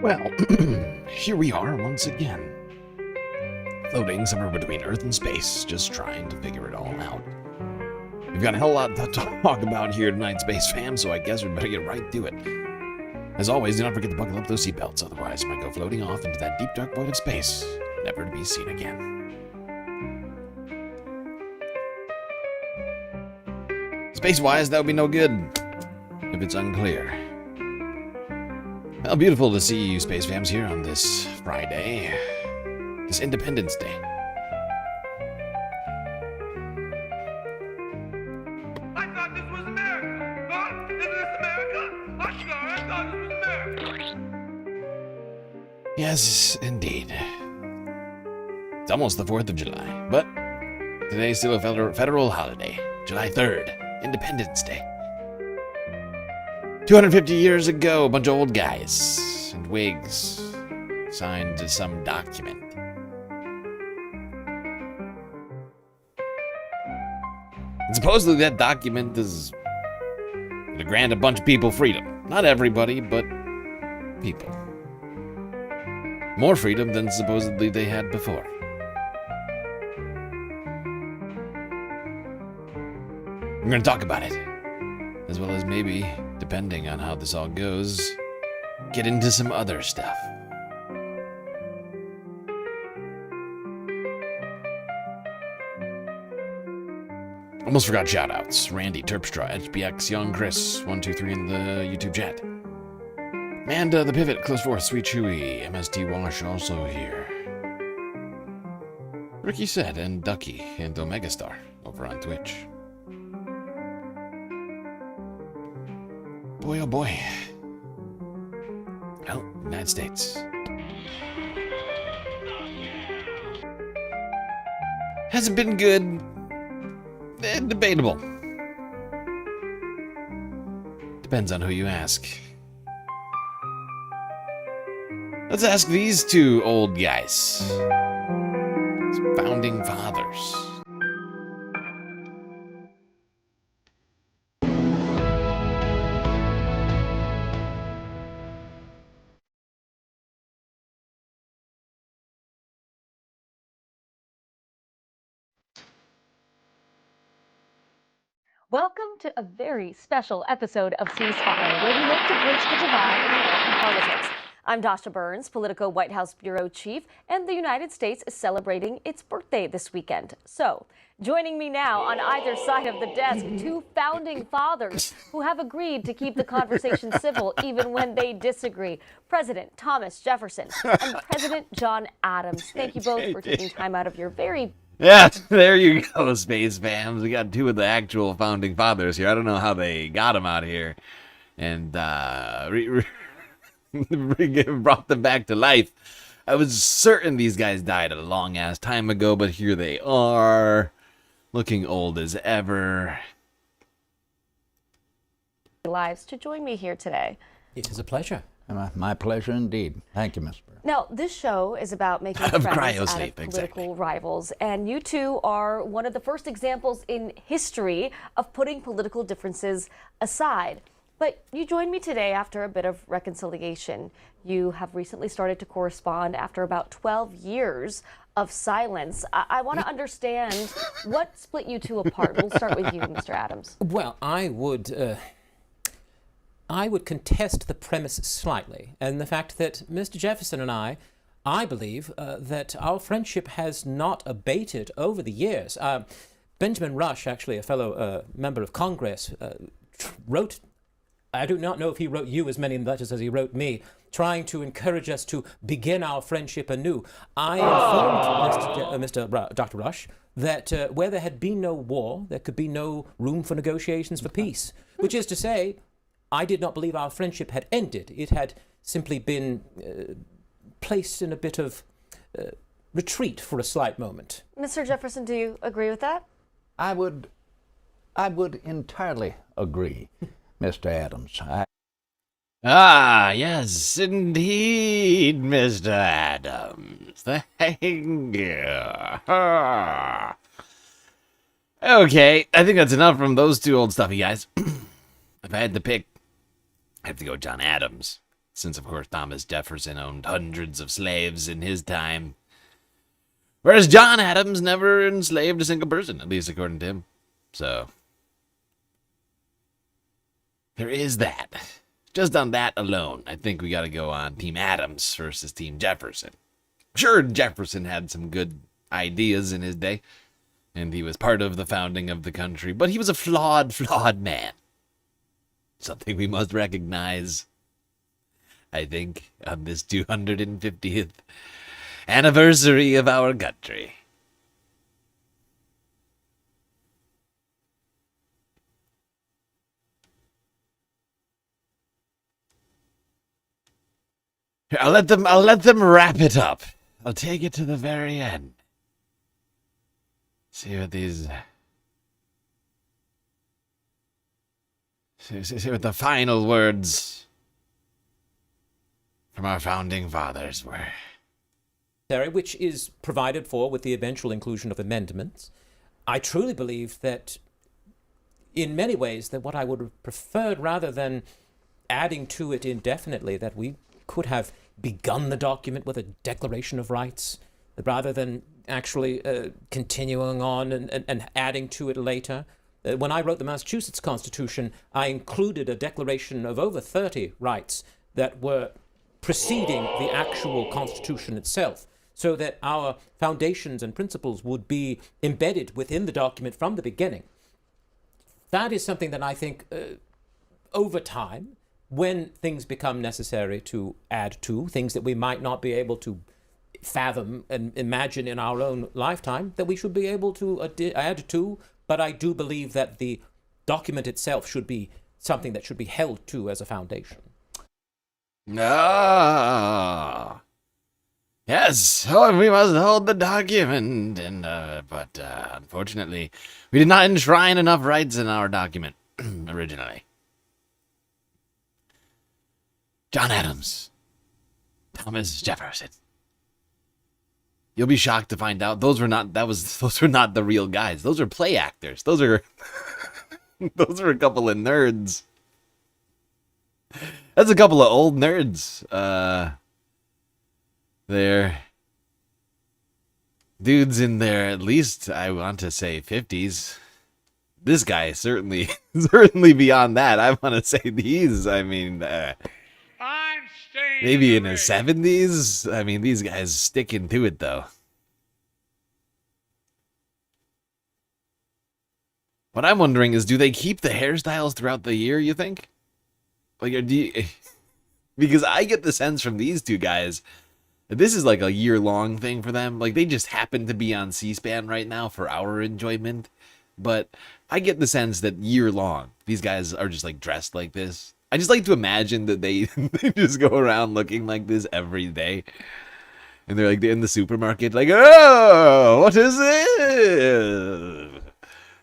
Well, here we are once again. Floating somewhere between Earth and space, just trying to figure it all out. We've got a hell of a lot to talk about here tonight, Space Fam, so I guess we better get right to it. As always, do not forget to buckle up those seatbelts, otherwise you might go floating off into that deep dark void of space, never to be seen again. Space-wise, that would be no good, if it's unclear. Well, beautiful to see you, Space Fams, here on this Friday, this Independence Day. I thought this was America! Huh? Isn't this America? I thought this was America! Yes, indeed. It's almost the 4th of July, but today's still a federal holiday. July 3rd, Independence Day. 250 years ago, a bunch of old guys in wigs signed some document. And supposedly that document is to grant a bunch of people freedom. Not everybody, but people. More freedom than supposedly they had before. We're going to talk about it, as well as maybe, depending on how this all goes, get into some other stuff. Almost forgot shoutouts. Randy, Terpstra, HBX, Young Chris, 123 in the YouTube chat. Manda, The Pivot, Close Fourth, Sweet Chewy, MST Wash also here. Ricky said, and Ducky and Omega Star over on Twitch. Boy, oh boy. Well, United States. Hasn't been good. Debatable. Depends on who you ask. Let's ask these two old guys. These founding fathers. Welcome to a very special episode of Ceasefire, where we look to bridge the divide in American politics. I'm Dasha Burns, Politico White House Bureau Chief, and the United States is celebrating its birthday this weekend. So, joining me now on either side of the desk, two founding fathers who have agreed to keep the conversation civil even when they disagree. President Thomas Jefferson and President John Adams. Thank you both for taking time out of your very Yeah, there you go, Space Fams. We got two of the actual founding fathers here. I don't know how they got them out here and brought them back to life. I was certain these guys died a long-ass time ago, but here they are, looking old as ever. lives to join me here today. It is a pleasure. My pleasure indeed. Thank you, Miss Burr. Now, this show is about making Of friends out cryosleep, of political exactly. rivals, and you two are one of the first examples in history of putting political differences aside. But you joined me today after a bit of reconciliation. You have recently started to correspond after about 12 years of silence. I want to understand what split you two apart. We'll start with you, Mr. Adams. Well, I would contest the premise slightly, and the fact that Mr. Jefferson and I believe that our friendship has not abated over the years. Benjamin Rush, actually a fellow member of Congress, wrote, I do not know if he wrote you as many letters as he wrote me, trying to encourage us to begin our friendship anew. I informed Dr. Rush that where there had been no war, there could be no room for negotiations for peace, which is to say, I did not believe our friendship had ended. It had simply been placed in a bit of retreat for a slight moment. Mr. Jefferson, do you agree with that? I would entirely agree, Mr. Adams. Ah, yes, indeed, Mr. Adams. Thank you. Okay, I think that's enough from those two old stuffy guys. If I had to pick, I have to go John Adams, since, of course, Thomas Jefferson owned hundreds of slaves in his time. Whereas John Adams never enslaved a single person, at least according to him. So, there is that. Just on that alone, I think we got to go on Team Adams versus Team Jefferson. Sure, Jefferson had some good ideas in his day, and he was part of the founding of the country, but he was a flawed man. Something we must recognize, I think, on this 250th anniversary of our country. Here, I'll let them wrap it up. I'll take it to the very end. See what these... See what the final words from our founding fathers were. Which is provided for with the eventual inclusion of amendments. I truly believe that, in many ways, that what I would have preferred, rather than adding to it indefinitely, that we could have begun the document with a Declaration of Rights, rather than actually continuing on and adding to it later. When I wrote the Massachusetts Constitution, I included a declaration of over 30 rights that were preceding the actual Constitution itself, so that our foundations and principles would be embedded within the document from the beginning. That is something that I think, over time, when things become necessary to add to, things that we might not be able to fathom and imagine in our own lifetime that we should be able to add to, but I do believe that the document itself should be something that should be held to as a foundation. Ah. Yes, oh, we must hold the document, but unfortunately, we did not enshrine enough rights in our document originally. John Adams, Thomas Jefferson. You'll be shocked to find out those were not the real guys. Those are play actors. Those are a couple of nerds. That's a couple of old nerds. They're dudes in their, at least I want to say 50s. This guy is certainly beyond that. I want to say maybe in his 70s. I mean, these guys sticking to it though. What I'm wondering is, do they keep the hairstyles throughout the year, you think? Because I get the sense from these two guys that this is like a year-long thing for them. Like, they just happen to be on C-SPAN right now for our enjoyment. But I get the sense that year-long, these guys are just like dressed like this. I just like to imagine that they just go around looking like this every day. And they're like in the supermarket, like, oh, what is this?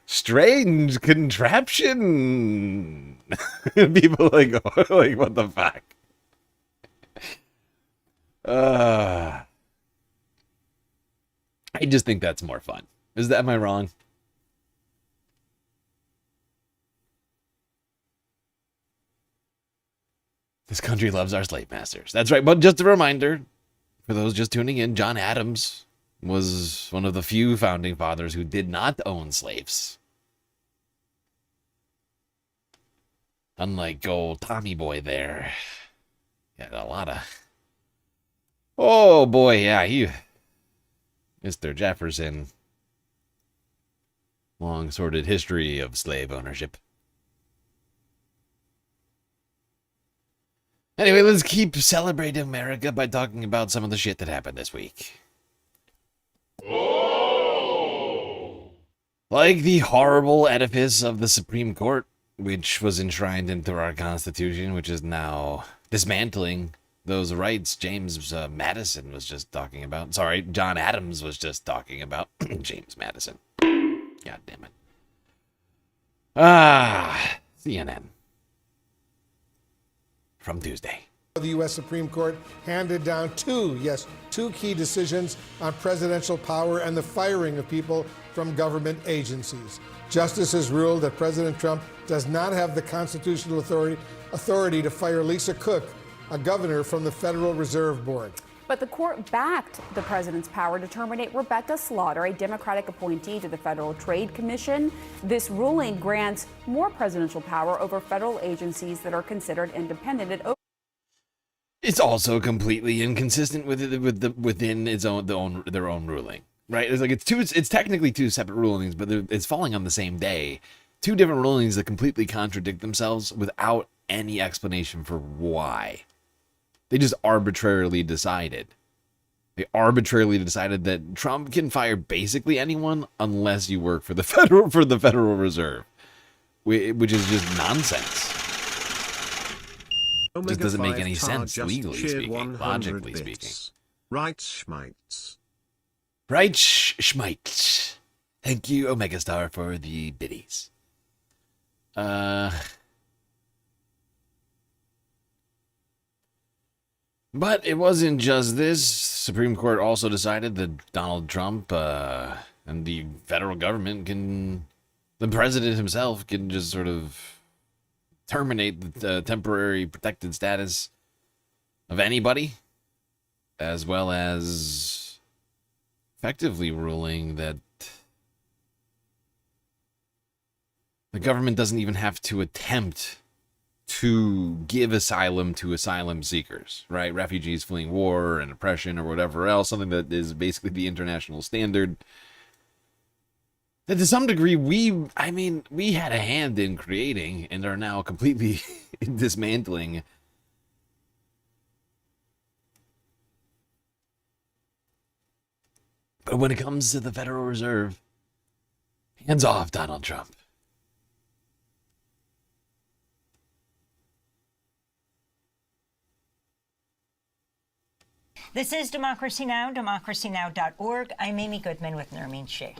Strange contraption. People like, oh, like, what the fuck? I just think that's more fun. Am I wrong? This country loves our slave masters. That's right. But just a reminder, for those just tuning in, John Adams was one of the few founding fathers who did not own slaves. Unlike old Tommy Boy there. Yeah, a lot of... Oh, boy, yeah, Mr. Jefferson. Long sordid history of slave ownership. Anyway, let's keep celebrating America by talking about some of the shit that happened this week. Oh. Like the horrible edifice of the Supreme Court, which was enshrined into our Constitution, which is now dismantling those rights James Madison was just talking about. Sorry, John Adams was just talking about. James Madison. God damn it. CNN. From Tuesday. The U.S. Supreme Court handed down two key decisions on presidential power and the firing of people from government agencies. Justices ruled that President Trump does not have the constitutional authority to fire Lisa Cook, a governor from the Federal Reserve Board. But the court backed the president's power to terminate Rebecca Slaughter, a Democratic appointee to the Federal Trade Commission. This ruling grants more presidential power over federal agencies that are considered independent. It's also completely inconsistent within their own ruling, right? It's like it's technically two separate rulings, but it's falling on the same day. Two different rulings that completely contradict themselves without any explanation for why. They just arbitrarily decided. They arbitrarily decided that Trump can fire basically anyone unless you work for the Federal Reserve, which is just nonsense. Just doesn't make any sense legally speaking, logically speaking. Right, Schmeitz. Right, Schmeitz. Thank you, Omega Star, for the biddies. But it wasn't just this. Supreme Court also decided that Donald Trump and the federal government the president himself can just sort of terminate the temporary protected status of anybody, as well as effectively ruling that the government doesn't even have to attempt to give asylum to asylum seekers, right? Refugees fleeing war and oppression or whatever else, something that is basically the international standard. That to some degree we had a hand in creating and are now completely dismantling. But when it comes to the Federal Reserve, hands off Donald Trump. This is Democracy Now!, democracynow.org. I'm Amy Goodman with Nermeen Sheikh.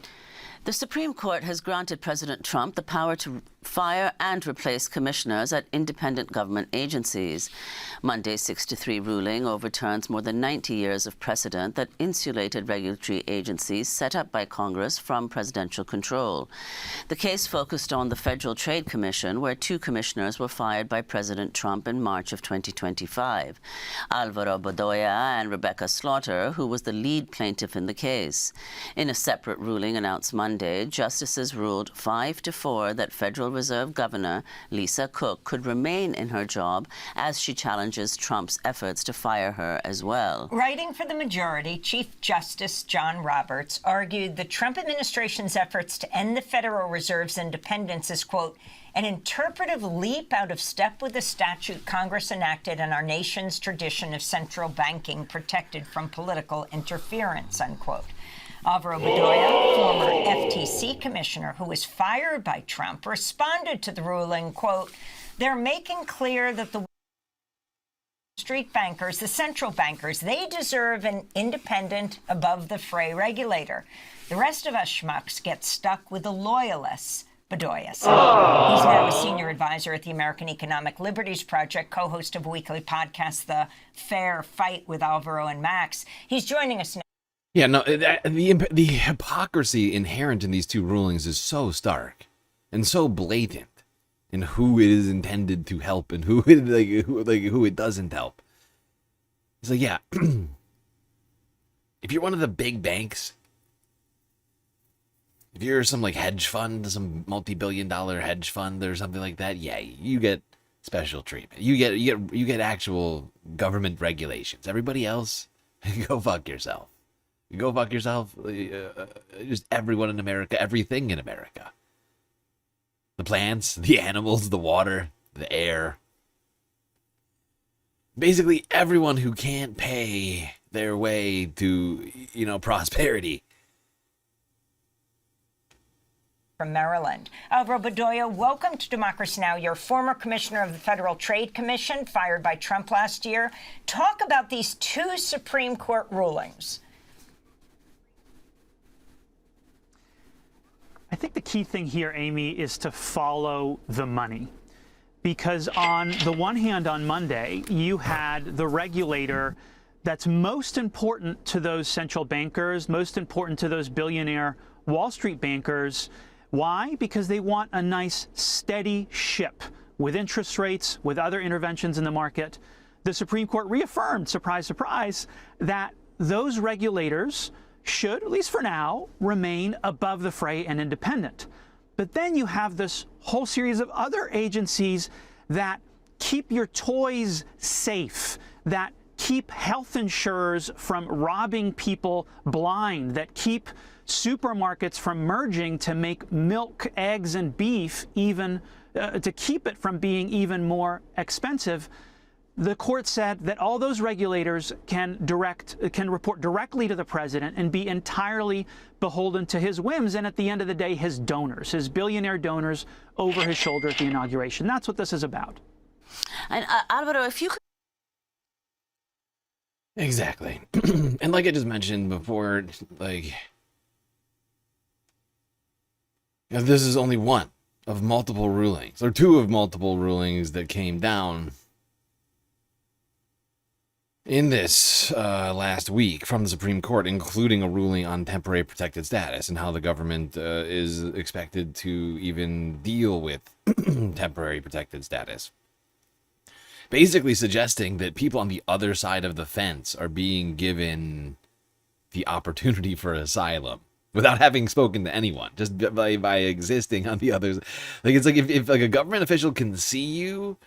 The Supreme Court has granted President Trump the power to fire and replace commissioners at independent government agencies. Monday's 6-3 ruling overturns more than 90 years of precedent that insulated regulatory agencies set up by Congress from presidential control. The case focused on the Federal Trade Commission, where 2 commissioners were fired by President Trump in March of 2025, Alvaro Bedoya and Rebecca Slaughter, who was the lead plaintiff in the case. In a separate ruling announced Monday, justices ruled 5-4 that Federal Reserve Governor Lisa Cook could remain in her job as she challenges Trump's efforts to fire her as well. Writing for the majority, Chief Justice John Roberts argued the Trump administration's efforts to end the Federal Reserve's independence is, quote, an interpretive leap out of step with the statute Congress enacted and our nation's tradition of central banking protected from political interference, unquote. Alvaro Bedoya, former FTC commissioner who was fired by Trump, responded to the ruling, quote, they're making clear that the street bankers, the central bankers, they deserve an independent, above-the-fray regulator. The rest of us schmucks get stuck with the loyalists, Bedoya said. He's now a senior advisor at the American Economic Liberties Project, co-host of a weekly podcast, The Fair Fight with Alvaro and Max. He's joining us now. Yeah, no, the hypocrisy inherent in these two rulings is so stark and so blatant in who it is intended to help and who it doesn't help. It's like, yeah, if you're one of the big banks, if you're some like hedge fund, some multi-billion-dollar hedge fund or something like that, yeah, you get special treatment. You get actual government regulations. Everybody else, go fuck yourself. Go fuck yourself. Just everyone in America, everything in America. The plants, the animals, the water, the air. Basically, everyone who can't pay their way to, prosperity. From Maryland. Alvaro Bedoya, welcome to Democracy Now! You're former commissioner of the Federal Trade Commission, fired by Trump last year. Talk about these 2 Supreme Court rulings. I think the key thing here, Amy, is to follow the money. Because on the one hand, on Monday, you had the regulator that's most important to those central bankers, most important to those billionaire Wall Street bankers. Why? Because they want a nice, steady ship with interest rates, with other interventions in the market. The Supreme Court reaffirmed, surprise, surprise, that those regulators should, at least for now, remain above the fray and independent. But then you have this whole series of other agencies that keep your toys safe, that keep health insurers from robbing people blind, that keep supermarkets from merging to make milk, eggs, and beef even, to keep it from being even more expensive. The court said that all those regulators can report directly to the president and be entirely beholden to his whims and, at the end of the day, his donors, his billionaire donors over his shoulder at the inauguration. That's what this is about. And Alvaro, if you could... Exactly. And like I just mentioned before, this is only one of multiple rulings, or 2 of multiple rulings that came down in this last week from the Supreme Court, including a ruling on temporary protected status and how the government is expected to even deal with temporary protected status. Basically suggesting that people on the other side of the fence are being given the opportunity for asylum without having spoken to anyone, just by existing on the other side. It's like if a government official can see you,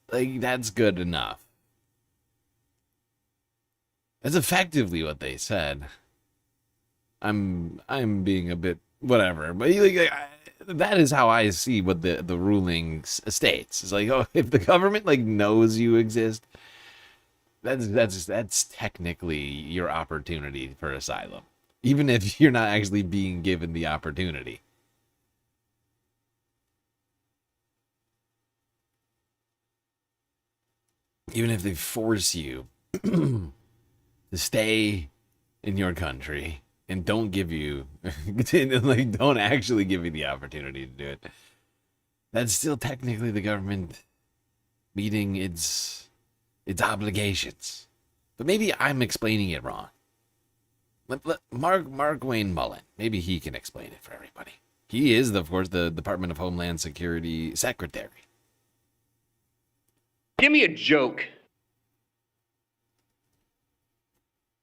that's good enough. That's effectively what they said. I'm being a bit whatever, but that is how I see what the ruling states. It's like, if the government knows you exist, that's technically your opportunity for asylum. even if you're not actually being given the opportunity. Even if they force you to stay in your country and don't give you, like, don't actually give you the opportunity to do it, that's still technically the government meeting its obligations. But maybe I'm explaining it wrong. Mark Wayne Mullen, maybe he can explain it for everybody. He is, of course, the Department of Homeland Security Secretary. Give me a joke.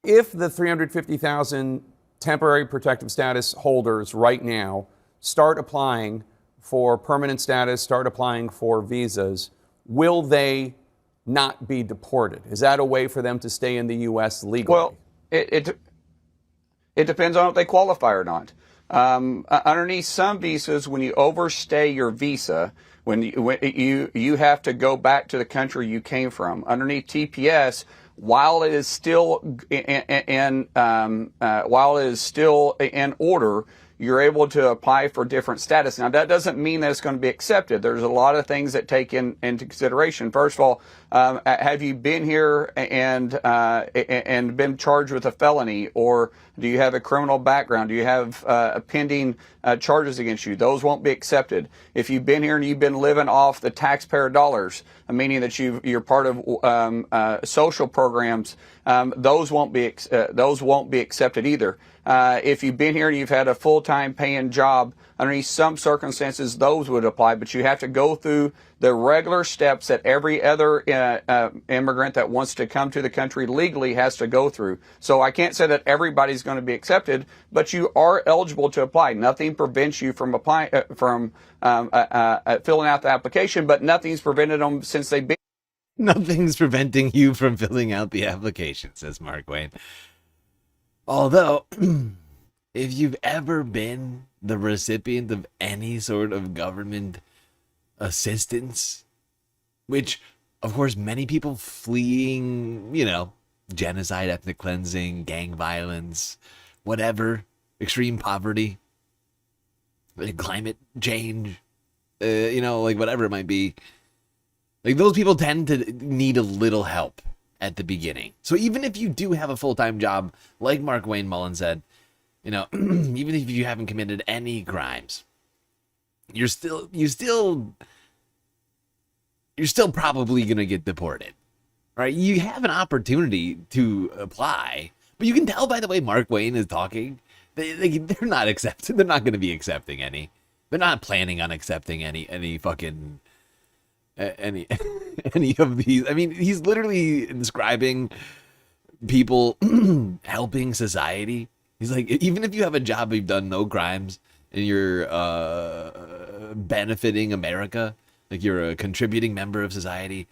If the 350,000 temporary protective status holders right now start applying for permanent status, start applying for visas, will they not be deported? Is that a way for them to stay in the U.S. legally? Well, it depends on if they qualify or not. Underneath some visas, when you overstay your visa, when you have to go back to the country you came from. Underneath TPS, while it is still in order, you're able to apply for different status. Now, that doesn't mean that it's going to be accepted. There's a lot of things that take into consideration. First of all, have you been here and been charged with a felony, or do you have a criminal background? Do you have pending charges against you? Those won't be accepted. If you've been here and you've been living off the taxpayer dollars, meaning that you're part of social programs, those won't be accepted either. If you've been here and you've had a full-time paying job, underneath some circumstances, those would apply, but you have to go through the regular steps that every other immigrant that wants to come to the country legally has to go through. So I can't say that everybody's going to be accepted, but you are eligible to apply. Nothing prevents you from applying, filling out the application, but nothing's prevented them since they've been. Nothing's preventing you from filling out the application, says Mark Wayne. Although, if you've ever been the recipient of any sort of government assistance, which, of course, many people fleeing, genocide, ethnic cleansing, gang violence, whatever, extreme poverty, climate change, whatever it might be, like, those people tend to need a little help at the beginning. So even if you do have a full-time job, like Mark Wayne Mullen said, even if you haven't committed any crimes, you're still probably going to get deported, right? You have an opportunity to apply, but you can tell by the way Mark Wayne is talking, they're not accepting. They're not going to be accepting any. They're not planning on accepting any fucking any of these. I mean, he's literally describing people helping society. He's like, even if you have a job, you've done no crimes, and you're benefiting America, like you're a contributing member of society,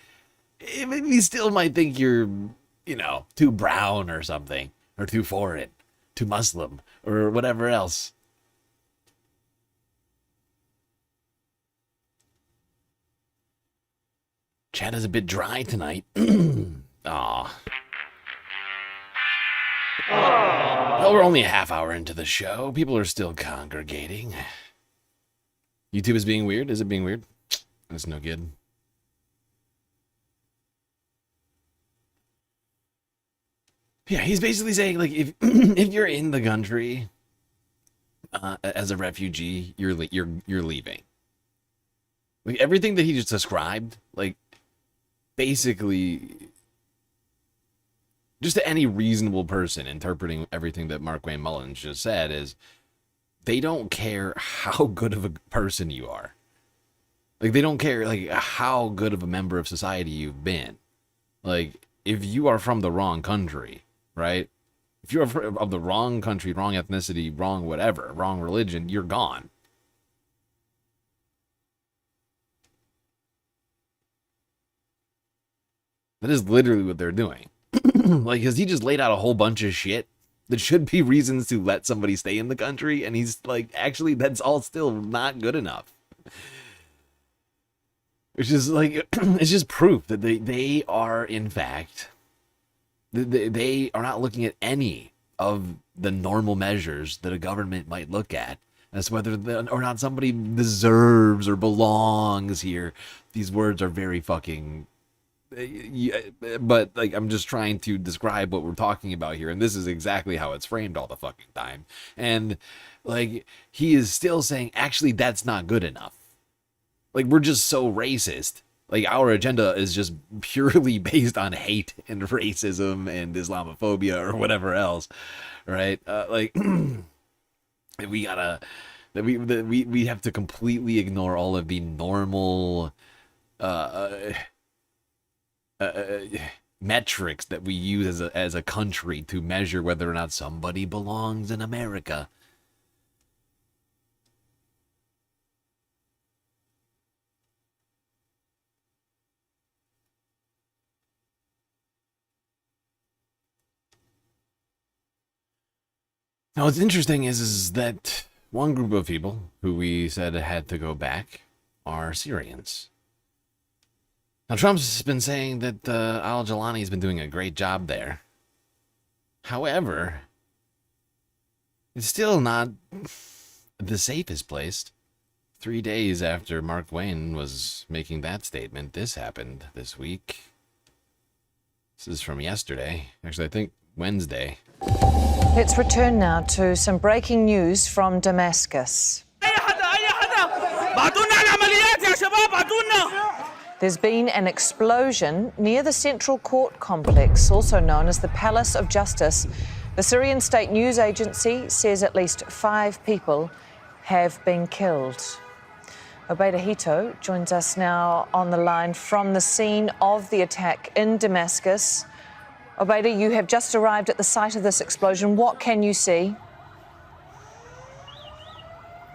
he still might think you're, too brown or something, or too foreign, too Muslim, or whatever else. Chat is a bit dry tonight. Aw. Well, we're only a half hour into the show. People are still congregating. YouTube is being weird? Is it being weird? That's no good. Yeah, he's basically saying, like, if you're in the country as a refugee, you're leaving. Like, everything that he just described, like, basically, just to any reasonable person interpreting everything that Mark Wayne Mullins just said, is they don't care how good of a person you are. Like, they don't care, like, how good of a member of society you've been. Like, if you are from the wrong country, right? If you're of the wrong country, wrong ethnicity, wrong whatever, wrong religion, you're gone. That is literally what they're doing. Like, because he just laid out a whole bunch of shit that should be reasons to let somebody stay in the country, and he's like, actually, that's all still not good enough. Which is like, it's just proof that they are, in fact, they are not looking at any of the normal measures that a government might look at as whether or not somebody deserves or belongs here. These words are very fucking... But, like, I'm just trying to describe what we're talking about here, and this is exactly how it's framed all the fucking time. And, like, he is still saying, actually, that's not good enough. Like, we're just so racist. Like, our agenda is just purely based on hate and racism and Islamophobia or whatever else, right? We gotta... We have to completely ignore all of the normal... metrics that we use as a country to measure whether or not somebody belongs in America. Now, what's interesting is that one group of people who we said had to go back are Syrians. Now, Trump's been saying that al-Jilani's been doing a great job there. However, it's still not the safest place. 3 days after Mark Twain was making that statement, this happened this week. This is from yesterday. Actually, I think Wednesday. Let's return now to some breaking news from Damascus. There's been an explosion near the Central Court complex, also known as the Palace of Justice. The Syrian state news agency says at least 5 people have been killed. Obeida Hito joins us now on the line from the scene of the attack in Damascus. Obeida, you have just arrived at the site of this explosion. What can you see?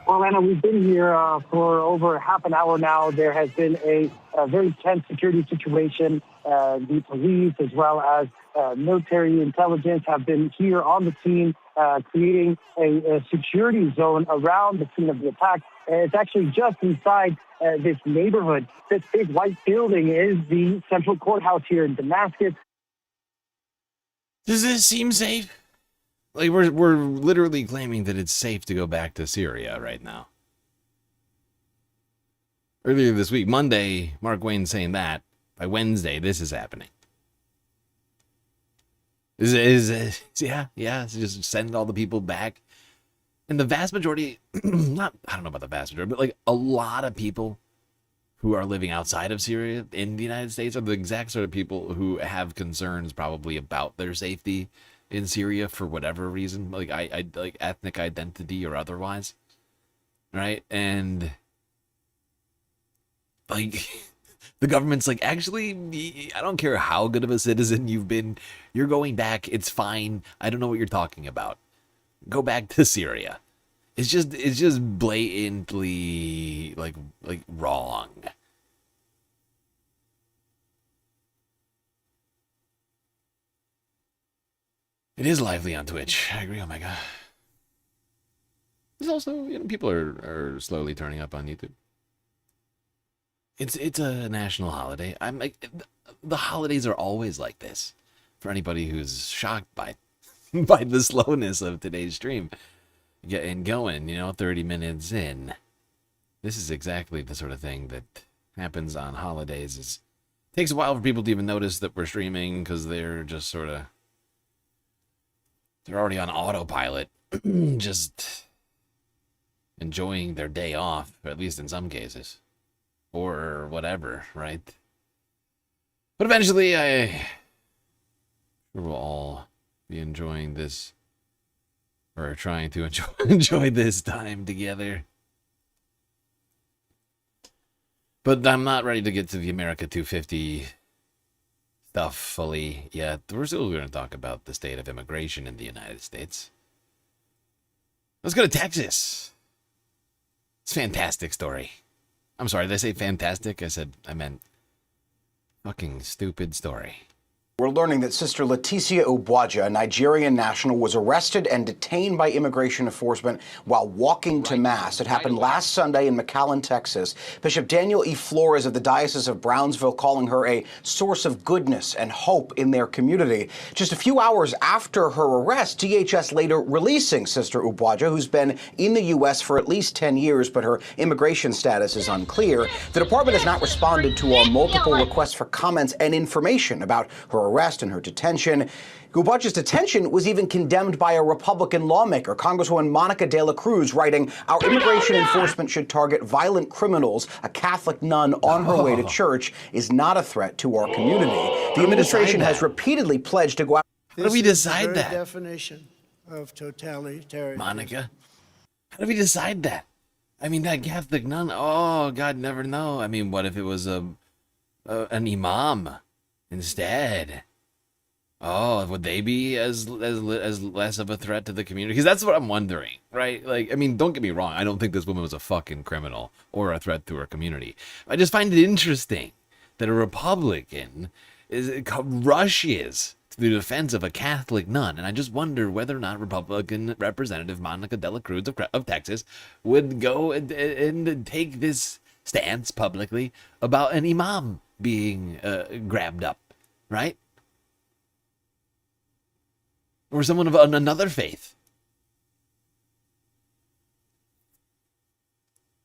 Well, Anna, we've been here for over half an hour now. There has been a very tense security situation. The police, as well as military intelligence, have been here on the scene, creating a security zone around the scene of the attack. It's actually just inside this neighborhood. This big white building is the central courthouse here in Damascus. Does this seem safe? Like, we're literally claiming that it's safe to go back to Syria right now. Earlier this week, Monday, Mark Twain saying that. By Wednesday, this is happening. Yeah, just send all the people back. And the vast majority, I don't know about the vast majority, but like a lot of people who are living outside of Syria in the United States are the exact sort of people who have concerns probably about their safety in Syria for whatever reason, like I like ethnic identity or otherwise, right? And like the government's like, actually, I don't care how good of a citizen you've been, you're going back. It's fine. I don't know what you're talking about. Go back to Syria. It's just blatantly like wrong. It is lively on Twitch. I agree. Oh my god. There's also, people are slowly turning up on YouTube. It's a national holiday. I'm like, the holidays are always like this. For anybody who's shocked by the slowness of today's stream, getting going, 30 minutes in. This is exactly the sort of thing that happens on holidays. It takes a while for people to even notice that we're streaming because they're just they're already on autopilot, just enjoying their day off, at least in some cases, or whatever, right? But eventually, we'll all be enjoying this, or trying to enjoy this time together. But I'm not ready to get to the America 250 stuff fully yet. We're still going to talk about the state of immigration in the United States. Let's go to Texas. It's a fantastic story. I'm sorry, did I say fantastic? I meant fucking stupid story. We're learning that Sister Leticia Ubuaja, a Nigerian national, was arrested and detained by immigration enforcement while walking to Mass. It happened last Sunday in McAllen, Texas. Bishop Daniel E. Flores of the Diocese of Brownsville calling her a source of goodness and hope in their community. Just a few hours after her arrest, DHS later releasing Sister Ubuaja, who's been in the U.S. for at least 10 years, but her immigration status is unclear. The department has not responded to our multiple requests for comments and information about her arrest and her detention. Ubuaja's detention was even condemned by a Republican lawmaker, Congresswoman Monica De La Cruz, writing, "Our immigration enforcement should target violent criminals. A Catholic nun on her way to church is not a threat to our community." The administration has repeatedly pledged to go out. How do we decide that? Definition of totalitarian. Monica, how do we decide that? I mean, that Catholic nun, oh, God, never know. I mean, what if it was an imam instead? Oh, would they be as less of a threat to the community? Because that's what I'm wondering, right? Like, I mean, don't get me wrong. I don't think this woman was a fucking criminal or a threat to her community. I just find it interesting that a Republican rushes to the defense of a Catholic nun, and I just wonder whether or not Republican Representative Monica De La Cruz of Texas would go and take this stance publicly about an imam being grabbed up, right? Or someone of another faith.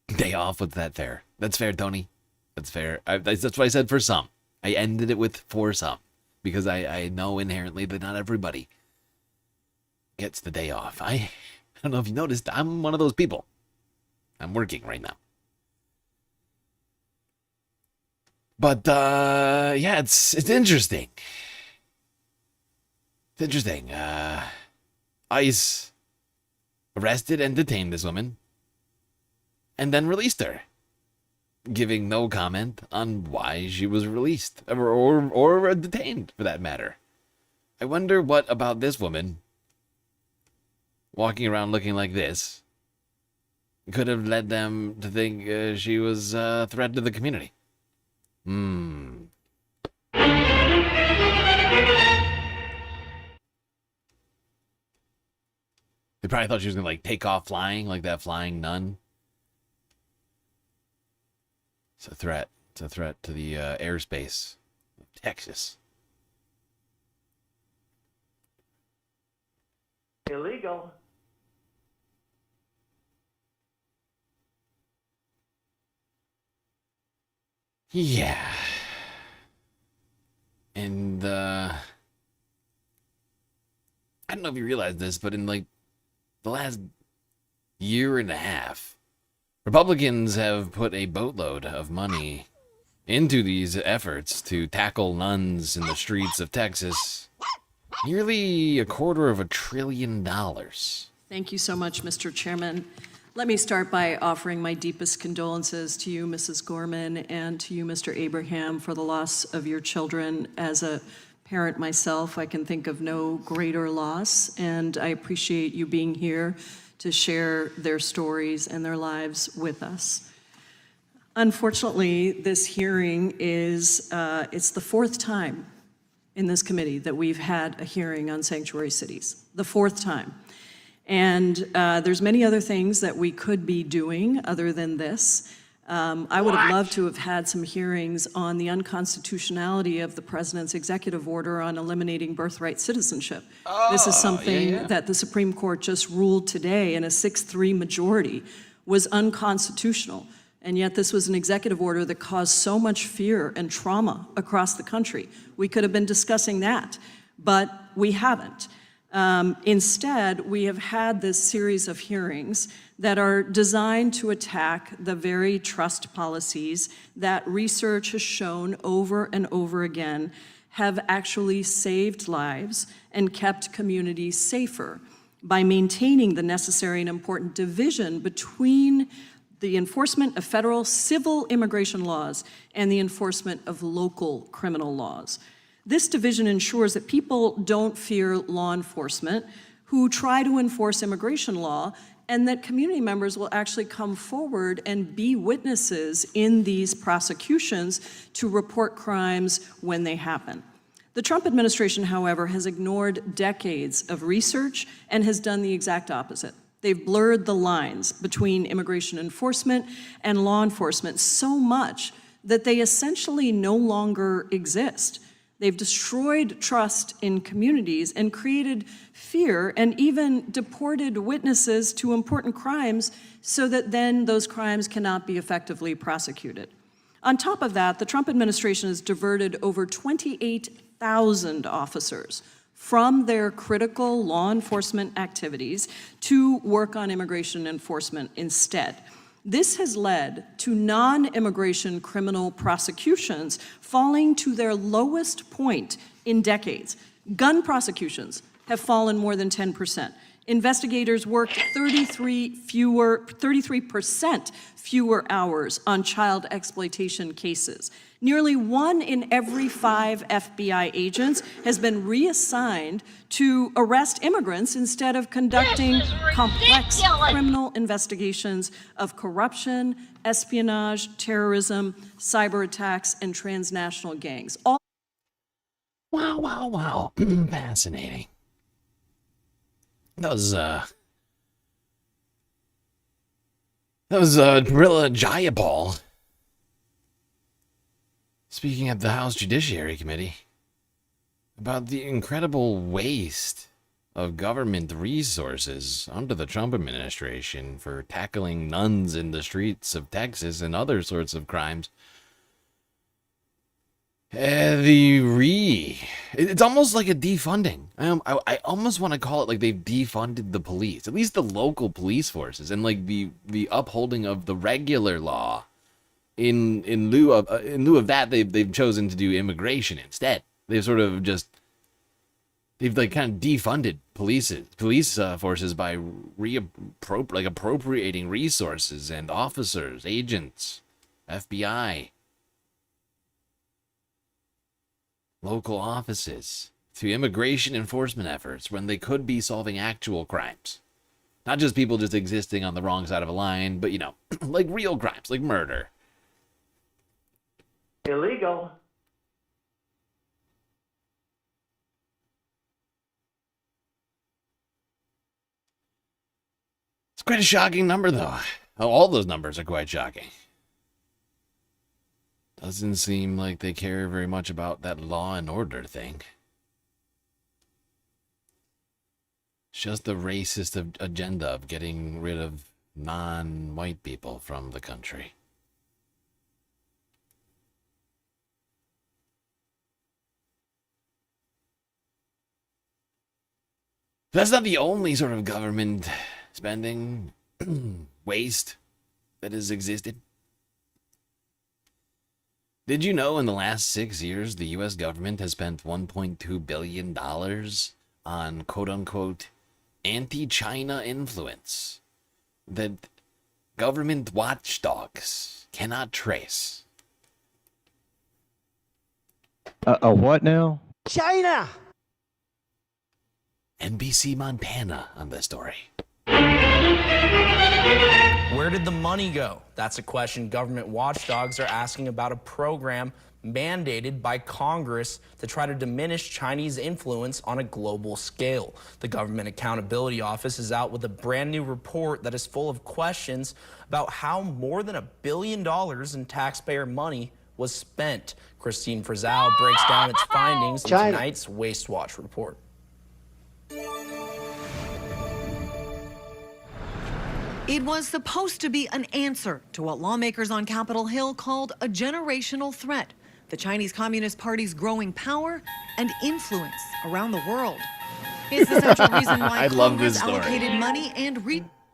Day off, what's that fair? That's fair, Tony. That's fair. That's what I said for some. I ended it with for some. Because I know inherently that not everybody gets the day off. I don't know if you noticed, I'm one of those people. I'm working right now. But, yeah, it's interesting. It's interesting. ICE arrested and detained this woman and then released her, giving no comment on why she was released or detained, for that matter. I wonder what about this woman walking around looking like this could have led them to think she was a threat to the community. They probably thought she was going to, like, take off flying like that flying nun. It's a threat. It's a threat to the airspace of Texas. Illegal. Yeah. And, I don't know if you realize this, but in, like, the last year and a half, Republicans have put a boatload of money into these efforts to tackle nuns in the streets of Texas. Nearly $250 billion. Thank you so much, Mr. Chairman. Let me start by offering my deepest condolences to you, Mrs. Gorman, and to you, Mr. Abraham, for the loss of your children. As a parent myself, I can think of no greater loss, and I appreciate you being here to share their stories and their lives with us. Unfortunately, this hearing is, it's the fourth time in this committee that we've had a hearing on sanctuary cities, the fourth time. And there's many other things that we could be doing other than this. I would have loved to have had some hearings on the unconstitutionality of the president's executive order on eliminating birthright citizenship. This is something that the Supreme Court just ruled today in a 6-3 majority was unconstitutional. And yet this was an executive order that caused so much fear and trauma across the country. We could have been discussing that, but we haven't. Instead, we have had this series of hearings that are designed to attack the very trust policies that research has shown over and over again have actually saved lives and kept communities safer by maintaining the necessary and important division between the enforcement of federal civil immigration laws and the enforcement of local criminal laws. This division ensures that people don't fear law enforcement who try to enforce immigration law, and that community members will actually come forward and be witnesses in these prosecutions to report crimes when they happen. The Trump administration, however, has ignored decades of research and has done the exact opposite. They've blurred the lines between immigration enforcement and law enforcement so much that they essentially no longer exist. They've destroyed trust in communities and created fear and even deported witnesses to important crimes so that then those crimes cannot be effectively prosecuted. On top of that, the Trump administration has diverted over 28,000 officers from their critical law enforcement activities to work on immigration enforcement instead. This has led to non-immigration criminal prosecutions falling to their lowest point in decades. Gun prosecutions have fallen more than 10%. Investigators worked 33% fewer hours on child exploitation cases. Nearly 1 in every 5 FBI agents has been reassigned to arrest immigrants instead of conducting complex criminal investigations of corruption, espionage, terrorism, cyber attacks, and transnational gangs. Wow. Fascinating. That was Prilla Jayapal speaking at the House Judiciary Committee about the incredible waste of government resources under the Trump administration for tackling nuns in the streets of Texas and other sorts of crimes. It's almost like a defunding. I almost want to call it like they've defunded the police, at least the local police forces, and like the upholding of the regular law. In lieu of that, they've chosen to do immigration instead. They've like kind of defunded police forces by appropriating resources and officers, agents, FBI. Local offices to immigration enforcement efforts when they could be solving actual crimes. Not just people just existing on the wrong side of a line, but, like real crimes, like murder. Illegal. It's quite a shocking number, though. All those numbers are quite shocking. Doesn't seem like they care very much about that law and order thing. It's just the racist agenda of getting rid of non-white people from the country. That's not the only sort of government spending waste that has existed. Did you know in the last 6 years, the U.S. government has spent $1.2 billion on quote-unquote anti-China influence that government watchdogs cannot trace? A what now? China! NBC Montana on this story. Where did the money go? That's a question government watchdogs are asking about a program mandated by Congress to try to diminish Chinese influence on a global scale. The Government Accountability Office is out with a brand new report that is full of questions about how more than $1 billion in taxpayer money was spent. Christine Frizzell breaks down its findings in tonight's Waste Watch report. It was supposed to be an answer to what lawmakers on Capitol Hill called a generational threat, the Chinese Communist Party's growing power and influence around the world. It's the central reason why I love this Congress story. allocated money and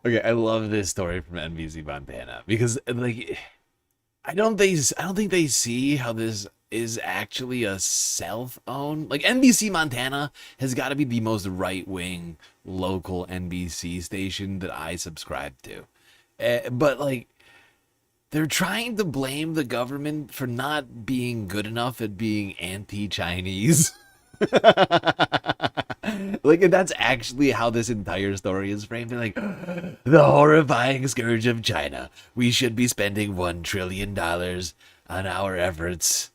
Okay, I love this story from NBC Montana because, like, I don't think they see how this is actually a self-owned. Like, NBC Montana has got to be the most right-wing local NBC station that I subscribe to. But, like, they're trying to blame the government for not being good enough at being anti-Chinese. Like, and that's actually how this entire story is framed. They're like, the horrifying scourge of China. We should be spending $1 trillion on our efforts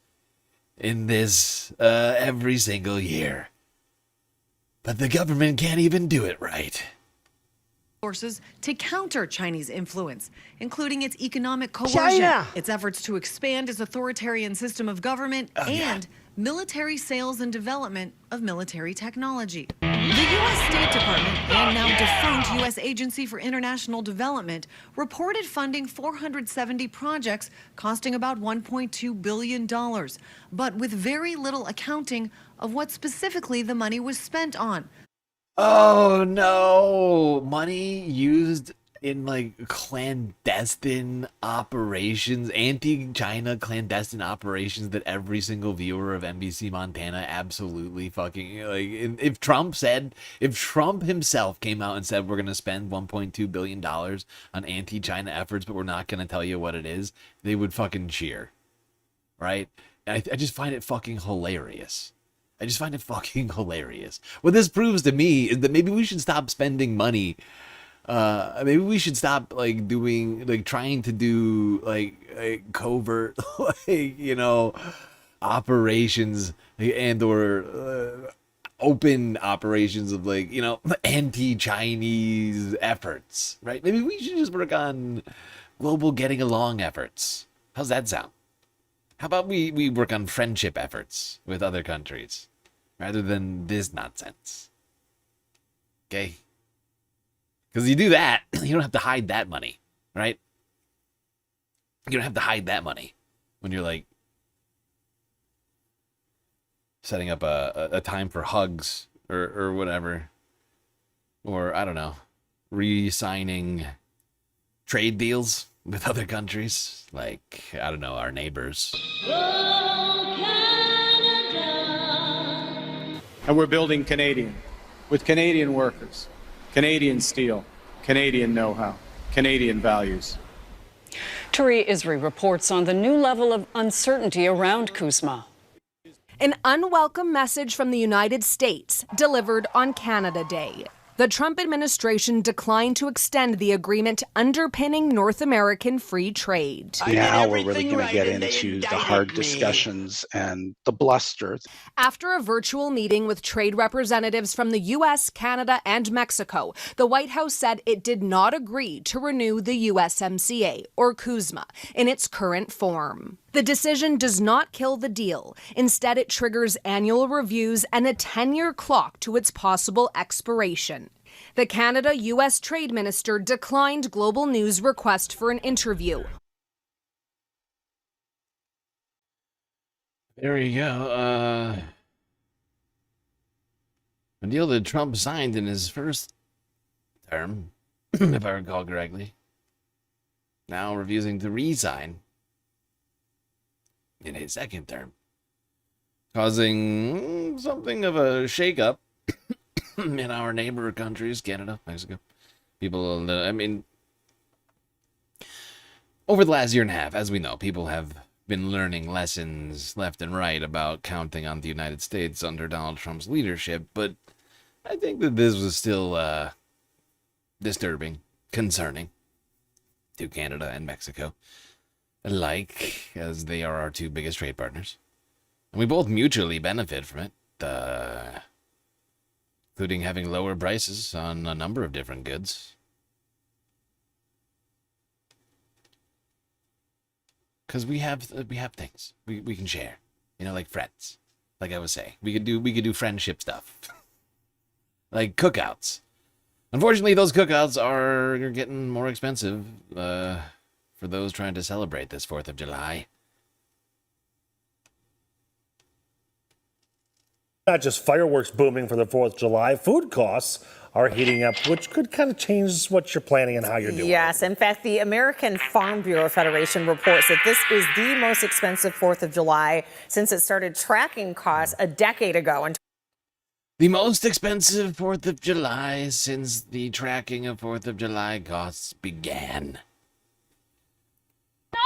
in this every single year. But the government can't even do it right. Forces to counter Chinese influence, including its economic coercion, China! its efforts to expand its authoritarian system of government, and military sales and development of military technology. The U.S. State Department and now defunct U.S. Agency for International Development reported funding 470 projects costing about $1.2 billion, but with very little accounting of what specifically the money was spent on. Oh no! Money used in like clandestine operations, anti-China clandestine operations that every single viewer of NBC Montana absolutely fucking like. If Trump himself came out and said we're gonna spend $1.2 billion on anti-China efforts, but we're not gonna tell you what it is, they would fucking cheer, right? I just find it fucking hilarious. I just find it fucking hilarious. What this proves to me is that maybe we should stop spending money. Maybe we should stop like trying to do like covert, operations and or open operations of anti-Chinese efforts, right? Maybe we should just work on global getting along efforts. How's that sound? How about we work on friendship efforts with other countries rather than this nonsense? Okay? Because you do that, you don't have to hide that money, right? You don't have to hide that money when you're like setting up a time for hugs or whatever. Or, I don't know, re-signing trade deals with other countries, like, I don't know, our neighbors. And we're building Canadian, with Canadian workers, Canadian steel, Canadian know-how, Canadian values. Turi Isri reports on the new level of uncertainty around Kuzma. An unwelcome message from the United States delivered on Canada Day. The Trump administration declined to extend the agreement underpinning North American free trade. Now we're really going to get into the hard discussions and the bluster. After a virtual meeting with trade representatives from the U.S., Canada, and Mexico, the White House said it did not agree to renew the USMCA, or CUSMA, in its current form. The decision does not kill the deal. Instead, it triggers annual reviews and a 10-year clock to its possible expiration. The Canada-U.S. Trade Minister declined Global News' request for an interview. There you go. A deal that Trump signed in his first term, if I recall correctly. Now refusing to re-sign in his second term, causing something of a shakeup in our neighbor countries, Canada, Mexico. People, over the last year and a half, as we know, people have been learning lessons left and right about counting on the United States under Donald Trump's leadership, but I think that this was still disturbing, concerning to Canada and Mexico alike, as they are our two biggest trade partners. And we both mutually benefit from it, including having lower prices on a number of different goods. Because we have things we can share, like friends. Like I was saying, we could do friendship stuff, like cookouts. Unfortunately, those cookouts are getting more expensive for those trying to celebrate this 4th of July. Not just fireworks booming for the 4th of July, food costs are heating up, which could kind of change what you're planning and how you're doing. Yes, in fact, the American Farm Bureau Federation reports that this is the most expensive 4th of July since it started tracking costs a decade ago. The most expensive 4th of July since the tracking of 4th of July costs began. No!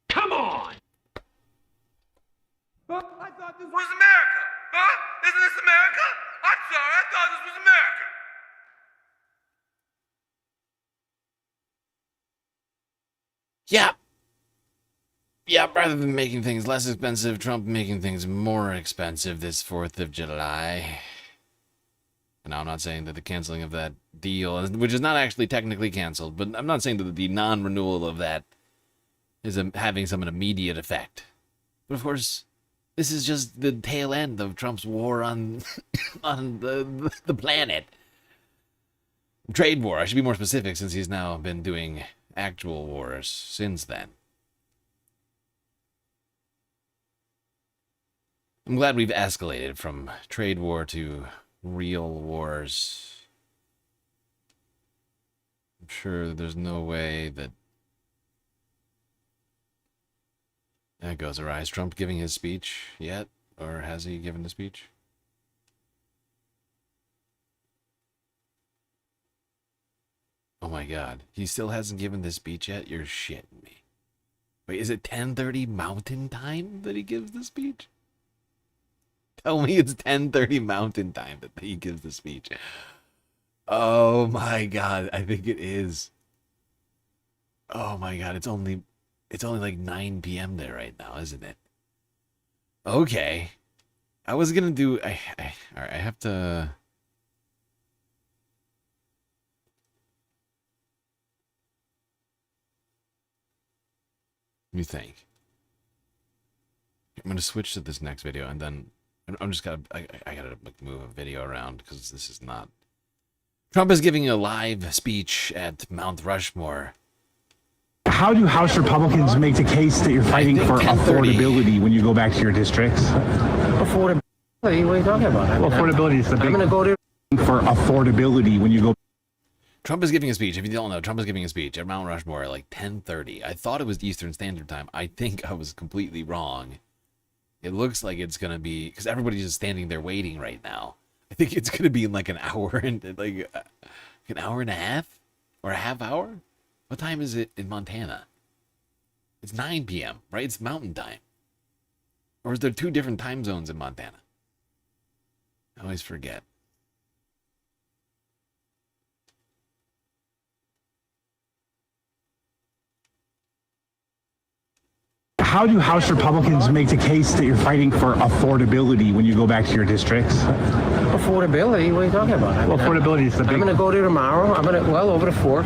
Come on! I thought this was America. Huh? Isn't this America? I'm sorry, I thought this was America. Yeah. Yeah, rather than making things less expensive, Trump making things more expensive this 4th of July. And now I'm not saying that the canceling of that deal, which is not actually technically canceled, but I'm not saying that the non-renewal of that is having some immediate effect. But of course, this is just the tail end of Trump's war on the planet. Trade war, I should be more specific since he's now been doing actual wars since then. I'm glad we've escalated from trade war to real wars. I'm sure there's no way that goes awry. Is Trump giving his speech yet? Or has he given the speech? Oh my god. He still hasn't given the speech yet? You're shitting me. Wait, is it 10:30 Mountain Time that he gives the speech? Tell me it's 10:30 Mountain Time that he gives the speech. Oh my god, I think it is. Oh my god, it's only like 9 p.m. there right now, isn't it? Okay. I was gonna do alright, I have to. Let me think. I'm gonna switch to this next video and then I gotta move a video around because this is not. Trump is giving a live speech at Mount Rushmore. How do House Republicans make the case that you're fighting for affordability when you go back to your districts? Affordability? What are you talking about? Well, affordability is the big. I'm going to go to for affordability when you go. Trump is giving a speech. If you don't know, Trump is giving a speech at Mount Rushmore at like 10:30. I thought it was Eastern Standard Time. I think I was completely wrong. It looks like it's gonna be because everybody's just standing there waiting right now. I think it's gonna be in like an hour and like an hour and a half or a half hour. What time is it in Montana? It's 9 p.m., right? It's Mountain Time. Or is there 2 different time zones in Montana? I always forget. How do House Republicans make the case that you're fighting for affordability when you go back to your districts? Affordability? What are you talking about? Well, affordability is the big. I'm going to go there tomorrow. Over the 4th.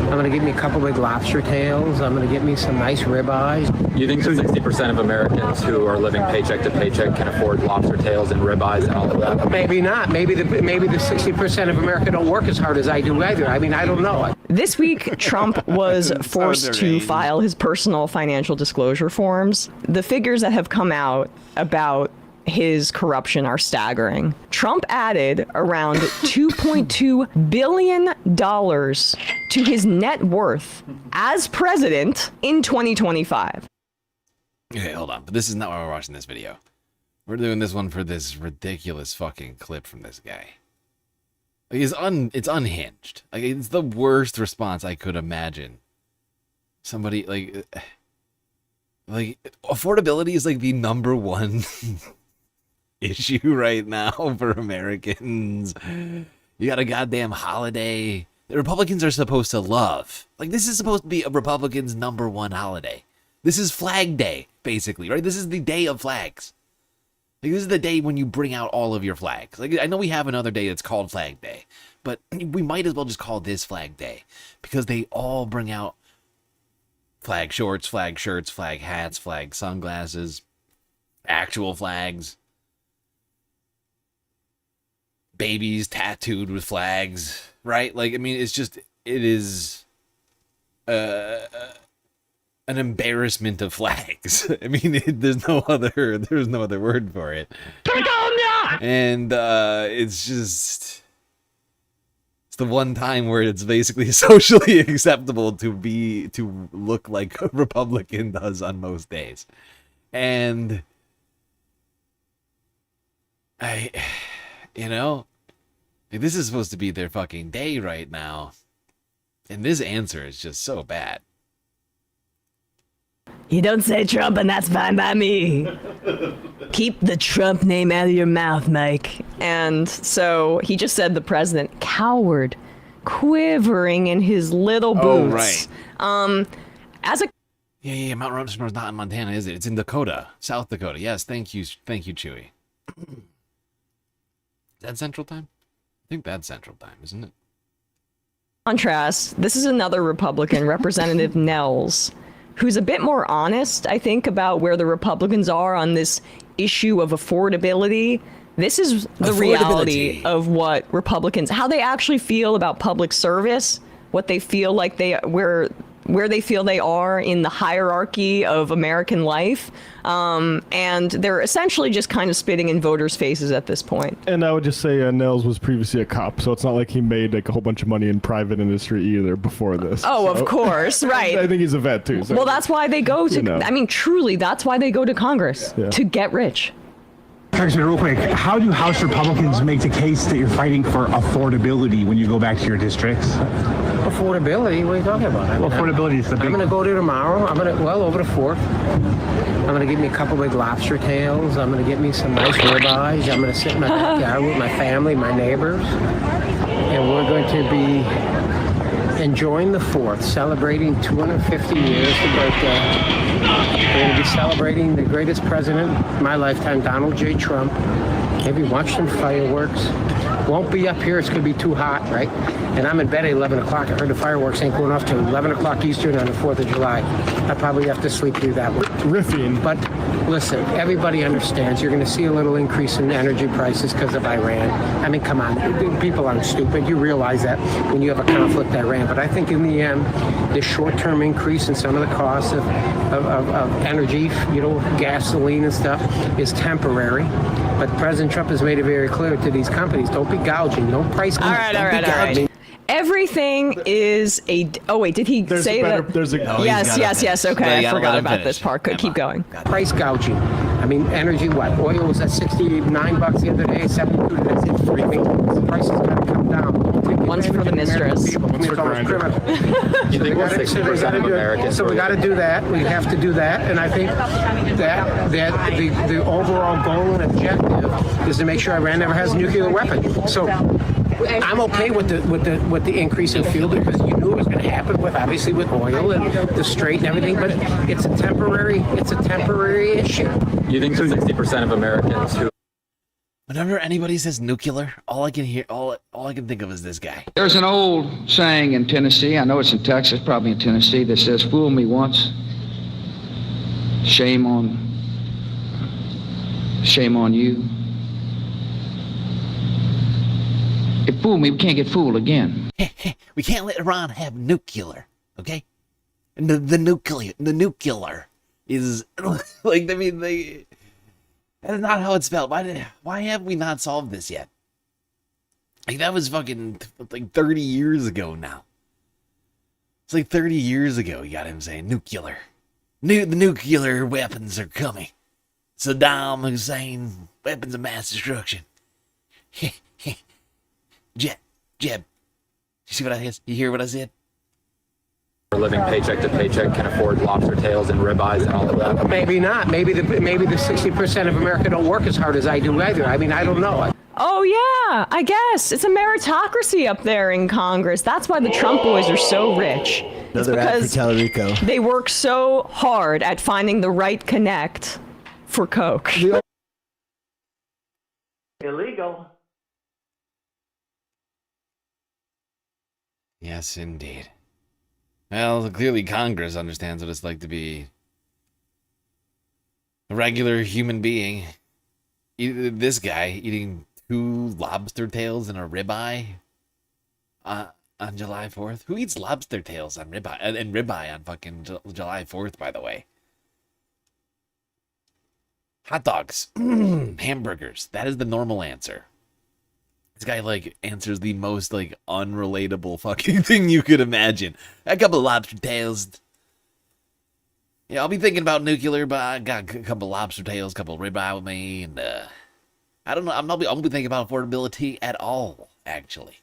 I'm going to get me a couple big lobster tails. I'm going to get me some nice ribeyes. You think that 60% of Americans who are living paycheck to paycheck can afford lobster tails and ribeyes and all of that? Maybe not. Maybe the 60% of America don't work as hard as I do either. I mean, I don't know. This week, Trump was forced to file his personal financial disclosure forms. The figures that have come out about his corruption are staggering. Trump added around $2.2 billion to his net worth as president in 2025. Okay, hold on. But this is not why we're watching this video. We're doing this one for this ridiculous fucking clip from this guy. Like, it's unhinged. Like, it's the worst response I could imagine. Somebody, like affordability is like the number one issue right now for Americans. You got a goddamn holiday the Republicans are supposed to love. Like, this is supposed to be a Republican's number one holiday. This is Flag Day, basically, right? This is the day of flags. Like, this is the day when you bring out all of your flags. Like, I know we have another day that's called Flag Day, but we might as well just call this Flag Day because they all bring out flag shorts, flag shirts, flag hats, flag sunglasses, actual flags, babies tattooed with flags, right? Like, I mean, it's just, it is an embarrassment of flags. I mean, there's no other word for it. And it's just, it's the one time where it's basically socially acceptable to look like a Republican does on most days. And this is supposed to be their fucking day right now. And this answer is just so bad. You don't say Trump, and that's fine by me. Keep the Trump name out of your mouth, Mike. And so he just said the president cowered, quivering in his little boots. Oh, right. As a Yeah, Mount Rushmore's not in Montana, is it? It's in Dakota, South Dakota. Yes, thank you, Chewy. Is that Central Time? I think that's Central Time, isn't it? Contrast, this is another Republican, Representative Nels, who's a bit more honest, I think, about where the Republicans are on this issue of affordability. This is the reality of what Republicans, how they actually feel about public service, what they feel like where they feel they are in the hierarchy of American life. And they're essentially just kind of spitting in voters' faces at this point. And I would just say Nels was previously a cop, so it's not like he made like a whole bunch of money in private industry either before this. Oh, so. Of course, right. I think he's a vet too. So. Well, that's why they go to, I mean, truly, that's why they go to Congress, to get rich. Congressman, real quick, how do House Republicans make the case that you're fighting for affordability when you go back to your districts? Affordability? What are you talking about? Affordability is the big... I'm going to go there tomorrow. Over the 4th. I'm going to get me a couple big lobster tails. I'm going to get me some nice ribeyes. I'm going to sit in my backyard with my family, my neighbors. And we're going to be enjoying the 4th, celebrating 250 years, the birthday. We're going to be celebrating the greatest president of my lifetime, Donald J. Trump. Maybe watch some fireworks. Won't be up here. It's going to be too hot, right? And I'm in bed at 11 o'clock. I heard the fireworks ain't going off till 11 o'clock Eastern on the 4th of July. I probably have to sleep through that one. Riffing. But listen, everybody understands you're going to see a little increase in energy prices because of Iran. I mean, come on. People aren't stupid. You realize that when you have a conflict with Iran. But I think in the end, this short-term increase in some of the costs of energy, gasoline and stuff, is temporary. But President Trump has made it very clear to these companies, don't be gouging, no price gouging. All right. Everything is a... Oh, wait, did he say that? Yes. Okay, I forgot about this part. Keep going. Price gouging. I mean, energy, what? Oil was at $69 the other day, 72 that's it. I mean, the prices got to come down. One's for the mistress. One's for criminal. So we got to do that. We have to do that. And I think that the overall goal and objective is to make sure Iran never has a nuclear weapon. So I'm okay with the increase in fuel because you knew it was going to happen with oil and the Strait and everything. But it's a temporary issue. You think 60% of Americans who... Whenever anybody says nuclear, all I can think of is this guy. There's an old saying in Tennessee, I know it's in Texas, probably in Tennessee, that says, fool me once, shame on you. If fool me, we can't get fooled again. We can't let Iran have nuclear, okay? And the nuclear is like, I mean, that is not how it's spelled. Why have we not solved this yet? Like, that was fucking like 30 years ago now. It's like 30 years ago you got him saying nuclear. The nuclear weapons are coming. Saddam Hussein, weapons of mass destruction. Jeb, you see what I said? You hear what I said? We're living paycheck to paycheck, can afford lobster tails and ribeyes and all of that. Maybe not. Maybe the 60% of America don't work as hard as I do either. I mean, I don't know. Oh, yeah, I guess. It's a meritocracy up there in Congress. That's why the Trump boys are so rich. Another ad for Tallarico. They work so hard at finding the right connect for Coke. Illegal. Yes, indeed. Well, clearly Congress understands what it's like to be a regular human being. This guy eating 2 lobster tails and a ribeye on July 4th. Who eats lobster tails on ribeye on fucking July 4th, by the way? Hot dogs. Hamburgers. That is the normal answer. This guy, like, answers the most, like, unrelatable fucking thing you could imagine. A couple of lobster tails. Yeah, I'll be thinking about nuclear, but I got a couple of lobster tails, a couple of ribeye with me, and, I don't know, I'm not be thinking about affordability at all, actually.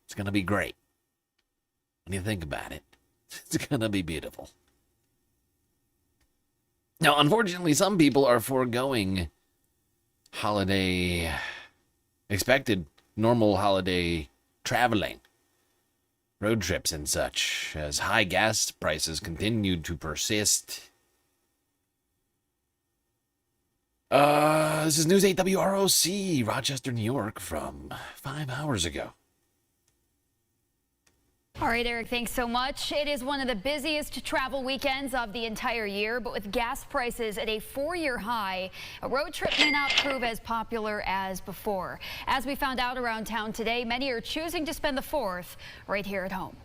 It's gonna be great. When you think about it, it's gonna be beautiful. Now, unfortunately, some people are foregoing expected normal holiday traveling road trips and such, as high gas prices continued to persist. This is News 8 WROC, Rochester, New York, from 5 hours ago. All right, Eric, thanks so much. It is one of the busiest travel weekends of the entire year, but with gas prices at a 4-year high, a road trip may not prove as popular as before. As we found out around town today, many are choosing to spend the 4th right here at home.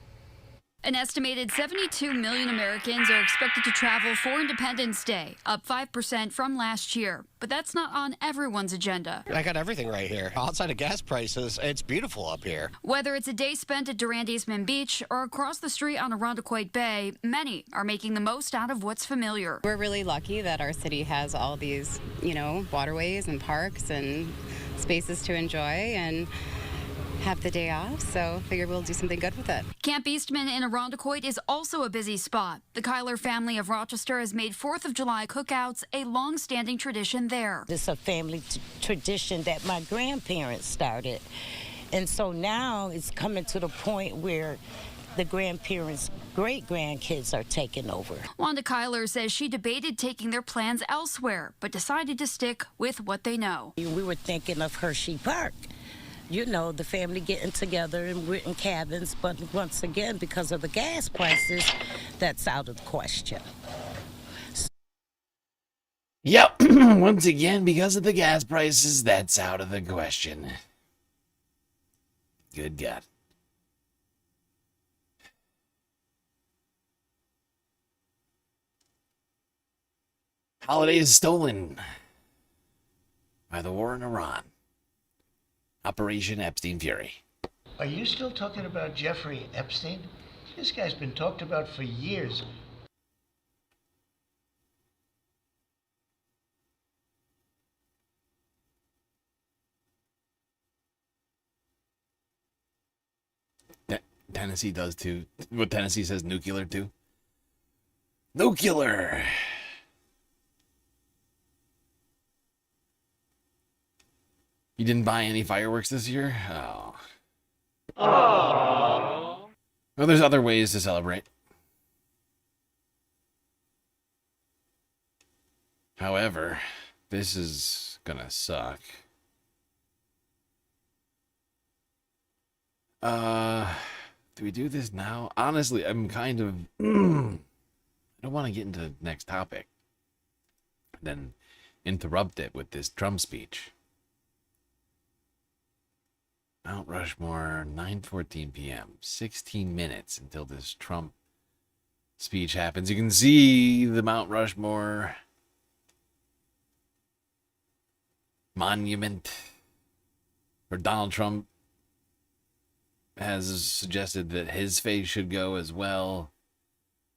An estimated 72 million Americans are expected to travel for Independence Day, up 5% from last year. But that's not on everyone's agenda. I got everything right here. Outside of gas prices, it's beautiful up here. Whether it's a day spent at Durand Eastman Beach or across the street on Irondequoit Bay, many are making the most out of what's familiar. We're really lucky that our city has all these, waterways and parks and spaces to enjoy and have the day off, so figure we'll do something good with it. Camp Eastman in Irondequoit is also a busy spot. The Kyler family of Rochester has made 4th of July cookouts a long-standing tradition there. This is a family tradition that my grandparents started, and so now it's coming to the point where the grandparents' great-grandkids are taking over. Wanda Kyler says she debated taking their plans elsewhere, but decided to stick with what they know. We were thinking of Hershey Park. The family getting together and we're in cabins, but once again, because of the gas prices, that's out of the question. Yep, once again, because of the gas prices, that's out of the question. Good God. Holiday is stolen by the war in Iran. Operation Epstein Fury. Are you still talking about Jeffrey Epstein? This guy's been talked about for years. Tennessee does too. What Tennessee says nuclear too. Nuclear! You didn't buy any fireworks this year? Oh. Aww. Well, there's other ways to celebrate. However, this is gonna suck. Do we do this now? Honestly, I'm kind of... I don't want to get into the next topic. Then interrupt it with this Trump speech. Mount Rushmore, 9:14 p.m. 16 minutes until this Trump speech happens. You can see the Mount Rushmore monument where Donald Trump has suggested that his face should go as well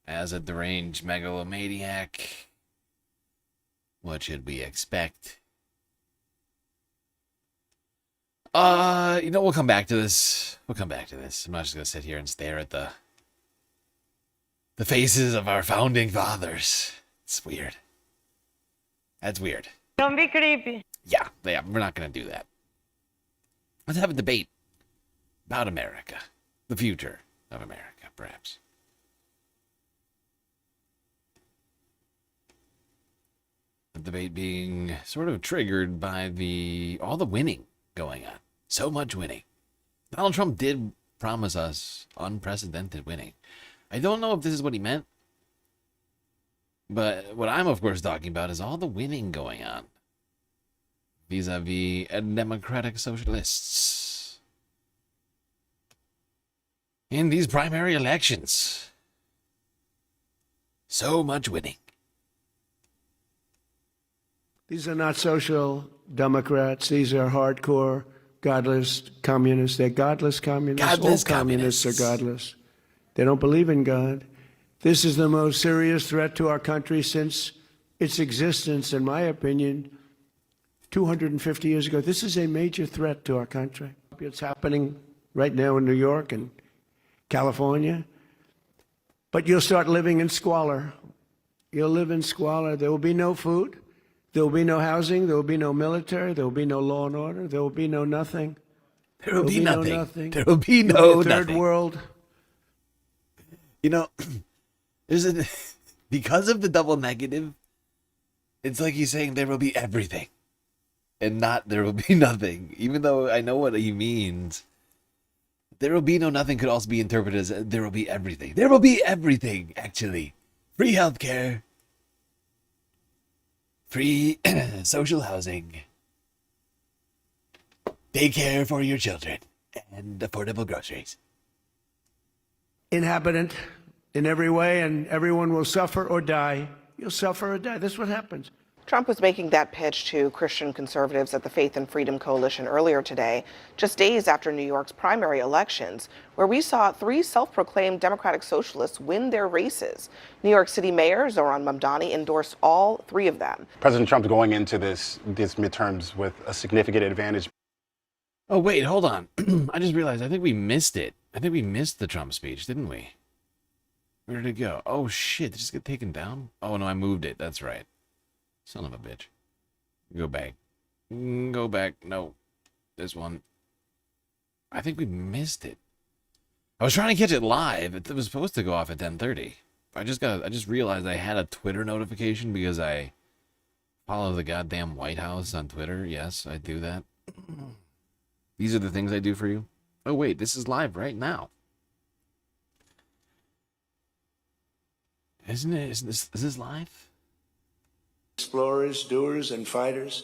as a deranged megalomaniac. What should we expect? We'll come back to this. I'm not just gonna sit here and stare at the faces of our founding fathers. It's weird. That's weird. Don't be creepy. Yeah, we're not gonna do that. Let's have a debate about America. The future of America, perhaps. The debate being sort of triggered by all the winning going on. So much winning. Donald Trump did promise us unprecedented winning. I don't know if this is what he meant, but what I'm of course talking about is all the winning going on vis-a-vis democratic socialists in these primary elections. So much winning. These are not social democrats. These are hardcore, godless communists. They're godless communists. Godless All communists are godless. They don't believe in God. This is the most serious threat to our country since its existence, in my opinion, 250 years ago. This is a major threat to our country. It's happening right now in New York and California. But you'll start living in squalor. You'll live in squalor. There will be no food. There will be no housing. There will be no military. There will be no law and order. There will be no nothing. There will be nothing. nothing. There will be You'll no be a third nothing. world You know, because of the double negative, it's like he's saying there will be everything and not there will be nothing. Even though I know what he means. There will be no nothing could also be interpreted as there will be everything. There will be everything, actually. Free healthcare. Free social housing. Daycare for your children. And affordable groceries. Inhabitant in every way, and everyone will suffer or die. You'll suffer or die. That's what happens. Trump was making that pitch to Christian conservatives at the Faith and Freedom Coalition earlier today, just days after New York's primary elections, where we saw 3 self-proclaimed Democratic socialists win their races. New York City Mayor Zohran Mamdani endorsed all 3 of them. President Trump's going into these midterms with a significant advantage. Oh, wait, hold on. I just realized, I think we missed it. I think we missed the Trump speech, didn't we? Where did it go? Oh, shit, did it just get taken down? Oh, no, I moved it. That's right. Son of a bitch. Go back. Go back. No. This one. I think we missed it. I was trying to catch it live. It was supposed to go off at 10:30. I just realized I had a Twitter notification because I follow the goddamn White House on Twitter. Yes, I do that. These are the things I do for you. Oh, wait, this is live right now. Isn't it? Is this live? Explorers, doers, and fighters.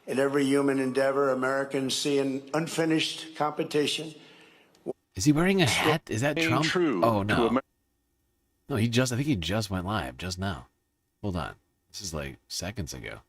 In every human endeavor, Americans see an unfinished competition. Is he wearing a hat? Is that Trump? True Oh, no. No, I think he just went live just now. Hold on. This is like seconds ago.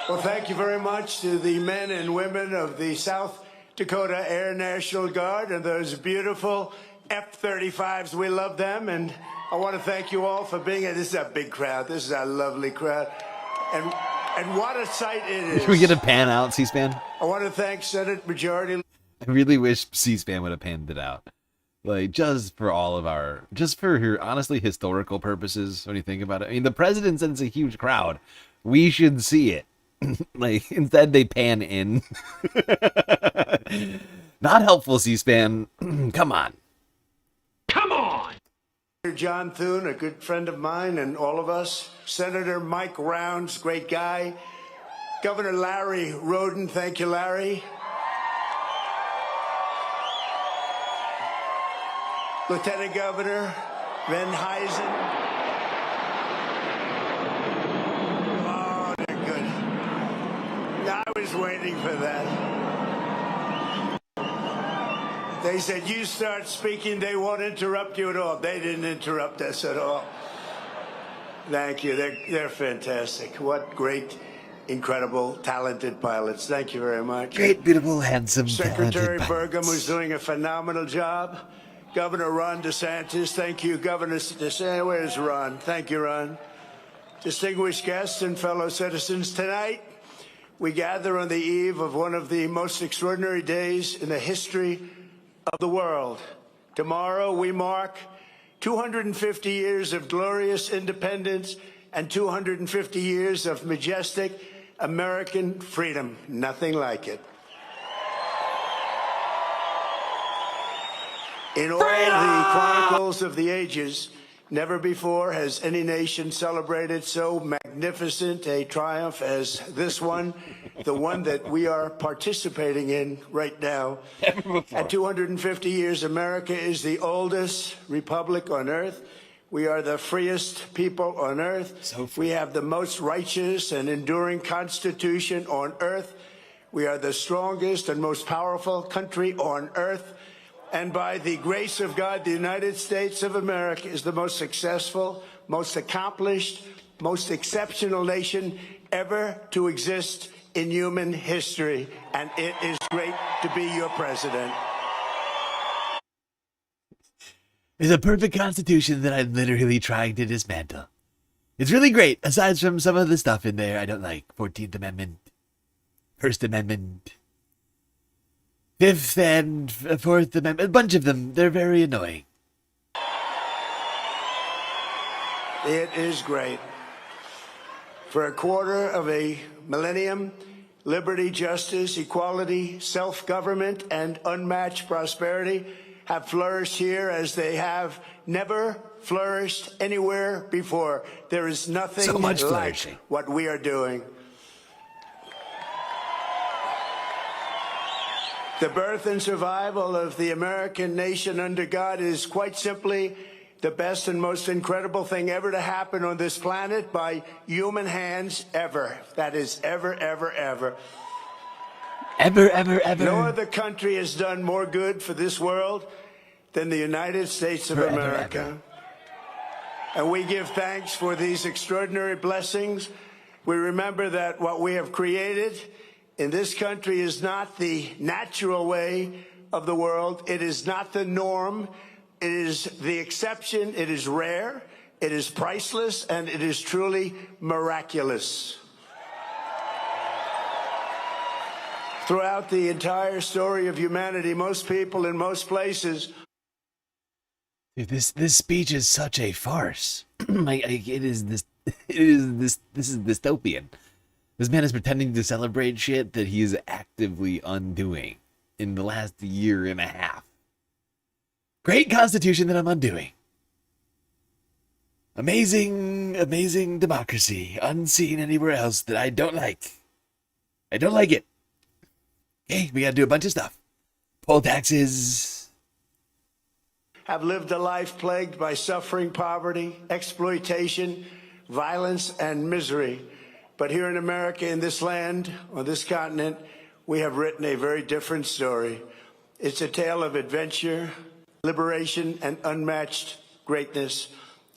Well, thank you very much to the men and women of the South Dakota Air National Guard and those beautiful F-35s. We love them, and I want to thank you all for being here. This is a big crowd. This is a lovely crowd, and what a sight it is. Can we get a pan out, C-SPAN? I want to thank Senate Majority. I really wish C-SPAN would have panned it out. Like, just for honestly, historical purposes, when you think about it. I mean, the president sends a huge crowd. We should see it. Like, instead they pan in. Not helpful, C-SPAN. Come on. Come on! John Thune, a good friend of mine and all of us. Senator Mike Rounds, great guy. Governor Larry Roden, thank you, Larry. Lieutenant Governor Van Huysen. Oh, they're good. I was waiting for that. They said, you start speaking, they won't interrupt you at all. They didn't interrupt us at all. Thank you. They're fantastic. What great, incredible, talented pilots. Thank you very much. Great, beautiful, handsome, Secretary talented Burgum, who's doing a phenomenal job. Governor Ron DeSantis, thank you. Governor DeSantis, where's Ron? Thank you, Ron. Distinguished guests and fellow citizens, tonight we gather on the eve of one of the most extraordinary days in the history of the world. Tomorrow we mark 250 years of glorious independence and 250 years of majestic American freedom. Nothing like it. In all the chronicles of the ages, never before has any nation celebrated so magnificent a triumph as this one, the one that we are participating in right now. At 250 years, America is the oldest republic on earth. We are the freest people on earth. We have the most righteous and enduring constitution on earth. We are the strongest and most powerful country on earth. And by the grace of God, the United States of America is the most successful, most accomplished, most exceptional nation ever to exist in human history. And it is great to be your president. It's a perfect constitution that I'm literally trying to dismantle. It's really great, aside from some of the stuff in there I don't like. 14th Amendment, First Amendment, 5th and 4th Amendment, a bunch of them. They're very annoying. It is great. For a quarter of a millennium, liberty, justice, equality, self-government, and unmatched prosperity have flourished here as they have never flourished anywhere before. There is nothing So much like flourishing. what we are doing. The birth and survival of the American nation under God is quite simply the best and most incredible thing ever to happen on this planet by human hands ever. That is ever, ever, ever. Ever, ever, ever. No other country has done more good for this world than the United States of Forever, America. ever. And we give thanks for these extraordinary blessings. We remember that what we have created in this country is not the natural way of the world. It is not the norm. It is the exception. It is rare. It is priceless. And it is truly miraculous. Throughout the entire story of humanity, most people in most places. Dude, this speech is such a farce. It is dystopian. This man is pretending to celebrate shit that he is actively undoing in the last year and a half. Great constitution that I'm undoing. Amazing, amazing democracy, unseen anywhere else that I don't like. I don't like it. Okay, we gotta do a bunch of stuff. Poll taxes. Have lived a life plagued by suffering, poverty, exploitation, violence, and misery. But here in America, in this land, on this continent, we have written a very different story. It's a tale of adventure, liberation, and unmatched greatness.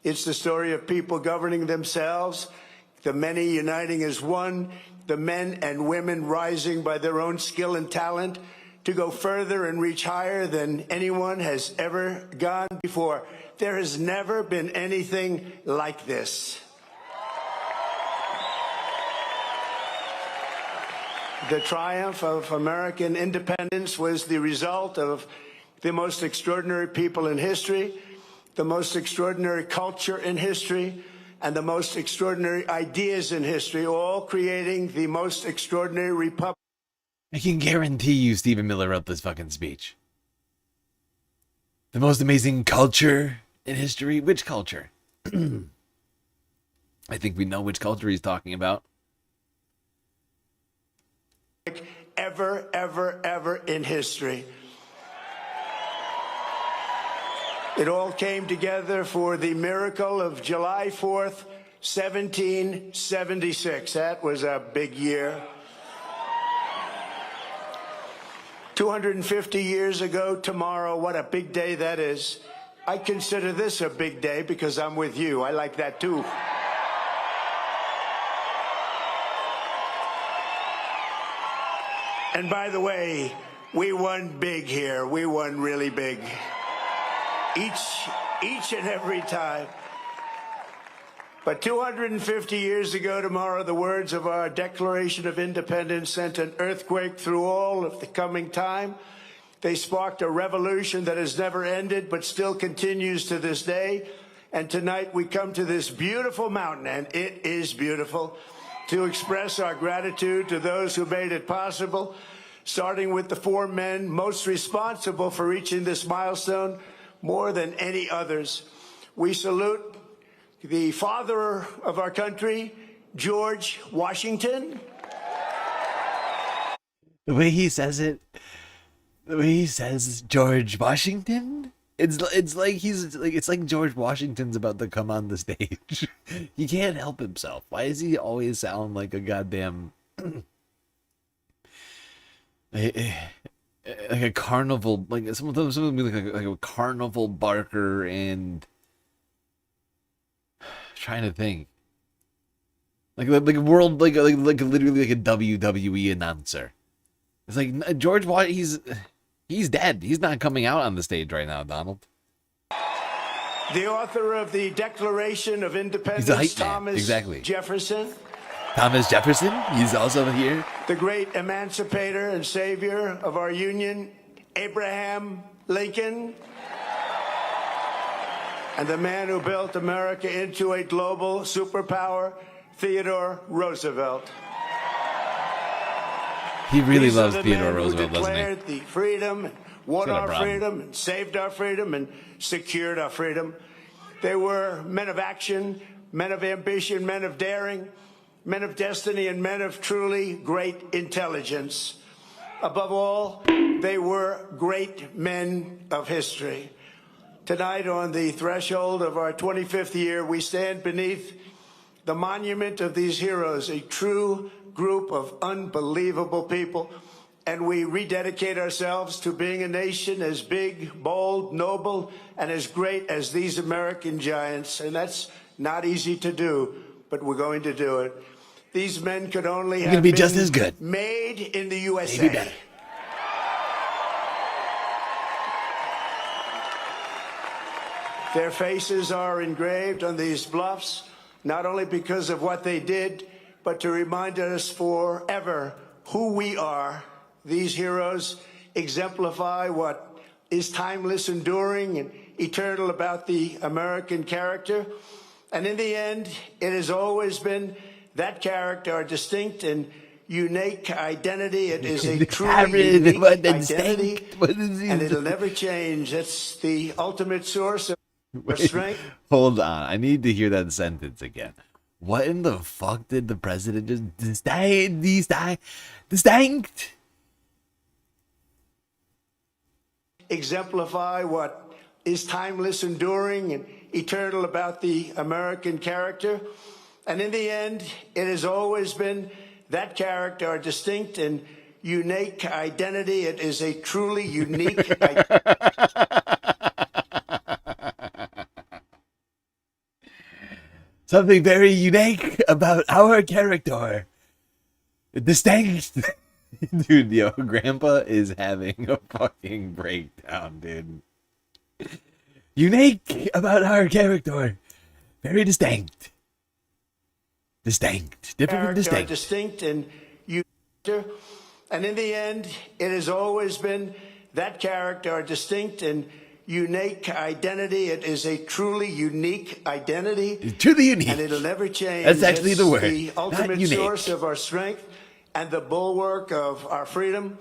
It's the story of people governing themselves, the many uniting as one, the men and women rising by their own skill and talent to go further and reach higher than anyone has ever gone before. There has never been anything like this. The triumph of American independence was the result of the most extraordinary people in history, the most extraordinary culture in history, and the most extraordinary ideas in history, all creating the most extraordinary republic. I can guarantee you Stephen Miller wrote this fucking speech. The most amazing culture in history? Which culture? I think we know which culture he's talking about. Ever, ever, ever in history. It all came together for the miracle of July 4th, 1776. That was a big year. 250 years ago tomorrow, what a big day that is. I consider this a big day because I'm with you. I like that too. And by the way, we won big here. We won really big. Each and every time. But 250 years ago tomorrow, the words of our Declaration of Independence sent an earthquake through all of the coming time. They sparked a revolution that has never ended, but still continues to this day. And tonight we come to this beautiful mountain, and it is beautiful, to express our gratitude to those who made it possible, starting with the four men most responsible for reaching this milestone more than any others. We salute the father of our country, George Washington. The way he says it, the way he says George Washington, it's like George Washington's about to come on the stage. He can't help himself. Why does he always sound like a goddamn like a carnival, like something like a carnival barker, and trying to think, like a world, like literally like a WWE announcer. It's like George Watt, he's dead. He's not coming out on the stage right now, Donald. The author of the Declaration of Independence, He's a hype man. Thomas Exactly. Jefferson. Thomas Jefferson, he's also here. The great emancipator and savior of our union, Abraham Lincoln. And the man who built America into a global superpower, Theodore Roosevelt. He really These are loves the Theodore men who Roosevelt, doesn't he? declared the freedom, and won Got a our problem. freedom, and saved our freedom, and secured our freedom. They were men of action, men of ambition, men of daring, men of destiny, and men of truly great intelligence. Above all, they were great men of history. Tonight, on the threshold of our 25th year, we stand beneath the monument of these heroes, a true group of unbelievable people, and we rededicate ourselves to being a nation as big, bold, noble, and as great as these American giants. And that's not easy to do, but we're going to do it. These men could only have be been just as good. made in the USA. Maybe better. Their faces are engraved on these bluffs, not only because of what they did, but to remind us forever who we are. These heroes exemplify what is timeless, enduring, and eternal about the American character. And in the end, it has always been that character, our distinct and unique identity. It is a truly unique identity, and it'll never change. That's the ultimate source of our strength. Hold on, I need to hear that sentence again. What in the fuck did the president just distinct? Exemplify what is timeless, enduring, and eternal about the American character. And in the end, it has always been that character, our distinct and unique identity. It is a truly unique Something very unique about our character. Distinct. Dude, yo, Grandpa is having a fucking breakdown, dude. Unique about our character. Very distinct. Distinct. Different from character, our distinct. distinct and unique. And in the end, it has always been that character, our distinct and unique identity. It is a truly unique identity. Truly unique. And it'll never change. That's actually the word. The ultimate Not unique. source of our strength and the bulwark of our freedom.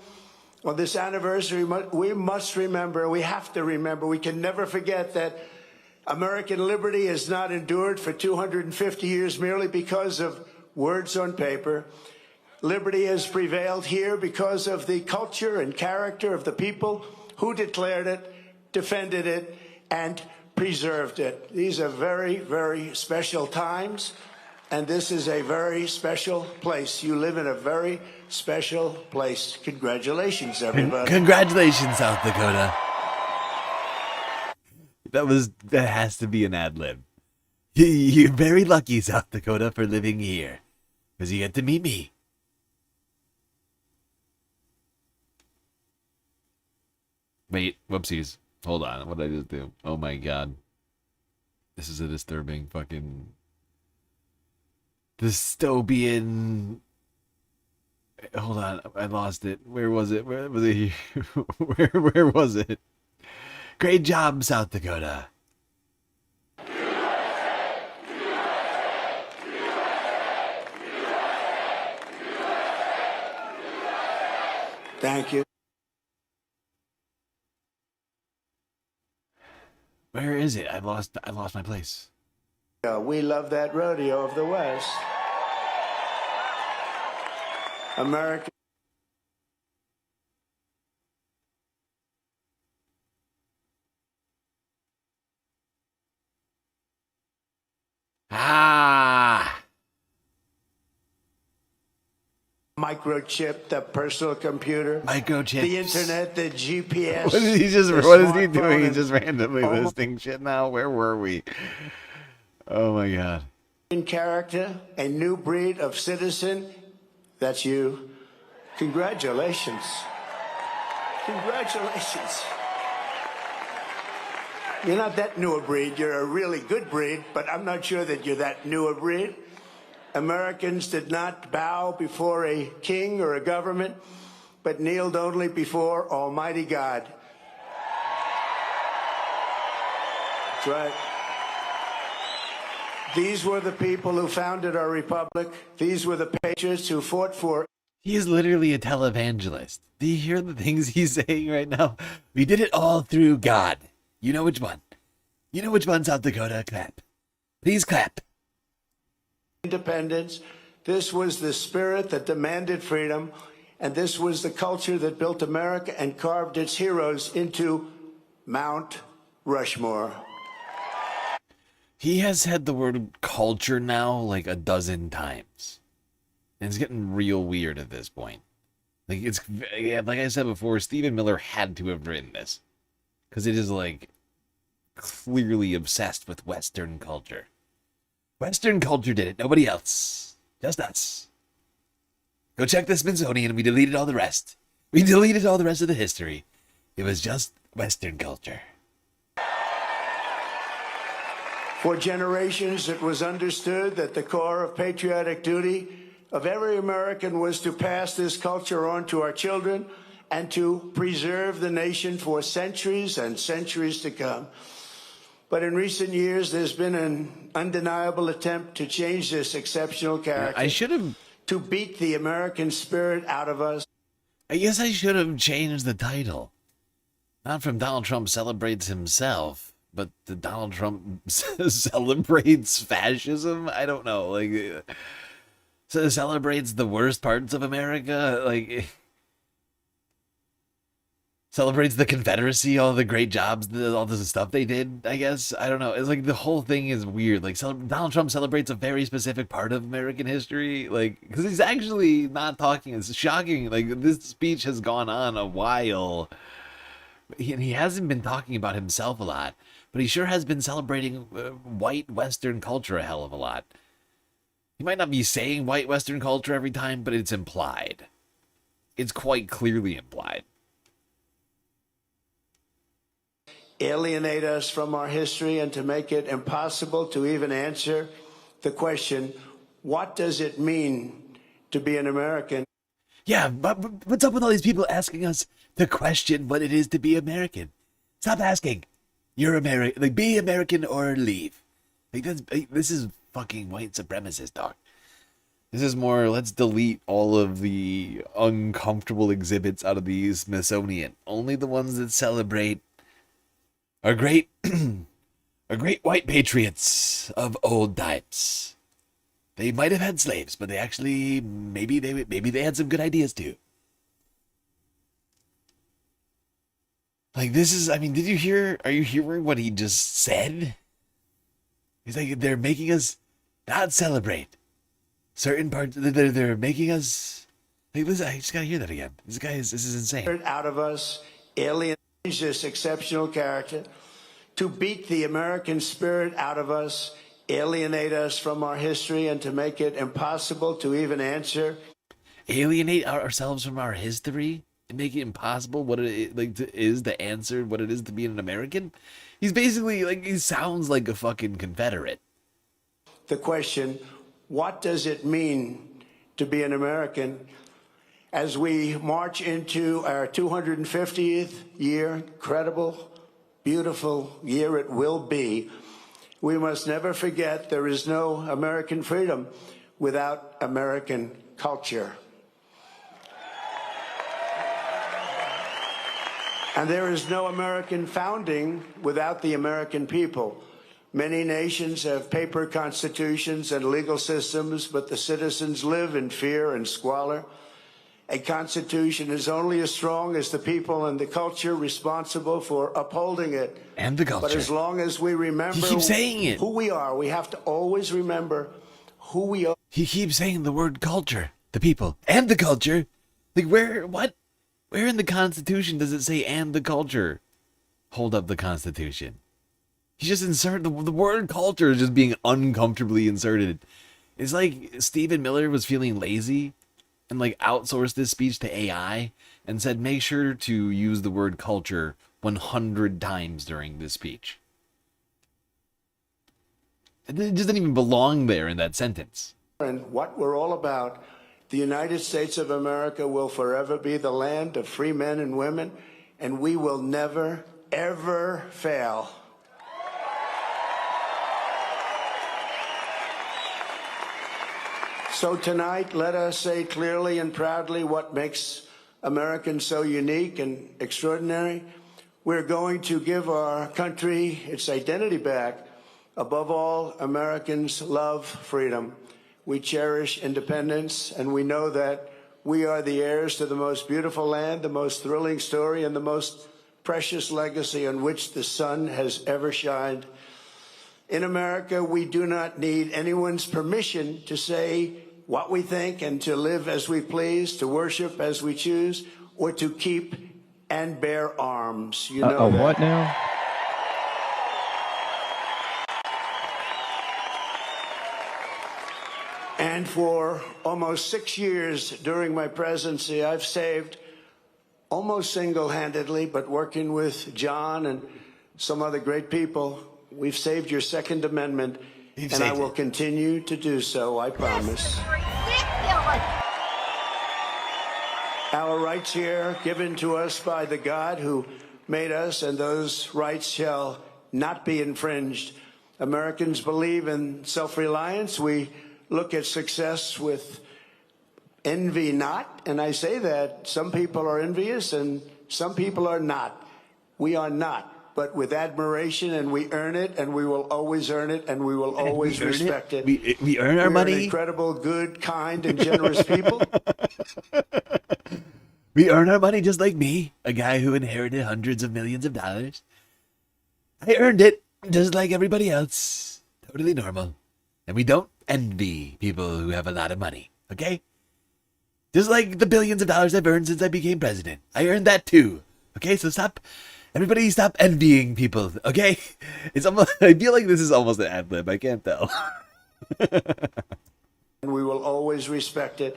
On this anniversary, we must remember, we have to remember, we can never forget that American liberty has not endured for 250 years merely because of words on paper. Liberty has prevailed here because of the culture and character of the people who declared it, defended it, and preserved it. These are very, very special times, and this is a very special place. You live in a very special place. Congratulations, everybody. Congratulations, South Dakota. That has to be an ad lib. You're very lucky, South Dakota, for living here, because you get to meet me. Wait, whoopsies. Hold on, what did I just do? Oh my god. This is a disturbing fucking dystopian. Hold on, I lost it. Where was it? Where was it? Where was it? Great job, South Dakota. Thank you. Where is it? I lost my place. We love that rodeo of the West. America. Ah. Microchip, the personal computer, microchip, the internet, the GPS. What is he just? What is he doing? He's just randomly listing shit now. Where were we? Oh my god. In character, a new breed of citizen. That's you. Congratulations. Congratulations. You're not that new a breed. You're a really good breed, but I'm not sure that you're that new a breed. Americans did not bow before a king or a government, but kneeled only before Almighty God. That's right. These were the people who founded our republic. These were the patriots who fought for. He is literally a televangelist. Do you hear the things he's saying right now? We did it all through God. You know which one? You know which one, South Dakota? Clap. Please clap. Independence. This was the spirit that demanded freedom, and this was the culture that built America and carved its heroes into Mount Rushmore. He has said the word culture now like a dozen times. And it's getting real weird at this point. Like like I said before, Stephen Miller had to have written this. Because it is like clearly obsessed with Western culture. Western culture did it, nobody else. Just us. Go check the Smithsonian, we deleted all the rest. We deleted all the rest of the history. It was just Western culture. For generations, it was understood that the core of patriotic duty of every American was to pass this culture on to our children and to preserve the nation for centuries and centuries to come. But in recent years, there's been an undeniable attempt to change this exceptional character. I should have... To beat the American spirit out of us. I guess I should have changed the title. Not from Donald Trump celebrates himself, but the Donald Trump celebrates fascism? I don't know. Like, so celebrates the worst parts of America? Like... Celebrates the Confederacy, all the great jobs, all the stuff they did, I guess. I don't know. It's like the whole thing is weird. Like Donald Trump celebrates a very specific part of American history. Like, because he's actually not talking. It's shocking. Like, this speech has gone on a while. He hasn't been talking about himself a lot. But he sure has been celebrating white Western culture a hell of a lot. He might not be saying white Western culture every time, but it's implied. It's quite clearly implied. Alienate us from our history and to make it impossible to even answer the question, what does it mean to be an American? Yeah, but what's up with all these people asking us to question what it is to be American? Stop asking. You're American. Like, be American or leave. Like, this is fucking white supremacist, dog. This is more, let's delete all of the uncomfortable exhibits out of the Smithsonian. Only the ones that celebrate are great white patriots of old times. They might have had slaves, but they actually maybe they had some good ideas too. Like, this is, I mean, are you hearing what he just said? He's like, they're making us not celebrate certain parts. They're making us, like, listen, I just gotta hear that again. This is insane. Out of us, alienate this exceptional character, to beat the American spirit out of us, alienate us from our history, and to make it impossible to even answer. Alienate ourselves from our history and make it impossible what it is to answer what it is to be an American? He's basically, like, he sounds like a fucking Confederate. The question, what does it mean to be an American? As we march into our 250th year, incredible, beautiful year it will be, we must never forget there is no American freedom without American culture. And there is no American founding without the American people. Many nations have paper constitutions and legal systems, but the citizens live in fear and squalor. A constitution is only as strong as the people and the culture responsible for upholding it. And the culture. But as long as we remember He keeps saying it. Who we are, we have to always remember who we are. He keeps saying the word culture. the people, and the culture. Like, where in the Constitution does it say "and the culture"? Hold up the Constitution. He just inserted the word culture is just being uncomfortably inserted. It's like Stephen Miller was feeling lazy and like outsourced this speech to AI and said, make sure to use the word culture 100 times during this speech. It just doesn't even belong there in that sentence. And what we're all about, the United States of America will forever be the land of free men and women, and we will never, ever fail. So tonight, let us say clearly and proudly what makes Americans so unique and extraordinary. We're going to give our country its identity back. Above all, Americans love freedom. We cherish independence, and we know that we are the heirs to the most beautiful land, the most thrilling story, and the most precious legacy on which the sun has ever shined. In America, we do not need anyone's permission to say what we think and to live as we please, to worship as we choose, or to keep and bear arms. You know that. What now? And for almost 6 years during my presidency, I've saved, almost single-handedly, but working with John and some other great people, we've saved your Second Amendment, and I will continue to do so, I promise. Our rights here, given to us by the God who made us, and those rights shall not be infringed. Americans believe in self-reliance. We look at success with envy not, and I say that some people are envious and some people are not. We are not, but with admiration, and we earn it, and we will always earn it, and we will always respect it. We earn our money. We're an incredible, good, kind, and generous people. We earn our money just like me, a guy who inherited hundreds of millions of dollars. I earned it just like everybody else. Totally normal. And we don't envy people who have a lot of money, okay? Just like the billions of dollars I've earned since I became president. I earned that too, okay? So everybody stop envying people, okay? It's almost, I feel like this is almost an ad-lib, I can't tell. And we will always respect it.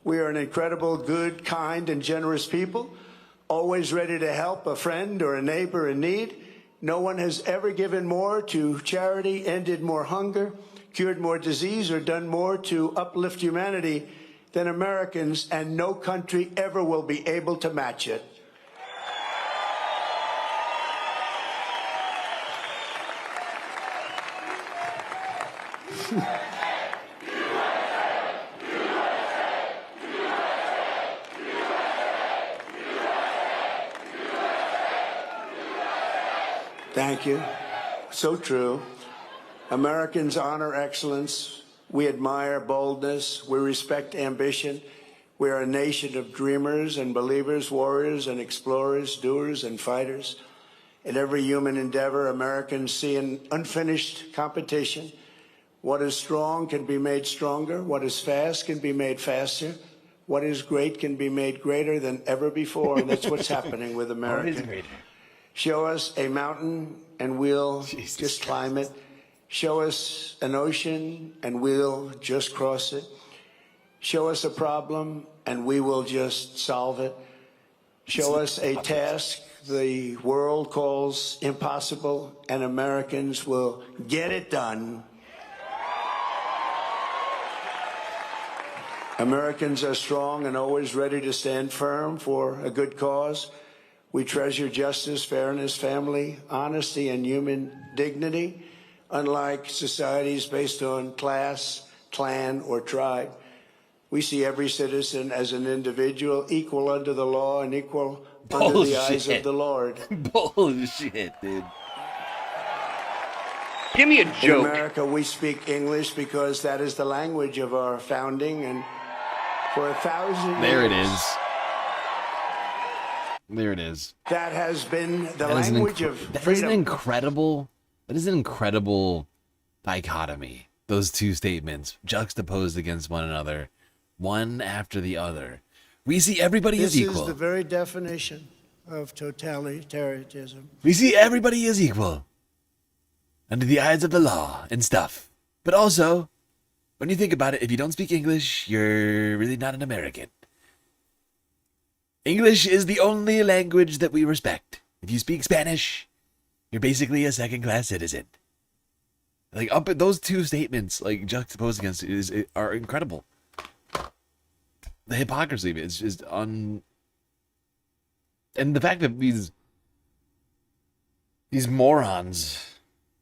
We are an incredible, good, kind, and generous people, always ready to help a friend or a neighbor in need. No one has ever given more to charity, ended more hunger, cured more disease, or done more to uplift humanity than Americans, and no country ever will be able to match it. Thank you. So true. Americans honor excellence. We admire boldness. We respect ambition. We are a nation of dreamers and believers, warriors and explorers, doers and fighters. In every human endeavor, Americans see an unfinished competition. What is strong can be made stronger. What is fast can be made faster. What is great can be made greater than ever before. And that's what's happening with America. Show us a mountain and we'll just climb it. Show us an ocean and we'll just cross it. Show us a problem and we will just solve it. Show us a task the world calls impossible and Americans will get it done. Americans are strong and always ready to stand firm for a good cause. We treasure justice, fairness, family, honesty, and human dignity, unlike societies based on class, clan, or tribe. We see every citizen as an individual, equal under the law and equal under the eyes of the Lord. Bullshit, dude. Give me a joke. In America, we speak English because that is the language of our founding, and for 1,000 years... There it is. There it is. That has been the language of freedom. That is an incredible dichotomy. Those two statements juxtaposed against one another one after the other. We see everybody This as equal. is the very definition of totalitarianism. We see everybody as equal under the eyes of the law and stuff. But also, when you think about it, if you don't speak English, you're really not an American. English is the only language that we respect. If you speak Spanish, you're basically a second-class citizen. Like, up at those two statements, like, juxtaposed against it are incredible. The hypocrisy of it is just and the fact that these morons,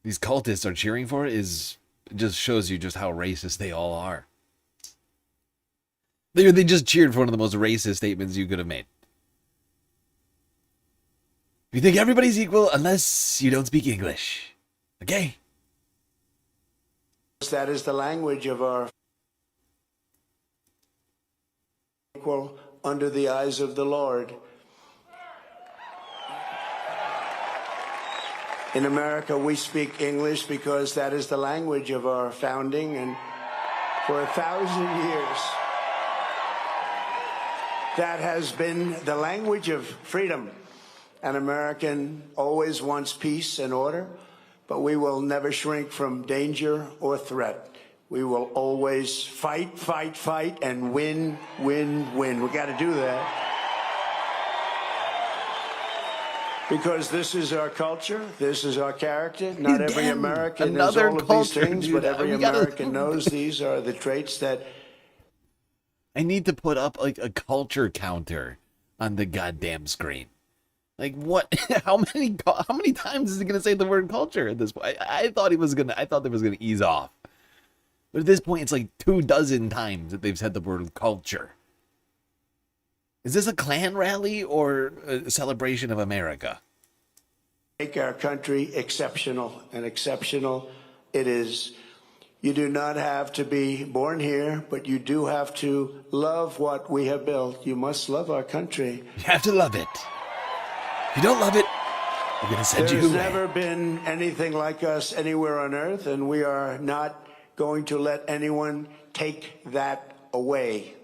these cultists are cheering for it just shows you just how racist they all are. They just cheered for one of the most racist statements you could have made. You think everybody's equal unless you don't speak English. Okay? That is the language of our equal under the eyes of the Lord. In America, we speak English because that is the language of our founding, and for 1,000 years, that has been the language of freedom. An American always wants peace and order, but we will never shrink from danger or threat. We will always fight, fight, fight, and win, win, win. We got to do that. Because this is our culture, this is our character. Not every American knows all of these things, but every American knows these are the traits that... I need to put up like a culture counter on the goddamn screen. Like what? How many times is he gonna say the word culture at this point? I thought they was gonna ease off, but at this point, it's like 24 times that they've said the word culture. Is this a Klan rally or a celebration of America? Make our country exceptional, and exceptional it is. You do not have to be born here, but you do have to love what we have built. You must love our country. You have to love it. If you don't love it, we're going to send you away. There's never been anything like us anywhere on earth, and we are not going to let anyone take that away.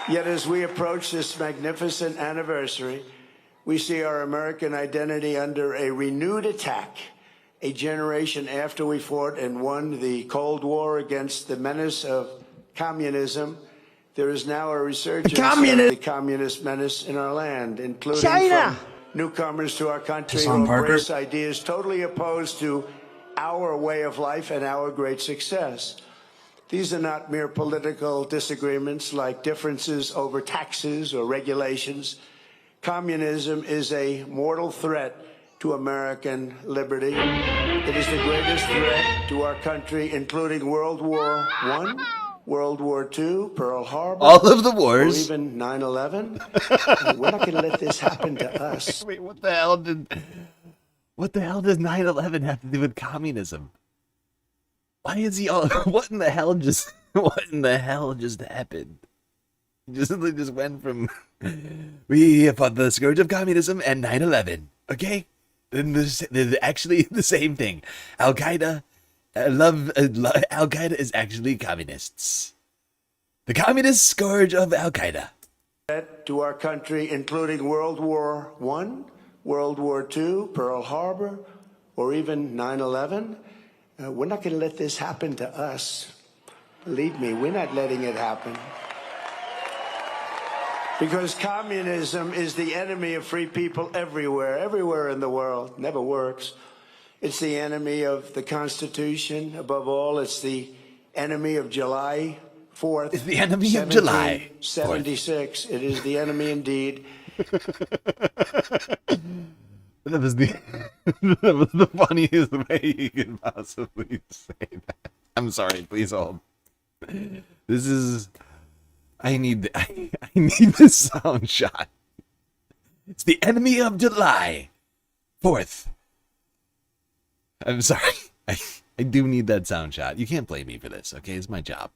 Yet as we approach this magnificent anniversary, we see our American identity under a renewed attack. A generation after we fought and won the Cold War against the menace of communism, there is now a resurgence of the communist menace in our land, including from newcomers to our country who embrace ideas totally opposed to our way of life and our great success. These are not mere political disagreements like differences over taxes or regulations. Communism is a mortal threat to American liberty. It is the greatest threat to our country, including World War I, World War II, Pearl Harbor, all of the wars, or even 9/11. We're not going to let this happen to us. Wait, what the hell does 9/11 have to do with communism? Why is he all? What in the hell just happened? They just went from we fought the scourge of communism and 9/11. Okay, and they're actually the same thing. Al Qaeda. Al Qaeda is actually communists. The communist scourge of Al Qaeda. To our country, including World War I, World War II, Pearl Harbor, or even 9/11. We're not going to let this happen to us. Believe me, we're not letting it happen. Because communism is the enemy of free people everywhere in the world. Never works. It's the enemy of the Constitution. Above all, it's the enemy of July 4th. It's the enemy of July 76. It is the enemy indeed. That was the funniest way you could possibly say that. I'm sorry, please hold. This is... I need this sound shot. It's the enemy of July 4th. I'm sorry. I do need that sound shot. You can't blame me for this, okay? It's my job.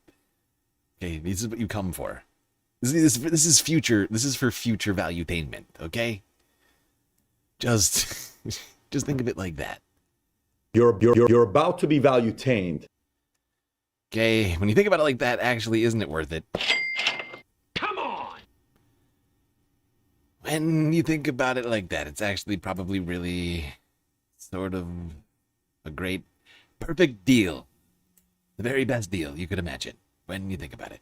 Okay, this is what you come for. This is future. This is for future valuetainment, okay? Just think of it like that. You're about to be valuetained. Okay, when you think about it like that, actually, isn't it worth it? Come on! When you think about it like that, it's actually probably really sort of a great, perfect deal. The very best deal you could imagine when you think about it.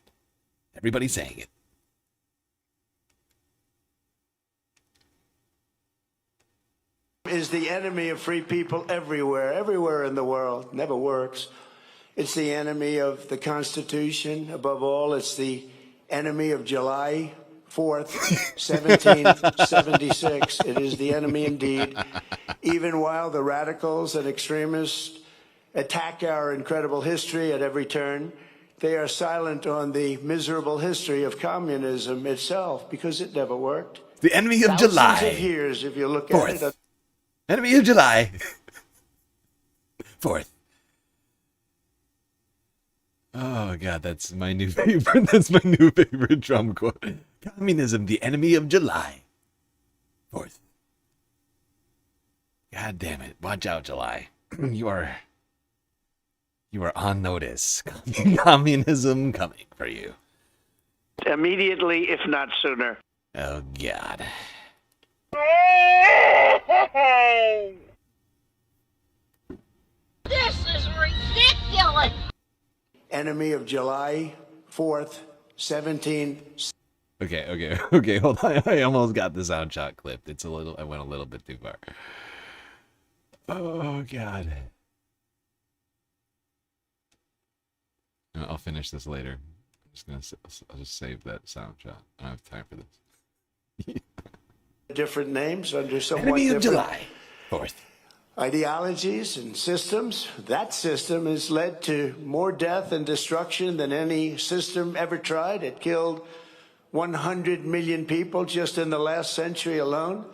Everybody's saying it. Is the enemy of free people everywhere in the world. Never works. It's the enemy of the Constitution. Above all, it's the enemy of July 4th, 1776. It is the enemy indeed. Even while the radicals and extremists attack our incredible history at every turn, they are silent on the miserable history of communism itself because it never worked. The enemy of Thousands July. of years, if you look 4th. at it. Enemy of July 4th. Oh god, that's my new favorite. That's my new favorite Trump quote. Communism, the enemy of July 4th. God damn it! Watch out, July. You are on notice. Communism coming for you. Immediately, if not sooner. Oh god. This is ridiculous. Enemy of July 4th, 17. Okay, hold on. I almost got the sound shot clipped. I went a little bit too far. Oh god. I'll finish this later. I'll just save that sound shot. I don't have time for this. Different names under somewhat Enemy of different July 4th. ideologies and systems. That system has led to more death and destruction than any system ever tried. It killed 100 million people just in the last century alone.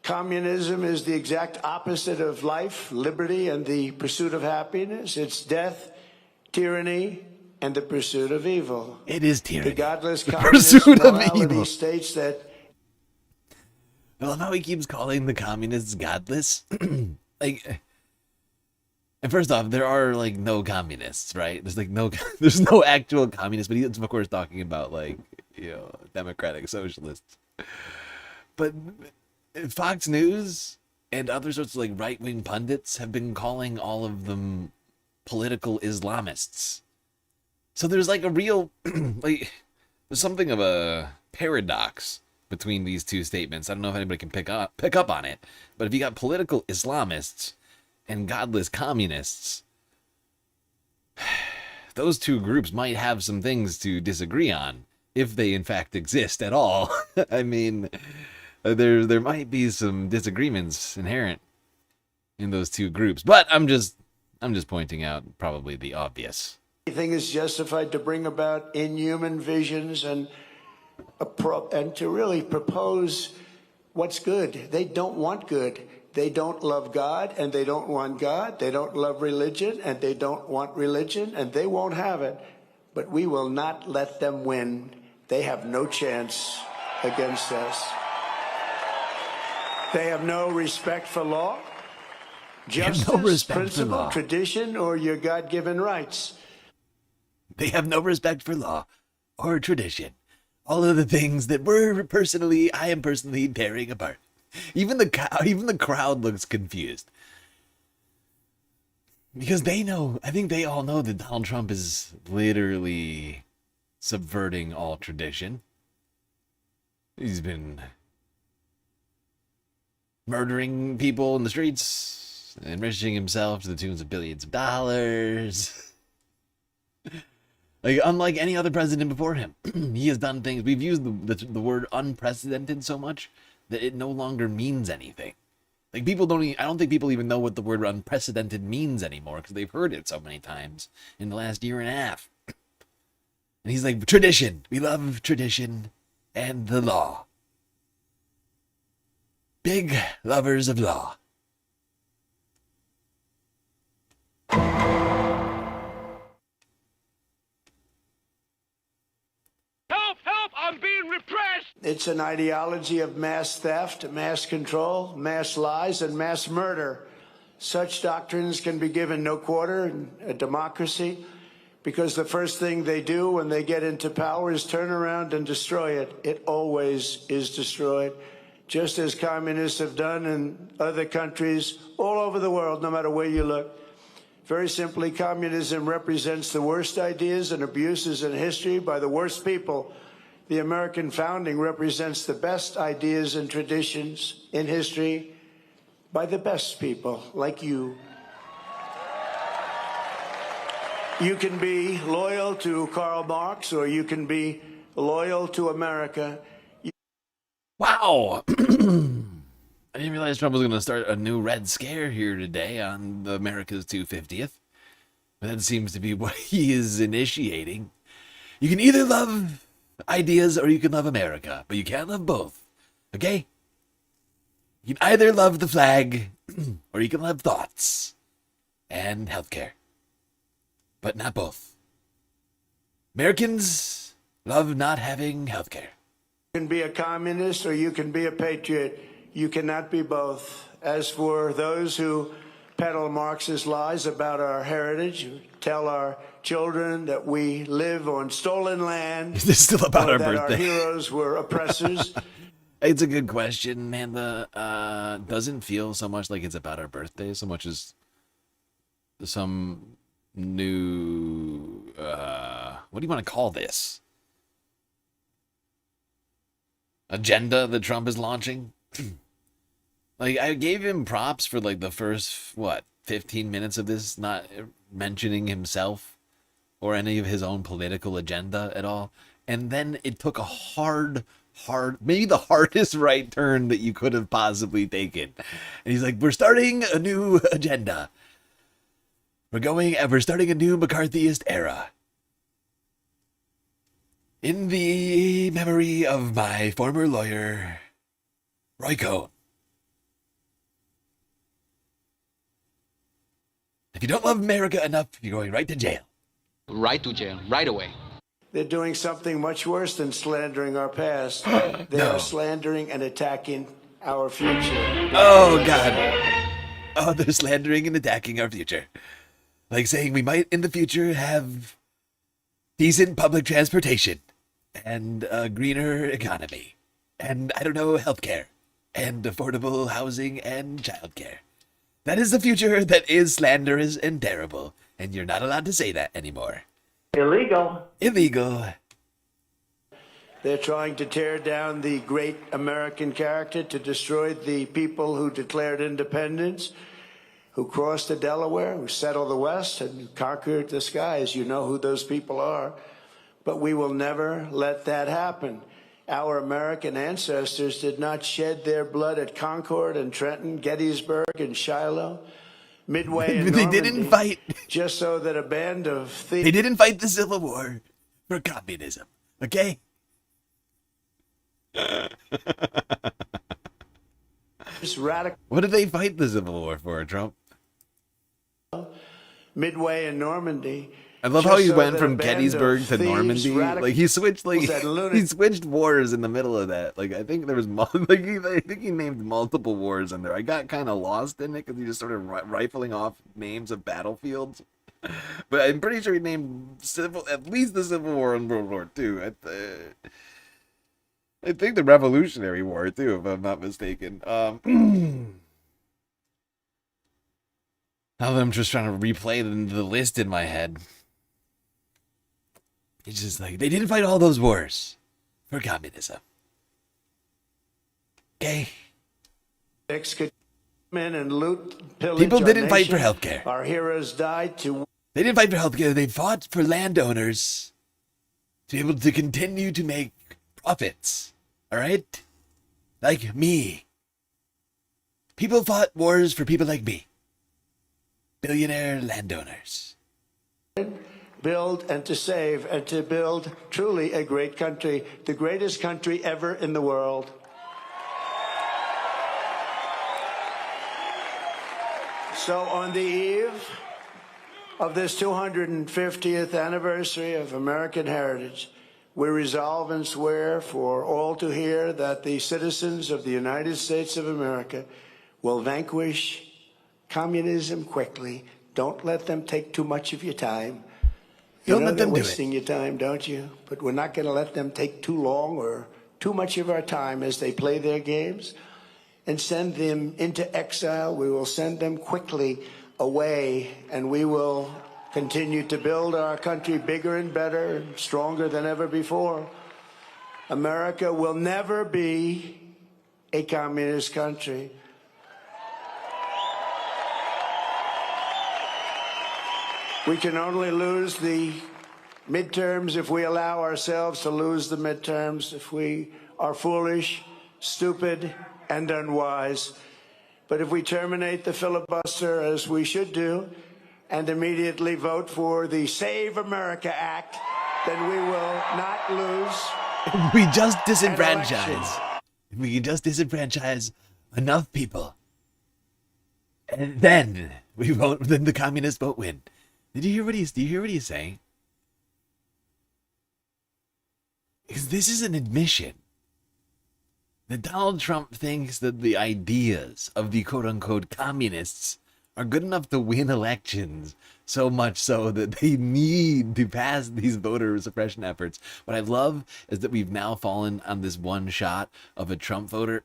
Communism is the exact opposite of life, liberty, and the pursuit of happiness. It's death, tyranny, and the pursuit of evil. It is tyranny. The godless The communist pursuit of morality evil. states that I love how he keeps calling the communists godless. Like, and first off, there are like no communists, right? There's no actual communists, but he's of course talking about like, democratic socialists. But Fox News and other sorts of like right-wing pundits have been calling all of them political Islamists. So there's like a real, there's something of a paradox between these two statements. I don't know if anybody can pick up on it, but if you got political Islamists and godless communists, those two groups might have some things to disagree on, if they in fact exist at all. I mean, there might be some disagreements inherent in those two groups, but I'm just pointing out probably the obvious. anything is justified to bring about inhuman visions and to really propose what's good. They don't want good. They don't love God, and they don't want God. They don't love religion, and they don't want religion, and they won't have it. But we will not let them win. They have no chance against us. They have no respect for law, justice, principle, tradition, or your God-given rights. They have no respect for law or tradition. All of the things that I am personally tearing apart. Even the crowd looks confused. Because I think they all know that Donald Trump is literally subverting all tradition. He's been murdering people in the streets, enriching himself to the tunes of billions of dollars. Like, unlike any other president before him, he has done things. We've used the word unprecedented so much that it no longer means anything. Like, I don't think people even know what the word unprecedented means anymore because they've heard it so many times in the last year and a half. And he's like, tradition. We love tradition and the law. Big lovers of law. Help! I'm being repressed! It's an ideology of mass theft, mass control, mass lies, and mass murder. Such doctrines can be given no quarter in a democracy. because the first thing they do when they get into power is turn around and destroy it. It always is destroyed, just as communists have done in other countries all over the world, no matter where you look. Very simply, communism represents the worst ideas and abuses in history by the worst people. The American founding represents the best ideas and traditions in history by the best people like you. You can be loyal to Karl Marx, or you can be loyal to America. Wow. I didn't realize Trump was going to start a new Red Scare here today on the America's 250th. But that seems to be what he is initiating. You can either love ideas or you can love America, but you can't love both. Okay? You can either love the flag or you can love thoughts and healthcare. But not both. Americans love not having healthcare. You can be a communist or you can be a patriot. You cannot be both. As for those who peddle Marxist lies about our heritage, who tell our children that we live on stolen land, is this still about our that birthday? Our heroes were oppressors. It's a good question, man. Doesn't feel so much like it's about our birthday, so much as some new what do you want to call this? Agenda that Trump is launching? Like, I gave him props for like the first 15 minutes of this, not mentioning himself or any of his own political agenda at all. And then it took a hard, maybe the hardest right turn that you could have possibly taken. And he's like, we're starting a new agenda. We're starting a new McCarthyist era. In the memory of my former lawyer, Roy Cohn. If you don't love America enough, you're going right to jail. Right to jail, right away. They're doing something much worse than slandering our past. They are slandering and attacking our future. Oh, God. Oh, they're slandering and attacking our future. Like saying we might in the future have decent public transportation and a greener economy and, I don't know, healthcare and affordable housing and childcare. That is the future that is slanderous and terrible, and you're not allowed to say that anymore. Illegal. Illegal. They're trying to tear down the great American character, to destroy the people who declared independence, who crossed the Delaware, who settled the West, and conquered the skies. You know who those people are. But we will never let that happen. Our American ancestors did not shed their blood at Concord and Trenton, Gettysburg and Shiloh, Midway and They Normandy, didn't fight. just so that a band of thieves... They didn't fight the Civil War for communism, okay? What did they fight the Civil War for, Trump? Midway and Normandy. I love how he went from Gettysburg to Normandy. Like he switched wars in the middle of that. Like I think there was I think he named multiple wars in there. I got kind of lost in it because he just started rifling off names of battlefields. But I'm pretty sure he named at least the Civil War and World War II. I think the Revolutionary War too, if I'm not mistaken. Now that I'm just trying to replay the list in my head. It's just like, they didn't fight all those wars for communism. Okay? Could come in and loot, pillage People didn't our fight for nation. healthcare. Our heroes died to... They didn't fight for healthcare. They fought for landowners to be able to continue to make profits. All right? Like me. People fought wars for people like me. Billionaire landowners. Build and to save and to build truly a great country, the greatest country ever in the world. So on the eve of this 250th anniversary of American heritage, we resolve and swear for all to hear that the citizens of the United States of America will vanquish communism quickly. Don't let them take too much of your time. Don't let them do it. They're wasting your time, don't you? But we're not going to let them take too long or too much of our time as they play their games and send them into exile. We will send them quickly away, and we will continue to build our country bigger and better and stronger than ever before. America will never be a communist country. We can only lose the midterms if we allow ourselves to lose the midterms, if we are foolish, stupid, and unwise. But if we terminate the filibuster, as we should do, and immediately vote for the Save America Act, then we will not lose. If we just disenfranchise enough people, and then we won't. Then the communists won't win. Do you hear what he's saying? Because this is an admission that Donald Trump thinks that the ideas of the quote-unquote communists are good enough to win elections, so much so that they need to pass these voter suppression efforts. What I love is that we've now fallen on this one shot of a Trump voter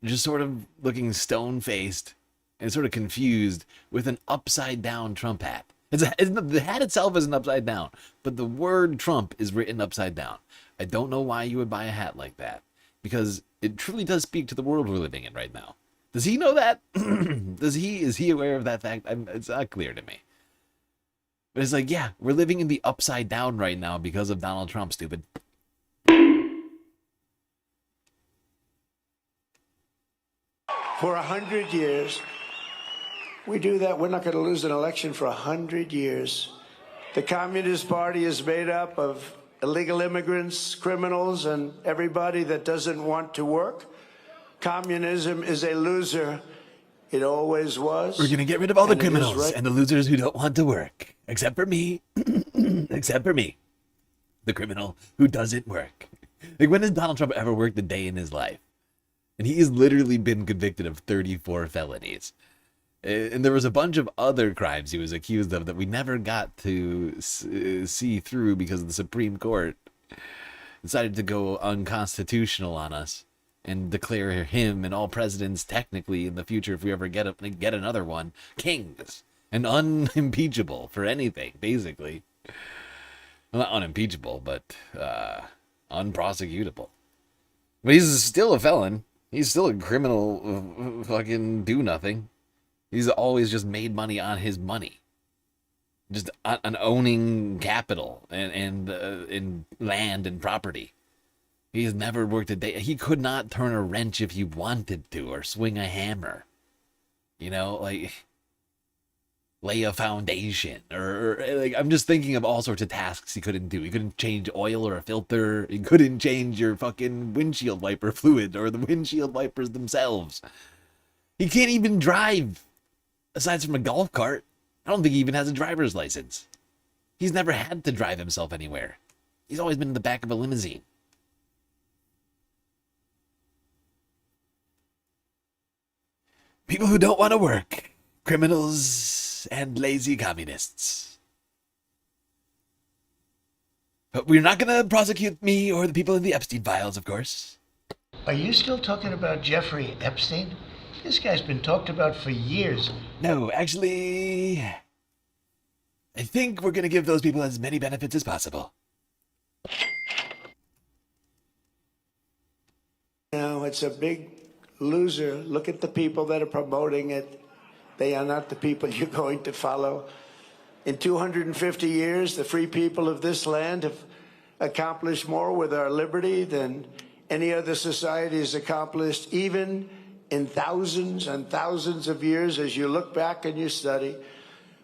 just sort of looking stone-faced and sort of confused with an upside-down Trump hat. The hat itself isn't upside down, but the word Trump is written upside down. I don't know why you would buy a hat like that, because it truly does speak to the world we're living in right now. Does he know that? Is he aware of that fact? It's not clear to me. But it's like, yeah, we're living in the upside down right now because of Donald Trump, stupid. For 100 years, we do that. We're not going to lose an election for 100 years. The Communist Party is made up of illegal immigrants, criminals, and everybody that doesn't want to work. Communism is a loser. It always was. We're going to get rid of all the criminals and the losers who don't want to work. Except for me. Except for me. The criminal who doesn't work. Like, when has Donald Trump ever worked a day in his life? And he has literally been convicted of 34 felonies. And there was a bunch of other crimes he was accused of that we never got to see through because the Supreme Court decided to go unconstitutional on us and declare him and all presidents technically in the future, if we ever get another one, kings and unimpeachable for anything, basically. Well, not unimpeachable, but unprosecutable. But he's still a felon. He's still a criminal, fucking do nothing. He's always just made money on his money. Just on owning capital and in land and property. He's never worked a day. He could not turn a wrench if he wanted to or swing a hammer. You know, like lay a foundation or like, I'm just thinking of all sorts of tasks he couldn't do. He couldn't change oil or a filter. He couldn't change your fucking windshield wiper fluid or the windshield wipers themselves. He can't even drive. Aside from a golf cart, I don't think he even has a driver's license. He's never had to drive himself anywhere. He's always been in the back of a limousine. People who don't want to work. Criminals and lazy communists. But we're not going to prosecute me or the people in the Epstein files, of course. Are you still talking about Jeffrey Epstein? This guy's been talked about for years. No, actually, I think we're going to give those people as many benefits as possible. No, it's a big loser. Look at the people that are promoting it. They are not the people you're going to follow. In 250 years, the free people of this land have accomplished more with our liberty than any other society has accomplished, even in thousands and thousands of years. As you look back and you study,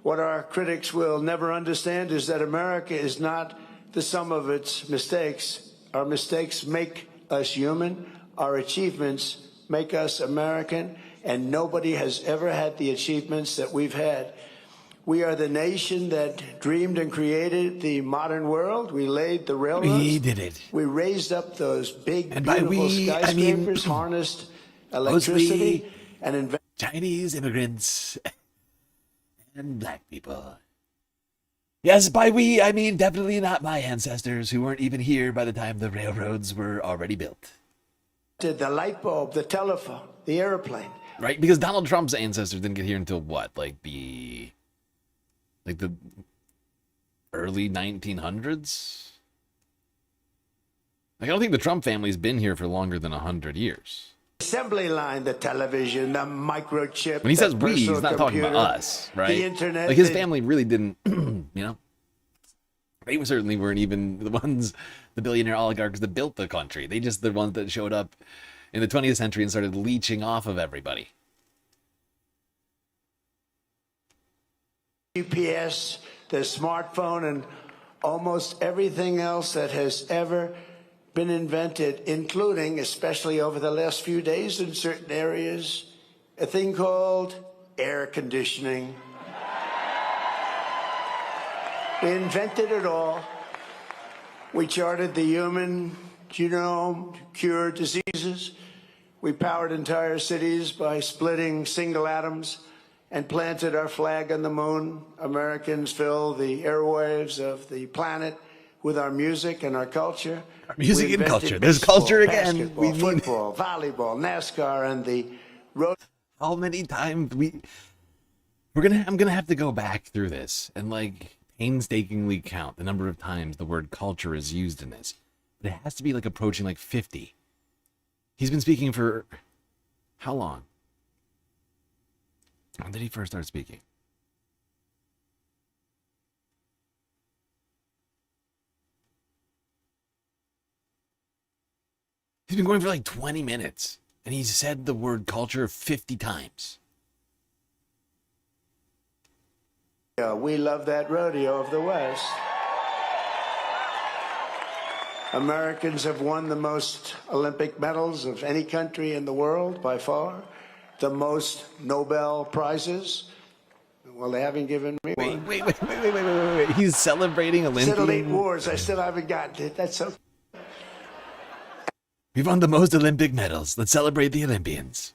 what our critics will never understand is that America is not the sum of its mistakes. Our mistakes make us human. Our achievements make us American, and nobody has ever had the achievements that we've had. We are the nation that dreamed and created the modern world. We laid the railroads. We did it. We raised up those big, and by beautiful we, skyscrapers, harnessed electricity, and Chinese immigrants and black people. Yes, by we, I mean definitely not my ancestors who weren't even here by the time the railroads were already built. Did the light bulb, the telephone, the airplane. Right? Because Donald Trump's ancestors didn't get here until what? Like the early 1900s? Like, I don't think the Trump family's been here for longer than 100 years. Assembly line, the television, the microchip. When he says the we, he's personal not talking about computer, us, right? The internet. Like, his family really didn't, they certainly weren't even the ones, the billionaire oligarchs that built the country. They just the ones that showed up in the 20th century and started leeching off of everybody. GPS, the smartphone, and almost everything else that has ever been invented, including, especially over the last few days in certain areas, a thing called air conditioning. We invented it all. We charted the human genome to cure diseases. We powered entire cities by splitting single atoms and planted our flag on the moon. Americans fill the airwaves of the planet with our music and our culture. Our music and culture. There's culture again. We football, volleyball, NASCAR, and the road. How many times I'm gonna have to go back through this and like painstakingly count the number of times the word culture is used in this. But it has to be like approaching like 50. He's been speaking for how long? When did he first start speaking? He's been going for like 20 minutes, and he's said the word culture 50 times. Yeah, we love that rodeo of the West. Americans have won the most Olympic medals of any country in the world by far. The most Nobel Prizes. Well, they haven't given me one. Wait. He's celebrating Olympian. Settled 8 wars. I still haven't gotten it. That's so. We've won the most Olympic medals. Let's celebrate the Olympians.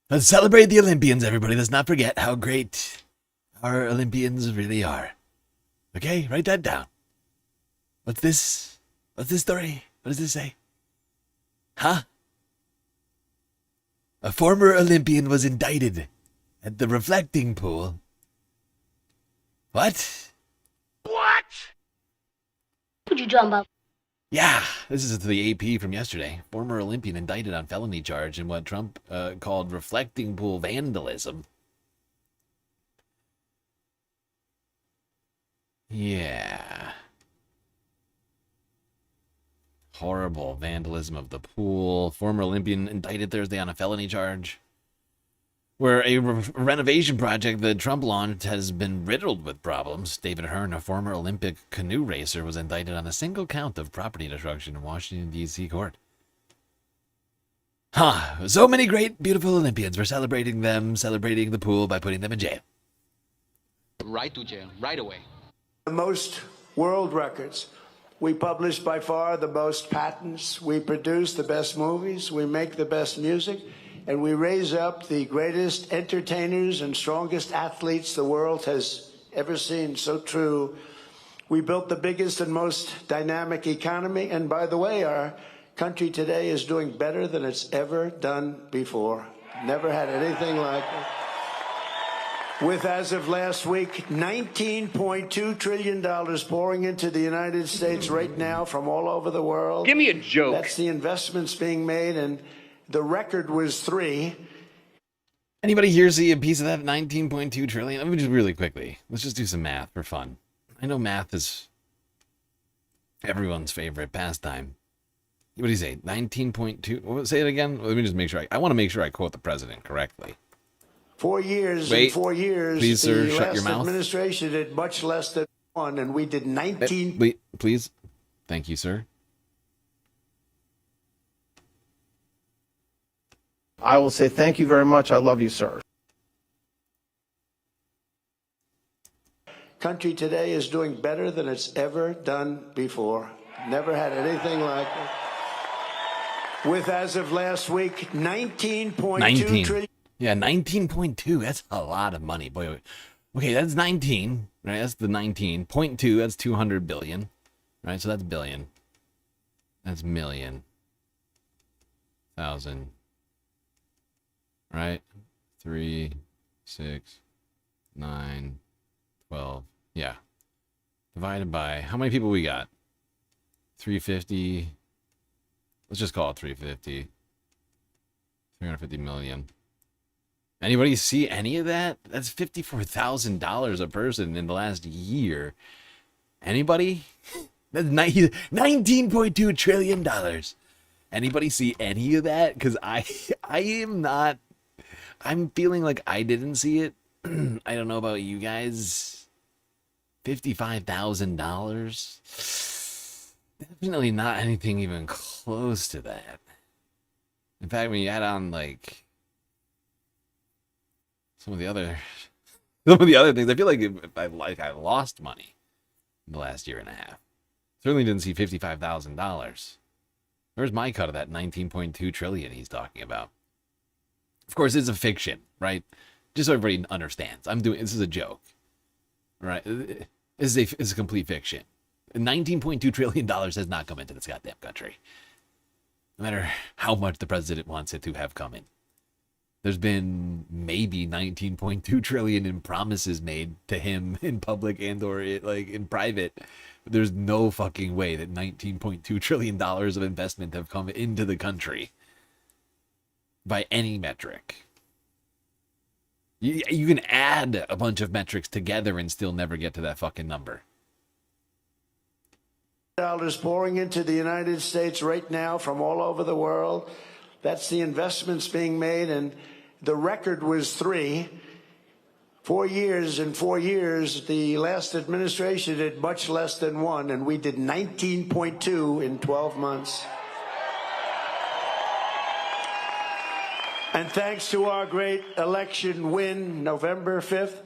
Let's celebrate the Olympians, everybody. Let's not forget how great our Olympians really are. Okay, write that down. What's this? What's this story? What does this say? Huh? A former Olympian was indicted at the reflecting pool. What? What? Would you drum up? Yeah, this is the AP from yesterday. Former Olympian indicted on felony charge in what Trump called reflecting pool vandalism. Yeah. Horrible vandalism of the pool. Former Olympian indicted Thursday on a felony charge. Where a renovation project that Trump launched has been riddled with problems. David Hearn, a former Olympic canoe racer, was indicted on a single count of property destruction in Washington, D.C. court. So many great, beautiful Olympians. We're celebrating them, celebrating the pool by putting them in jail. Right to jail, right away. The most world records. We publish by far the most patents. We produce the best movies. We make the best music. And we raise up the greatest entertainers and strongest athletes the world has ever seen. So true. We built the biggest and most dynamic economy. And by the way, our country today is doing better than it's ever done before. Never had anything like it. With, as of last week, $19.2 trillion pouring into the United States right now from all over the world. Give me a joke. That's the investments being made, and the record was 3. Anybody here see a piece of that 19.2 trillion? Let me just really quickly. Let's just do some math for fun. I know math is everyone's favorite pastime. What do you say? 19.2? Say it again. Let me just make sure. I want to make sure I quote the president correctly. 4 years. Wait, in 4 years, please, sir, the shut your last mouth. administration did much less than 1, and we did 19. Wait, please. Thank you, sir. I will say thank you very much. I love you, sir. Country today is doing better than it's ever done before. Never had anything like it. With, as of last week, $19.2 trillion. Yeah, 19.2. That's a lot of money. Boy, wait. Okay, that's 19, right? That's the 19.2. That's 200 billion, right? So that's billion. That's million. Thousand. Right? 3, 6, 9, 12. Yeah. Divided by, how many people we got? 350. Let's just call it 350. 350 million. Anybody see any of that? That's $54,000 a person in the last year. Anybody? That's $19.2 trillion. Anybody see any of that? Because I am not. I'm feeling like I didn't see it. I don't know about you guys. $55,000. Definitely not anything even close to that. In fact, when you add on like some of the other things, I feel like I lost money in the last year and a half. Certainly didn't see $55,000. Where's my cut of that 19.2 trillion he's talking about? Of course, it's a fiction, right? Just so everybody understands. This is a joke, right? This is a complete fiction. $19.2 trillion has not come into this goddamn country. No matter how much the president wants it to have come in. There's been maybe 19.2 trillion in promises made to him in public and or in private. There's no fucking way that $19.2 trillion of investment have come into the country by any metric. You can add a bunch of metrics together and still never get to that fucking number. Dollars pouring into the United States right now from all over the world. That's the investments being made, and the record was 3. 4 years. In 4 years, the last administration did much less than 1, and we did 19.2 in 12 months. And thanks to our great election win, November 5th,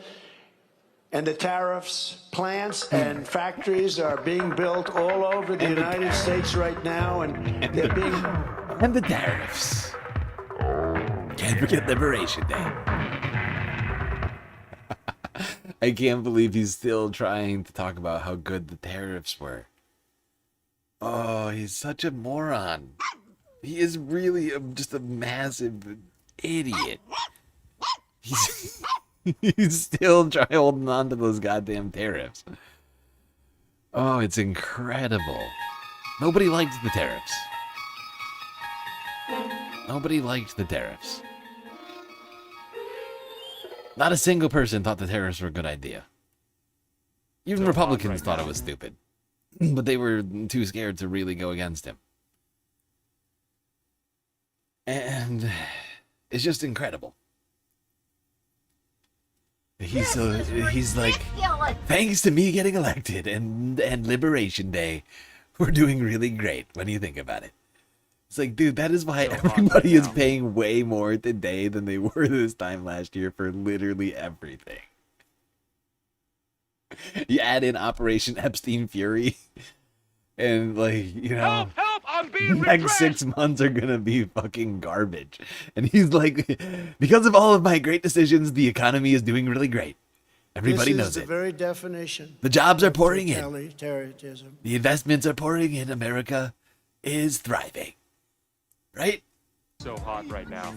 and the tariffs, plants and factories are being built all over the United States right now, and they're being... And the tariffs. Can't forget Liberation Day. I can't believe he's still trying to talk about how good the tariffs were. Oh, he's such a moron. He is really just a massive idiot. He's still holding on to those goddamn tariffs. Oh, it's incredible. Nobody liked the tariffs. Nobody liked the tariffs. Not a single person thought the tariffs were a good idea. Even Republicans thought it was stupid. But they were too scared to really go against him. And it's just incredible. He's like, thanks to me getting elected and Liberation Day, we're doing really great when you think about it. It's like, dude, that is why everybody is paying way more today than they were this time last year for literally everything. You add in Operation Epstein Fury, and help, I'm being next 6 months are gonna be fucking garbage. And he's like, because of all of my great decisions, the economy is doing really great. Everybody knows it. This is the very definition. The jobs are pouring in. Totalitarianism. The investments are pouring in. America is thriving. Right? So hot right now.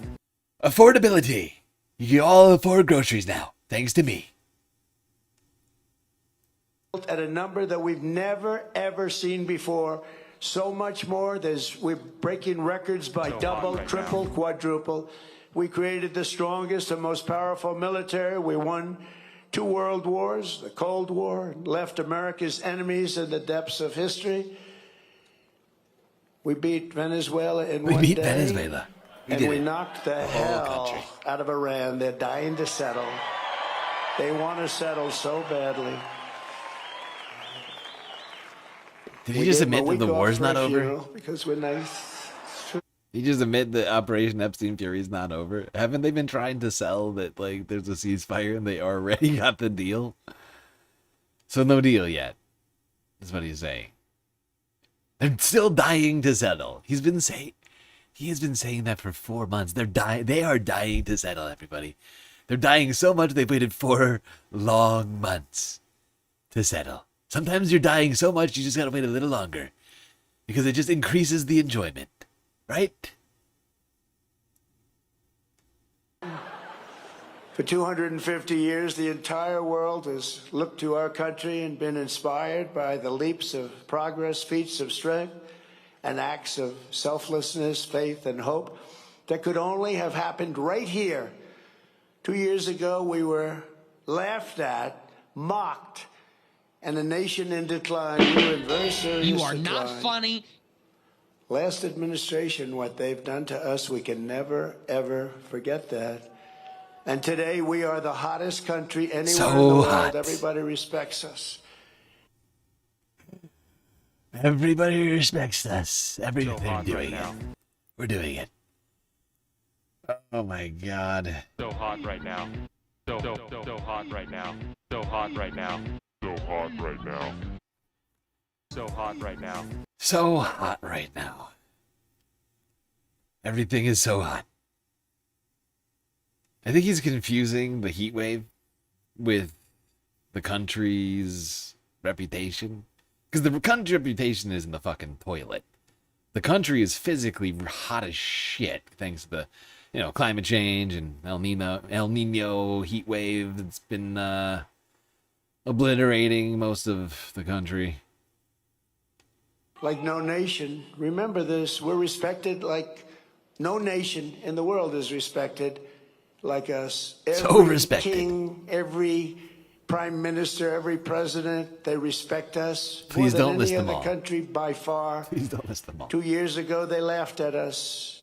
Affordability. You can all afford groceries now, thanks to me. At a number that we've never, ever seen before. So much more. We're breaking records by double, triple, quadruple. We created the strongest and most powerful military. We won 2 world wars, the Cold War, left America's enemies in the depths of history. We beat Venezuela in one day. We beat Venezuela. We knocked the hell out of Iran. They're dying to settle. They want to settle so badly. Did he just admit that the war's not over? Because we're nice. He just admit that Operation Epstein Fury is not over? Haven't they been trying to sell that there's a ceasefire and they already got the deal? So no deal yet. That's what he's saying. They're still dying to settle. He's He has been saying that for 4 months. They are dying to settle, everybody. They're dying so much they've waited 4 long months to settle. Sometimes you're dying so much you just gotta wait a little longer. Because it just increases the enjoyment. Right? For 250 years, the entire world has looked to our country and been inspired by the leaps of progress, feats of strength, and acts of selflessness, faith, and hope that could only have happened right here. 2 years ago, we were laughed at, mocked, and a nation in decline. We were in very serious You are decline. not funny. Last administration, what they've done to us, we can never, ever forget that. And today, we are the hottest country anywhere in the world. Hot. Everybody respects us. Everybody respects us. Everything doing it. We're doing it. Oh my god. So hot right now. So hot right now. So hot right now. So hot right now. So hot right now. So hot right now. Everything is so hot. I think he's confusing the heat wave with the country's reputation. Because the country's reputation is in the fucking toilet. The country is physically hot as shit thanks to the, climate change and El Nino heat wave that's been obliterating most of the country. Like no nation, remember this, we're respected like no nation in the world is respected like us. So respected. King, every prime minister, every president, they respect us. Please don't more list than them any all. other country by far. Please don't list them all. 2 years ago, they laughed at us.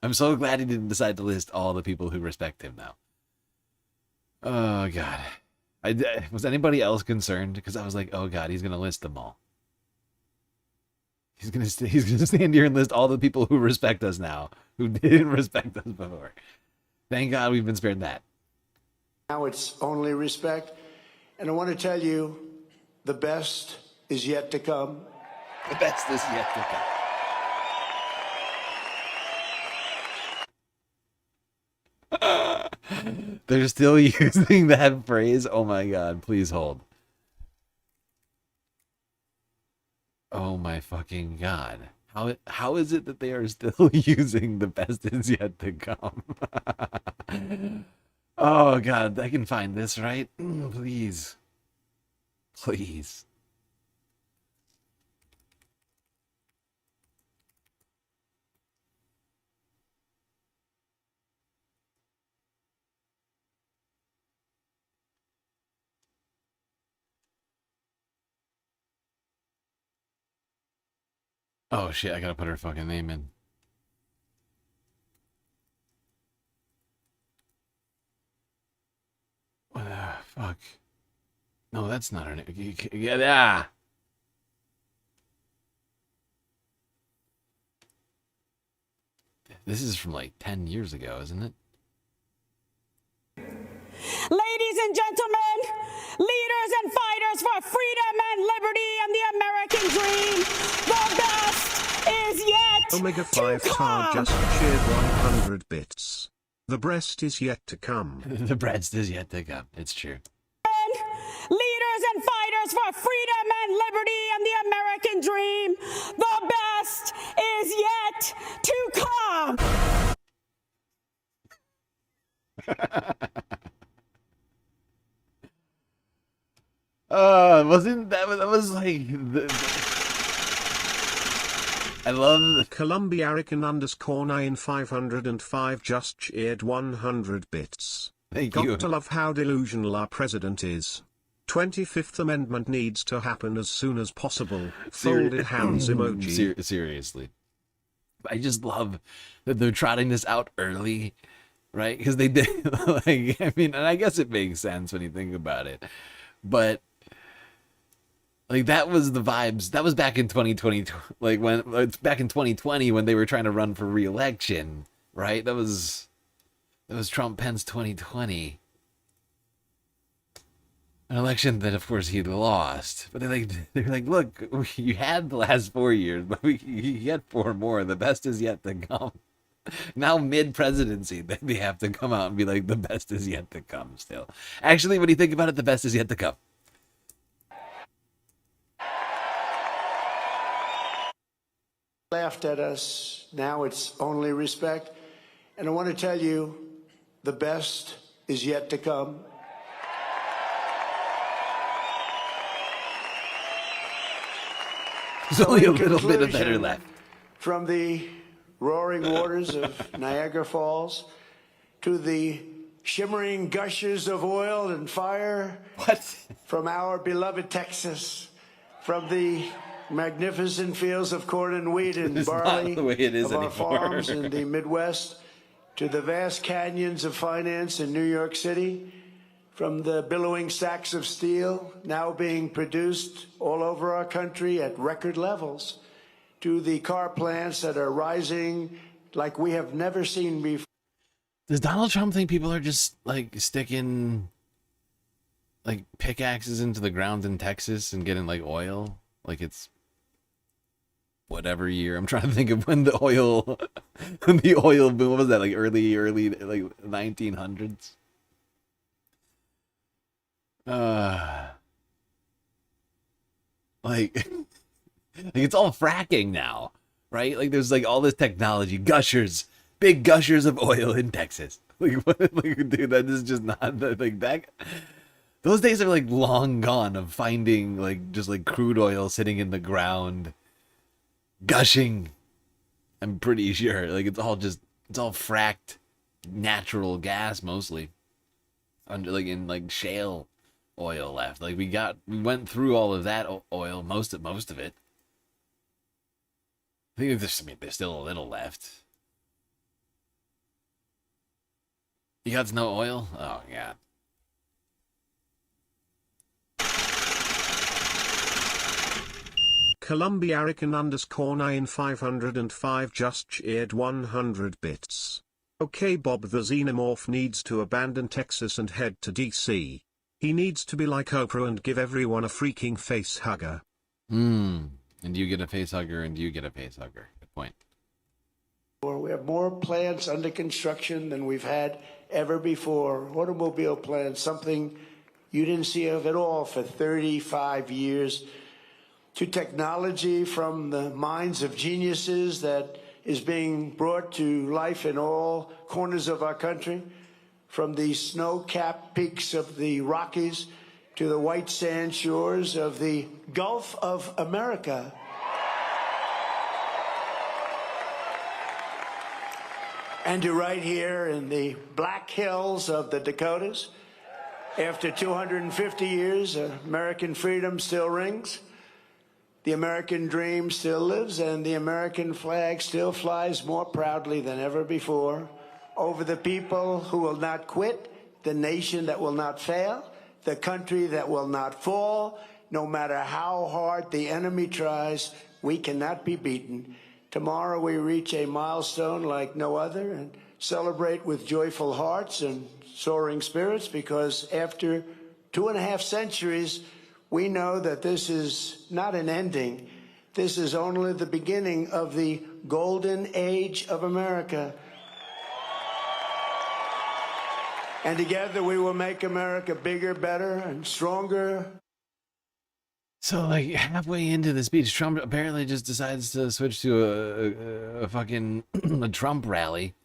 I'm so glad he didn't decide to list all the people who respect him now. Oh, God. Was anybody else concerned? Because I was like, oh, God, he's going to list them all. He's gonna stand here and list all the people who respect us now, who didn't respect us before. Thank God we've been spared that. Now it's only respect. And I want to tell you, the best is yet to come. The best is yet to come. They're still using that phrase. Oh my God, please hold. Oh my fucking God. How is it that they are still using the best is yet to come? Oh God, I can find this, right? Please. Please. Oh shit, I gotta put her fucking name in. What the fuck? No, that's not her name. Yeah. This is from like 10 years ago, isn't it? Ladies and gentlemen, leaders and fighters for freedom and liberty and the American dream, the best is yet Omega to 5 star come. just shared 100 bits. The breast is yet to come. The breast is yet to come. It's true. Leaders and fighters for freedom and liberty and the American dream, the best is yet to come. Wasn't that was like I love Columbia Arican _9505 just shared 100 bits. Thank Got you. to love how delusional our president is. 25th Amendment needs to happen as soon as possible. Folded hands emoji. Seriously. I just love that they're trotting this out early, right? Because they did, like, I mean, and I guess it makes sense when you think about it. But, like, that was the vibes. That was back in 2020, like, when it's back in 2020 when they were trying to run for re-election, right? That was Trump Pence 2020. An election that, of course, he lost. But they're like, look, you had the last 4 years, but you get 4 more. The best is yet to come. Now, mid-presidency, they have to come out and be like, the best is yet to come still. Actually, when you think about it, the best is yet to come. Laughed at us. Now it's only respect. And I want to tell you, the best is yet to come. There's only a little bit of better left. From the roaring waters of Niagara Falls to the shimmering gushes of oil and fire from our beloved Texas, from the magnificent fields of corn and wheat and barley of our farms in the Midwest, to the vast canyons of finance in New York City, from the billowing stacks of steel now being produced all over our country at record levels, to the car plants that are rising like we have never seen before. Does Donald Trump think people are just like sticking like pickaxes into the ground in Texas and getting like oil? Like it's whatever year. I'm trying to think of when the oil boom, what was that, like early like 1900s? Like it's all fracking now, right? Like there's like all this technology, gushers, big gushers of oil in Texas. Like, what, like dude, that is just not like that. Those days are like long gone of finding like just like crude oil sitting in the ground, gushing. I'm pretty sure like it's all fracked natural gas mostly, under like in like shale oil left. Like we went through all of that oil, most of it. I think there's still a little left. You got no oil? Oh yeah. Columbiarican _9505 just cheered 100 bits. Okay Bob, the xenomorph needs to abandon Texas and head to DC. He needs to be like Oprah and give everyone a freaking face hugger. And you get a face hugger and you get a face hugger. Good point. We have more plants under construction than we've had ever before. Automobile plants, something you didn't see of at all for 35 years. To technology from the minds of geniuses that is being brought to life in all corners of our country. From the snow-capped peaks of the Rockies to the white sand shores of the Gulf of America. And to right here in the Black Hills of the Dakotas. After 250 years, American freedom still rings. The American dream still lives, and the American flag still flies more proudly than ever before. Over the people who will not quit, the nation that will not fail, the country that will not fall. No matter how hard the enemy tries, we cannot be beaten. Tomorrow we reach a milestone like no other and celebrate with joyful hearts and soaring spirits, because after 2.5 centuries, we know that this is not an ending. This is only the beginning of the golden age of America. And together we will make America bigger, better, and stronger. So, like, halfway into the speech, Trump apparently just decides to switch to a fucking a Trump rally.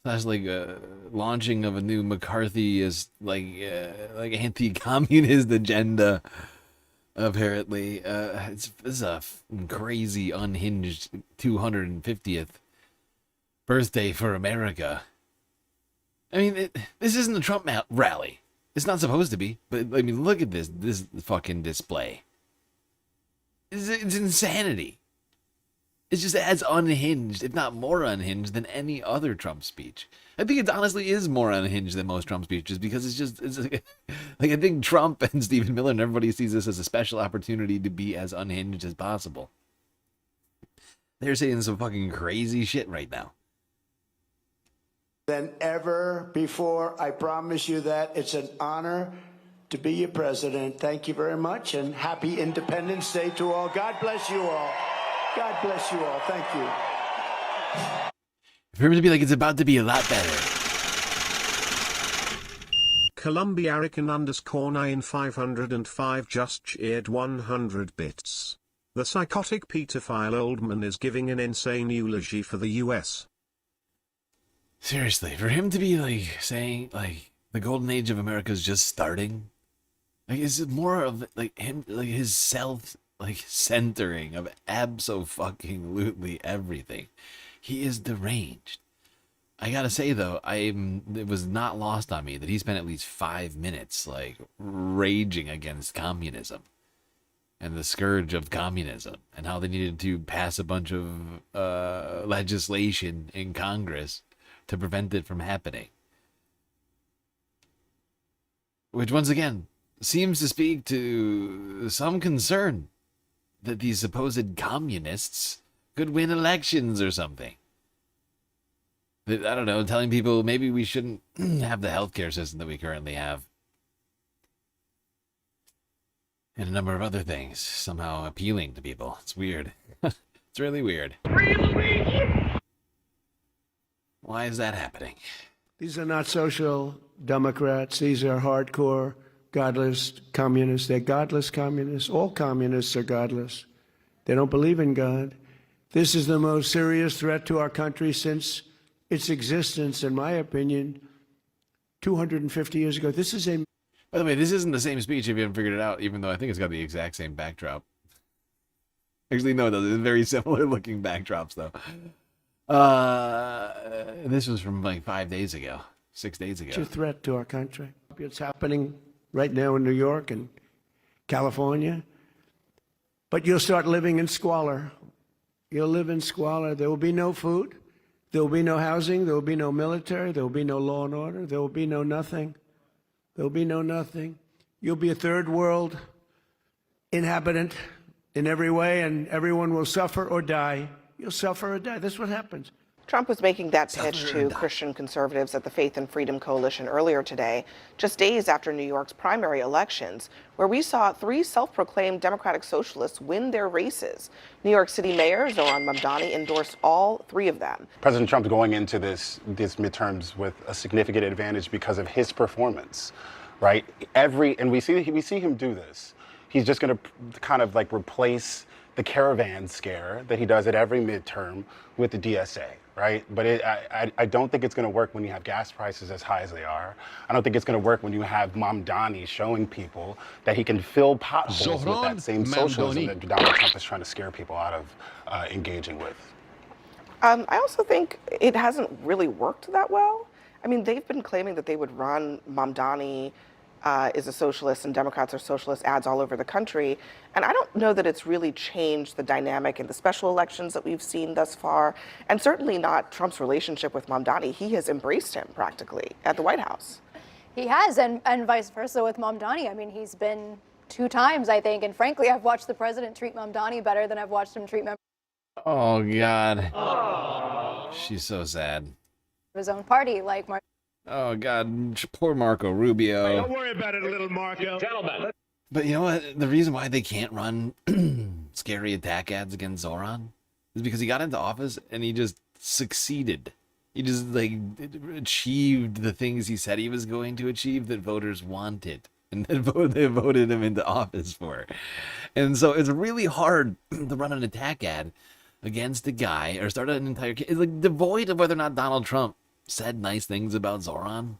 That's like a launching of a new McCarthyist, like anti-communist agenda. Apparently, it's a crazy, unhinged 250th birthday for America. I mean, this isn't a Trump rally. It's not supposed to be. But, I mean, look at this fucking display. It's insanity. It's just as unhinged, if not more unhinged, than any other Trump speech. I think it honestly is more unhinged than most Trump speeches, because it's like I think Trump and Stephen Miller and everybody sees this as a special opportunity to be as unhinged as possible. They're saying some fucking crazy shit right now. Than ever before. I promise you that. It's an honor to be your president. Thank you very much, and happy Independence Day to all. God bless you all. God bless you all. Thank you. For him to be like, it's about to be a lot better. Columbiarican _9505 just cheered 100 bits. The psychotic pedophile old man is giving an insane eulogy for the US. Seriously, for him to be like saying like the golden age of America is just starting, like is it more of like him, like his self, like centering of abso-fucking-lutely everything. He is deranged. I gotta say though, it was not lost on me that he spent at least 5 minutes like raging against communism and the scourge of communism and how they needed to pass a bunch of legislation in Congress to prevent it from happening. Which once again seems to speak to some concern that these supposed communists could win elections or something. I don't know, telling people maybe we shouldn't have the healthcare system that we currently have. And a number of other things, somehow appealing to people. It's weird. It's really weird. Why is that happening? These are not social democrats. These are hardcore, godless communists. They're godless communists. All communists are godless. They don't believe in God. This is the most serious threat to our country since its existence, in my opinion, 250 years ago. This is a... By the way, this isn't the same speech if you haven't figured it out, even though I think it's got the exact same backdrop. Actually, no, it doesn't. It's very similar looking backdrops, though. This was from like 5 days ago, 6 days ago. It's a threat to our country. It's happening right now in New York and California. But you'll start living in squalor. You'll live in squalor. There will be no food. There will be no housing. There will be no military. There will be no law and order. There will be no nothing. There will be no nothing. You'll be a third world inhabitant in every way, and everyone will suffer or die. You'll suffer or die. That's what happens. Trump was making that pitch to Christian conservatives at the Faith and Freedom Coalition earlier today, just days after New York's primary elections, where we saw 3 self-proclaimed Democratic socialists win their races. New York City Mayor Zohran endorsed all 3 of them. President Trump's going into these midterms with a significant advantage because of his performance, right? And we see him do this. He's just going to kind of like replace the caravan scare that he does at every midterm with the DSA, right? But I don't think it's going to work when you have gas prices as high as they are. I don't think it's going to work when you have Mamdani showing people that he can fill potholes with that same socialism that Donald Trump is trying to scare people out of engaging with. I also think it hasn't really worked that well. I mean, they've been claiming that they would run Mamdani is a socialist and Democrats are socialist ads all over the country. And I don't know that it's really changed the dynamic in the special elections that we've seen thus far. And certainly not Trump's relationship with Mamdani. He has embraced him practically at the White House. He has, and vice versa with Mamdani. I mean, he's been 2 times, I think. And frankly, I've watched the president treat Mamdani better than I've watched him treat members Oh, God. Aww. She's so sad. of his own party, like Oh, God. Poor Marco Rubio. Don't worry about it, little Marco. Gentlemen. But you know what? The reason why they can't run scary attack ads against Zohran is because he got into office and he just succeeded. He just like achieved the things he said he was going to achieve that voters wanted and that they voted him into office for. And so it's really hard to run an attack ad against a guy or start an entire it's like devoid of whether or not Donald Trump said nice things about Zohran.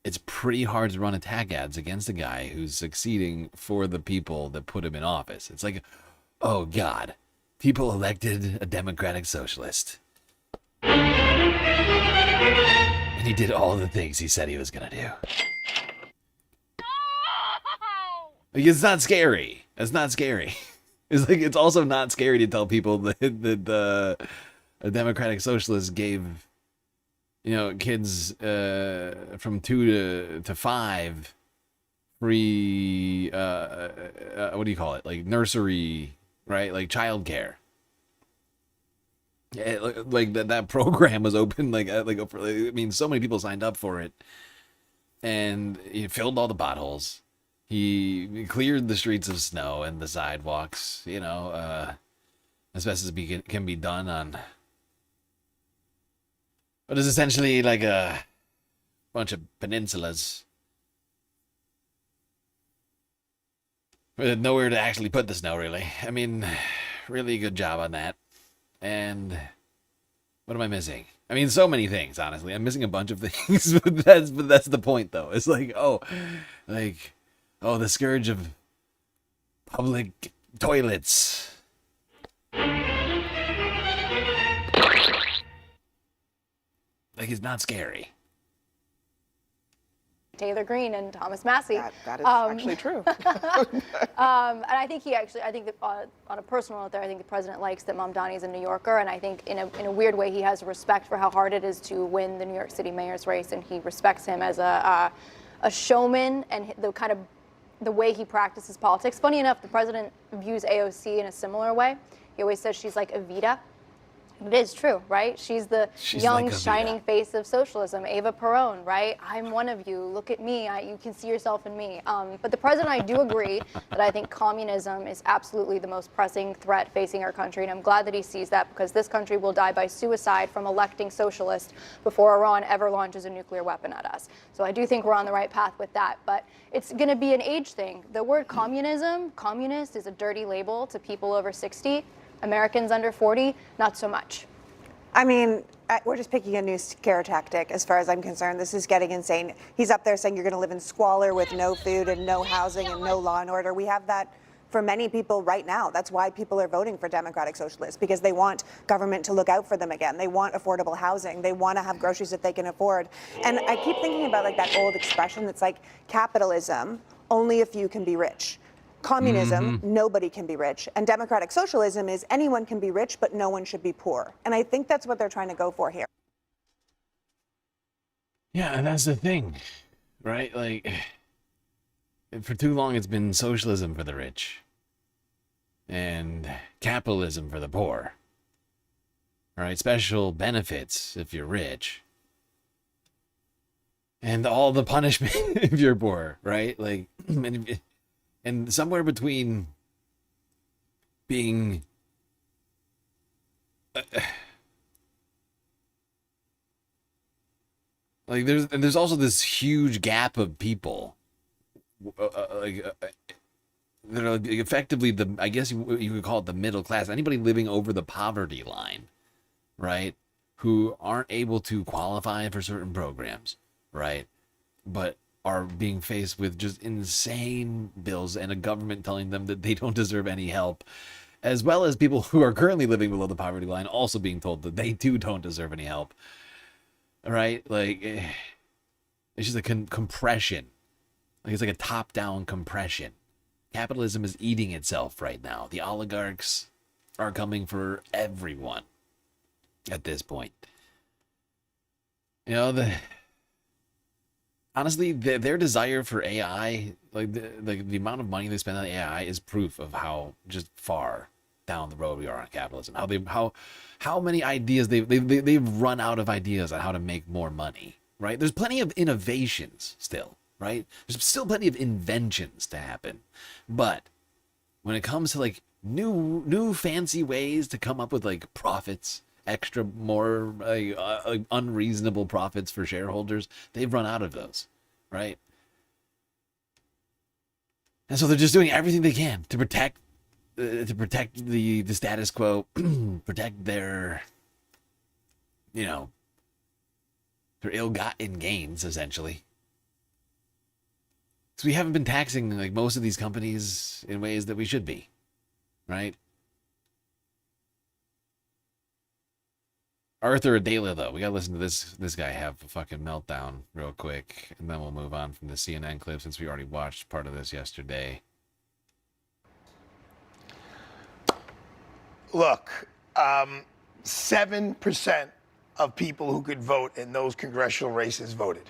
It's pretty hard to run attack ads against a guy who's succeeding for the people that put him in office. It's like, oh God, people elected a Democratic socialist. And he did all the things he said he was going to do. Like, it's not scary. It's not scary. It's like, it's also not scary to tell people that a Democratic socialist gave, you know, kids from 2 to 5 free, what do you call it? Like nursery, right? Like childcare. Like that program was open. I mean, so many people signed up for it. and he filled all the potholes. He cleared the streets of snow and the sidewalks, you know, as best as can be done on what is essentially like a bunch of peninsulas with nowhere to actually put the snow, really. I mean, really good job on that. And what am I missing? I mean, so many things, honestly. I'm missing a bunch of things, but that's the point, though. It's like, oh, the scourge of public toilets. Like, it's not scary. Taylor Greene and Thomas Massey. That is actually true. And I think that on a personal note there, I think the president likes that Mamdani is a New Yorker, and I think in a weird way he has respect for how hard it is to win the New York City mayor's race, and he respects him as a showman and the way he practices politics. Funny enough, the president views AOC in a similar way. He always says she's like Evita. It is true, right? She's the young, like shining face of socialism. Eva Perón, right? I'm one of you. Look at me. You can see yourself in me. But the president, I do agree that I think communism is absolutely the most pressing threat facing our country. And I'm glad that he sees that, because this country will die by suicide from electing socialists before Iran ever launches a nuclear weapon at us. So I do think we're on the right path with that. But it's going to be an age thing. The word communist is a dirty label to people over 60. Americans under 40, not so much. I mean, we're just picking a new scare tactic as far as I'm concerned. This is getting insane. He's up there saying you're going to live in squalor with no food and no housing and no law and order. We have that for many people right now. That's why people are voting for Democratic Socialists, because they want government to look out for them again. They want affordable housing. They want to have groceries that they can afford. And I keep thinking about like that old expression that's like, capitalism, only a few can be rich. Communism, nobody can be rich. And democratic socialism is anyone can be rich, but no one should be poor. And I think that's what they're trying to go for here. Yeah, and that's the thing, right? Like, for too long it's been socialism for the rich and capitalism for the poor, right? Special benefits if you're rich and all the punishment if you're poor, right? Like, and somewhere between being like there's also this huge gap of people that are effectively I guess you could call it the middle class, anybody living over the poverty line, right, who aren't able to qualify for certain programs, right, but are being faced with just insane bills and a government telling them that they don't deserve any help, as well as people who are currently living below the poverty line also being told that they too don't deserve any help, right? Like, it's just a compression. Like, it's like a top-down compression. Capitalism is eating itself right now. The oligarchs are coming for everyone at this point. You know, honestly, their desire for AI, like the amount of money they spend on AI, is proof of how just far down the road we are on capitalism. How many ideas they've run out of ideas on how to make more money. Right? There's plenty of innovations still. Right? There's still plenty of inventions to happen, but when it comes to like new fancy ways to come up with like profits, extra more unreasonable profits for shareholders, they've run out of those, right? And so they're just doing everything they can to protect the status quo, protect their ill-gotten gains, essentially. Because we haven't been taxing like most of these companies in ways that we should be, right? Arthur Adela, though, we gotta listen to this guy have a fucking meltdown real quick, and then we'll move on from the CNN clip since we already watched part of this yesterday. Look, 7% of people who could vote in those congressional races voted.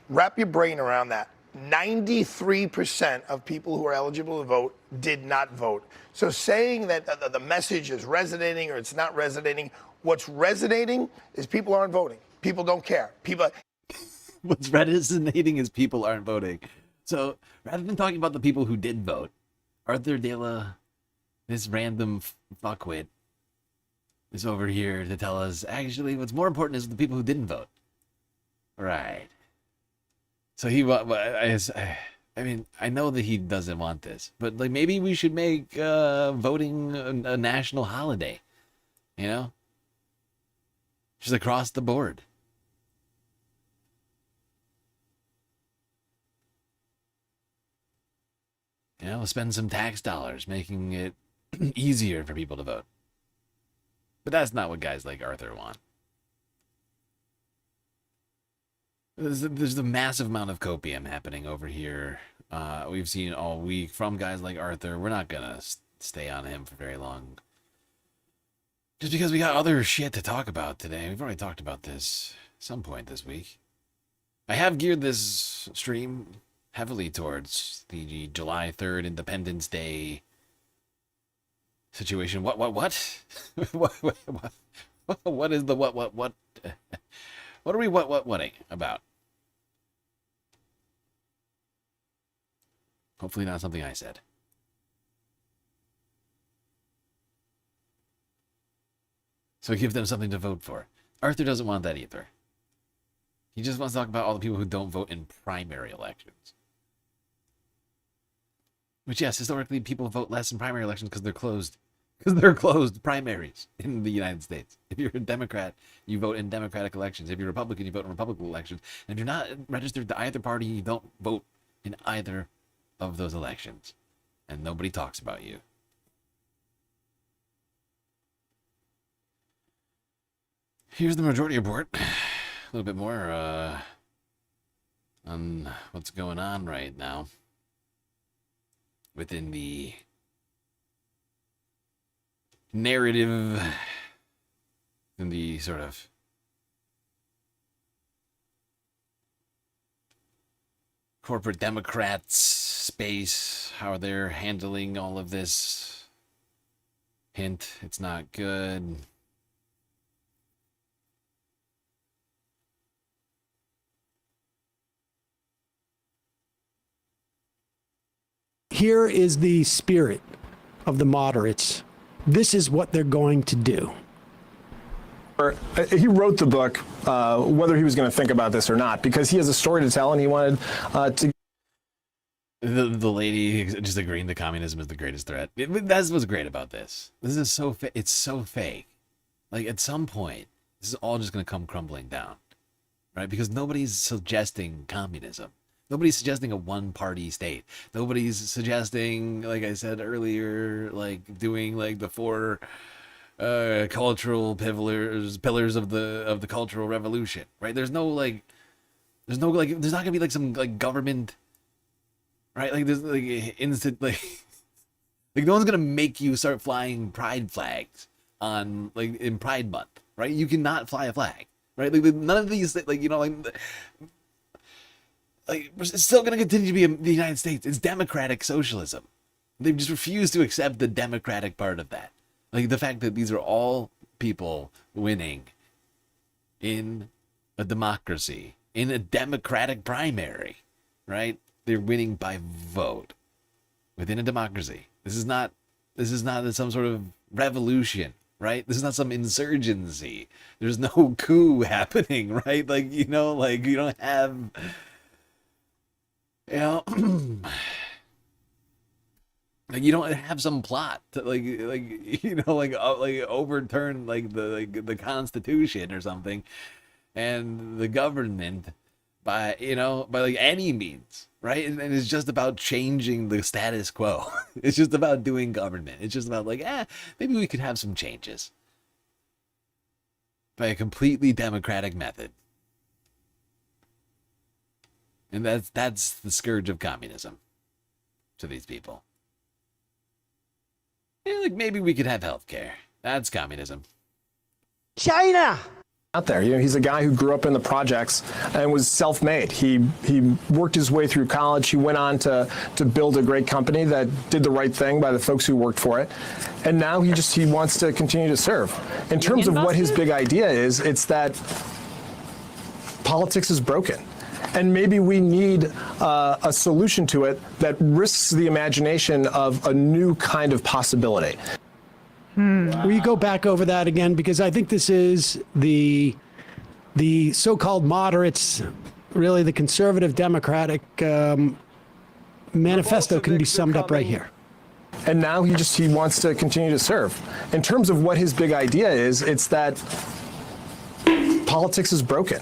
Wrap your brain around that. 93% of people who are eligible to vote did not vote. So saying that the message is resonating or it's not resonating, what's resonating is people aren't voting. People don't care. People. What's resonating is people aren't voting. So rather than talking about the people who did vote, Arthur Dela, this random fuckwit, is over here to tell us actually what's more important is the people who didn't vote. Right. So I mean, I know that he doesn't want this, but like maybe we should make voting a national holiday, you know? Just across the board. You know, spend some tax dollars making it easier for people to vote. But that's not what guys like Arthur want. There's a massive amount of copium happening over here. We've seen all week from guys like Arthur. We're not going to stay on him for very long. Just because we got other shit to talk about today. We've already talked about this at some point this week. I have geared this stream heavily towards the July 3rd Independence Day situation. What? What is the what? What are we whatting about? Hopefully not something I said. So give them something to vote for. Arthur doesn't want that either. He just wants to talk about all the people who don't vote in primary elections. Which, yes, historically, people vote less in primary elections because they're closed. Because they're closed primaries in the United States. If you're a Democrat, you vote in Democratic elections. If you're a Republican, you vote in Republican elections. And if you're not registered to either party, you don't vote in either of those elections. And nobody talks about you. Here's the majority report. A little bit more on what's going on right now within the narrative in the sort of corporate Democrats space, how they're handling all of this. Hint, it's not good. Here is the spirit of the moderates. This is what they're going to do. He wrote the book, whether he was going to think about this or not, because he has a story to tell and he wanted to. The lady just agreeing that communism is the greatest threat. That's what's great about this. This is so it's so fake. Like at some point, this is all just going to come crumbling down, right? Because nobody's suggesting communism. Nobody's suggesting a one-party state. Nobody's suggesting, like I said earlier, like doing like the four cultural pillars of the cultural revolution, right? There's not gonna be like some like government, right? Like there's like instant like no one's gonna make you start flying pride flags on like in Pride Month, right? You cannot fly a flag, right? Like none of these like it's still going to continue to be the United States. It's democratic socialism. They've just refused to accept the democratic part of that. Like the fact that these are all people winning in a democracy, in a democratic primary, right? They're winning by vote within a democracy. This is not some sort of revolution, right? This is not some insurgency. There's no coup happening, right? Like, you don't have... like you don't have some plot to overturn the Constitution or something, and the government by any means, right? And it's just about changing the status quo. It's just about doing government. It's just about maybe we could have some changes by a completely democratic method. And that's the scourge of communism to these people. Like maybe we could have healthcare. That's communism. China! Out there, he's a guy who grew up in the projects and was self-made. He worked his way through college. He went on to build a great company that did the right thing by the folks who worked for it. And now he wants to continue to serve. In terms of what his big idea is, it's that politics is broken. And maybe we need a solution to it that risks the imagination of a new kind of possibility. Will you go back over that again? Because I think this is the so-called moderates, really the conservative Democratic manifesto can be summed up right here. And now he wants to continue to serve. In terms of what his big idea is, it's that politics is broken.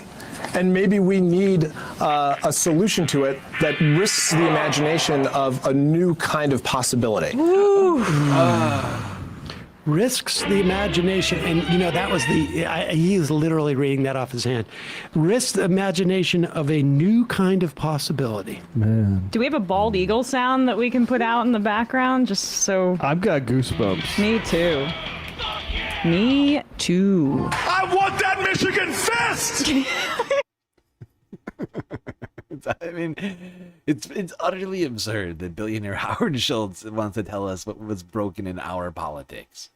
And maybe we need a solution to it that risks the imagination of a new kind of possibility. Risks the imagination, and you know that was he is literally reading that off his hand. Risks the imagination of a new kind of possibility. Man, Do we have a bald eagle sound that we can put out in the background just so? I've got goosebumps. Me too. Me too. I want that Michigan fist! I mean, it's utterly absurd that billionaire Howard Schultz wants to tell us what was broken in our politics.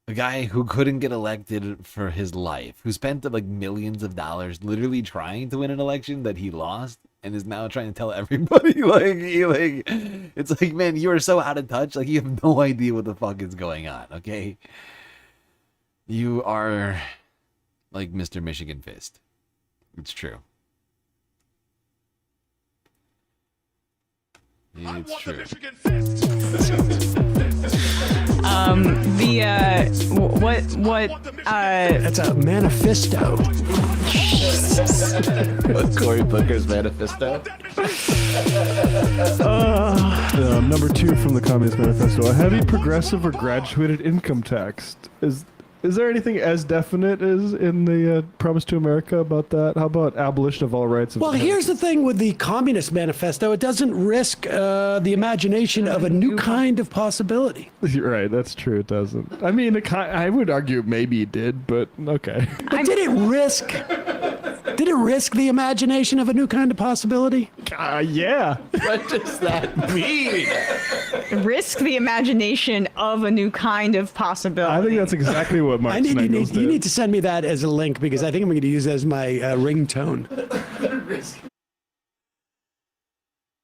A guy who couldn't get elected for his life, who spent like millions of dollars literally trying to win an election that he lost, and is now trying to tell everybody it's like, man, you are so out of touch, like you have no idea what the fuck is going on, okay? You are like Mr. Michigan Fist. It's true. It's true. That's a manifesto. Cory Booker's manifesto. Number 2 from the Communist Manifesto: a heavy progressive or graduated income tax. Is there anything as definite as in the Promise to America about that? How about abolition of all rights? Well, here's the thing with the Communist Manifesto: it doesn't risk the imagination of a new kind of possibility. You're right, that's true. It doesn't. I mean, I would argue maybe it did, but okay. But did it risk? Did it risk the imagination of a new kind of possibility? Yeah. What does that mean? Risk the imagination of a new kind of possibility. I think that's exactly what Mark Sniggles did. You need to send me that as a link, because I think I'm going to use that as my ringtone.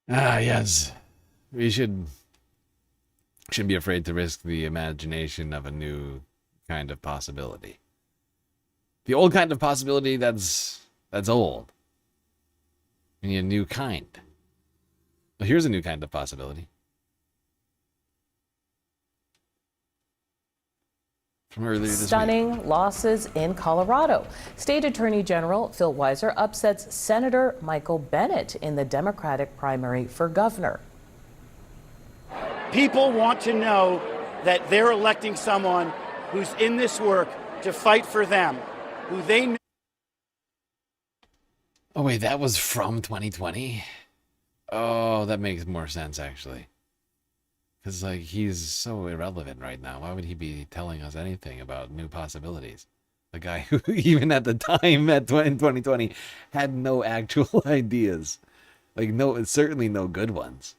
Yes. We shouldn't be afraid to risk the imagination of a new kind of possibility. The old kind of possibility, that's old. We need a new kind. Well, here's a new kind of possibility. From earlier this week. Stunning losses in Colorado. State Attorney General Phil Weiser upsets Senator Michael Bennet in the Democratic primary for governor. People want to know that they're electing someone who's in this work to fight for them, who they know. Oh, wait, that was from 2020? Oh, that makes more sense, actually. Because, like, he's so irrelevant right now. Why would he be telling us anything about new possibilities? The guy who, even at the time, in 2020, had no actual ideas. Like, certainly no good ones.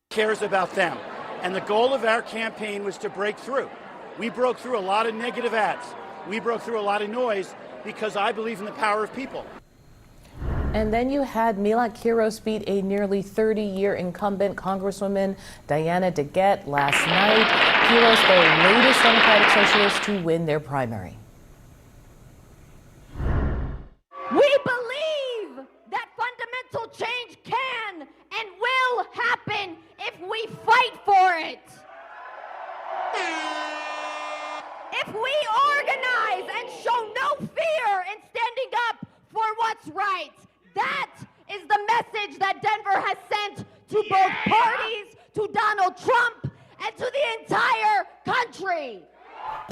Cares about them. And the goal of our campaign was to break through. We broke through a lot of negative ads. We broke through a lot of noise because I believe in the power of people. And then you had Mila Kiros beat a nearly 30-year incumbent Congresswoman Diana DeGette last night. Kiros, the latest Democratic Socialist to win their primary. We believe that fundamental change can and will happen if we fight for it. If we organize and show no fear in standing up for what's right. That is the message that Denver has sent to both parties, to Donald Trump, and to the entire country.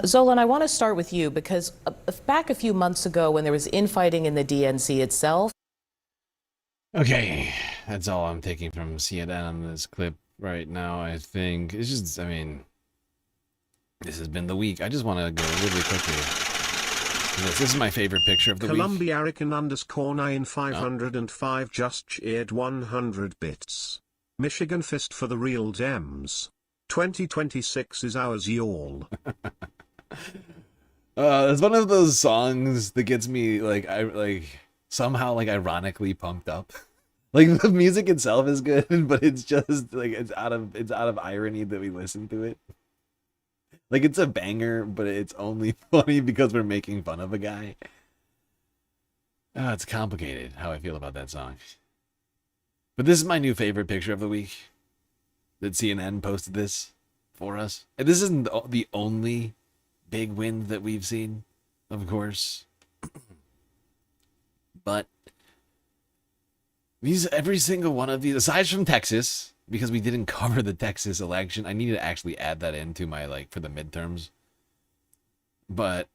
Zohran, I want to start with you because back a few months ago when there was infighting in the DNC itself. Okay, that's all I'm taking from CNN on this clip right now, I think. It's just, I mean, this has been the week. I just want to go really quickly. This is my favorite picture of the week. Columbiarican_9505 just cheered 100 bits. Michigan fist for the real Dems. 2026 is ours, y'all. It's one of those songs that gets me somehow ironically pumped up. Like the music itself is good, but it's just like it's out of irony that we listen to it. Like it's a banger, but it's only funny because we're making fun of a guy. It's complicated how I feel about that song. But this is my new favorite picture of the week. That CNN posted this for us. And this isn't the only big win that we've seen, of course. But every single one of these, aside from Texas, because we didn't cover the Texas election, I need to actually add that into my for the midterms. But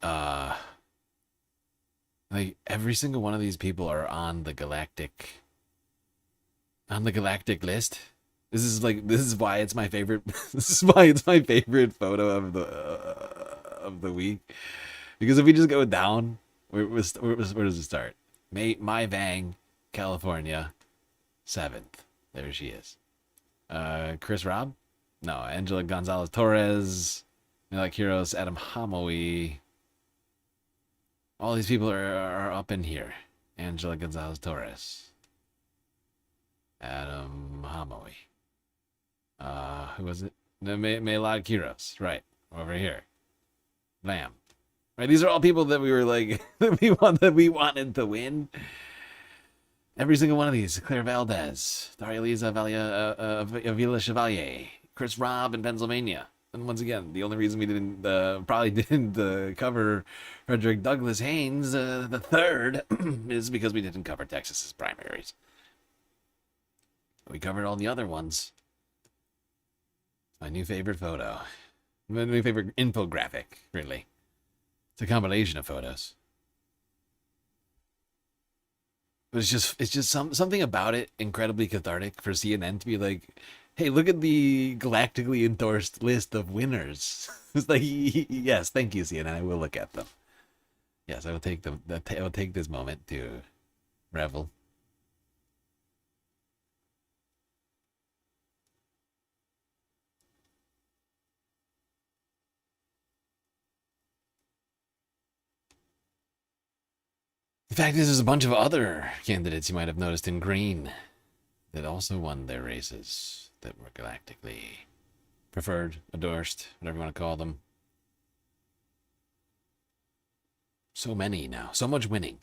every single one of these people are on the galactic list. This is why it's my favorite. This is why it's my favorite photo of the week. Because if we just go down, where does it start? Mai Vang, California, 7th. There she is. Chris Robb? No, Angela Gonzalez Torres, Milak Heroes, Adam Hamoui. All these people are up in here. Angela Gonzalez Torres. Adam Hamoui. Who was it? Milak Heroes. Right. Over here. Bam. Right, these are all people that we were that we wanted to win. Every single one of these. Claire Valdez, Daria Liza Avila Chevalier, Chris Robb in Pennsylvania. And once again, the only reason we probably didn't cover Frederick Douglass Haynes the third is because we didn't cover Texas's primaries. We covered all the other ones. My new favorite photo. My new favorite infographic, really. It's a combination of photos. But it's just something about it incredibly cathartic for CNN to be like, hey, look at the galactically endorsed list of winners. It's like, yes, thank you, CNN. I will look at them. Yes, I will take them. I will take this moment to revel. The fact is, there's a bunch of other candidates you might have noticed in green that also won their races that were galactically preferred, endorsed, whatever you want to call them. So many now. So much winning.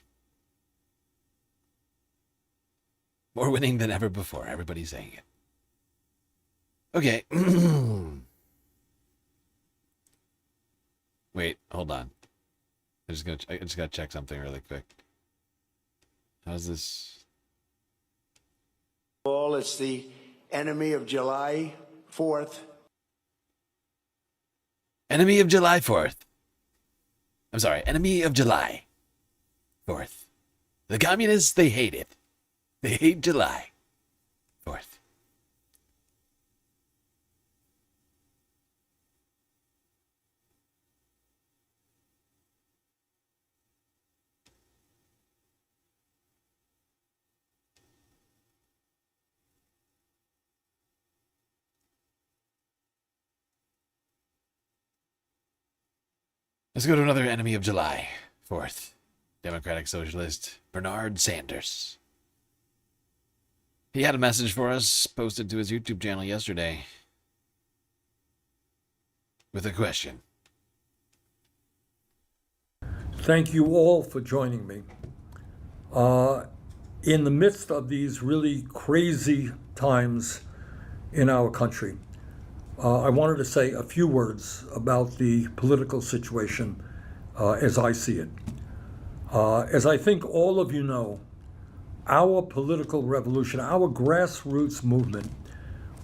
More winning than ever before. Everybody's saying it. Okay. Wait, hold on. I just gotta check something really quick. How's this? All it's the enemy of July 4th. Enemy of July 4th. I'm sorry, enemy of July 4th. The communists, they hate it. They hate July 4th. Let's go to another enemy of July 4th. Democratic Socialist Bernard Sanders. He had a message for us posted to his YouTube channel yesterday with a question. Thank you all for joining me. In the midst of these really crazy times in our country, I wanted to say a few words about the political situation as I see it. As I think all of you know, our political revolution, our grassroots movement,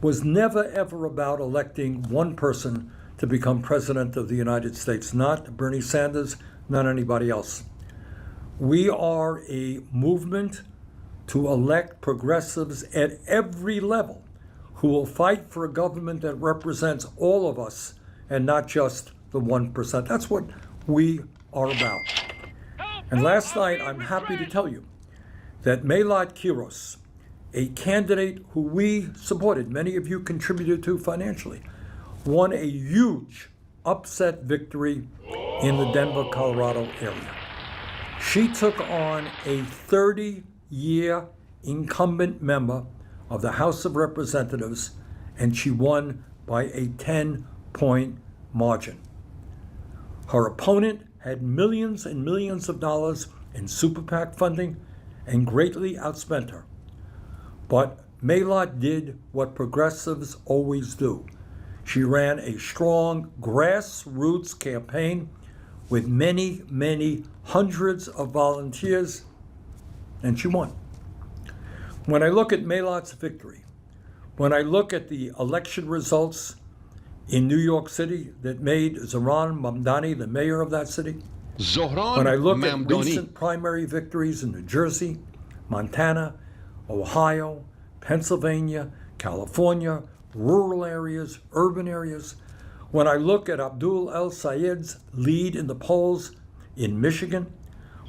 was never ever about electing one person to become president of the United States, not Bernie Sanders, not anybody else. We are a movement to elect progressives at every level who will fight for a government that represents all of us and not just the 1%. That's what we are about. And last night, I'm happy to tell you that Milak Heroes, a candidate who we supported, many of you contributed to financially, won a huge upset victory in the Denver, Colorado area. She took on a 30-year incumbent member of the House of Representatives, and she won by a 10-point margin. Her opponent had millions and millions of dollars in super PAC funding and greatly outspent her. But Maylott did what progressives always do. She ran a strong grassroots campaign with many, many hundreds of volunteers, and she won. When I look at Maylott's victory, when I look at the election results in New York City that made Zohran Mamdani the mayor of that city, when I look at recent primary victories in New Jersey, Montana, Ohio, Pennsylvania, California, rural areas, urban areas, when I look at Abdul El Sayed's lead in the polls in Michigan,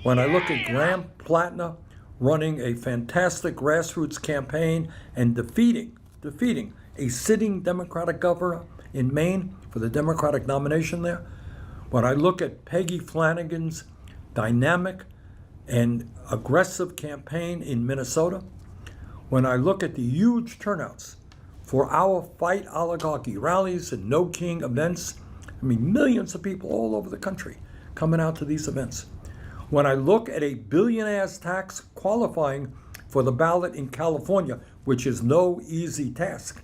when I look at Graham Platner running a fantastic grassroots campaign and defeating a sitting Democratic governor in Maine for the Democratic nomination there, when I look at Peggy Flanagan's dynamic and aggressive campaign in Minnesota, when I look at the huge turnouts for our Fight Oligarchy rallies and No King events, I mean, millions of people all over the country coming out to these events. When I look at a billionaire's tax qualifying for the ballot in California, which is no easy task.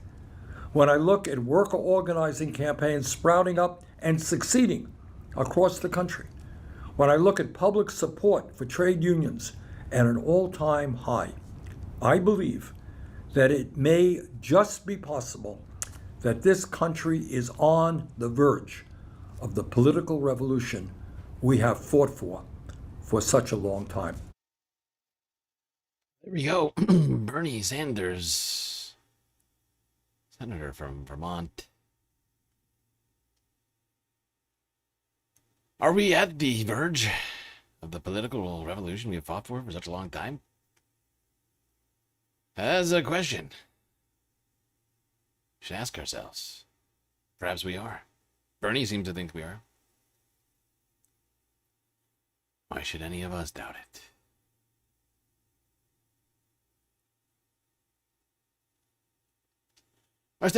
When I look at worker organizing campaigns sprouting up and succeeding across the country. When I look at public support for trade unions at an all-time high, I believe that it may just be possible that this country is on the verge of the political revolution we have fought for such a long time. There we go. Bernie Sanders, senator from Vermont. Are we at the verge of the political revolution we have fought for such a long time? That's a question we should ask ourselves. Perhaps we are. Bernie seems to think we are. Why should any of us doubt it? Let's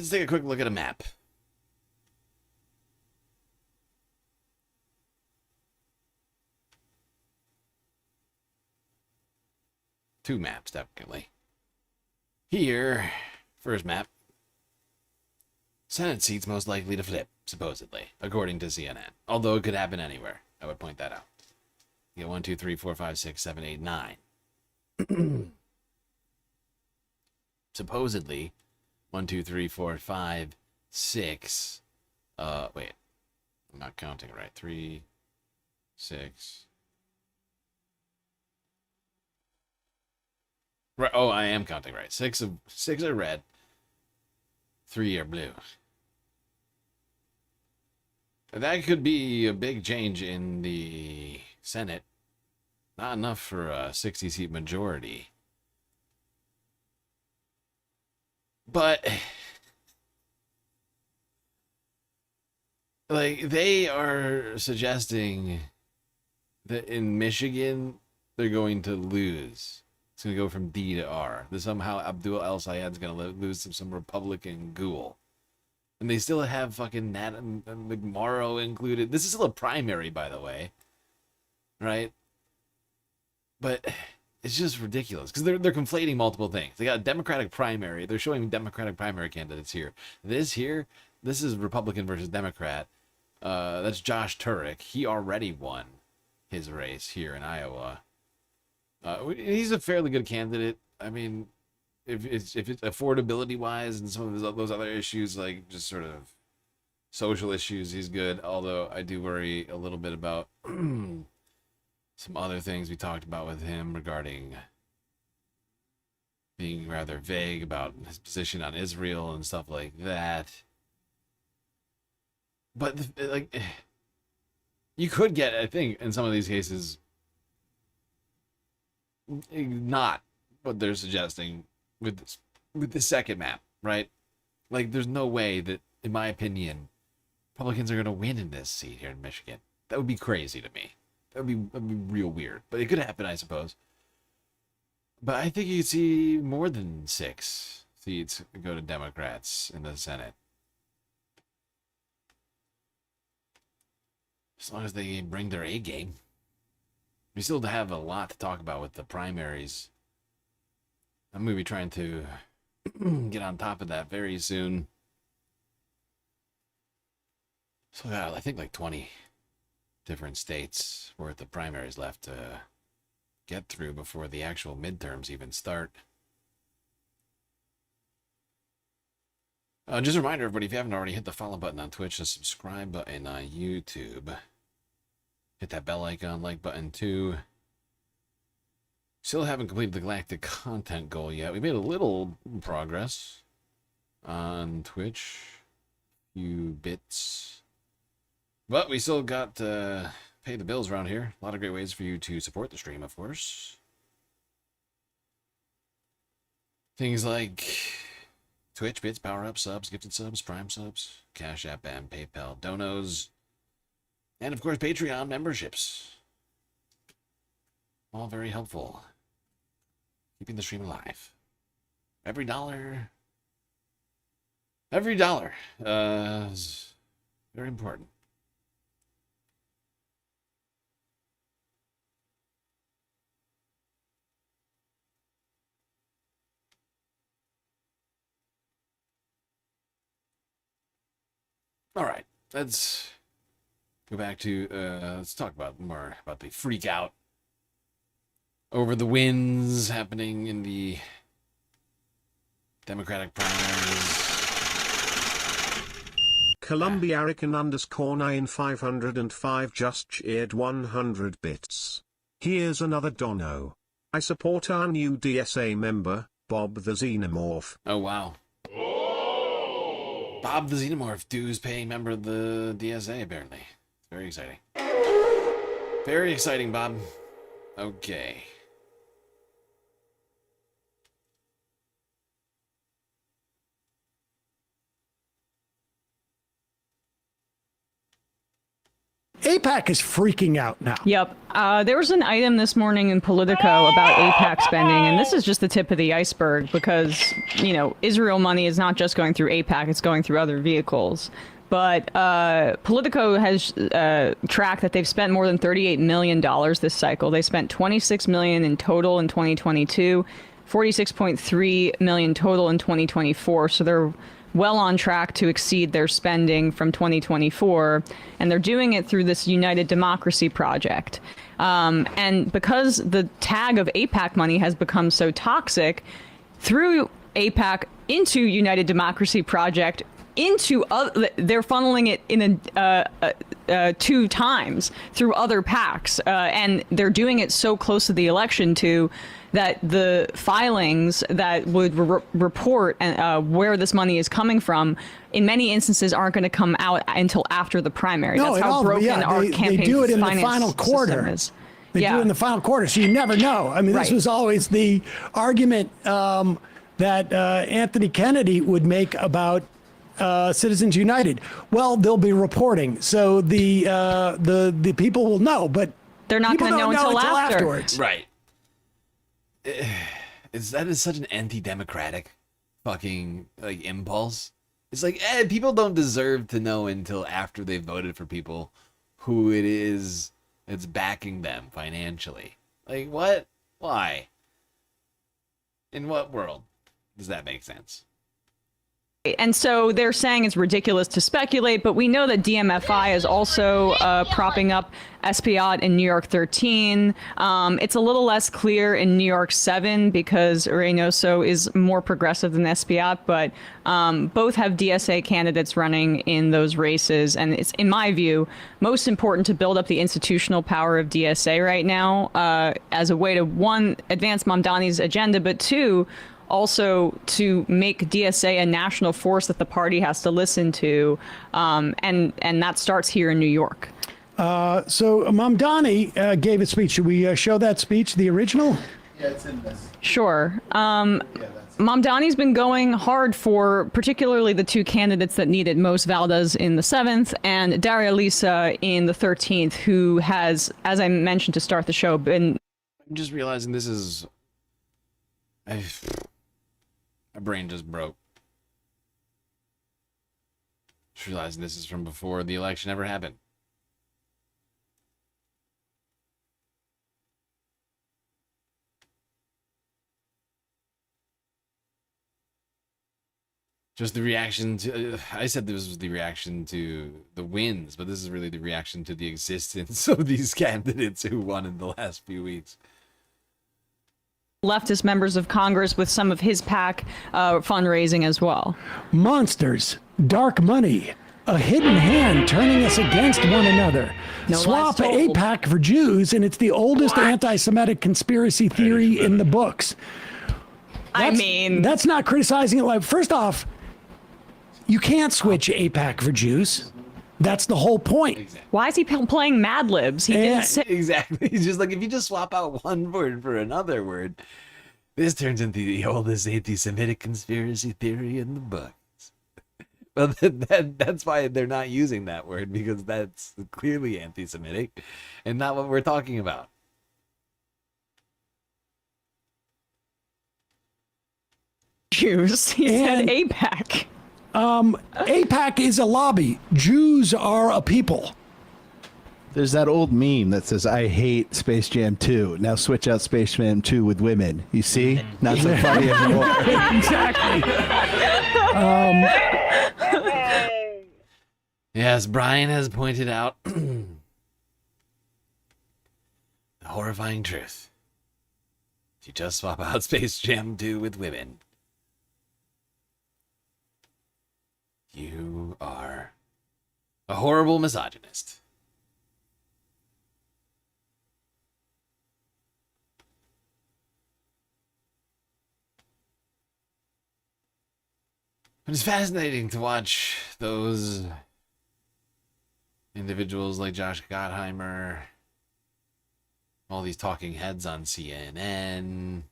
take a quick look at a map. Two maps, technically. Here, first map. Senate seats most likely to flip, supposedly, according to CNN. Although it could happen anywhere. I would point that out. You get 1, 2, 3, 4, 5, 6, 7, 8, 9. Supposedly, 1, 2, 3, 4, 5, 6. Wait. I'm not counting right. 3, 6. Right. Oh, I am counting right. 6 are red. 3 are blue. That could be a big change in the Senate. Not enough for a 60-seat majority. But, like, they are suggesting that in Michigan, they're going to lose. It's going to go from D to R. That somehow Abdul El Sayed's going to lose to some Republican ghoul. And they still have fucking Nat and McMorrow included. This is still a primary, by the way. Right? But it's just ridiculous. Because they're conflating multiple things. They got a Democratic primary. They're showing Democratic primary candidates here. This is Republican versus Democrat. That's Josh Turek. He already won his race here in Iowa. He's a fairly good candidate. I mean, if it's affordability wise and some of those other issues, like just sort of social issues, he's good. Although I do worry a little bit about some other things we talked about with him regarding being rather vague about his position on Israel and stuff like that. But like, you could get, I think, in some of these cases, not what they're suggesting with the second map, right? Like, there's no way that, in my opinion, Republicans are going to win in this seat here in Michigan. That would be crazy to me. That'd be real weird. But it could happen, I suppose. But I think you could see more than 6 seats go to Democrats in the Senate. As long as they bring their A game. We still have a lot to talk about with the primaries. I'm going to be trying to get on top of that very soon. So yeah, I think like 20 different states worth of primaries left to get through before the actual midterms even start. Just a reminder, everybody, if you haven't already, hit the follow button on Twitch, the subscribe button on YouTube. Hit that bell icon, like button too. Still haven't completed the galactic content goal yet. We made a little progress on Twitch. A few bits. But we still got to pay the bills around here. A lot of great ways for you to support the stream, of course. Things like Twitch, bits, power-up, subs, gifted subs, prime subs, Cash App, and PayPal donos. And, of course, Patreon memberships. All very helpful. Keeping the stream alive. Every dollar is very important. All right, let's go back to, let's talk more about the freak out over the wins happening in the Democratic primaries. Columbiarican_9505 just cheered 100 bits. Here's another dono. I support our new DSA member, Bob the Xenomorph. Oh, wow. Bob the Xenomorph, dues paying member of the DSA, apparently. Very exciting. Very exciting, Bob. Okay. AIPAC is freaking out now. Yep. There was an item this morning in Politico about AIPAC spending, and this is just the tip of the iceberg because, you know, Israel money is not just going through AIPAC, it's going through other vehicles. But Politico has tracked that they've spent more than $38 million this cycle. They spent $26 million in total in 2022, $46.3 million total in 2024. So they're well on track to exceed their spending from 2024, and they're doing it through this United Democracy project. And because the tag of AIPAC money has become so toxic, through AIPAC into United Democracy project, they're funneling it in 2 times through other PACs, and they're doing it so close to the election too, that the filings that would report where this money is coming from, in many instances, aren't going to come out until after the primary. No, that's how broken our campaign they do it in the finance final quarter. is. They do it in the final quarter, so you never know. I mean, this was always the argument that Anthony Kennedy would make about Citizens United. Well, they'll be reporting, so the people will know, but they're not going to know until afterwards. Right. That is such an anti-democratic fucking impulse. It's like, people don't deserve to know until after they've voted for people who it is that's backing them financially. Like, what? Why? In what world does that make sense? And so they're saying it's ridiculous to speculate, but we know that DMFI is also propping up Espiat in New York 13. It's a little less clear in New York 7 because Reynoso is more progressive than Espiat, but both have DSA candidates running in those races. And it's, in my view, most important to build up the institutional power of DSA right now as a way to, 1, advance Mamdani's agenda, but 2, also to make DSA a national force that the party has to listen to, and that starts here in New York. So Mamdani gave a speech. Should we show that speech, the original? Yeah, it's in this. Sure. Yeah, that's Mamdani's been going hard for particularly the two candidates that need it most, Valdez in the 7th and Daria Lisa in the 13th, who has, as I mentioned to start the show, been... I'm just realizing this is... my brain just broke. Just realizing this is from before the election ever happened. Just the reaction to... I said this was the reaction to the wins, but this is really the reaction to the existence of these candidates who won in the last few weeks. Leftist members of Congress with some of his PAC fundraising as well. Monsters, dark money, a hidden hand turning us against one another. No Swap less told. AIPAC for Jews, and it's the oldest anti-Semitic conspiracy theory in the books. That's not criticizing it. Like, first off, you can't switch AIPAC for Jews. That's the whole point. Exactly. Why is he playing Mad Libs? He didn't say... Exactly. He's just like, if you just swap out one word for another word, this turns into the oldest anti-Semitic conspiracy theory in the books. Well, that's why they're not using that word, because that's clearly anti-Semitic and not what we're talking about. Jews. He said AIPAC. AIPAC is a lobby. Jews are a people. There's that old meme that says, I hate Space Jam 2. Now switch out Space Jam 2 with women. You see? Not so funny anymore. Exactly. Yes, Brian has pointed out the horrifying truth. You just swap out Space Jam 2 with women. You are a horrible misogynist. It's fascinating to watch those individuals like Josh Gottheimer, all these talking heads on CNN,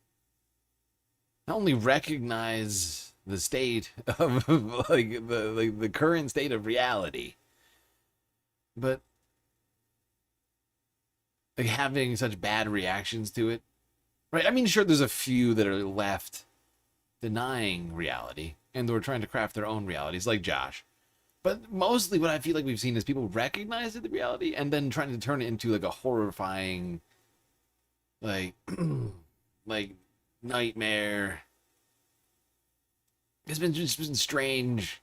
not only recognize the state of the current state of reality, but like having such bad reactions to it, right? I mean, sure, there's a few that are left denying reality and they're trying to craft their own realities, like Josh. But mostly what I feel like we've seen is people recognize the reality and then trying to turn it into like a horrifying, like, like nightmare. It's been just been strange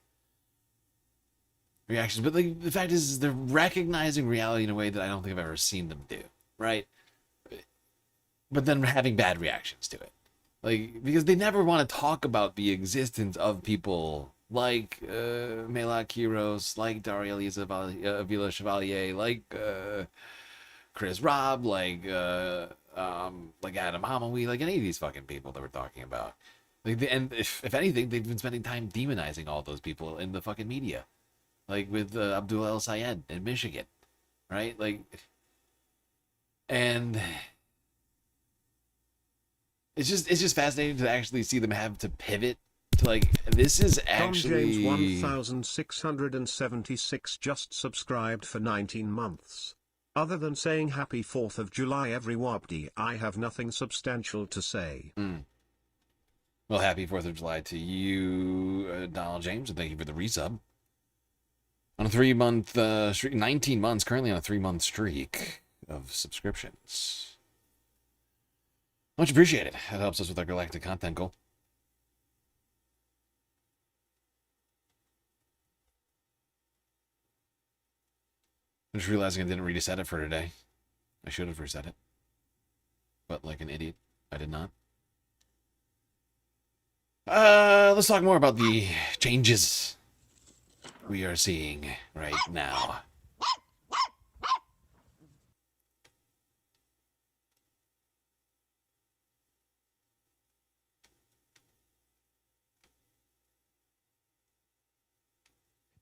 reactions, but like the fact is they're recognizing reality in a way that I don't think I've ever seen them do, right? But then having bad reactions to it, like because they never want to talk about the existence of people like Melak Kiros, like Daria Lisa Vila Chevalier, like Chris Robb, like Adam Hamawi, like any of these fucking people that we're talking about. Like, and if anything, they've been spending time demonizing all those people in the fucking media, like with Abdul El Sayed in Michigan, right? Like, and it's just fascinating to actually see them have to pivot to like this is actually. Tom James 1676 just subscribed for 19 months. Other than saying happy 4th of July every wabdi, I have nothing substantial to say. Well, happy 4th of July to you, Donald James, and thank you for the resub. On a 3-month streak, 19 months, currently on a 3-month streak of subscriptions. Much appreciated. That helps us with our galactic content goal. I'm just realizing I didn't reset it for today. I should have reset it. But like an idiot, I did not. Let's talk more about the changes we are seeing right now.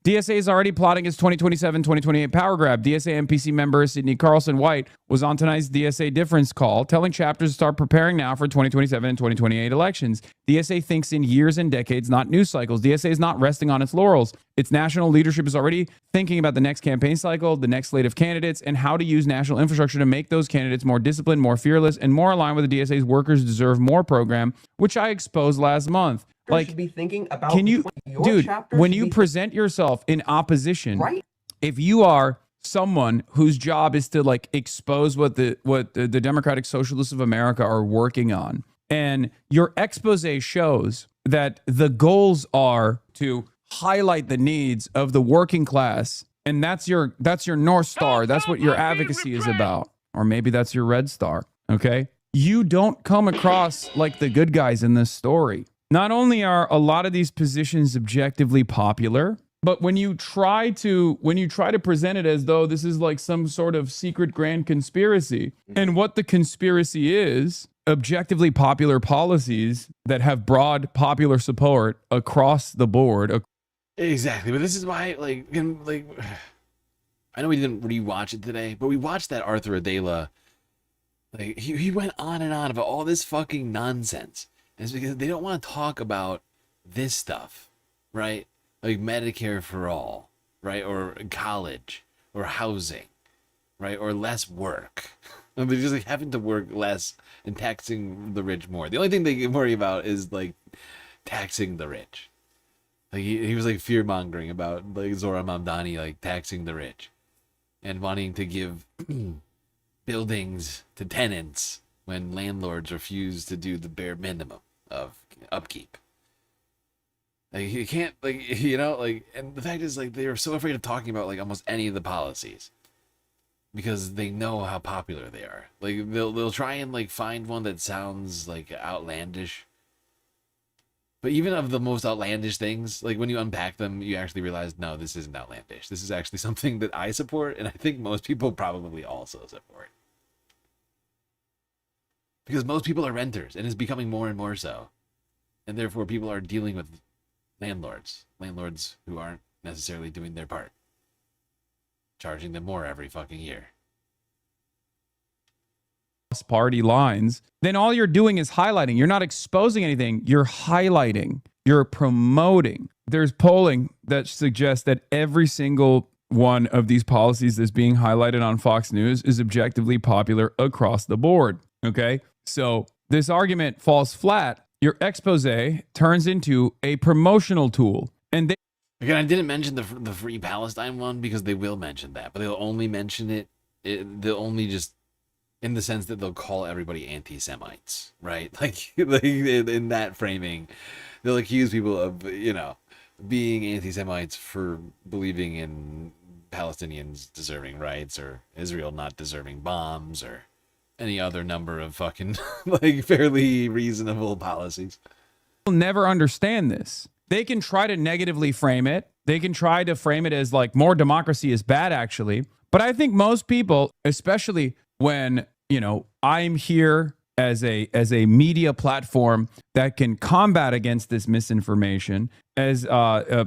DSA is already plotting its 2027-2028 power grab. DSA MPC member Sidney Carlson White was on tonight's DSA difference call, telling chapters to start preparing now for 2027 and 2028 elections. DSA thinks in years and decades, not news cycles. DSA is not resting on its laurels. Its national leadership is already thinking about the next campaign cycle, the next slate of candidates, and how to use national infrastructure to make those candidates more disciplined, more fearless, and more aligned with the DSA's Workers Deserve More program, which I exposed last month. Should be thinking about can you, your dude, chapters when should you be- present yourself in opposition, Right. if you are someone whose job is to like expose what the Democratic Socialists of America are working on, and your expose shows that the goals are to highlight the needs of the working class, and that's your North Star, that's what your advocacy is about, or maybe that's your Red Star, okay? You don't come across like the good guys in this story. Not only are a lot of these positions objectively popular, but when you try to present it as though this is like some sort of secret grand conspiracy, and what the conspiracy is, objectively popular policies that have broad popular support across the board. Exactly, but this is why, I know we didn't rewatch it today, but we watched that Arthur Adela. Like he went on and on about all this fucking nonsense. And it's because they don't want to talk about this stuff, right? Like Medicare for all, right? Or college, or housing, right? Or less work. They're just like having to work less and taxing the rich more. The only thing they can worry about is like taxing the rich. Like he was like fear mongering about like Zohran Mamdani like taxing the rich and wanting to give buildings to tenants when landlords refuse to do the bare minimum of upkeep. Like you can't, like, you know, like, and the fact is, like, they are so afraid of talking about like almost any of the policies because they know how popular they are. Like they'll try and like find one that sounds like outlandish, but even of the most outlandish things, like when you unpack them, you actually realize, no, this isn't outlandish. This is actually something that I support, and I think most people probably also support. Because most people are renters, and it's becoming more and more so. And therefore, people are dealing with landlords who aren't necessarily doing their part, charging them more every fucking year. Party lines, then all you're doing is highlighting. You're not exposing anything. You're highlighting. You're promoting. There's polling that suggests that every single one of these policies that's being highlighted on Fox News is objectively popular across the board. Okay? So this argument falls flat. Your expose turns into a promotional tool. And again, I didn't mention the Free Palestine one because they will mention that, but they'll only mention it. They'll only just in the sense that they'll call everybody anti-Semites, right? Like in that framing, they'll accuse people of, you know, being anti-Semites for believing in Palestinians deserving rights or Israel not deserving bombs or any other number of fucking like fairly reasonable policies. People never understand this. They can try to negatively frame it. They can try to frame it as like more democracy is bad, actually. But I think most people, especially when, you know, I'm here as a media platform that can combat against this misinformation, as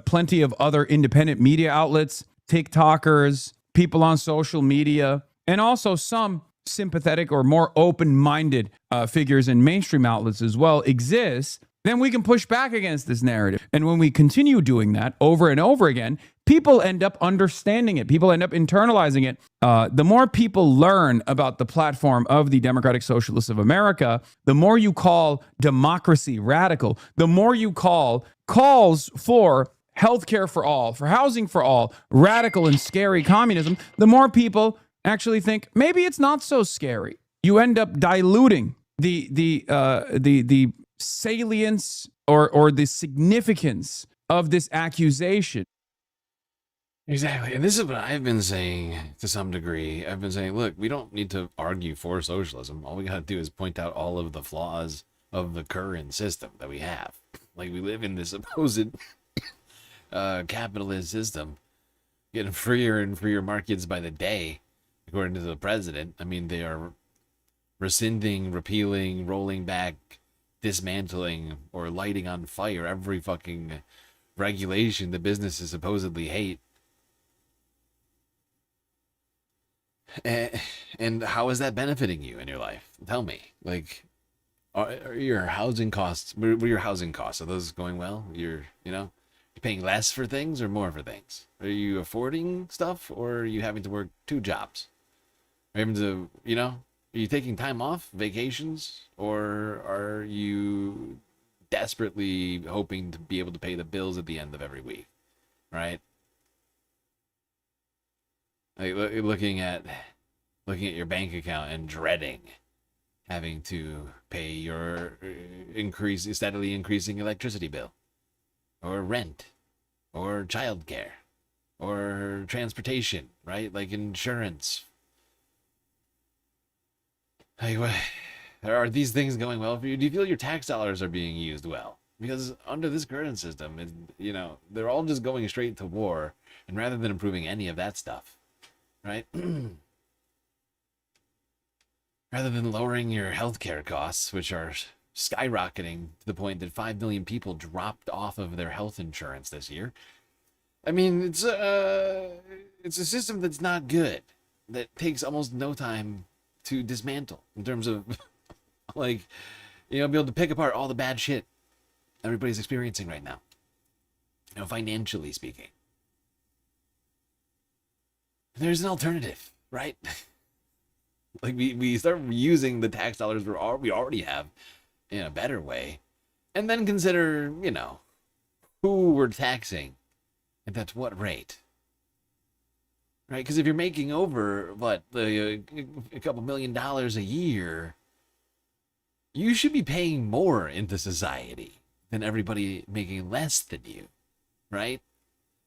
plenty of other independent media outlets, TikTokers, people on social media, and also some sympathetic or more open-minded figures in mainstream outlets as well exist, then we can push back against this narrative. And when we continue doing that over and over again, people end up understanding it. People end up internalizing it. The more people learn about the platform of the Democratic Socialists of America, the more you call democracy radical, the more you call calls for healthcare for all, for housing for all, radical and scary communism, the more people actually think maybe it's not so scary. You end up diluting the salience or the significance of this accusation. Exactly. And this is what I've been saying to some degree. I've been saying, look, we don't need to argue for socialism. All we got to do is point out all of the flaws of the current system that we have. Like, we live in this supposed capitalist system, getting freer and freer markets by the day, according to the president. I mean, they are rescinding, repealing, rolling back, dismantling, or lighting on fire every fucking regulation the businesses supposedly hate. And how is that benefiting you in your life? Tell me. Like, are your housing costs? What are your housing costs? Are those going well? You're paying less for things or more for things? Are you affording stuff, or are you having to work 2 jobs? Are you having to, are you taking time off, vacations, or are you desperately hoping to be able to pay the bills at the end of every week, right? Like looking at your bank account and dreading having to pay your steadily increasing electricity bill, or rent, or childcare, or transportation, right? Like insurance. Like, are these things going well for you? Do you feel your tax dollars are being used well? Because under this current system, they're all just going straight to war, and rather than improving any of that stuff, right? Rather than lowering your healthcare costs, which are skyrocketing to the point that 5 million people dropped off of their health insurance this year. I mean, it's a system that's not good, that takes almost no time to dismantle in terms of be able to pick apart all the bad shit everybody's experiencing right now, financially speaking. There's an alternative, right? Like we start using the tax dollars we already have in a better way, and then consider, who we're taxing and at what rate, right? Because if you're making over a couple $1 million a year, you should be paying more into society than everybody making less than you, right?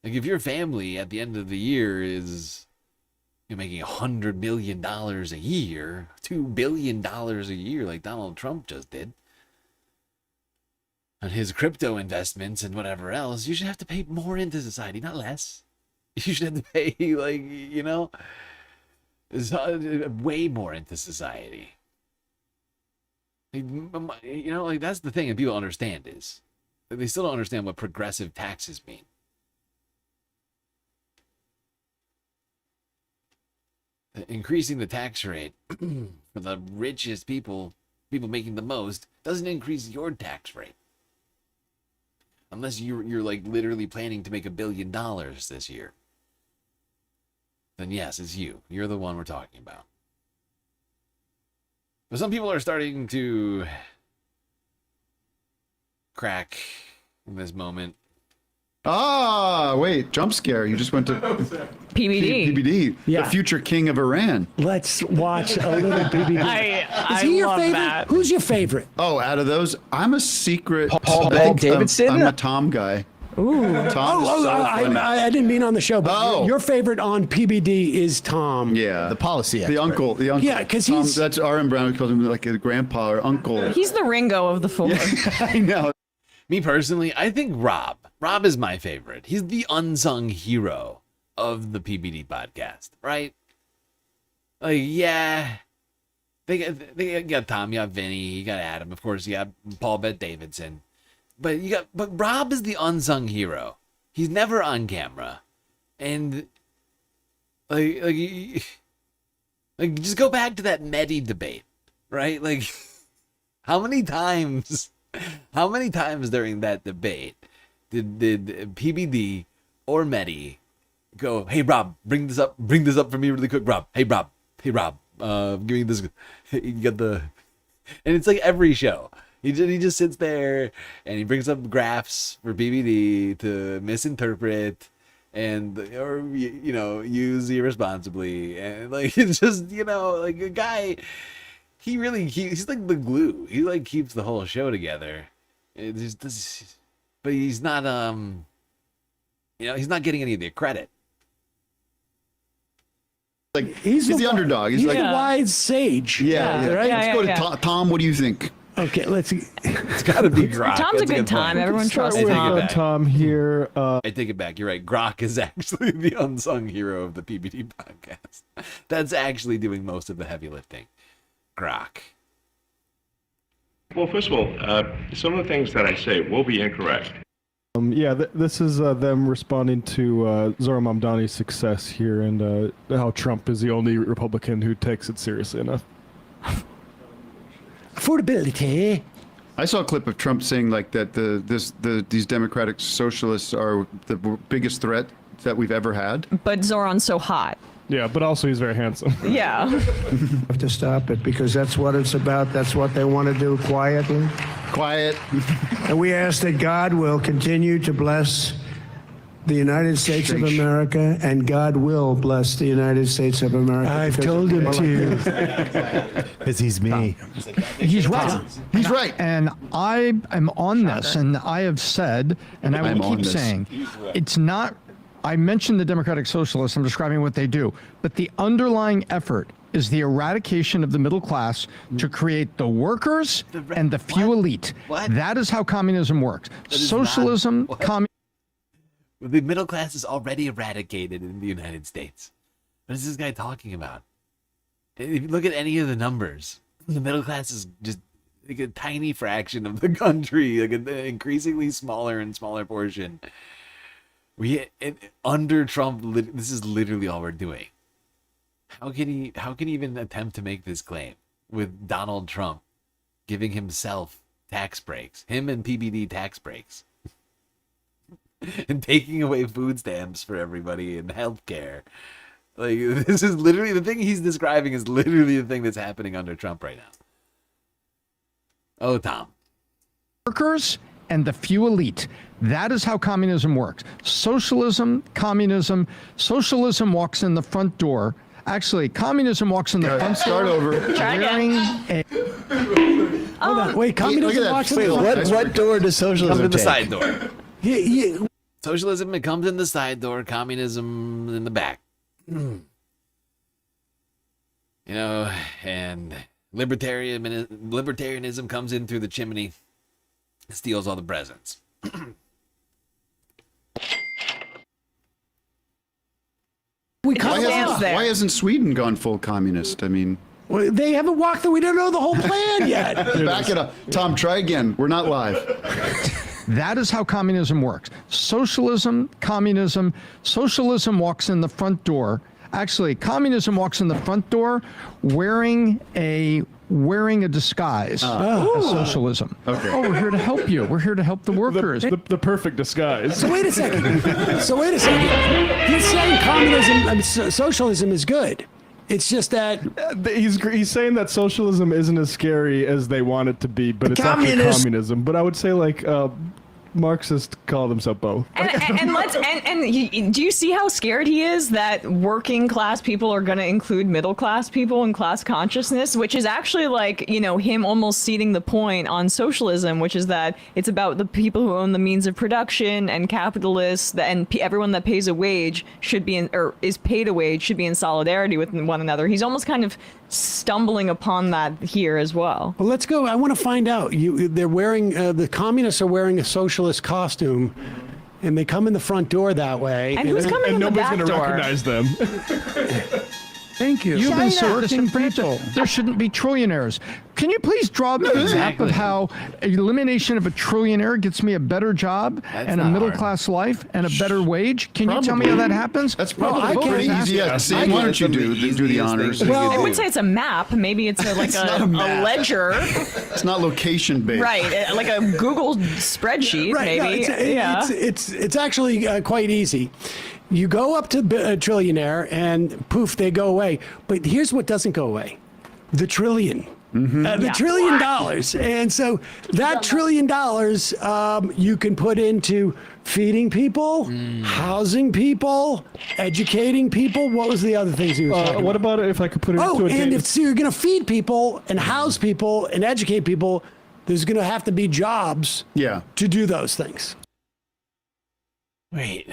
Like if your family at the end of the year is making $100 million a year, $2 billion a year, like Donald Trump just did, on his crypto investments and whatever else, you should have to pay more into society, not less. You should have to pay, way more into society. That's the thing that people understand is that they still don't understand what progressive taxes mean. Increasing the tax rate for the richest people making the most, doesn't increase your tax rate. Unless you're literally planning to make $1 billion this year. Then yes, it's you. You're the one we're talking about. But some people are starting to crack in this moment. Wait, jump scare. You just went to PBD. PBD, Yeah. the future king of Iran. Let's watch a little PBD. Is he I your love favorite? that. Who's your favorite? Oh, out of those, I'm a secret. Paul I think Davidson? I'm a Tom guy. Ooh. Tom is so funny. I didn't mean on the show, but your favorite on PBD is Tom. Yeah, the policy the uncle. Yeah, because Tom, he's that's R.M. Brown. We called him like a grandpa or uncle. He's the Ringo of the four. I know. Me personally, I think Rob. Rob is my favorite. He's the unsung hero of the PBD podcast, right? Like, yeah. They got Tom, you got Vinny, you got Adam, of course, you got Paul Bet Davidson. But Rob is the unsung hero. He's never on camera. And like just go back to that Medi debate, right? Like how many times during that debate did PBD or Medi go, "Hey Rob, bring this up for me really quick, Rob. Hey Rob, give me this." You got the, and it's like every show. He just sits there and he brings up graphs for PBD to misinterpret or use irresponsibly, and like it's just like a guy. He's like the glue. He like keeps the whole show together. But he's not he's not getting any of the credit. Like he's the underdog. He's like the wise sage. Yeah. Right. Let's go to Tom. What do you think? Okay, let's see. It's got to be Grok. Tom's a good time. Everyone trusts Tom. Tom here. I take it back. You're right. Grok is actually the unsung hero of the PBD podcast. That's actually doing most of the heavy lifting. Grok. Well, first of all, some of the things that I say will be incorrect. Yeah, this is them responding to Zohran Mamdani's success here and how Trump is the only Republican who takes it seriously enough. Affordability. I saw a clip of Trump saying like that these democratic socialists are the biggest threat that we've ever had. But Zohran's so hot. Yeah, but also he's very handsome. Yeah. Have to stop it because that's what it's about. That's what they want to do quietly. Quiet. And we ask that God will continue to bless the United States of America, and God will bless the United States of America. I've told him to. Because he's me. He's right. He's right. And I am on this, and I have said, and I will keep saying, it's not. I mentioned the Democratic Socialists. I'm describing what they do, but the underlying effort is the eradication of the middle class to create the workers and the few elite. That is how communism works. Socialism, The middle class is already eradicated in the United States. What is this guy talking about? If you look at any of the numbers, the middle class is just like a tiny fraction of the country, like an increasingly smaller and smaller portion. Under Trump, this is literally all we're doing. How can he even attempt to make this claim with Donald Trump giving himself tax breaks, him and PBD tax breaks, and taking away food stamps for everybody and healthcare? Like, this is literally the thing he's describing is literally the thing that's happening under Trump right now. Oh, Tom. workers and the few elite. That is how communism works. Socialism, communism, socialism walks in the front door. Actually, communism walks in the front door. Start over. Hold on. Wait, communism walks in the front door. What door does socialism Comes in the take? side door. Socialism, it comes in the side door. Communism in the back. You know, and libertarianism comes in through the chimney, steals all the presents. Why hasn't Sweden gone full communist? I mean, well, they haven't walked through. We don't know the whole plan yet. Back it up. Tom, try again. We're not live. That is how communism works. Socialism, communism, socialism walks in the front door. Actually, communism walks in the front door wearing a disguise as socialism. Okay. Oh, we're here to help you. We're here to help the workers. The perfect disguise. So wait a second. He's saying socialism is good. It's just that he's saying that socialism isn't as scary as they want it to be, but it's actually communism. But I would say like Marxists call themselves both. And do you see how scared he is that working class people are going to include middle class people in class consciousness, which is actually like, you know, him almost ceding the point on socialism, which is that it's about the people who own the means of production and capitalists, and everyone that pays a wage should be is paid a wage should be in solidarity with one another. He's almost kind of stumbling upon that here as well. Well, let's go. I want to find out. They're wearing the communists are wearing a socialist costume, and they come in the front door that way. And who's coming in the back door? And nobody's going to recognize them. Thank you. You've been China. working people. There shouldn't be trillionaires. Can you please draw me a map of how elimination of a trillionaire gets me a better job and a middle class life and a better wage? Can you tell me how that happens? That's probably pretty easy. Yeah, Sam, why don't you do the honors? Well, I would say it's a map. Maybe it's like a ledger. It's not location based. Right, like a Google spreadsheet, Right, maybe. no, it's actually quite easy. You go up to a trillionaire and poof, they go away. But here's what doesn't go away: the trillion. $1 trillion. And so that $1 trillion you can put into feeding people, housing people, educating people. What was the other things you were talking about? What about if I could put it into a and if you're going to feed people and house people and educate people, there's going to have to be jobs to do those things. Wait.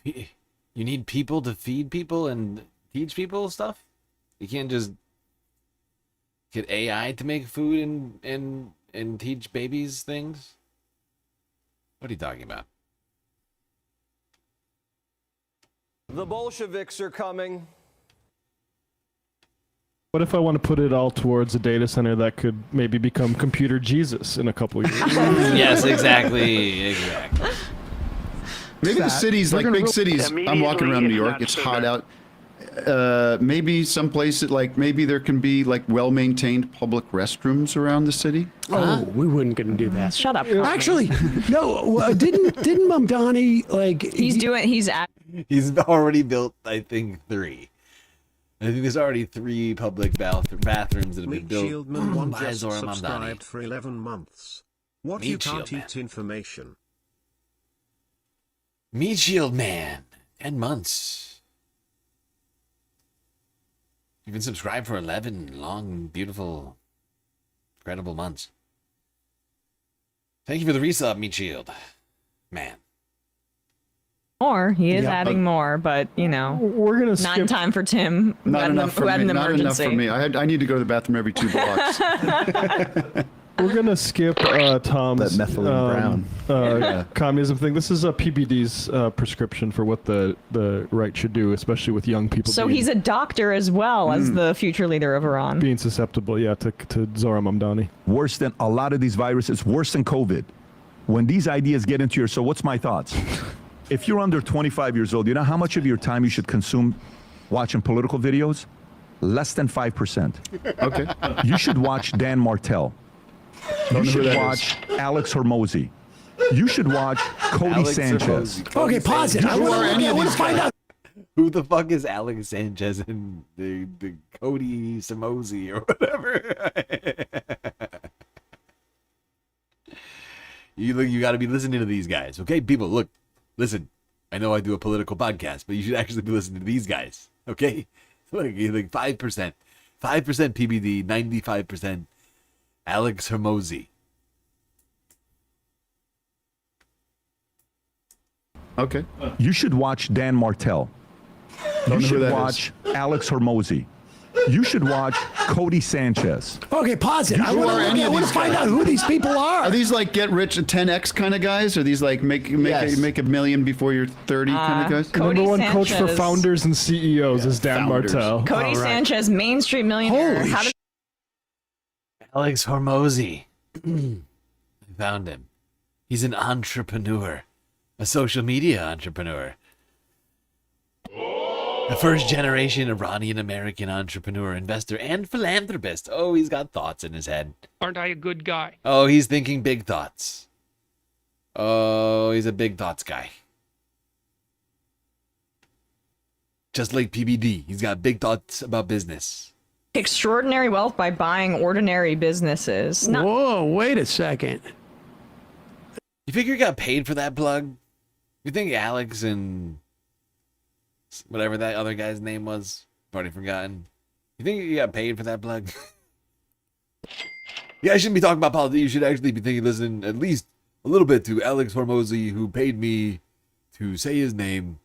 You need people to feed people and teach people stuff? You can't just get AI to make food and teach babies things? What are you talking about? The Bolsheviks are coming. What if I want to put it all towards a data center that could maybe become computer Jesus in a couple of years? Yes, exactly. Exactly. Maybe the cities, like big cities, I'm walking around New York, it's hot out. Maybe some places, like maybe there can be like well-maintained public restrooms around the city. Oh, we weren't going to do that. Shut up. Actually, no. Didn't Mamdani like? He's already built, I think, 3. I think there's already 3 public bathrooms that have been Meat built Shieldman 1 by just Zohran Mamdani. subscribed for 11 months. What Meat you can't Shield eat information. Meat Shield Man, 10 months. You've been subscribed for 11 long, beautiful, incredible months. Thank you for the resub, Meat Shield Man. More. He is adding more, but we're gonna not in time for Tim. Not enough for me. An Not enough emergency. for me. I need to go to the bathroom every 2 blocks. We're gonna skip Tom's That methylene brown. communism thing. This is a PBD's prescription for what the right should do, especially with young people. So he's a doctor as well as the future leader of Iran. Being susceptible, to Zohran Mamdani. Worse than a lot of these viruses, worse than COVID. When these ideas get into your, so what's my thoughts? If you're under 25 years old, you know how much of your time you should consume watching political videos? Less than 5%. Okay. You should watch Dan Martell. You should watch Alex Hormozy. You should watch Cody Alex Sanchez. Hormozy. Okay, pause it. I want to find out. Who the fuck is Alex Sanchez and the Cody Samosi or whatever? You got to be listening to these guys, okay? People, look, listen. I know I do a political podcast, but you should actually be listening to these guys, okay? Like 5%, 5% PBD, 95% Alex Hormozy. Okay. You should watch Dan Martell. You should watch Alex Hormozy. You should watch Cody Sanchez. Okay, pause it. I want to find out who these people are. Are these like get rich at 10x kind of guys? Are these like make a million before you're 30 kind of guys? Cody Number one coach for Sanchez. founders and CEOs is Dan founders. Martell. Cody Sanchez, Main Street millionaire. Holy How did Alex Hormozy. I found him. He's an entrepreneur, a social media entrepreneur. A first-generation Iranian-American entrepreneur, investor, and philanthropist. Oh, he's got thoughts in his head. Aren't I a good guy? Oh, he's thinking big thoughts. Oh, he's a big thoughts guy. Just like PBD, he's got big thoughts about business. extraordinary wealth by buying ordinary businesses? Whoa, wait a second. You figure he got paid for that plug? You think Alex and whatever that other guy's name was, I've already forgotten. You think you got paid for that plug? You guys shouldn't be talking about politics. You should actually be thinking, listen, at least a little bit to Alex Hormozy, who paid me to say his name,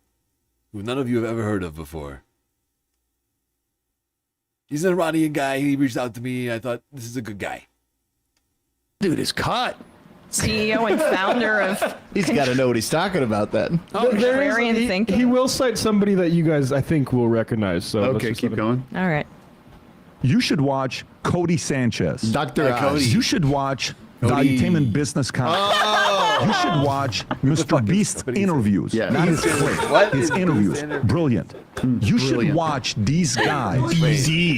who none of you have ever heard of before. He's an Iranian guy. He reached out to me. I thought, this is a good guy. Dude is cut. CEO and founder of... He's got to know what he's talking about then. Contrarian thinking. He will cite somebody that you guys, I think, will recognize. So okay, keep going. All right. You should watch Cody Sanchez. Dr. Cody. You should watch Cody. Valuetainment Business Conference. Oh! You should watch Mr. Beast's interviews. Yeah. Not his clips. What? His interviews. Brilliant. You should Brilliant. watch these guys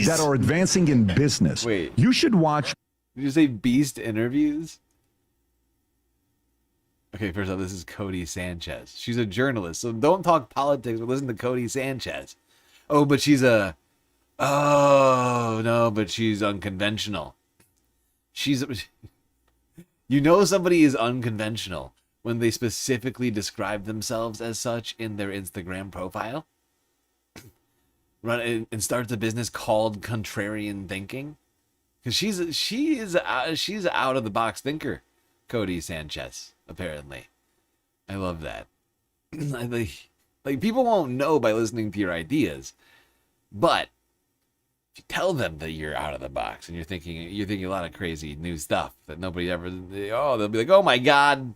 that are advancing in business. Wait. You should watch. Did you say Beast interviews? Okay, first off, this is Cody Sanchez. She's a journalist, so don't talk politics, but listen to Cody Sanchez. Oh, but she's a... Oh, no, but she's unconventional. She's... You know somebody is unconventional when they specifically describe themselves as such in their Instagram profile? Run and starts a business called Contrarian Thinking? Because she's out of the box thinker, Cody Sanchez. Apparently, I love that. like people won't know by listening to your ideas, but if you tell them that you're out of the box and you're thinking a lot of crazy new stuff that nobody ever. Oh, they'll be like, oh my god,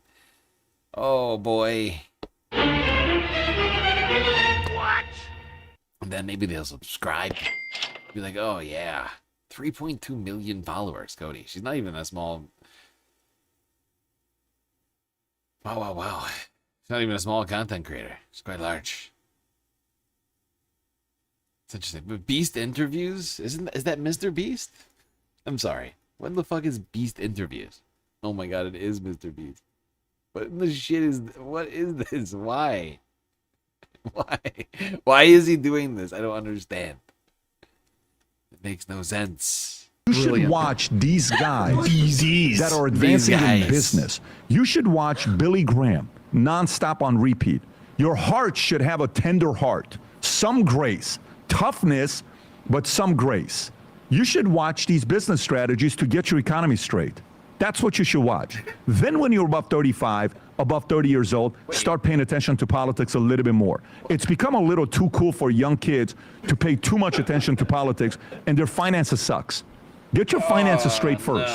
oh boy. What? And then maybe they'll subscribe. Be like, oh yeah, 3.2 million followers, Cody. She's not even a small. Wow. She's not even a small content creator. She's quite large. It's interesting. But Beast interviews? Is that Mr. Beast? I'm sorry. What the fuck is Beast interviews? Oh my god, it is Mr. Beast. What the shit is... What is this? Why? Why? Why is he doing this? I don't understand. It makes no sense. You should watch these guys that are advancing in business. You should watch Billy Graham nonstop on repeat. Your heart should have a tender heart, some grace, toughness, but some grace. You should watch these business strategies to get your economy straight. That's what you should watch. Then when you're above 35, above 30 years old, start paying attention to politics a little bit more. It's become a little too cool for young kids to pay too much attention to politics, and their finances sucks. Get your finances straight first.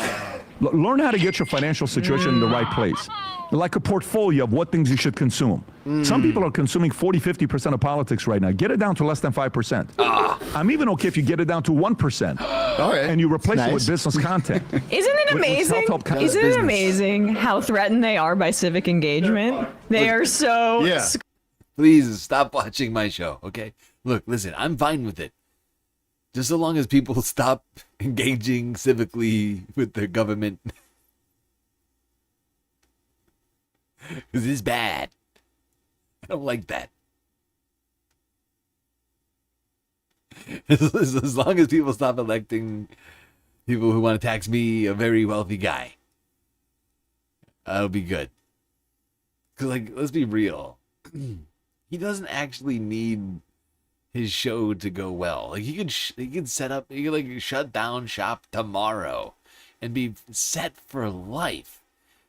Learn how to get your financial situation in the right place. Like a portfolio of what things you should consume. Some people are consuming 40-50% of politics right now. Get it down to less than 5%. I'm even okay if you get it down to 1%. And you replace it with business content. Isn't it amazing? Isn't it amazing how threatened they are by civic engagement? They are so... Please stop watching my show, okay? Look, listen, I'm fine with it. Just so long as people stop engaging civically with their government. Because it's bad. I don't like that. As long as people stop electing people who want to tax me, a very wealthy guy, I'll be good. Because, like, let's be real. He doesn't actually need his show to go well. Like, he could set up, he could, like, shut down shop tomorrow and be set for life.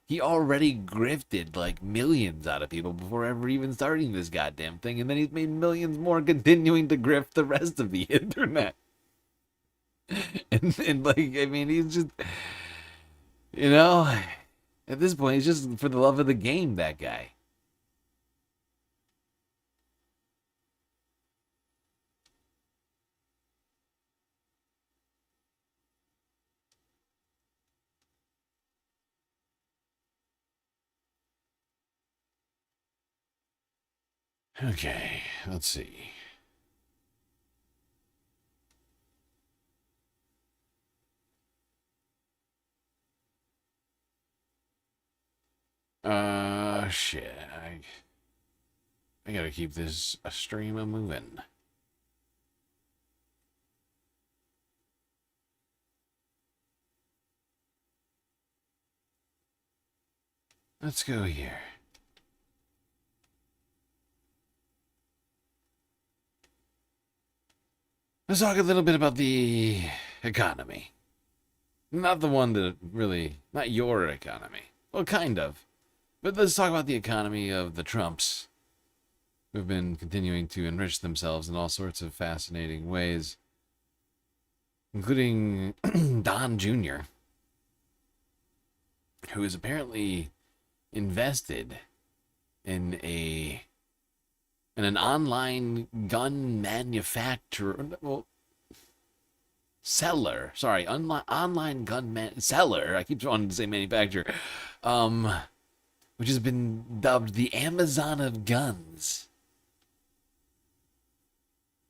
He already grifted, like, millions out of people before ever even starting this goddamn thing, and then he's made millions more continuing to grift the rest of the internet. And like, I mean, he's just, you know, at this point, he's just for the love of the game, that guy. Okay, let's see. Shit. I gotta keep this stream a moving. Let's go here. Let's talk a little bit about the economy. Not the one that really, not your economy. Well, kind of. But let's talk about the economy of the Trumps, who've been continuing to enrich themselves in all sorts of fascinating ways, including Don Jr., who is apparently invested in an online gun manufacturer, well, seller, sorry, online gun seller, I keep wanting to say manufacturer, which has been dubbed the Amazon of guns.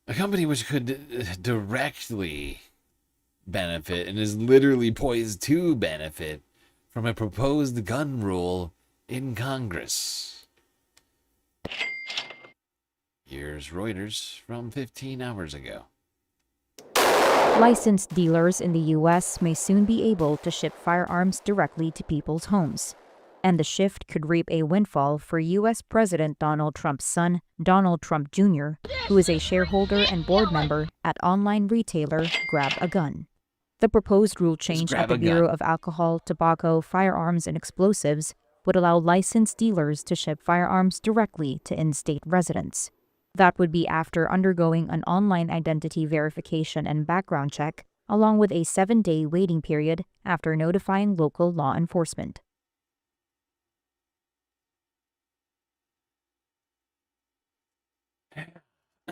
A company which could directly benefit and is literally poised to benefit from a proposed gun rule in Congress. Here's Reuters from 15 hours ago. Licensed dealers in the U.S. may soon be able to ship firearms directly to people's homes. And the shift could reap a windfall for U.S. President Donald Trump's son, Donald Trump Jr., who is a shareholder and board member at online retailer Grab a Gun. The proposed rule change at the Bureau of Alcohol, Tobacco, Firearms, and Explosives would allow licensed dealers to ship firearms directly to in-state residents. That would be after undergoing an online identity verification and background check, along with a 7-day waiting period after notifying local law enforcement.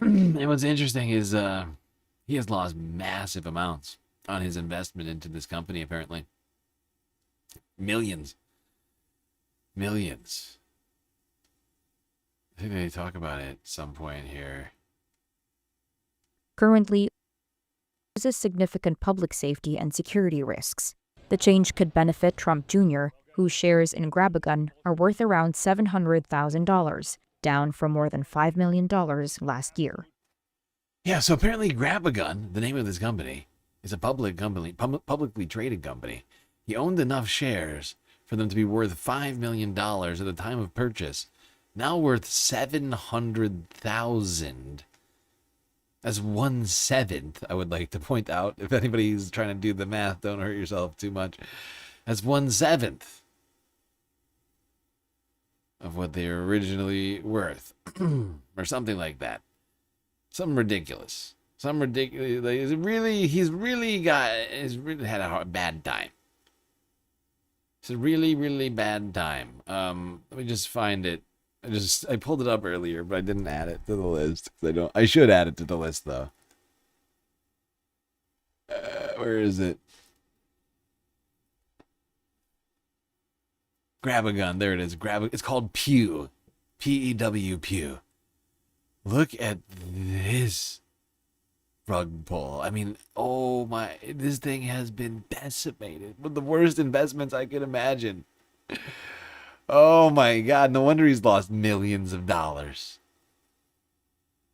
And what's interesting is He has lost massive amounts on his investment into this company, apparently. Millions. Millions. I think they talk about it at some point here. Currently, poses significant public safety and security risks. The change could benefit Trump Jr., whose shares in Wobegon are worth around $700,000, down from more than $5 million last year. Yeah, so apparently Wobegon, the name of this company, is a public company, publicly traded company. He owned enough shares for them to be worth $5 million at the time of purchase. Now worth $700,000. That's 1/7, I would like to point out. If anybody's trying to do the math, don't hurt yourself too much. That's 1/7 of what they were originally worth. Or something like that. Something ridiculous. Some ridiculous. Like, he's really had a bad time. It's a really, really bad time. Let me just find it. I pulled it up earlier, but I didn't add it to the list. I should add it to the list though. Where is it? Wobegon. There it is. It's called Pew. P-E-W, Pew. Look at this rug pull. I mean, oh my, this thing has been decimated. One of the worst investments I could imagine. Oh my God, no wonder he's lost millions of dollars.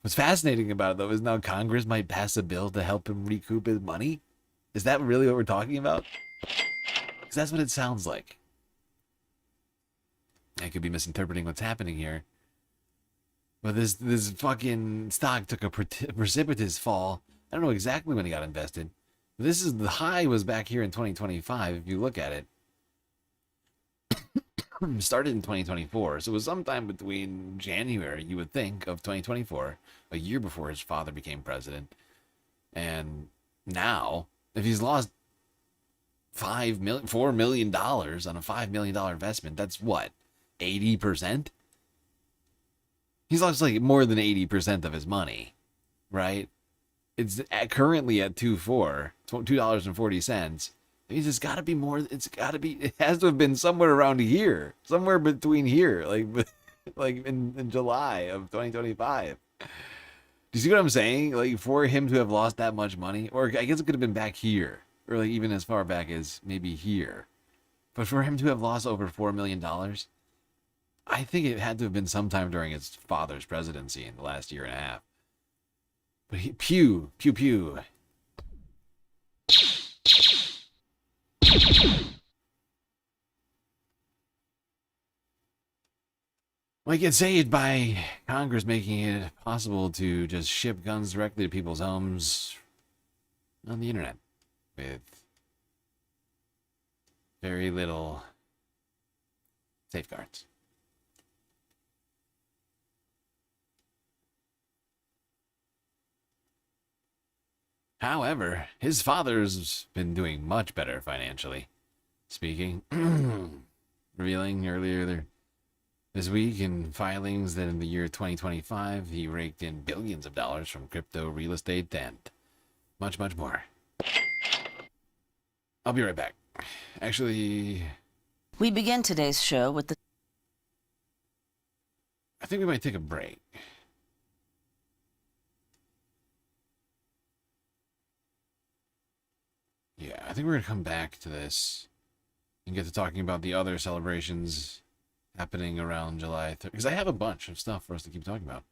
What's fascinating about it, though, is now Congress might pass a bill to help him recoup his money. Is that really what we're talking about? Because that's what it sounds like. I could be misinterpreting what's happening here. But this fucking stock took a precipitous fall. I don't know exactly when he got invested. But the high was back here in 2025, if you look at it. Started in 2024, so it was sometime between January, you would think, of 2024, a year before his father became president. And now, if he's lost $4 million on a $5 million investment, that's what, 80%? He's lost like more than 80% of his money, right? It's currently at $2.40. It means it's got to be more. It has to have been somewhere around here, somewhere between here, like in July of 2025. Do you see what I'm saying? Like, for him to have lost that much money, or I guess it could have been back here, or like even as far back as maybe here. But for him to have lost over $4 million, I think it had to have been sometime during his father's presidency in the last year and a half. But pew. Might get saved by Congress making it possible to just ship guns directly to people's homes on the internet with very little safeguards. However, his father's been doing much better financially speaking, revealing earlier this week in filings that in the year 2025, he raked in billions of dollars from crypto, real estate, and much, much more. I'll be right back. Actually, we begin today's show with I think we might take a break. Yeah, I think we're going to come back to this and get to talking about the other celebrations happening around July 3rd. Because I have a bunch of stuff for us to keep talking about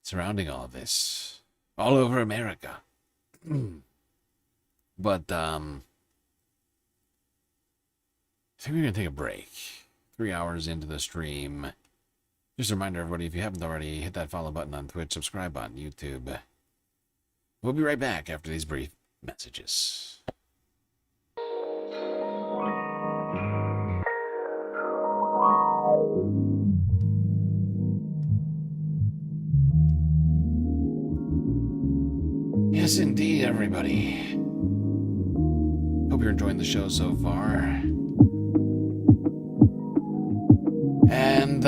surrounding all of this. All over America. But, I think we're going to take a break. 3 hours into the stream. Just a reminder, everybody, if you haven't already, hit that follow button on Twitch, subscribe on YouTube. We'll be right back after these brief messages. Yes, indeed, everybody. Hope you're enjoying the show so far. And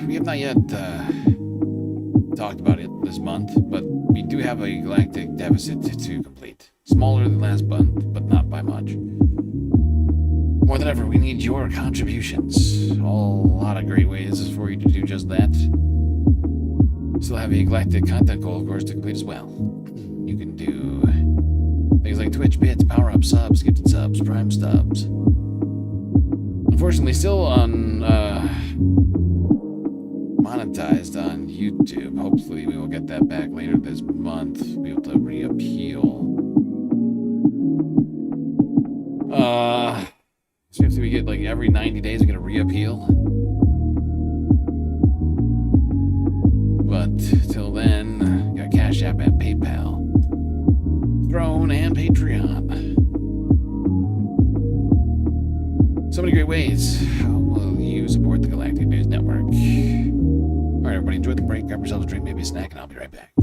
we have not yet talked about it this month, but we do have a galactic deficit to complete. Smaller than last month, but not by much. More than ever, we need your contributions. A lot of great ways for you to do just that. Still have a galactic content goal, of course, to complete as well. You can do things like Twitch bits, power-up subs, gifted subs, prime subs. Unfortunately, still on monetized on YouTube. Hopefully, we will get that back later this month. Be able to reappeal. So if we get like every 90 days, we get a reappeal. But till then, got Cash App and PayPal, Throne and Patreon. So many great ways. How will you support the Galactic News Network? All right, everybody, enjoy the break. Grab yourselves a drink, maybe a snack, and I'll be right back.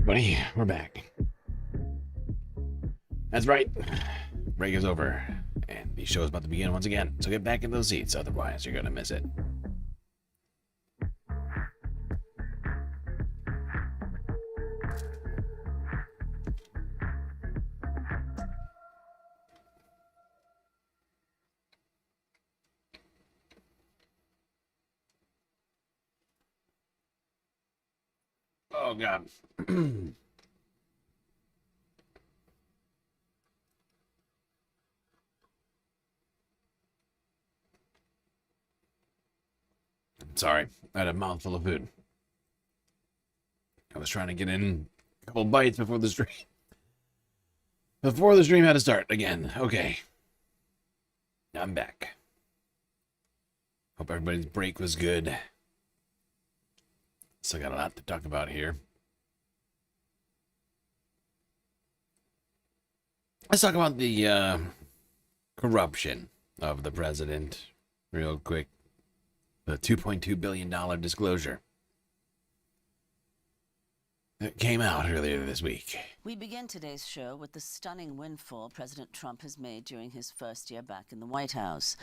Buddy, we're back. That's right. Break is over, and the show is about to begin once again. So get back in those seats, otherwise you're gonna miss it. Oh God. Sorry, I had a mouthful of food. I was trying to get in a couple bites before the stream. Before the stream had to start again. Okay. I'm back. Hope everybody's break was good. Still got a lot to talk about here. Let's talk about the corruption of the president real quick. The $2.2 billion disclosure that came out earlier this week. We begin today's show with the stunning windfall President Trump has made during his first year back in the White House.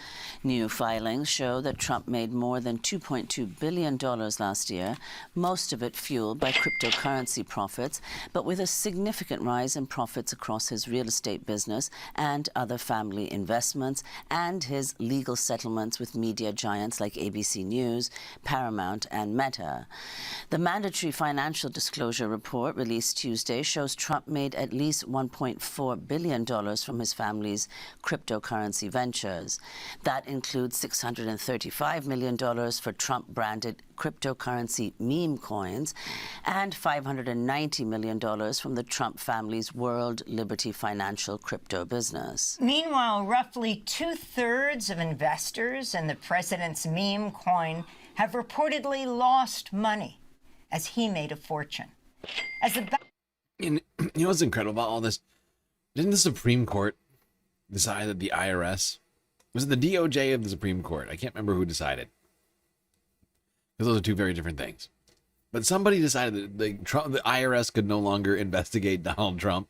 New filings show that Trump made more than $2.2 billion last year, most of it fueled by cryptocurrency profits, but with a significant rise in profits across his real estate business and other family investments, and his legal settlements with media giants like ABC News, Paramount, and Meta. The mandatory financial disclosure report released Tuesday shows Trump made at least $1.4 billion from his family's cryptocurrency ventures. That includes $635 million for Trump-branded cryptocurrency meme coins and $590 million from the Trump family's World Liberty Financial crypto business. Meanwhile, roughly 2/3 of investors in the president's meme coin have reportedly lost money as he made a fortune. As the You know what's incredible about all this? Didn't the Supreme Court decide that the IRS, was it the DOJ of the Supreme Court? I can't remember who decided, because those are two very different things. But somebody decided that the IRS could no longer investigate Donald Trump,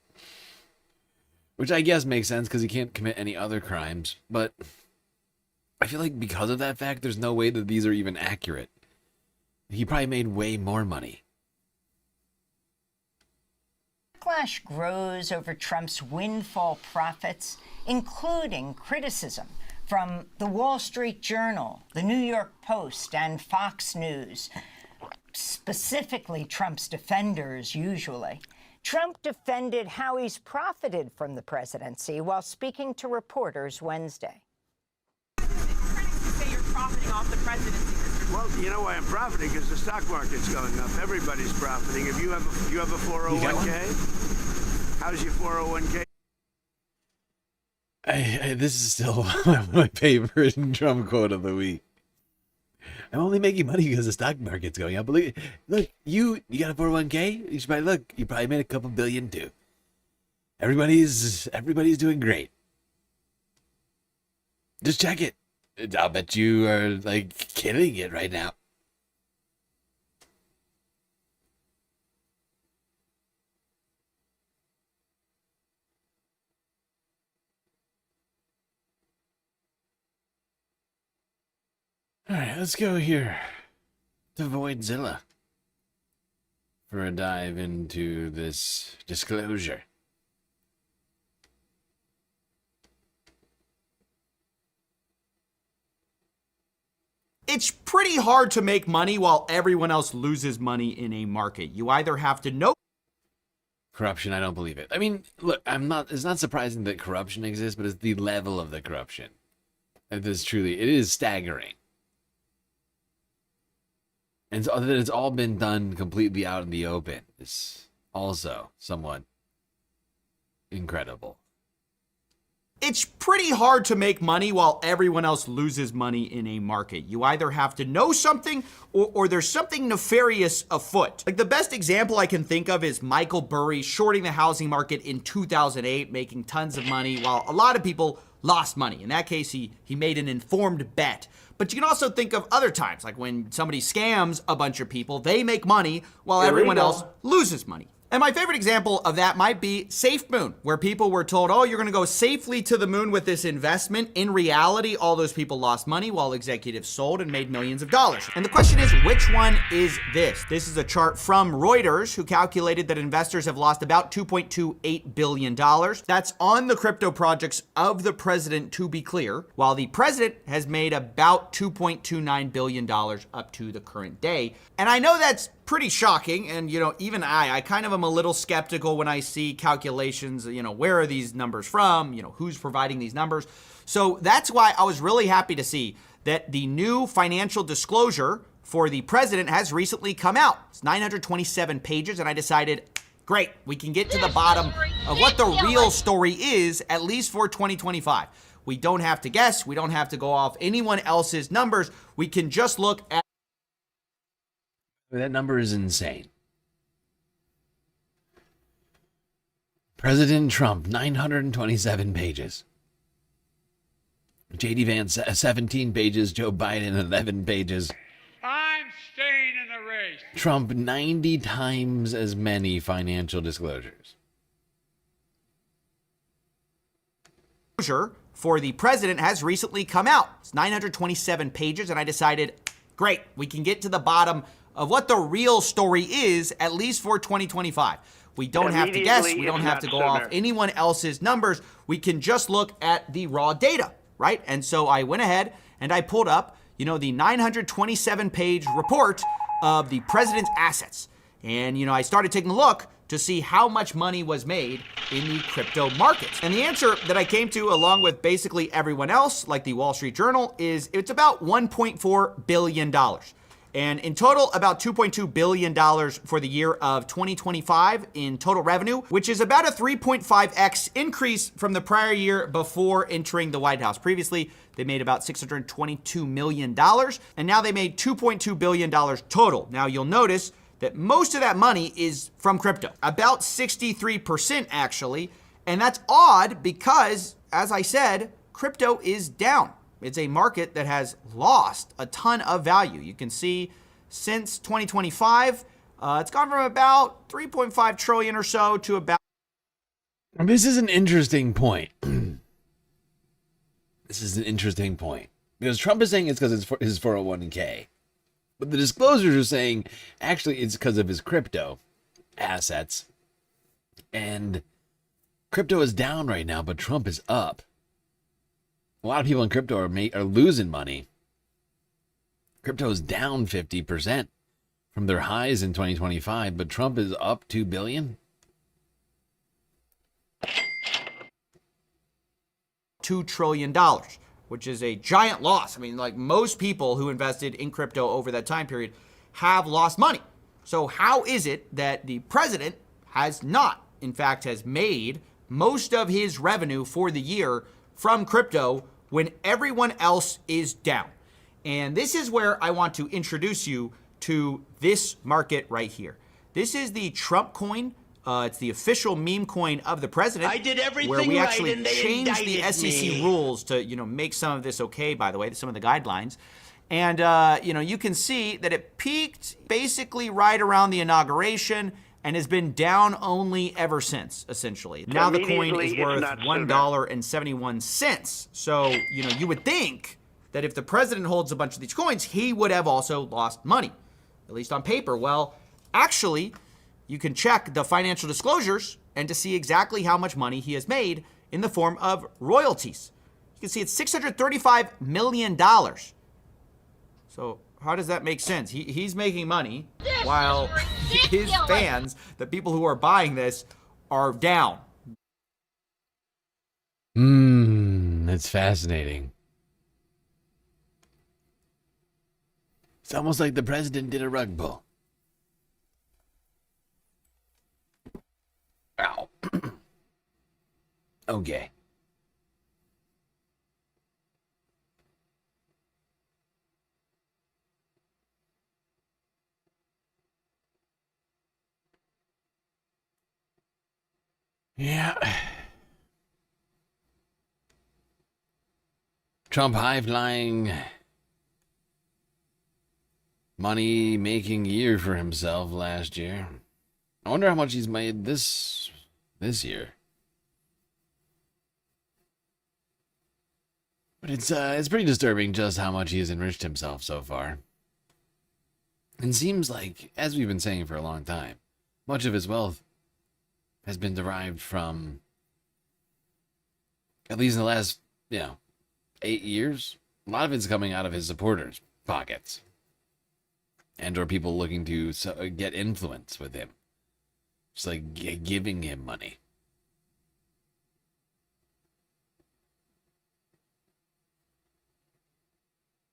which I guess makes sense because he can't commit any other crimes. But I feel like because of that fact, there's no way that these are even accurate. He probably made way more money. backlash grows over Trump's windfall profits, including criticism from the Wall Street Journal, the New York Post, and Fox News, specifically Trump's defenders, usually. Trump defended how he's profited from the presidency while speaking to reporters Wednesday. Critics say you're profiting off the presidency, Mr. Well, you know why I'm profiting? Because the stock market's going up. Everybody's profiting. If you have a 401k, how's your 401k? This is still one of my favorite Trump quote of the week. I'm only making money because the stock market's going up. Look, you got a 401k? You should probably you probably made a couple billion too. Everybody's doing great. Just check it. I'll bet you are like killing it right now. All right, let's go here to Voidzilla for a dive into this disclosure. It's pretty hard to make money while everyone else loses money in a market. You either have to know Corruption, I don't believe it. I mean, look, it's not surprising that corruption exists, but it's the level of the corruption. It is staggering. And so that it's all been done completely out in the open is also somewhat incredible. It's pretty hard to make money while everyone else loses money in a market. You either have to know something or there's something nefarious afoot. Like the best example I can think of is Michael Burry shorting the housing market in 2008, making tons of money while a lot of people lost money. In that case, he made an informed bet. But you can also think of other times, like when somebody scams a bunch of people, they make money while everyone else loses money. And my favorite example of that might be Safe Moon, where people were told, oh, you're going to go safely to the moon with this investment. In reality, all those people lost money while executives sold and made millions of dollars. And the question is, which one is this? This is a chart from Reuters, who calculated that investors have lost about $2.28 billion. That's on the crypto projects of the president, to be clear, while the president has made about $2.29 billion up to the current day. And I know that's pretty shocking, and even I kind of am a little skeptical when I see calculations, where are these numbers from, who's providing these numbers. So that's why I was really happy to see that the new financial disclosure for the president has recently come out. It's 927 pages, and I decided, great, we can get to the bottom of what the real story is, at least for 2025. We don't have to guess, we don't have to go off anyone else's numbers, we can just look at That number is insane. President Trump, 927 pages. J.D. Vance, 17 pages. Joe Biden, 11 pages. I'm staying in the race. Trump, 90 times as many financial disclosures. For the president has recently come out. It's 927 pages, and I decided, great, we can get to the bottom of what the real story is, at least for 2025. We don't have to guess. We don't have to go off anyone else's numbers. We can just look at the raw data, right? And so I went ahead and I pulled up, the 927-page report of the president's assets. And, I started taking a look to see how much money was made in the crypto markets. And the answer that I came to, along with basically everyone else, like the Wall Street Journal, is it's about $1.4 billion. And in total, about $2.2 billion for the year of 2025 in total revenue, which is about a 3.5x increase from the prior year before entering the White House. Previously, they made about $622 million, and now they made $2.2 billion total. Now, you'll notice that most of that money is from crypto, about 63% actually, and that's odd because, as I said, crypto is down. It's a market that has lost a ton of value. You can see since 2025, it's gone from about 3.5 trillion or so to about. This is an interesting point. This is an interesting point because Trump is saying it's because it's his 401k. But the disclosures are saying, actually, it's because of his crypto assets. And crypto is down right now, but Trump is up. A lot of people in crypto are losing money. Crypto is down 50% from their highs in 2025, but Trump is up $2 billion. $2 trillion. Which is a giant loss. I mean, like most people who invested in crypto over that time period have lost money. So how is it that the president has not, in fact, has made most of his revenue for the year from crypto when everyone else is down? And this is where I want to introduce you to this market right here. This is the Trump coin. It's the official meme coin of the president. I did everything where we right actually and they changed the indicted SEC me. rules to, make some of this okay, by the way, some of the guidelines. And, you can see that it peaked basically right around the inauguration and has been down only ever since, essentially. So now the coin is immediately worth it's not $1.71. So, you would think that if the president holds a bunch of these coins, he would have also lost money, at least on paper. Well, actually, you can check the financial disclosures and to see exactly how much money he has made in the form of royalties. You can see it's $635 million. So how does that make sense? He's making money while his fans, the people who are buying this, are down. That's fascinating. It's almost like the president did a rug pull. Ow. Okay. Yeah. Trump high-flying money-making year for himself last year. I wonder how much he's made this year. But it's pretty disturbing just how much he has enriched himself so far. And seems like, as we've been saying for a long time, much of his wealth has been derived from, at least in the last, 8 years, a lot of it's coming out of his supporters' pockets. And or people looking to get influence with him. Just like giving him money.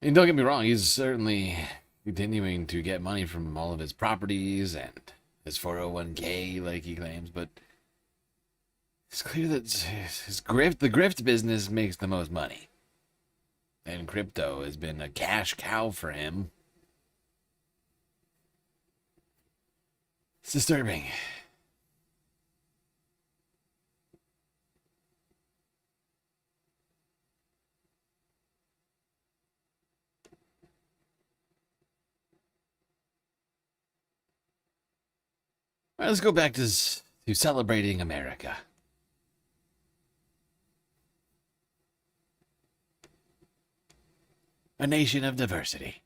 And don't get me wrong, he's certainly continuing to get money from all of his properties and his 401k, like he claims, but it's clear that the grift business makes the most money. And crypto has been a cash cow for him. It's disturbing. right, let's go back to celebrating America. A nation of diversity.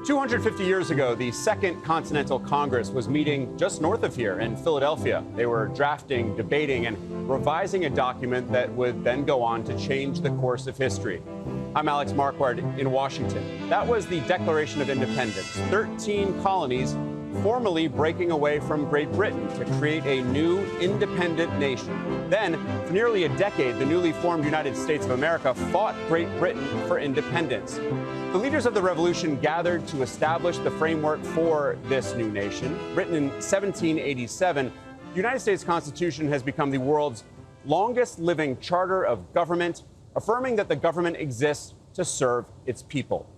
250 years ago, the Second Continental Congress was meeting just north of here in Philadelphia. They were drafting, debating, and revising a document that would then go on to change the course of history. I'm Alex Marquardt in Washington. That was the Declaration of Independence. 13 colonies formally breaking away from Great Britain to create a new independent nation. Then, for nearly a decade, the newly formed United States of America fought Great Britain for independence. The leaders of the revolution gathered to establish the framework for this new nation. Written in 1787, the United States Constitution has become the world's longest living charter of government, affirming that the government exists to serve its people.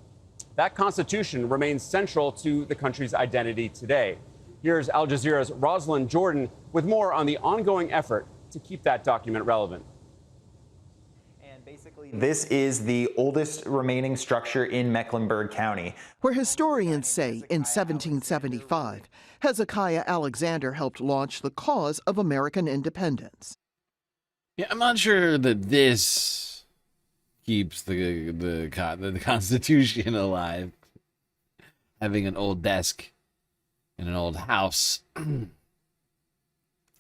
That Constitution remains central to the country's identity today. Here's Al Jazeera's Rosalind Jordan with more on the ongoing effort to keep that document relevant. This is the oldest remaining structure in Mecklenburg County, where historians say in 1775, Hezekiah Alexander helped launch the cause of American independence. Yeah, I'm not sure that this keeps the Constitution alive. Having an old desk in an old house, I'm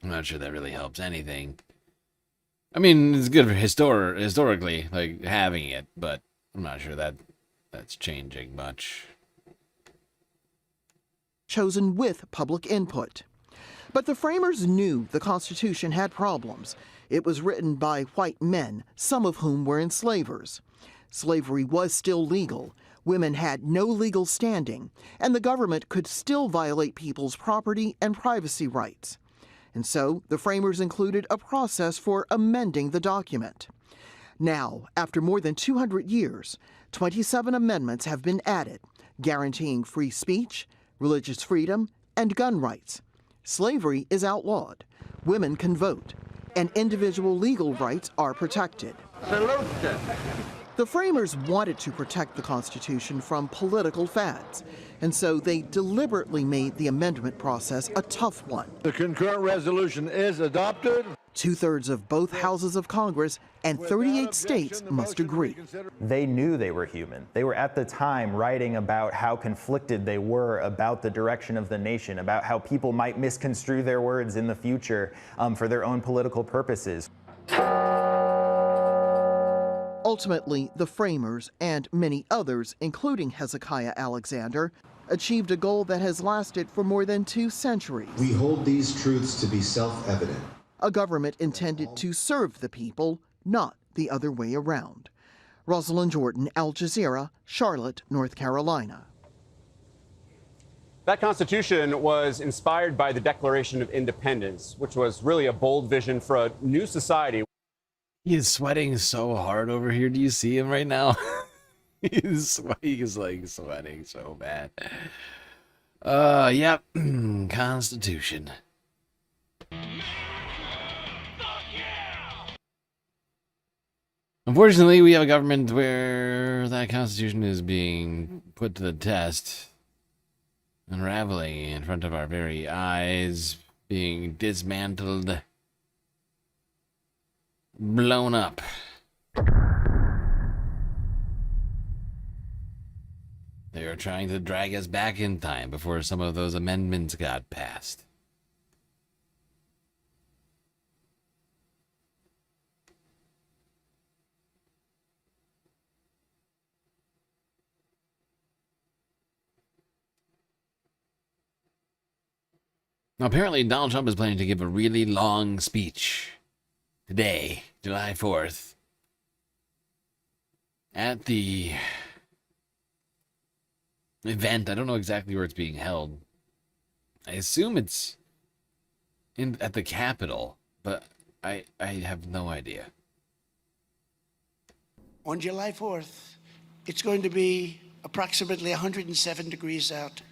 not sure that really helps anything. I mean, it's good for historically, like, having it, but I'm not sure that that's changing much. Chosen with public input. But the framers knew the Constitution had problems. It was written by white men, some of whom were enslavers. Slavery was still legal. Women had no legal standing, and the government could still violate people's property and privacy rights. And so the framers included a process for amending the document. Now, after more than 200 years, 27 amendments have been added, guaranteeing free speech, religious freedom, and gun rights. Slavery is outlawed. Women can vote, and individual legal rights are protected. The framers wanted to protect the Constitution from political fads, and so they deliberately made the amendment process a tough one. The concurrent resolution is adopted. 2/3 of both houses of Congress and 38 states must agree. They knew they were human. They were at the time writing about how conflicted they were about the direction of the nation, about how people might misconstrue their words in the future for their own political purposes. Ultimately, the framers and many others, including Hezekiah Alexander, achieved a goal that has lasted for more than 2 centuries. We hold these truths to be self-evident. A government intended to serve the people, not the other way around. Rosalind Jordan, Al Jazeera, Charlotte, North Carolina. That Constitution was inspired by the Declaration of Independence, which was really a bold vision for a new society. He is sweating so hard over here. Do you see him right now? He's like sweating so bad. Yep. Constitution. Unfortunately, we have a government where that Constitution is being put to the test, unraveling in front of our very eyes, being dismantled, blown up. They are trying to drag us back in time before some of those amendments got passed. Now, apparently, Donald Trump is planning to give a really long speech today, July 4th, at the event. I don't know exactly where it's being held. I assume it's at the Capitol, but I have no idea. On July 4th, it's going to be approximately 107 degrees out.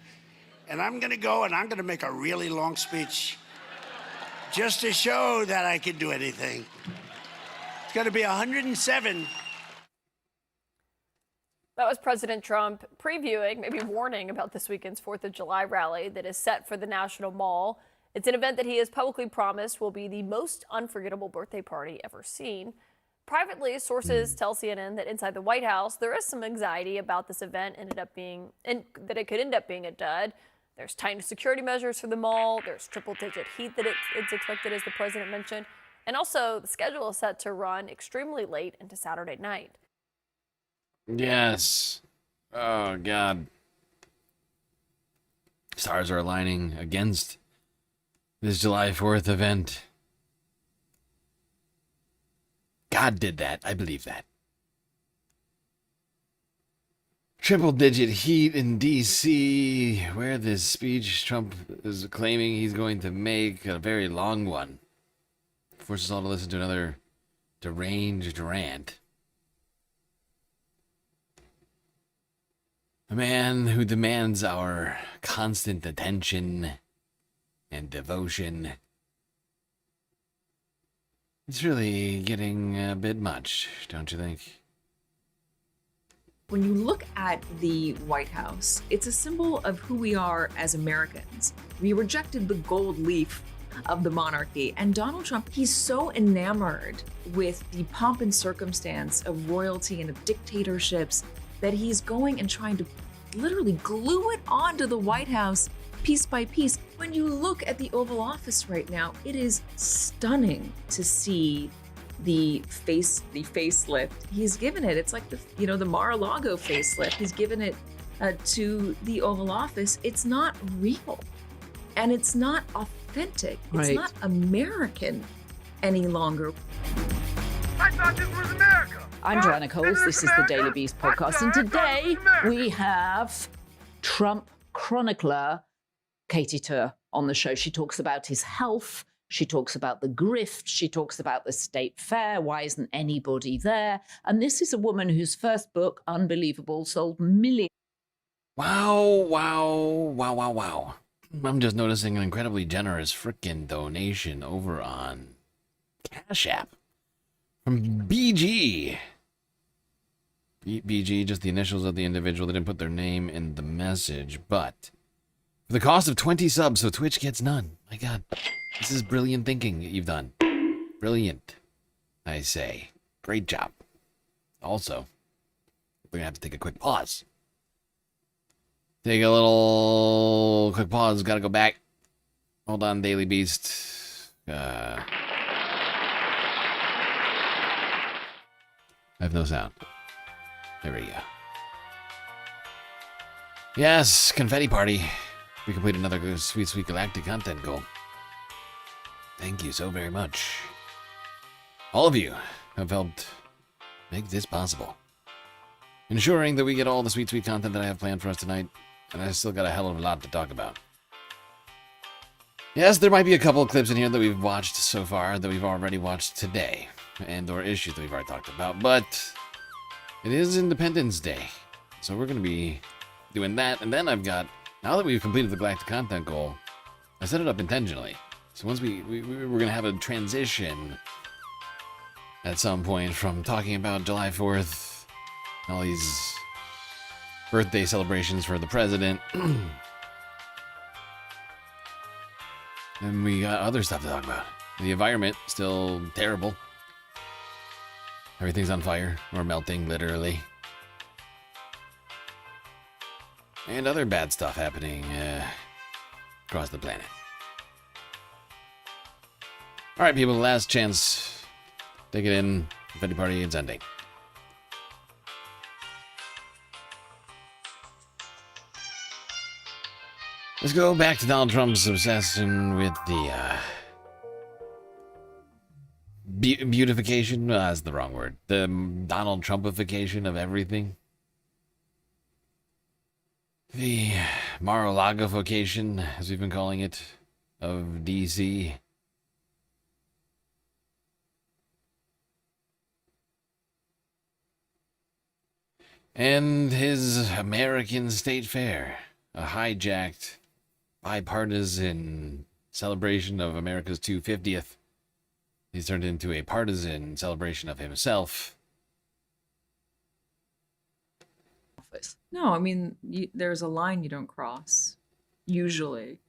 And I'm going to go and I'm going to make a really long speech just to show that I can do anything. It's going to be 107. That was President Trump previewing, maybe warning about this weekend's 4th of July rally that is set for the National Mall. It's an event that he has publicly promised will be the most unforgettable birthday party ever seen. Privately, sources tell CNN that inside the White House, there is some anxiety about this event that it could end up being a dud. There's tightened security measures for the mall. There's triple-digit heat that it's expected, as the president mentioned. And also, the schedule is set to run extremely late into Saturday night. Yes. Oh, God. Stars are aligning against this July 4th event. God did that. I believe that. Triple-digit heat in D.C., where this speech Trump is claiming he's going to make, a very long one, forces us all to listen to another deranged rant. A man who demands our constant attention and devotion. It's really getting a bit much, don't you think? When you look at the White House, it's a symbol of who we are as Americans. We rejected the gold leaf of the monarchy, and Donald Trump, he's so enamored with the pomp and circumstance of royalty and of dictatorships that he's going and trying to literally glue it onto the White House piece by piece. When you look at the Oval Office right now, it is stunning to see the facelift he's given it. It's like the Mar-a-Lago facelift. He's given it to the Oval Office. It's not real, and it's not authentic. It's not American any longer. I thought this was America. I'm Joanna Coles. This is the Daily Beast podcast, and today we have Trump chronicler Katie Tur on the show. She talks about his health. She talks about the grift. She talks about the state fair. Why isn't anybody there? And this is a woman whose first book, Unbelievable, sold millions. Wow. I'm just noticing an incredibly generous frickin' donation over on Cash App from BG. BG, just the initials of the individual. They didn't put their name in the message, but for the cost of 20 subs, so Twitch gets none. My God, this is brilliant thinking that you've done. Brilliant, I say. Great job. Also, we're going to have to take a quick pause. Take a little quick pause. Got to go back. Hold on, Daily Beast. I have no sound. There we go. Yes, confetti party. We completed another sweet galactic content goal. Thank you so very much. All of you have helped make this possible, ensuring that we get all the sweet content that I have planned for us tonight, and I still got a hell of a lot to talk about. Yes, there might be a couple of clips in here that we've watched so far, that we've already watched today, and/or issues that we've already talked about, but it is Independence Day, so we're going to be doing that. And then I've got, now that we've completed the galactic content goal, I set it up intentionally. So once we're going to have a transition at some point from talking about July 4th, all these birthday celebrations for the president, and we got other stuff to talk about. The environment, still terrible. Everything's on fire, or melting, literally. And other bad stuff happening across the planet. Alright, people, last chance. Take it in. Confetti party, it's ending. Let's go back to Donald Trump's obsession with the beautification. That's the wrong word. The Donald Trumpification of everything. The Mar-a-Lago-fication, as we've been calling it, of D.C. And his American State Fair, a hijacked bipartisan celebration of America's 250th. He's turned into a partisan celebration of himself. No, I mean, there's a line you don't cross, usually.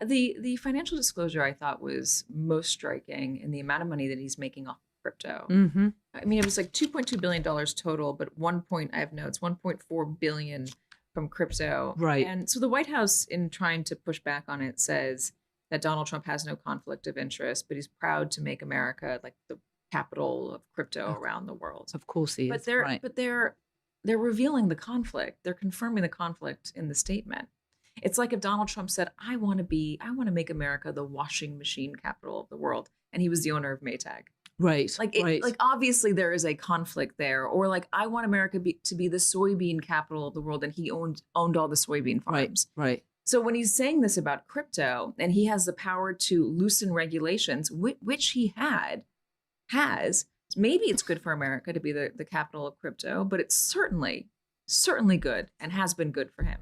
The financial disclosure I thought was most striking in the amount of money that he's making off crypto. Mm-hmm. I mean, it was like $2.2 billion total, but I have notes, 1.4 billion from crypto. Right. And so the White House, in trying to push back on it, says that Donald Trump has no conflict of interest, but he's proud to make America like the capital of crypto around the world. Of course he is. But they're revealing the conflict. They're confirming the conflict in the statement. It's like if Donald Trump said, I want to make America the washing machine capital of the world. And he was the owner of Maytag. Right. Like obviously there is a conflict there. Or like, I want America to be the soybean capital of the world. And he owned all the soybean farms. Right. So when he's saying this about crypto and he has the power to loosen regulations, which he has, maybe it's good for America to be the capital of crypto, but it's certainly good and has been good for him.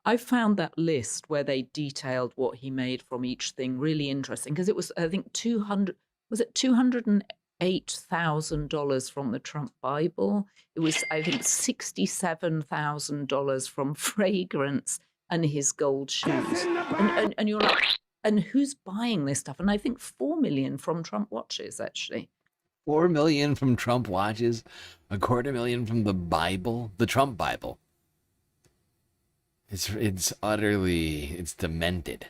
I found that list where they detailed what he made from each thing really interesting, because it was, I think, $208,000 from the Trump Bible. It was, I think, $67,000 from fragrance and his gold shoes. And you're like, and who's buying this stuff? And I think 4 million from Trump watches, actually. 4 million from Trump watches, 250,000 from the Bible, the Trump Bible. It's demented.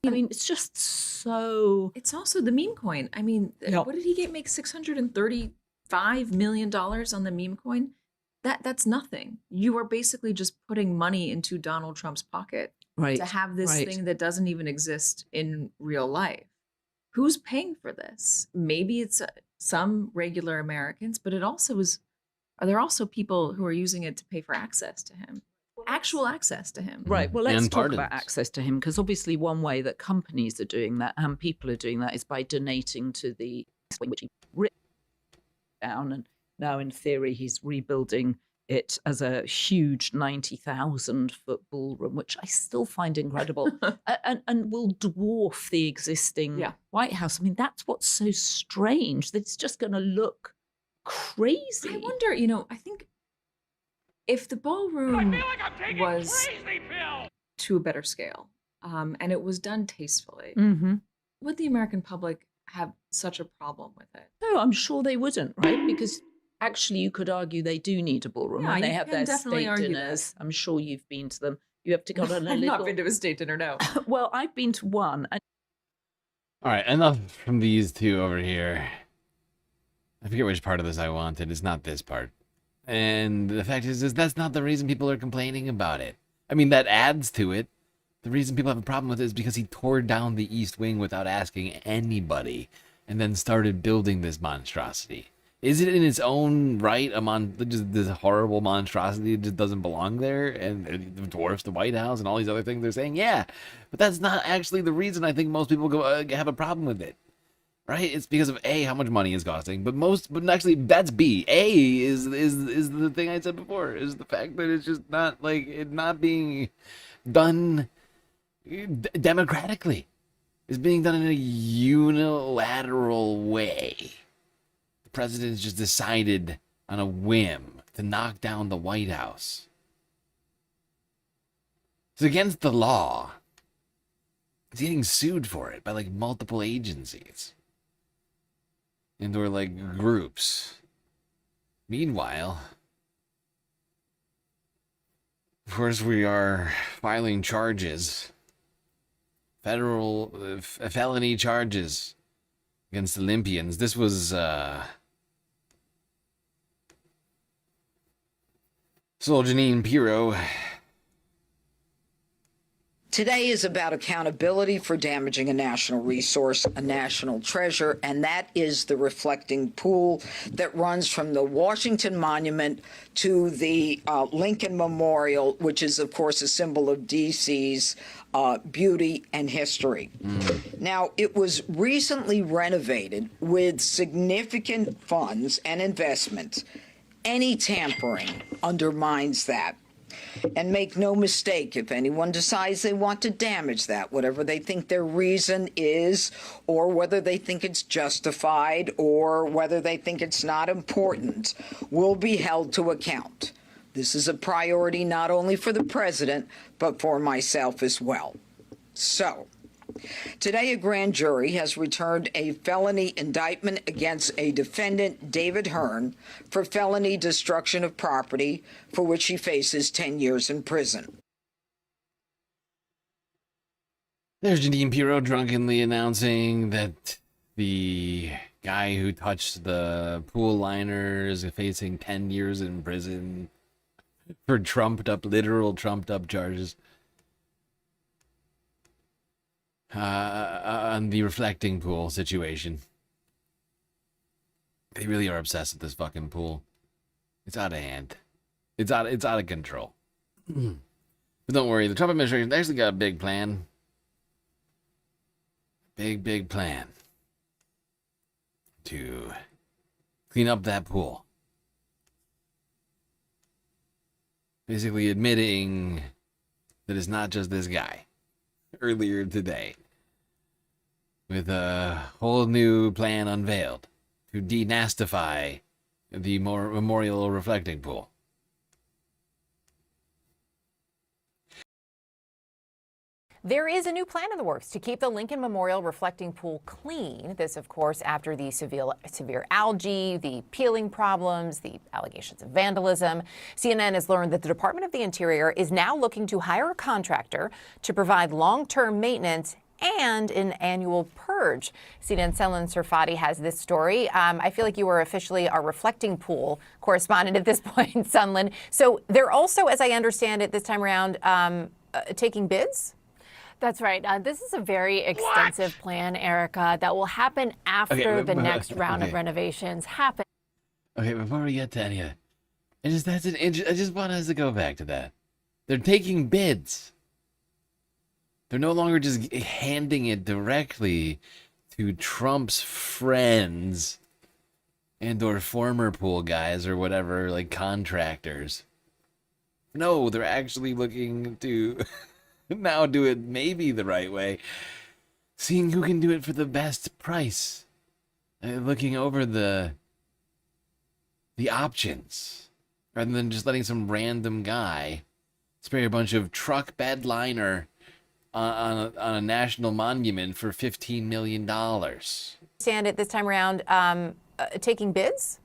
I mean, it's just so. It's also the meme coin. I mean, what did he make $635 million on the meme coin? That's nothing. You are basically just putting money into Donald Trump's pocket to have this thing that doesn't even exist in real life. Who's paying for this? Maybe it's some regular Americans, but it also is. Are there also people who are using it to pay for access to him? Actual access to him. Right. Well, let's talk about access to him, because obviously one way that companies are doing that and people are doing that is by donating to the which he ripped down, and now in theory he's rebuilding it as a huge 90,000-foot ballroom, which I still find incredible, and will dwarf the existing White House. I mean, that's what's so strange, that it's just going to look crazy. I wonder, I think if the ballroom was to a better scale, and it was done tastefully, would the American public have such a problem with it? No, I'm sure they wouldn't, right? Because actually, you could argue they do need a ballroom when they have their state dinners. I'm sure you've been to them. You have to go on a little. I've not been to a state dinner, no. Well, I've been to one. All right, enough from these two over here. I forget which part of this I wanted. It's not this part. And the fact is that's not the reason people are complaining about it. I mean, that adds to it. The reason people have a problem with it is because he tore down the East Wing without asking anybody and then started building this monstrosity. Is it in its own right just this horrible monstrosity that just doesn't belong there and it dwarfs the White House and all these other things they're saying? Yeah, but that's not actually the reason I think most people have a problem with it. Right? It's because of A, how much money it's costing, but actually that's B. A is the thing I said before, is the fact that it's just not like it not being done democratically. It's being done in a unilateral way. The president's just decided on a whim to knock down the White House. It's against the law. It's getting sued for it by like multiple agencies. Or like groups. Meanwhile, of course, we are filing charges, felony charges against Olympians. This was Janine Pirro. Today is about accountability for damaging a national resource, a national treasure, and that is the reflecting pool that runs from the Washington Monument to the Lincoln Memorial, which is, of course, a symbol of D.C.'s beauty and history. Now, it was recently renovated with significant funds and investment. Any tampering undermines that. And make no mistake, if anyone decides they want to damage that, whatever they think their reason is, or whether they think it's justified, or whether they think it's not important, will be held to account. This is a priority not only for the president, but for myself as well. So, today, a grand jury has returned a felony indictment against a defendant, David Hearn, for felony destruction of property, for which he faces 10 years in prison. There's Janine Pirro drunkenly announcing that the guy who touched the pool liner is facing 10 years in prison for literal trumped up charges. On the reflecting pool situation. They really are obsessed with this fucking pool. It's out of hand. It's out of control. But don't worry, the Trump administration actually got a big plan. Big plan to clean up that pool. Basically admitting that it's not just this guy. Earlier today, with a whole new plan unveiled to denastify the memorial reflecting pool. There is a new plan in the works to keep the Lincoln Memorial reflecting pool clean. This, of course, after the severe algae, the peeling problems, the allegations of vandalism. CNN has learned that the Department of the Interior is now looking to hire a contractor to provide long-term maintenance and an annual purge. CNN's Selin Serfati has this story. I feel like you are officially our reflecting pool correspondent at this point, Sunlin. So they're also, as I understand it this time around, taking bids? That's right. This is a very extensive plan, Erica, that will happen after the next round of renovations happen. Okay, before we get to any of that, I just want us to go back to that. They're taking bids. They're no longer just handing it directly to Trump's friends and or former pool guys or whatever, like contractors. No, they're actually looking to now do it maybe the right way, seeing who can do it for the best price, looking over the options, rather than just letting some random guy spray a bunch of truck bed liner on a national monument for $15 million. Stand it this time around, taking bids?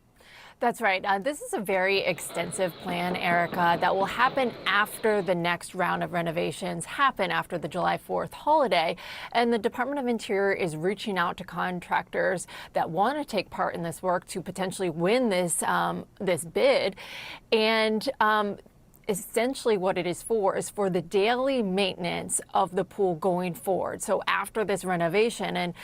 That's right. This is a very extensive plan, Erica, that will happen after the next round of renovations happen after the July 4th holiday. And the Department of Interior is reaching out to contractors that want to take part in this work to potentially win this bid. And essentially what it is for the daily maintenance of the pool going forward. So after this renovation, and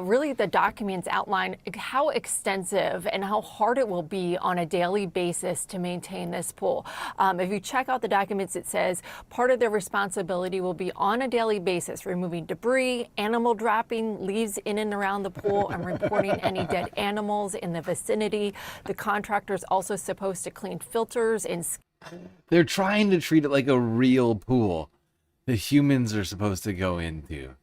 really the documents outline how extensive and how hard it will be on a daily basis to maintain this pool. If you check out the documents, it says part of their responsibility will be on a daily basis, removing debris, animal dropping, leaves in and around the pool, and reporting any dead animals in the vicinity. The contractor is also supposed to clean filters and They're trying to treat it like a real pool that humans are supposed to go into.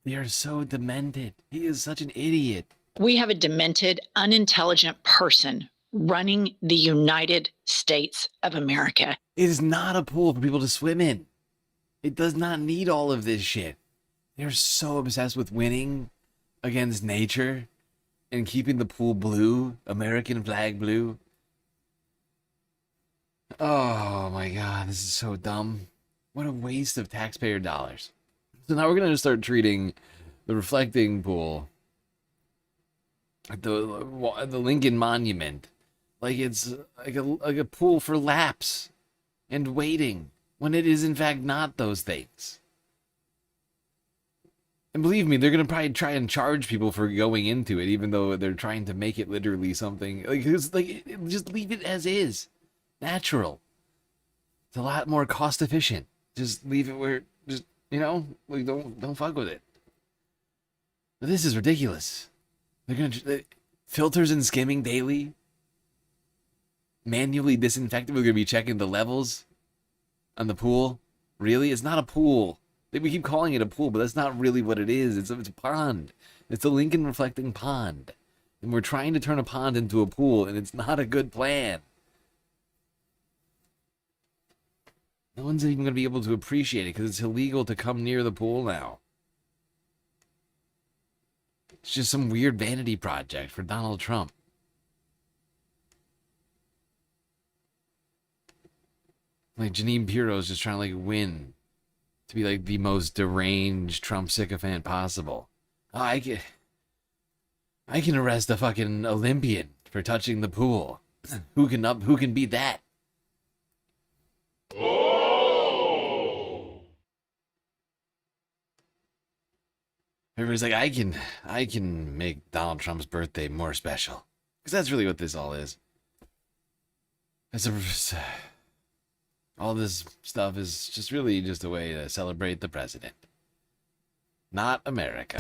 They are so demented. He is such an idiot. We have a demented, unintelligent person running the United States of America. It is not a pool for people to swim in. It does not need all of this shit. They're so obsessed with winning against nature and keeping the pool blue, American flag blue. Oh my God, this is so dumb. What a waste of taxpayer dollars. So now we're going to start treating the reflecting pool, the Lincoln Monument, like it's like a pool for laps and waiting, when it is in fact not those things. And believe me, they're going to probably try and charge people for going into it, even though they're trying to make it literally something. Like, it's like, just leave it as is. Natural. It's a lot more cost efficient. Just leave it where, just, you know, like don't fuck with it. But this is ridiculous. They're gonna filters and skimming daily. Manually disinfecting. We're gonna be checking the levels. On the pool? Really? It's not a pool. We keep calling it a pool, but that's not really what it is. It's a pond. It's a Lincoln reflecting pond. And we're trying to turn a pond into a pool, and it's not a good plan. No one's even going to be able to appreciate it because it's illegal to come near the pool now. It's just some weird vanity project for Donald Trump. Like Janine Pirro's just trying to like win. To be like the most deranged Trump sycophant possible. Oh, I can arrest a fucking Olympian for touching the pool. Who can beat that? Everybody's like, I can make Donald Trump's birthday more special. Because that's really what this all is. All this stuff is just really just a way to celebrate the president. Not America.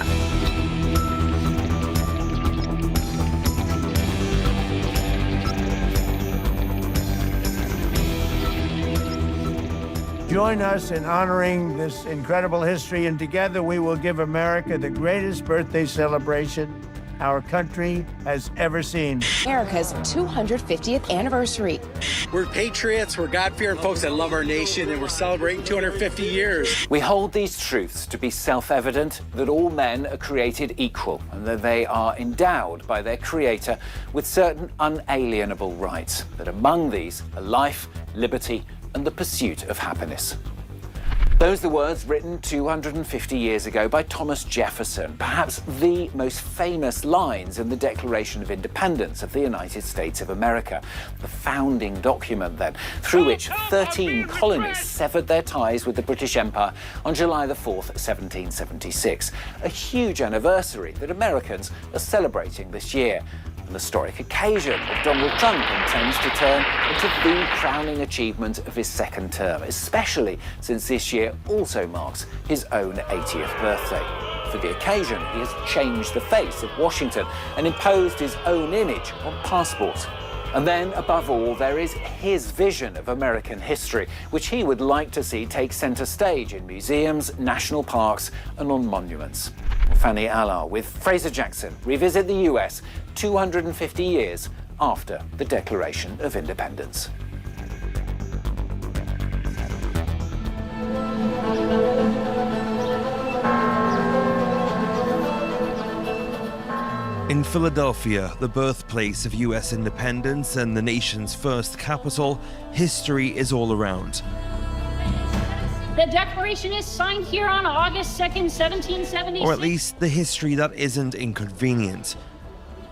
Join us in honoring this incredible history, and together we will give America the greatest birthday celebration our country has ever seen. America's 250th anniversary. We're patriots, we're God-fearing folks that love our nation, and we're celebrating 250 years. We hold these truths to be self-evident, that all men are created equal and that they are endowed by their Creator with certain unalienable rights, that among these are life, liberty, and the pursuit of happiness. Those are the words written 250 years ago by Thomas Jefferson, perhaps the most famous lines in the Declaration of Independence of the United States of America, the founding document then, through which 13 colonies severed their ties with the British Empire on July the 4th, 1776, a huge anniversary that Americans are celebrating this year. An historic occasion that Donald Trump intends to turn into the crowning achievement of his second term, especially since this year also marks his own 80th birthday. For the occasion, he has changed the face of Washington and imposed his own image on passports. And then, above all, there is his vision of American history, which he would like to see take centre stage in museums, national parks, and on monuments. Fanny Allar with Fraser Jackson revisit the US 250 years after the Declaration of Independence. In Philadelphia, the birthplace of US independence and the nation's first capital, history is all around. The Declaration is signed here on August 2nd, 1776. Or at least the history that isn't inconvenient.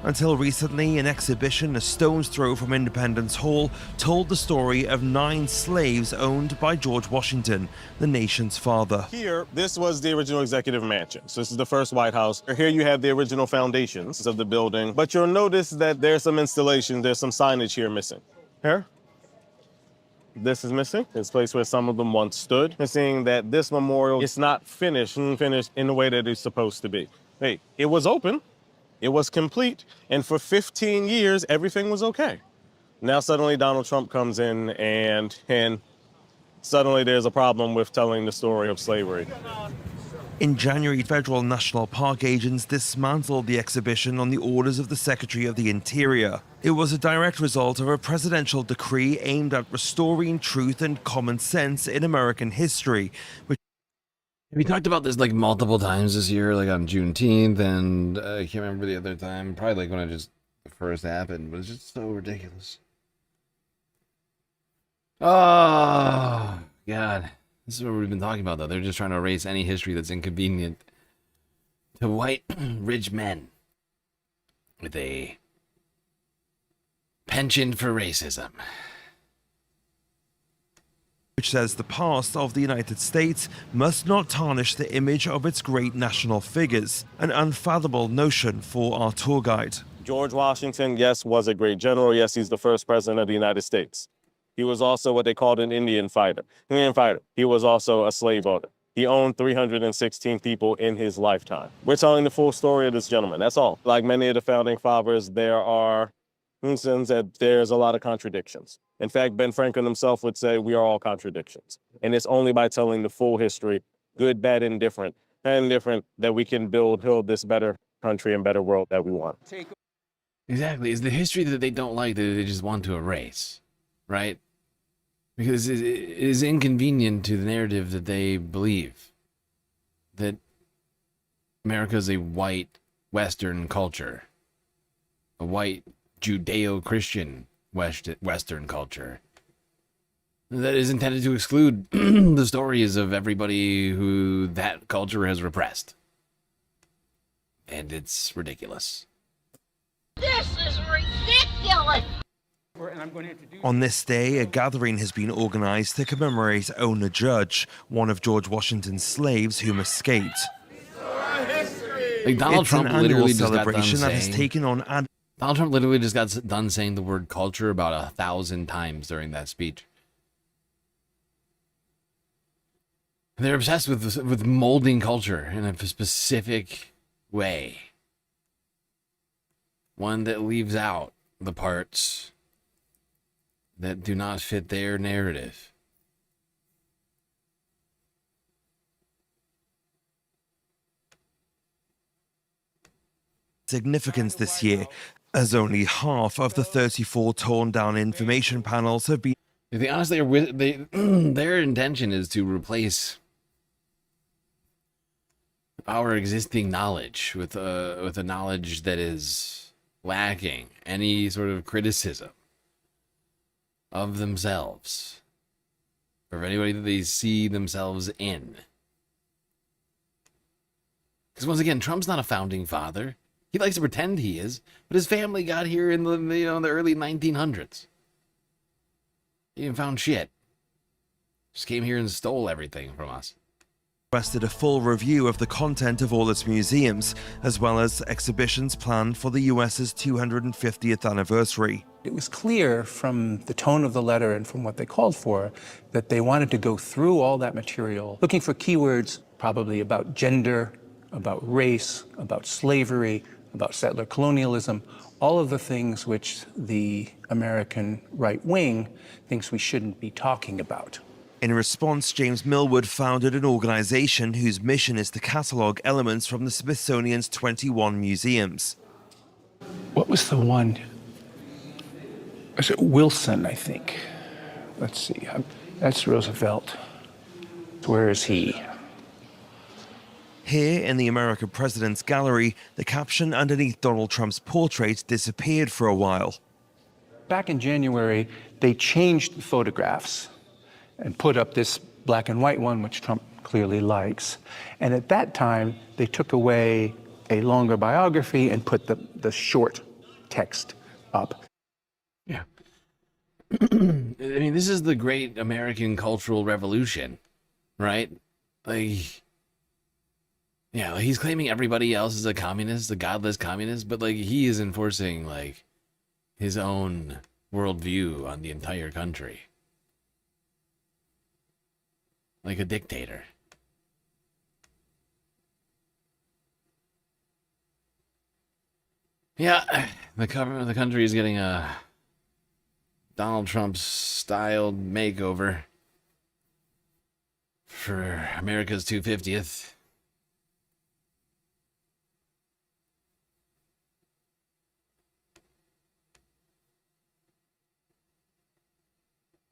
Until recently, an exhibition a stone's throw from Independence Hall told the story of 9 slaves owned by George Washington, the nation's father. Here, this was the original executive mansion. So this is the first White House. Here you have the original foundations of the building, but you'll notice that there's some installation, there's some signage here missing. Here. This is missing. It's a place where some of them once stood. And seeing that this memorial is not finished in the way that it's supposed to be. Hey, it was open. It was complete, and for 15 years, everything was okay. Now suddenly Donald Trump comes in, and suddenly there's a problem with telling the story of slavery. In January, federal national park agents dismantled the exhibition on the orders of the Secretary of the Interior. It was a direct result of a presidential decree aimed at restoring truth and common sense in American history, which We talked about this like multiple times this year, like on Juneteenth, and I can't remember the other time. Probably like when it just first happened, but it's just so ridiculous. Oh, God. This is what we've been talking about, though. They're just trying to erase any history that's inconvenient to white, rich men with a penchant for racism. which says the past of the United States must not tarnish the image of its great national figures, an unfathomable notion for our tour guide. George Washington, yes, was a great general. Yes, he's the first president of the United States. He was also what they called an Indian fighter. He was also a slave owner. He owned 316 people in his lifetime. We're telling the full story of this gentleman, that's all. Like many of the founding fathers, there's a lot of contradictions. In fact, Ben Franklin himself would say we are all contradictions. And it's only by telling the full history, good, bad, and indifferent, that we can build this better country and better world that we want. Exactly. It's the history that they don't like that they just want to erase, right? Because it is inconvenient to the narrative that they believe that America is a white Western culture, a white Judeo-Christian Western culture that is intended to exclude the stories of everybody who that culture has repressed. And it's ridiculous. This is ridiculous! On this day, a gathering has been organized to commemorate Ona Judge, one of George Washington's slaves whom escaped. Like Donald It's Trump an annual literally just got done celebration that has saying- taken on Donald Trump literally just got done saying the word culture about 1,000 times during that speech. They're obsessed with molding culture in a specific way. One that leaves out the parts that do not fit their narrative. significance this year, as only half of the 34 torn down information panels have been. They honestly are their intention is to replace our existing knowledge with a knowledge that is lacking any sort of criticism of themselves or of anybody that they see themselves in. Because once again, Trump's not a founding father. He likes to pretend he is, but his family got here in the early 1900s. He didn't found shit. Just came here and stole everything from us. Requested a full review of the content of all its museums, as well as exhibitions planned for the US's 250th anniversary. It was clear from the tone of the letter and from what they called for that they wanted to go through all that material, looking for keywords probably about gender, about race, about slavery, about settler colonialism, all of the things which the American right wing thinks we shouldn't be talking about. In response, James Millward founded an organization whose mission is to catalog elements from the Smithsonian's 21 museums. What was the one? Was it Wilson, I think? Let's see. That's Roosevelt. Where is he? Here in the American President's Gallery, the caption underneath Donald Trump's portrait disappeared for a while. Back in January, they changed the photographs and put up this black and white one, which Trump clearly likes. And at that time, they took away a longer biography and put the short text up. Yeah. I mean, this is the great American cultural revolution, right? Like, yeah, like he's claiming everybody else is a communist, a godless communist, but like he is enforcing like his own worldview on the entire country. Like a dictator. Yeah, the country is getting a Donald Trump styled makeover for America's 250th.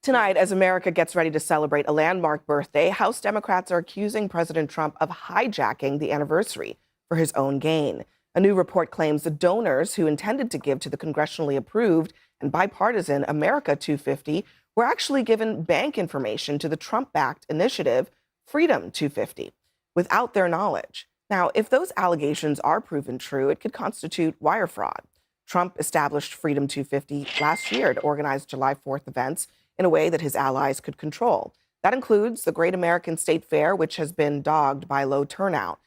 Tonight, as America gets ready to celebrate a landmark birthday, House Democrats are accusing President Trump of hijacking the anniversary for his own gain. A new report claims the donors who intended to give to the congressionally approved and bipartisan America 250 were actually given bank information to the Trump-backed initiative Freedom 250 without their knowledge. Now, if those allegations are proven true, it could constitute wire fraud. Trump established Freedom 250 last year to organize July 4th events in a way that his allies could control. That includes the Great American State Fair, which has been dogged by low turnout.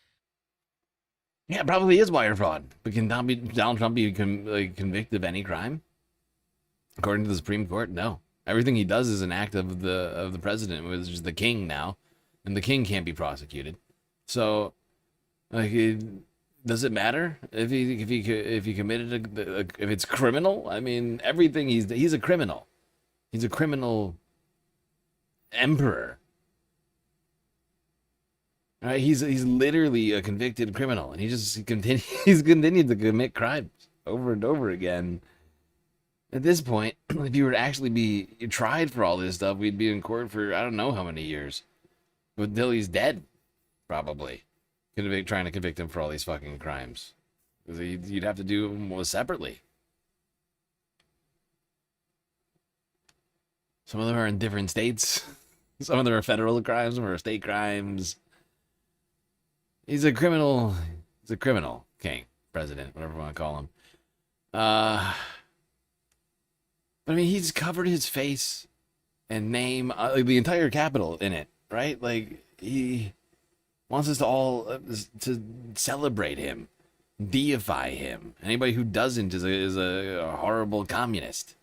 Yeah, it probably is wire fraud. But can Donald Trump be convicted of any crime? According to the Supreme Court, no. Everything he does is an act of the president, which is the king now, and the king can't be prosecuted. So, like, does it matter if he committed if it's criminal? I mean, everything he's a criminal. He's a criminal emperor Right? He's literally a convicted criminal, and he's continued to commit crimes over and over again. At this point, if you were to actually be tried for all this stuff, we'd be in court for I don't know how many years, until he's dead, probably. Trying to convict him for all these fucking crimes, because you'd have to do them separately. Some of them are in different states. Some of them are federal crimes, some are state crimes. He's a criminal. He's a criminal king, president, whatever you want to call him. But I mean, he's covered his face and name, like the entire Capitol in it, right? Like, he wants us to all to celebrate him, deify him. Anybody who doesn't is a horrible communist.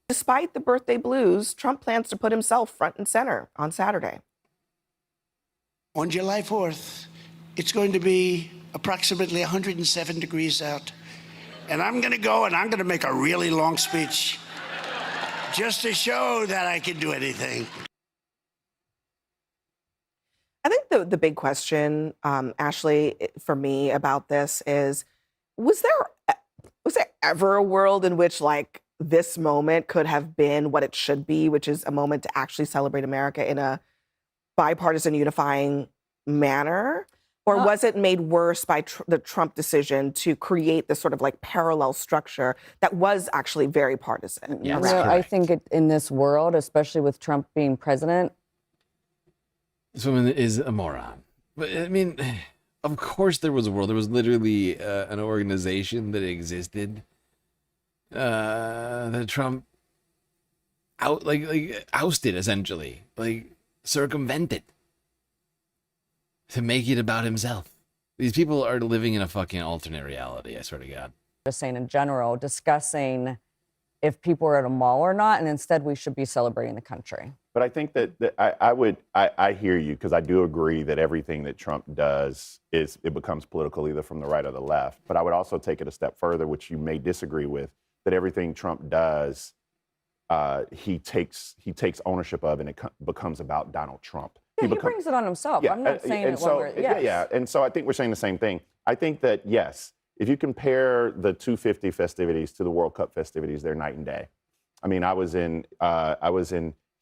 Despite the birthday blues, Trump plans to put himself front and center on Saturday. On July 4th, it's going to be approximately 107 degrees out. And I'm going to go and I'm going to make a really long speech just to show that I can do anything. I think the big question, Ashley, for me about this is, was there ever a world in which, like, this moment could have been what it should be, which is a moment to actually celebrate America in a bipartisan, unifying manner? Or was it made worse by the Trump decision to create this sort of like parallel structure that was actually very partisan? Yes, I think in this world, especially with Trump being president, this woman is a moron. But I mean, of course there was a world. There was literally an organization that existed that Trump ousted, essentially, like circumvented to make it about himself. These people are living in a fucking alternate reality, I swear to God. just saying in general, discussing if people are at a mall or not, and instead we should be celebrating the country. But I think that I hear you, because I do agree that everything that Trump does it becomes political, either from the right or the left. But I would also take it a step further, which you may disagree with, that everything Trump does, he takes ownership of, and it becomes about Donald Trump. Yeah, he brings it on himself. Yeah, I'm not saying and it so, when we're, yes. and so I think we're saying the same thing. I think that, yes, if you compare the 250 festivities to the World Cup festivities, they're night and day. I mean, I was in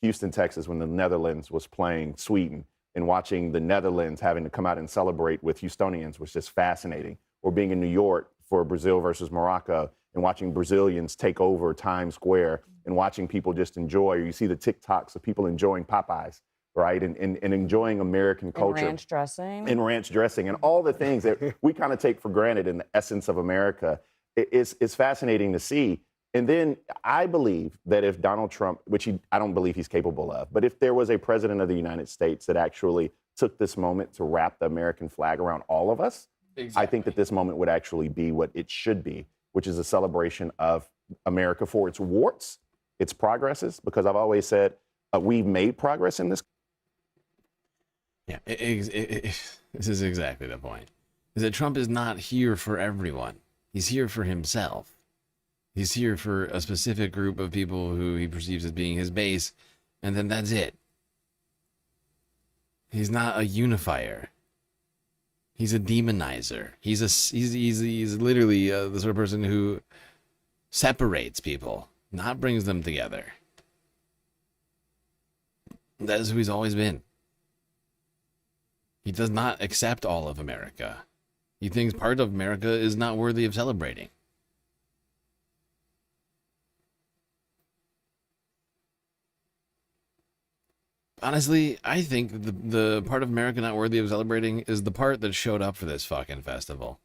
Houston, Texas, when the Netherlands was playing Sweden, and watching the Netherlands having to come out and celebrate with Houstonians was just fascinating. Or being in New York for Brazil versus Morocco, and watching Brazilians take over Times Square, and watching people just enjoy. Or you see the TikToks of people enjoying Popeyes, right? And enjoying American culture. And ranch dressing. And ranch dressing, and all the things that we kind of take for granted in the essence of America. It's fascinating to see. And then I believe that if Donald Trump, which I don't believe he's capable of, but if there was a president of the United States that actually took this moment to wrap the American flag around all of us, exactly. I think that this moment would actually be what it should be, which is a celebration of America for its warts, its progresses, because I've always said we've made progress in this. Yeah, this is exactly the point. Is that Trump is not here for everyone. He's here for himself. He's here for a specific group of people who he perceives as being his base, and then that's it. He's not a unifier. He's a demonizer. He's literally the sort of person who separates people, not brings them together. That is who he's always been. He does not accept all of America. He thinks part of America is not worthy of celebrating. Honestly, I think the part of America not worthy of celebrating is the part that showed up for this fucking festival.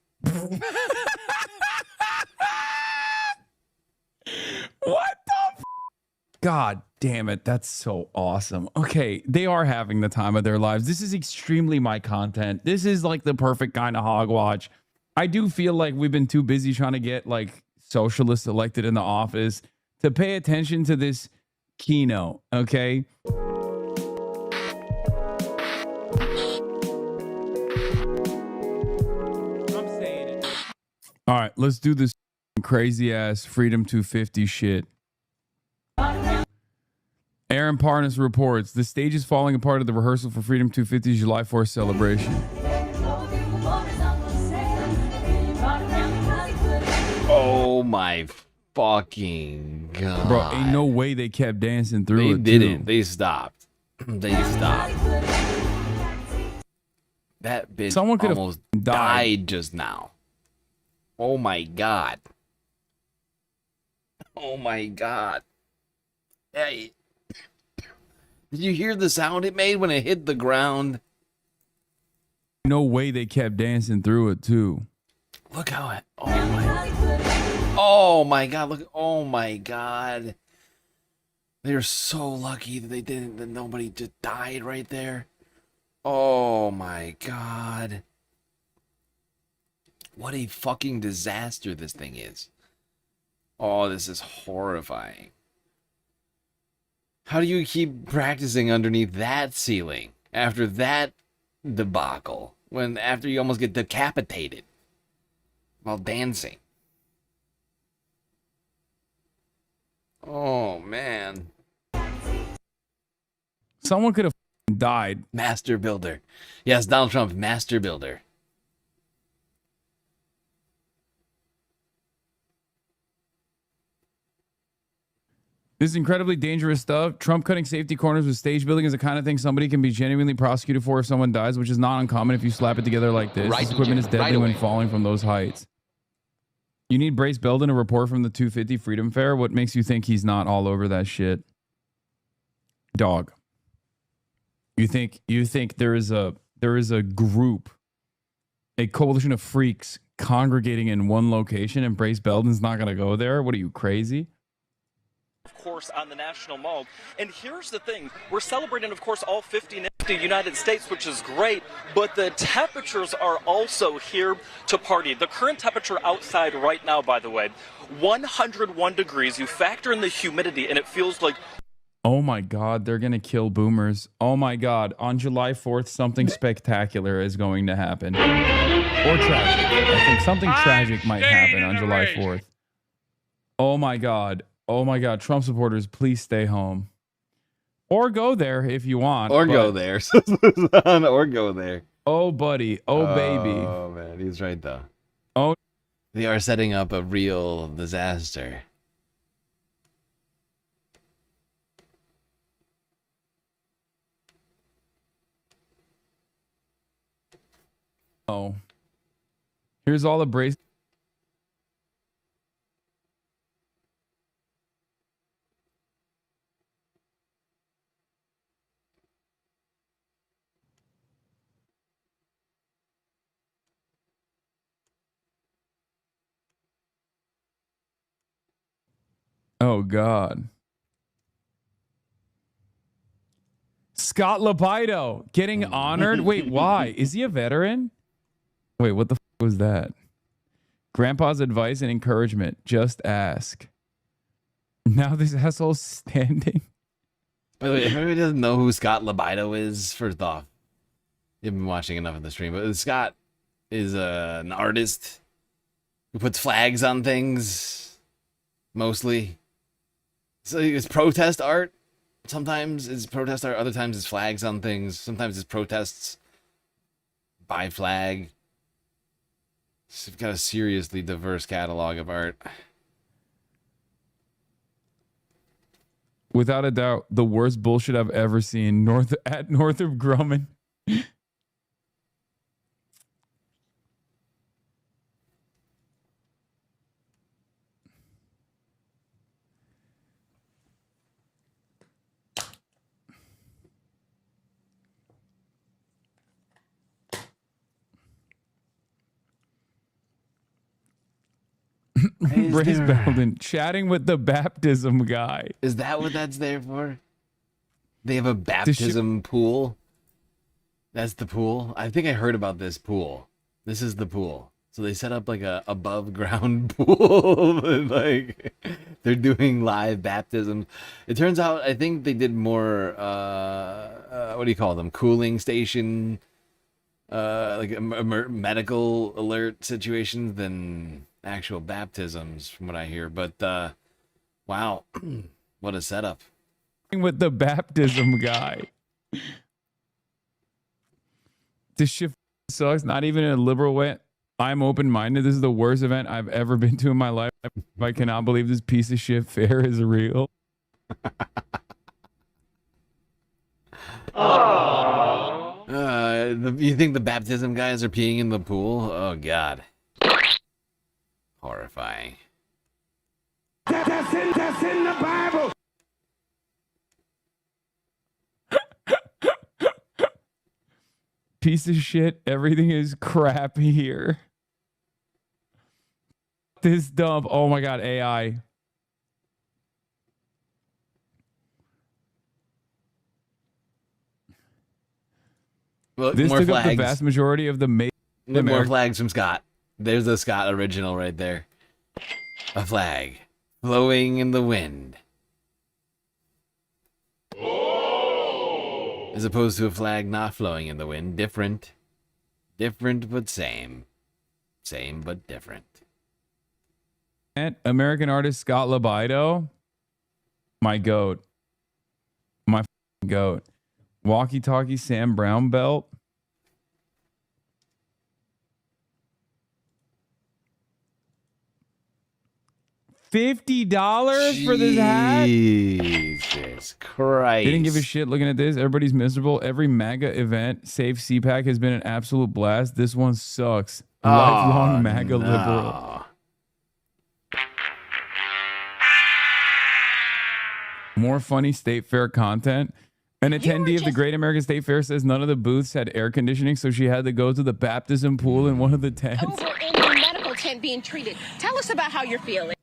What the God damn it, that's so awesome. Okay, they are having the time of their lives. This is extremely my content. This is like the perfect kind of hogwatch. I do feel like we've been too busy trying to get like socialists elected in the office to pay attention to this keynote, okay? All right, let's do this crazy ass Freedom 250 shit. Aaron Parnas reports the stage is falling apart at the rehearsal for Freedom 250's July 4th celebration. Oh my fucking god. Bro, ain't no way they kept dancing through it. They didn't. They stopped. They stopped. That bitch Someone could have almost died just now. Oh my god. Oh my god. Hey. Did you hear the sound it made when it hit the ground? No way they kept dancing through it too. Look how it. Oh my god. Look. Oh my god. They're so lucky that they didn't. That nobody just died right there. Oh my god. What a fucking disaster this thing is. Oh, this is horrifying. How do you keep practicing underneath that ceiling after that debacle? After you almost get decapitated while dancing. Oh man. Someone could have died. Master builder. Yes, Donald Trump, master builder. This is incredibly dangerous stuff. Trump cutting safety corners with stage building is the kind of thing somebody can be genuinely prosecuted for if someone dies, which is not uncommon if you slap it together like this. This equipment is deadly when falling from those heights. You need Brace Belden to report from the 250 Freedom Fair. What makes you think he's not all over that shit? Dog. You think there is a group, a coalition of freaks congregating in one location and Brace Belden's not going to go there? What are you, crazy? Of course, on the National Mall. And here's the thing. We're celebrating, of course, all 50 nifty United States, which is great, but the temperatures are also here to party. The current temperature outside right now, by the way, 101 degrees. You factor in the humidity, and it feels like... Oh my God, they're going to kill boomers. Oh my God, on July 4th, something spectacular is going to happen. Or tragic. I think something tragic might happen on July 4th. Oh my God. Oh my God, Trump supporters, please stay home. Or go there if you want. Or go there. Or go there. Oh, buddy. Oh, baby. Oh, man. He's right, though. Oh. They are setting up a real disaster. Oh. Here's all the brace. Oh, God. Scott Lapito getting honored. Wait, why? Is he a veteran? Wait, what the was that? Grandpa's advice and encouragement. Just ask. Now this asshole's standing. By the way, if anybody doesn't know who Scott Lapito is, first off, you've been watching enough of the stream, but Scott is an artist who puts flags on things, mostly. So it's protest art. Sometimes it's protest art, other times it's flags on things. Sometimes it's protests by flag. It's got a seriously diverse catalog of art. Without a doubt, the worst bullshit I've ever seen. North of Grumman. Brace Belden chatting with the baptism guy. Is that what that's there for? They have a baptism pool? That's the pool? I think I heard about this pool. This is the pool. So they set up like a above ground pool. Like they're doing live baptisms. It turns out I think they did more what do you call them? Cooling station like medical alert situations than actual baptisms from what I hear. But wow, what a setup. with the baptism guy. This shit sucks. Not even in a liberal way. I'm open-minded. This is the worst event I've ever been to in my life. I cannot believe this piece of shit fair is real. You think the baptism guys are peeing in the pool? Oh, God. Horrifying. That's in the Bible. Piece of shit. Everything is crappy here. This dump. Oh my God, AI. Look, This more took flags. up the vast majority of the Look, more flags from Scott. There's the Scott original right there. A flag flowing in the wind. As opposed to a flag not flowing in the wind. Different. Different but same. Same but different. American artist Scott Libido. My goat. My goat. Walkie Talkie Sam Brown belt. $50 for this hat? Jesus Christ. They didn't give a shit looking at this. Everybody's miserable. Every MAGA event, save CPAC, has been an absolute blast. This one sucks. Lifelong MAGA liberal. More funny state fair content. An attendee of the Great American State Fair says none of the booths had air conditioning, so she had to go to the baptism pool in one of the tents. Over in the medical tent being treated. Tell us about how you're feeling.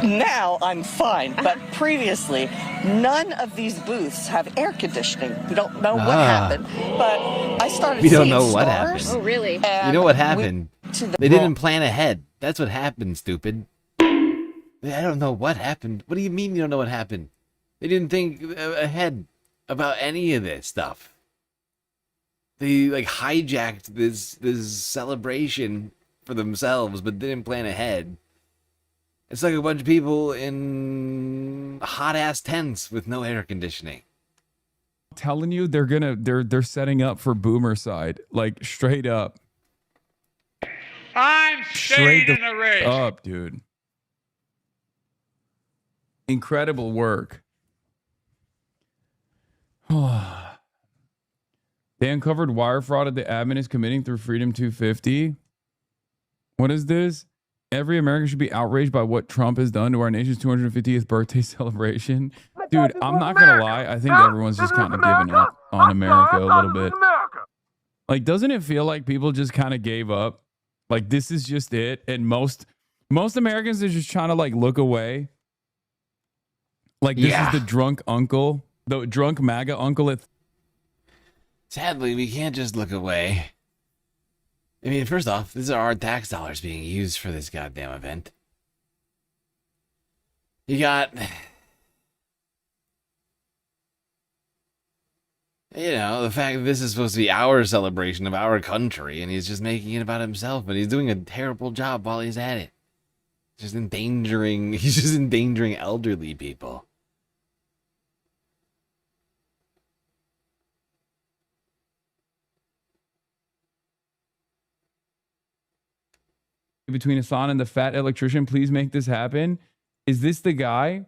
Now I'm fine, but previously, none of these booths have air conditioning. We don't know what happened, but I started We don't seeing know what stars. happened. Oh, really? You know what happened? They didn't plan ahead. That's what happened, stupid. I don't know what happened. What do you mean you don't know what happened? They didn't think ahead about any of this stuff. They like hijacked this celebration for themselves, but didn't plan ahead. It's like a bunch of people in hot ass tents with no air conditioning. I'm telling you, they're setting up for Boomer side, like straight up. I'm Straight staying in the race. up, dude. Incredible work. They uncovered wire fraud that the admin is committing through Freedom 250. What is this? Every American should be outraged by what Trump has done to our nation's 250th birthday celebration. Dude, I'm not going to lie. I think everyone's just kind of giving up on America a little bit. Like, doesn't it feel like people just kind of gave up? Like, this is just it. And most Americans are just trying to, like, look away. Like, this is the drunk uncle. The drunk MAGA uncle at... Sadly, we can't just look away. I mean, first off, these are our tax dollars being used for this goddamn event. You got... You know, the fact that this is supposed to be our celebration of our country, and he's just making it about himself, but he's doing a terrible job while he's at it. He's just endangering elderly people. Between Hassan and the fat electrician, please make this happen. Is this the guy?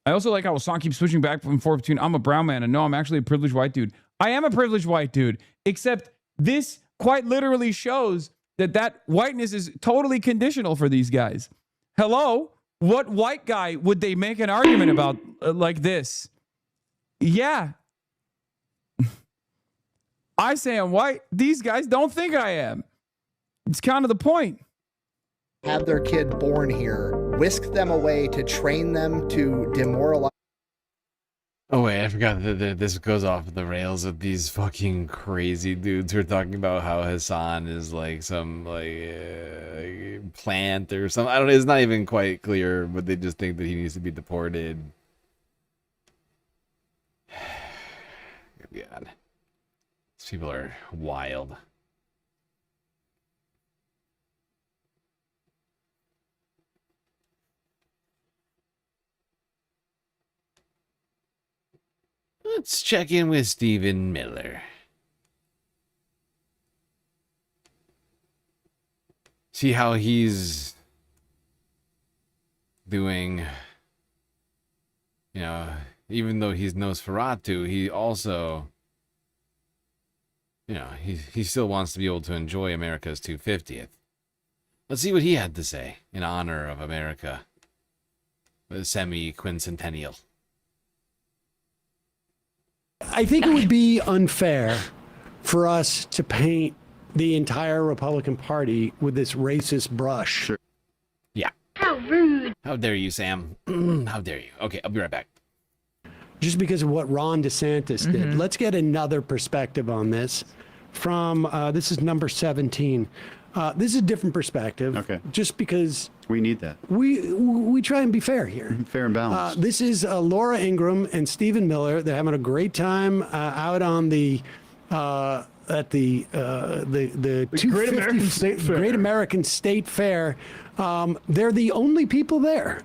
I also like how Hassan keeps switching back and forth between I'm a brown man and no, I'm actually a privileged white dude. I am a privileged white dude, except this quite literally shows that whiteness is totally conditional for these guys. Hello? What white guy would they make an argument about like this? Yeah. I say I'm white. These guys don't think I am. It's kind of the point. Have their kid born here, whisk them away to train them to demoralize. Oh wait, I forgot that this goes off the rails with these fucking crazy dudes who are talking about how Hassan is like some like plant or something. I don't know. It's not even quite clear, but they just think that he needs to be deported. God, these people are wild. Let's check in with Stephen Miller. See how he's doing. You know, even though he's Nosferatu, he also, you know, he still wants to be able to enjoy America's 250th. Let's see what he had to say in honor of America, the semi-quincentennial. I think it would be unfair for us to paint the entire Republican Party with this racist brush. Sure. Yeah. How rude. How dare you, Sam? How dare you? Okay, I'll be right back. Just because of what Ron DeSantis did. Let's get another perspective on this from, this is number 17. This is a different perspective. Okay. Just because we need that. We try and be fair here. Fair and balanced. This is Laura Ingraham and Stephen Miller. They're having a great time out on the at the Great American State Fair. Great American State Fair. They're the only people there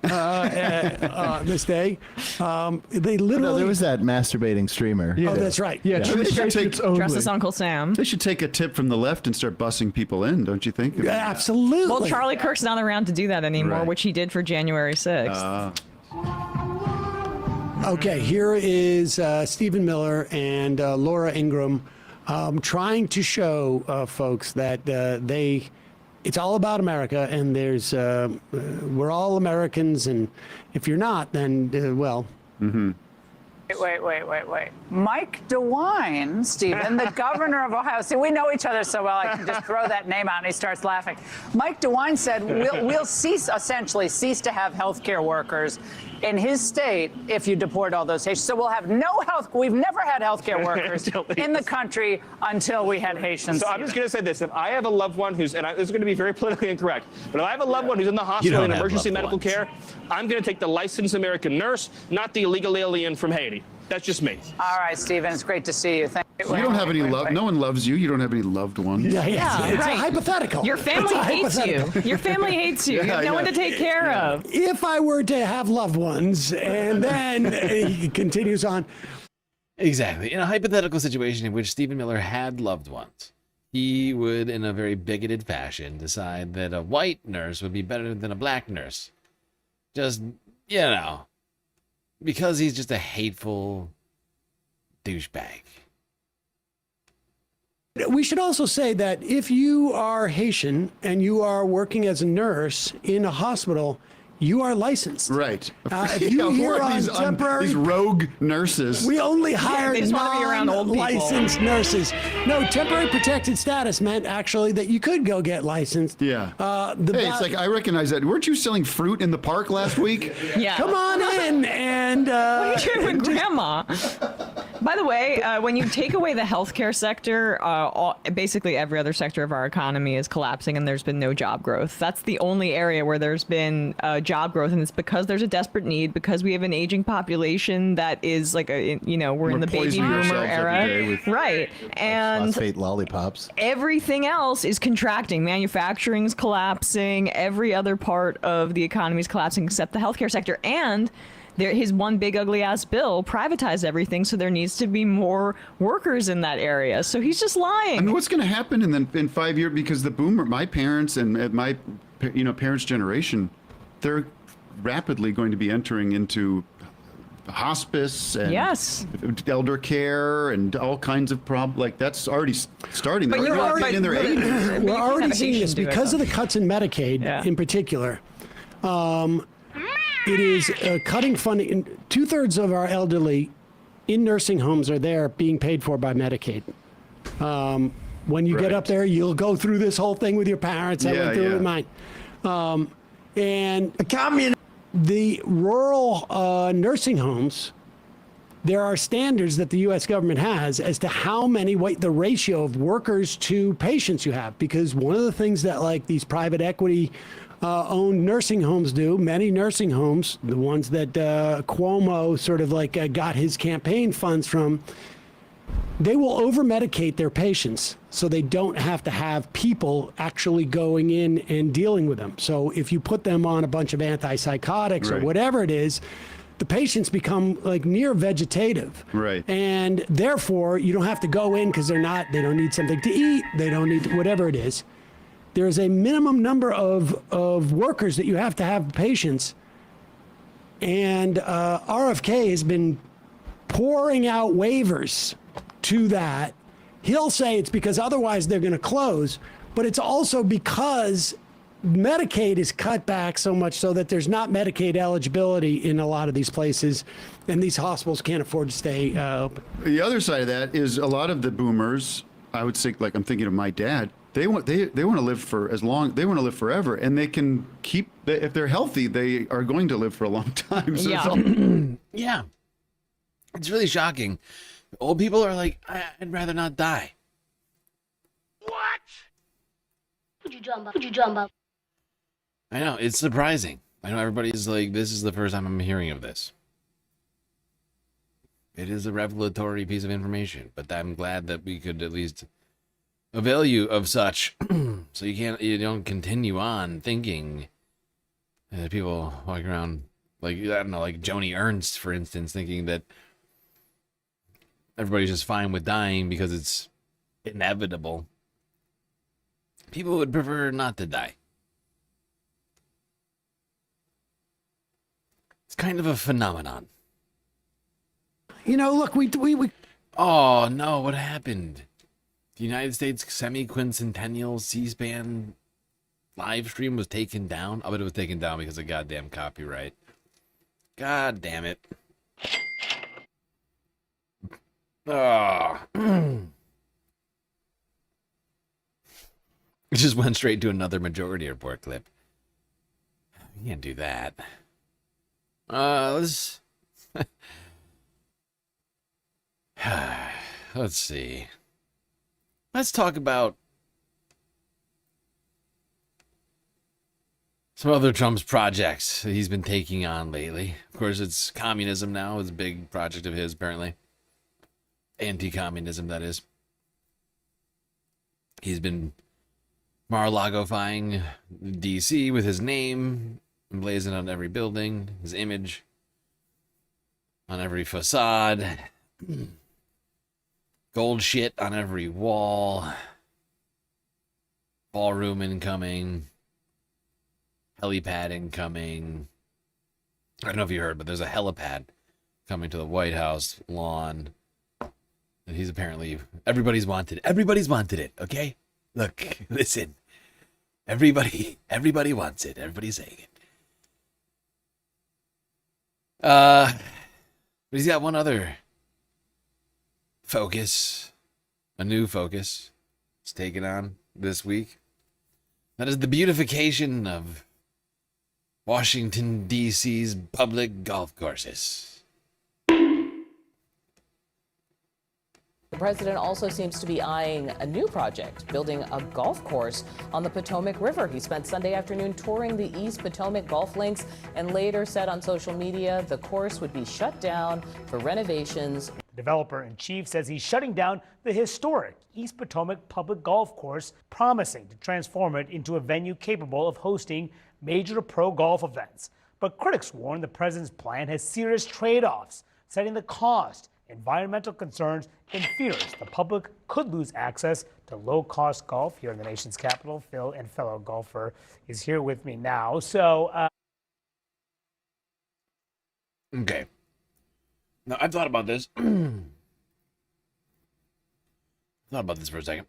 this day. They literally. No, there was that masturbating streamer. Oh, that's right. Yeah, Dress as Uncle Sam. They should take a tip from the left and start bussing people in, don't you think? Absolutely. Well, Charlie Kirk's not around to do that anymore, which he did for January 6th. Okay, here is Stephen Miller and Laura Ingraham trying to show folks that it's all about America, and there's we're all Americans, and if you're not, then well. Wait. Mike DeWine, Stephen, the governor of Ohio. See, we know each other so well, I can just throw that name out and he starts laughing. Mike DeWine said we'll essentially cease to have healthcare workers in his state if you deport all those Haitians. So we'll have no we've never had healthcare workers in the country until we had Haitians. So I'm just going to say this. If I have a loved one who's, and this is going to be very politically incorrect, but if I have a loved one who's in the hospital in emergency medical care, I'm going to take the licensed American nurse, not the illegal alien from Haiti. That's just me. All right, Stephen, it's great to see you. Thank you. You don't have any love. No one loves you. You don't have any loved ones. It's a hypothetical. Your family hates you. Your family hates you. You have no one to take care of. If I were to have loved ones, and then he continues on. Exactly. In a hypothetical situation in which Stephen Miller had loved ones, he would, in a very bigoted fashion, decide that a white nurse would be better than a black nurse. Just, you know, because he's just a hateful douchebag. We should also say that if you are Haitian and you are working as a nurse in a hospital, you are licensed. Right. If you hear on temporary, these rogue nurses. We only hire they just want to be around old people. licensed nurses. No, temporary protected status meant actually that you could go get licensed. Yeah. It's like, I recognize that. Weren't you selling fruit in the park last week? Yeah. Come on in and. What are you doing with Grandma? By the way, when you take away the healthcare sector, basically every other sector of our economy is collapsing, and there's been no job growth. That's the only area where there's been job growth, and it's because there's a desperate need, because we have an aging population that is like we're in the baby boomer era, right? And phosphate lollipops. Everything else is contracting. Manufacturing's collapsing. Every other part of the economy is collapsing except the healthcare sector. And his one big ugly ass bill privatized everything, so there needs to be more workers in that area. So he's just lying. I mean, what's going to happen in 5 years? Because the boomer, my parents and my parents' generation, they're rapidly going to be entering into hospice and elder care and all kinds of problems. Like, that's already starting. But they're already in their 80s. We're already seeing this because of the cuts in Medicaid in particular. It is cutting funding. 2/3 of our elderly in nursing homes are there being paid for by Medicaid. When you get up there, you'll go through this whole thing with your parents. I went through it with mine. And the rural nursing homes, there are standards that the U.S. government has as to how many, the ratio of workers to patients you have. Because one of the things that like these private equity owned nursing homes do, many nursing homes, the ones that Cuomo sort of like got his campaign funds from, they will over-medicate their patients so they don't have to have people actually going in and dealing with them. So if you put them on a bunch of antipsychotics or whatever it is, the patients become like near vegetative. Right. And therefore, you don't have to go in because they don't need something to eat. They don't need whatever it is. There's a minimum number of workers that you have to have patients. And RFK has been pouring out waivers to that. He'll say it's because otherwise they're going to close, but it's also because Medicaid is cut back so much so that there's not Medicaid eligibility in a lot of these places, and these hospitals can't afford to stay open. The other side of that is a lot of the boomers, I would say, like I'm thinking of my dad, they want to live for as long, they want to live forever, and they can keep, if they're healthy, they are going to live for a long time. So Yeah. It's really shocking. Old people are like, I'd rather not die. Would you jump up? I know, it's surprising. I know everybody's like, this is the first time I'm hearing of this. It is a revelatory piece of information, but I'm glad that we could at least avail you of such, so you don't continue on thinking that people walking around like, I don't know, like Joni Ernst, for instance, thinking that everybody's just fine with dying because it's inevitable. People would prefer not to die. It's kind of a phenomenon. You know, look, we Oh no, what happened? The United States semi-quincentennial C-SPAN live stream was taken down. I bet it was taken down because of goddamn copyright. God damn it. Oh. It just went straight to another Majority Report clip. You can't do that. Let's see. Let's talk about some other Trump's projects that he's been taking on lately. Of course, it's communism now. It's a big project of his, apparently. Anti-communism, that is. He's been Mar-a-Lago-fying D.C. with his name emblazoned on every building, his image on every facade, gold shit on every wall, ballroom incoming, helipad incoming. I don't know if you heard, but there's a helipad coming to the White House lawn. And he's apparently, everybody's wanted it, okay? Look, listen. Everybody wants it. Everybody's saying it. But he's got one other focus, a new focus he's taken on this week. That is the beautification of Washington, D.C.'s public golf courses. The president also seems to be eyeing a new project, building a golf course on the Potomac River. He spent Sunday afternoon touring the East Potomac golf links and later said on social media the course would be shut down for renovations. The developer-in-chief says he's shutting down the historic East Potomac public golf course, promising to transform it into a venue capable of hosting major pro golf events. But critics warn the president's plan has serious trade-offs, citing the cost, environmental concerns, and fears the public could lose access to low-cost golf here in the nation's capital. Phil, and fellow golfer, is here with me now. So, Okay. Now, I've thought about this. Thought about this for a second.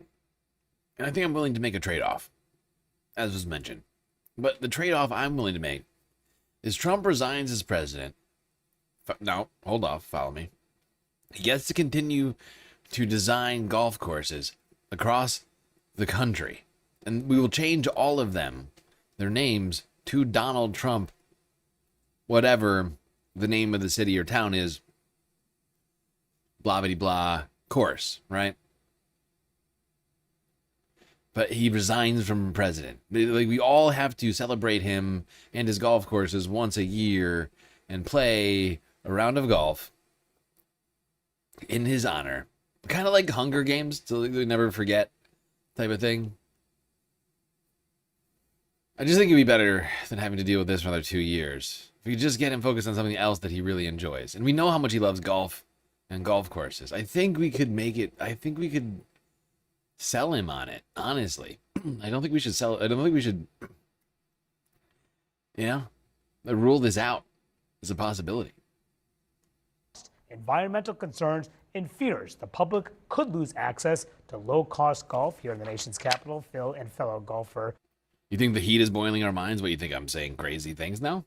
And I think I'm willing to make a trade-off, as was mentioned. But the trade-off I'm willing to make is Trump resigns as president. No, hold off, follow me. He gets to continue to design golf courses across the country. And we will change all of them, their names, to Donald Trump, whatever the name of the city or town is, blah, blah, blah, course, right? But he resigns from president. Like, we all have to celebrate him and his golf courses once a year and play a round of golf in his honor. Kind of like Hunger Games, so they never forget type of thing. I just think it'd be better than having to deal with this for another 2 years. we could just get him focused on something else that he really enjoys. And we know how much he loves golf and golf courses. I think we could make it, I think we could sell him on it, honestly. I don't think we should sell, I don't think we should, rule this out as a possibility. Environmental concerns and fears the public could lose access to low-cost golf here in the nation's capital. Phil and fellow golfer. You think the heat is boiling our minds? What, you think I'm saying crazy things now?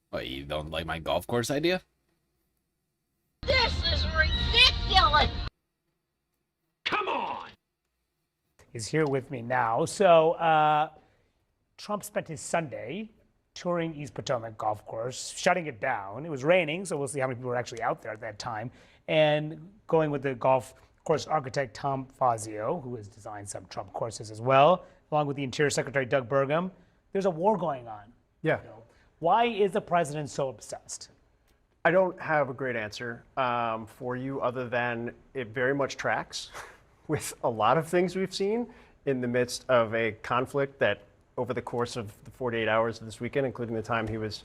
What, you don't like my golf course idea? This is ridiculous. Come on! Is here with me now. So, Trump spent his Sunday touring East Potomac Golf Course, shutting it down. It was raining, so we'll see how many people were actually out there at that time. And going with the golf course architect Tom Fazio, who has designed some Trump courses as well, along with the Interior Secretary Doug Burgum. There's a war going on. Yeah. Why is the president so obsessed? I don't have a great answer for you other than it very much tracks with a lot of things we've seen in the midst of a conflict that over the course of the 48 hours of this weekend, including the time he was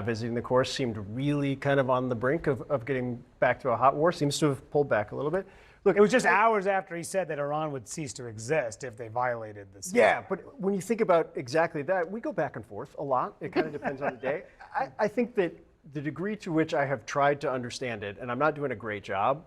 visiting the course, seemed really kind of on the brink of getting back to a hot war, seems to have pulled back a little bit. Look, It was just hours after he said that Iran would cease to exist if they violated the Yeah, but when you think about exactly that, we go back and forth a lot. It kind of depends on the day. I think that the degree to which I have tried to understand it, and I'm not doing a great job,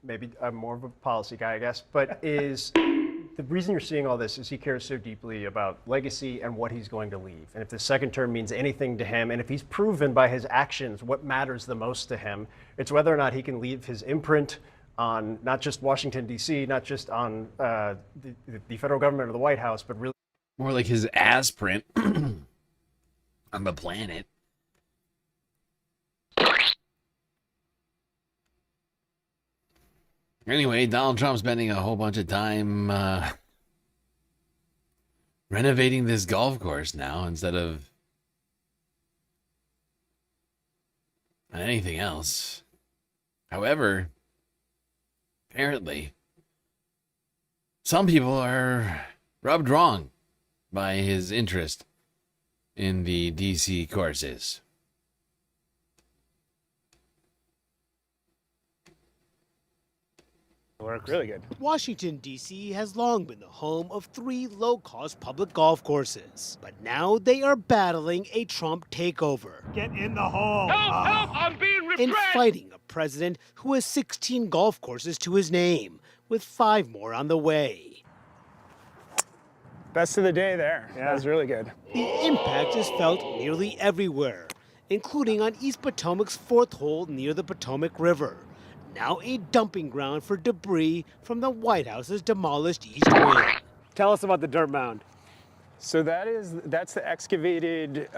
maybe I'm more of a policy guy, I guess, but is the reason you're seeing all this is he cares so deeply about legacy and what he's going to leave. And if the second term means anything to him, and if he's proven by his actions what matters the most to him, it's whether or not he can leave his imprint on not just Washington, D.C., not just on the federal government or the White House, but really more like his ass print on the planet. Anyway, Donald Trump's spending a whole bunch of time renovating this golf course now instead of anything else. However, apparently, some people are rubbed wrong by his interest in the DC courses. Works. Really good. Washington, D.C. has long been the home of 3 low-cost public golf courses. But now they are battling a Trump takeover. Get in the hole. Help, I'm being repressed! And fighting a president who has 16 golf courses to his name, with 5 more on the way. Best of the day there. Yeah. That was really good. The impact is felt nearly everywhere, including on East Potomac's 4th hole near the Potomac River. Now a dumping ground for debris from the White House's demolished East Wing. Tell us about the dirt mound. So that's the excavated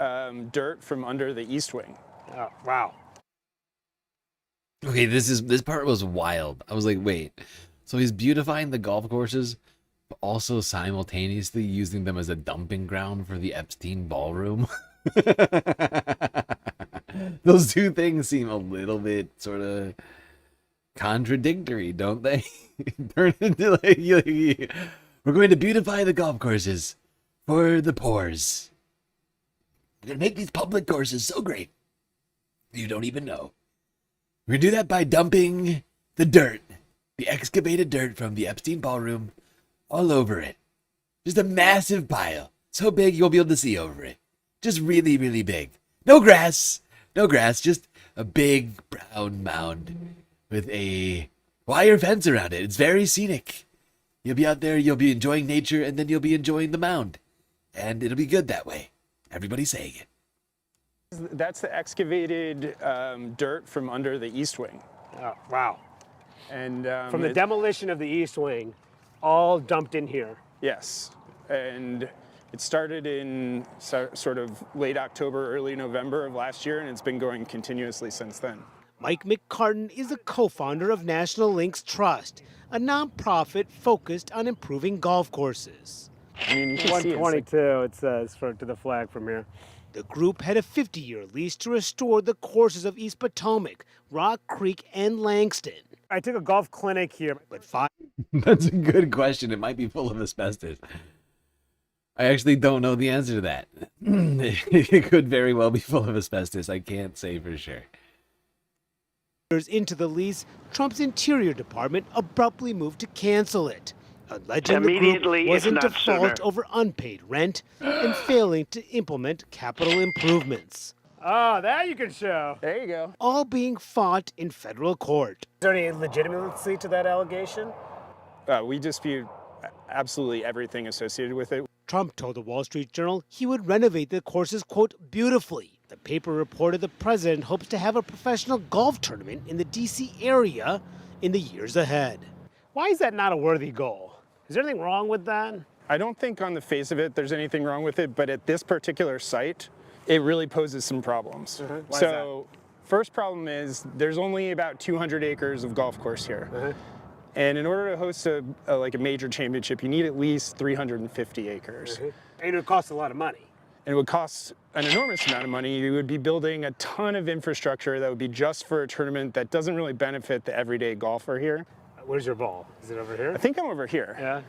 dirt from under the East Wing. Oh, wow. Okay, this part was wild. I was like, wait, so he's beautifying the golf courses, but also simultaneously using them as a dumping ground for the Epstein ballroom? Those two things seem a little bit sort of contradictory, don't they? Turn into like, we're going to beautify the golf courses for the poors. We're going to make these public courses so great you don't even know. We're going to do that by dumping the dirt, the excavated dirt from the Epstein ballroom all over it. Just a massive pile. So big you'll be able to see over it. Just really, really big. No grass, just a big brown mound with a wire fence around it. It's very scenic. You'll be out there, you'll be enjoying nature, and then you'll be enjoying the mound. And it'll be good that way. Everybody's saying it. That's the excavated dirt from under the East Wing. Oh, wow. And from the demolition of the East Wing, all dumped in here. Yes. And it started in sort of late October, early November of last year, and it's been going continuously since then. Mike McCartan is a co-founder of National Links Trust, a nonprofit focused on improving golf courses. I mean, you can 122, it says, to the flag from here. The group had a 50-year lease to restore the courses of East Potomac, Rock Creek, and Langston. I took a golf clinic here, but 5. That's a good question. It might be full of asbestos. I actually don't know the answer to that. It could very well be full of asbestos. I can't say for sure. Into the lease, Trump's Interior Department abruptly moved to cancel it, alleging the Immediately, group was if in not default sooner. over unpaid rent and failing to implement capital improvements. Oh, that you can show. There you go. All being fought in federal court. Is there any legitimacy to that allegation? We dispute absolutely everything associated with it. Trump told the Wall Street Journal he would renovate the courses, quote, beautifully. The paper reported the president hopes to have a professional golf tournament in the D.C. area in the years ahead. Why is that not a worthy goal? Is there anything wrong with that? I don't think on the face of it there's anything wrong with it, but at this particular site, it really poses some problems. Why is So, first problem is there's only about 200 acres of golf course here. And in order to host a major championship, you need at least 350 acres. And it would cost a lot of money. And it would cost an enormous amount of money. You would be building a ton of infrastructure that would be just for a tournament that doesn't really benefit the everyday golfer here. Where's your ball? Is it over here? I think I'm over here. Yeah.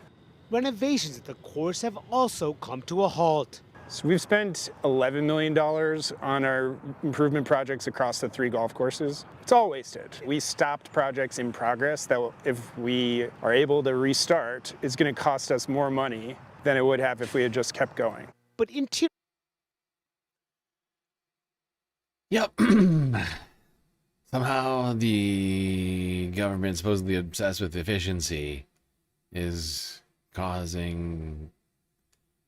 Renovations at the course have also come to a halt. So we've spent $11 million on our improvement projects across the 3 golf courses. It's all wasted. We stopped projects in progress that if we are able to restart, it's going to cost us more money than it would have if we had just kept going. But interior. Yep. Somehow the government, supposedly obsessed with efficiency, is causing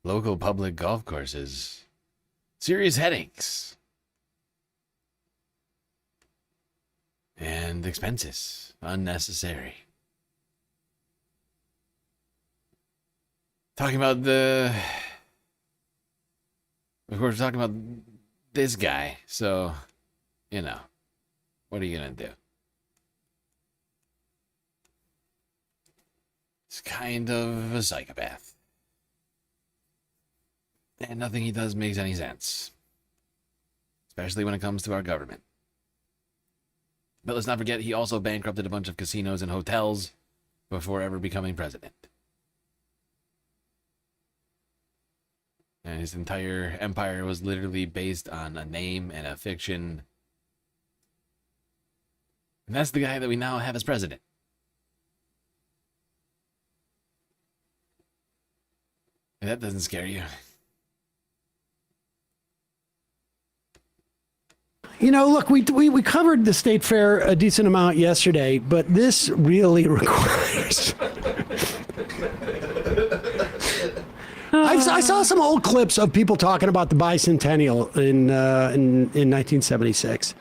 local public golf courses serious headaches and expenses, unnecessary. Talking about of course, we're talking about this guy, so, you know, what are you gonna do? He's kind of a psychopath. And nothing he does makes any sense. Especially when it comes to our government. But let's not forget, he also bankrupted a bunch of casinos and hotels before ever becoming president. And his entire empire was literally based on a name and a fiction. And that's the guy that we now have as president. And that doesn't scare you. You know, look, we covered the state fair a decent amount yesterday, but this really requires... I saw some old clips of people talking about the bicentennial in 1976.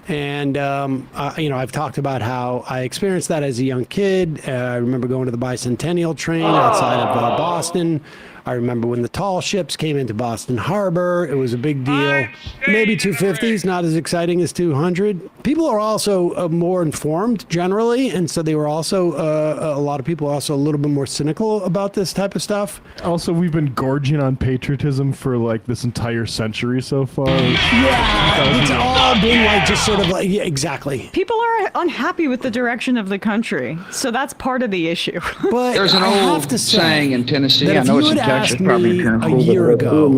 And, you know, I've talked about how I experienced that as a young kid. I remember going to the bicentennial train outside of Boston. I remember when the tall ships came into Boston Harbor. It was a big deal. Maybe 250s, not as exciting as 200. People are also more informed generally, and so they were also, a lot of people are also a little bit more cynical about this type of stuff. Also, we've been gorging on patriotism for like this entire century so far. Yeah, it's all been like just sort of like, yeah, exactly. People are unhappy with the direction of the country, so that's part of the issue. But there's an old saying in Tennessee. I know it's in Texas. Me a year ago,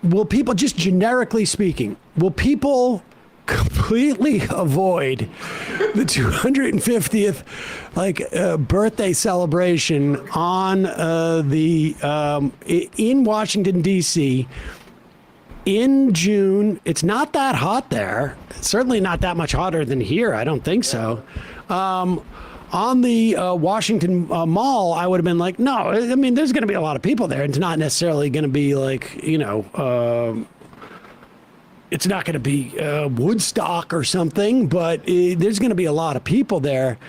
will people, just generically speaking, will people completely avoid the 250th birthday celebration on in Washington D.C. in June? It's not that hot there. It's certainly not that much hotter than here. I don't think so. On the Washington Mall, I would have been like, no, I mean, there's going to be a lot of people there. It's not necessarily going to be like, you know, it's not going to be Woodstock or something, but there's going to be a lot of people there.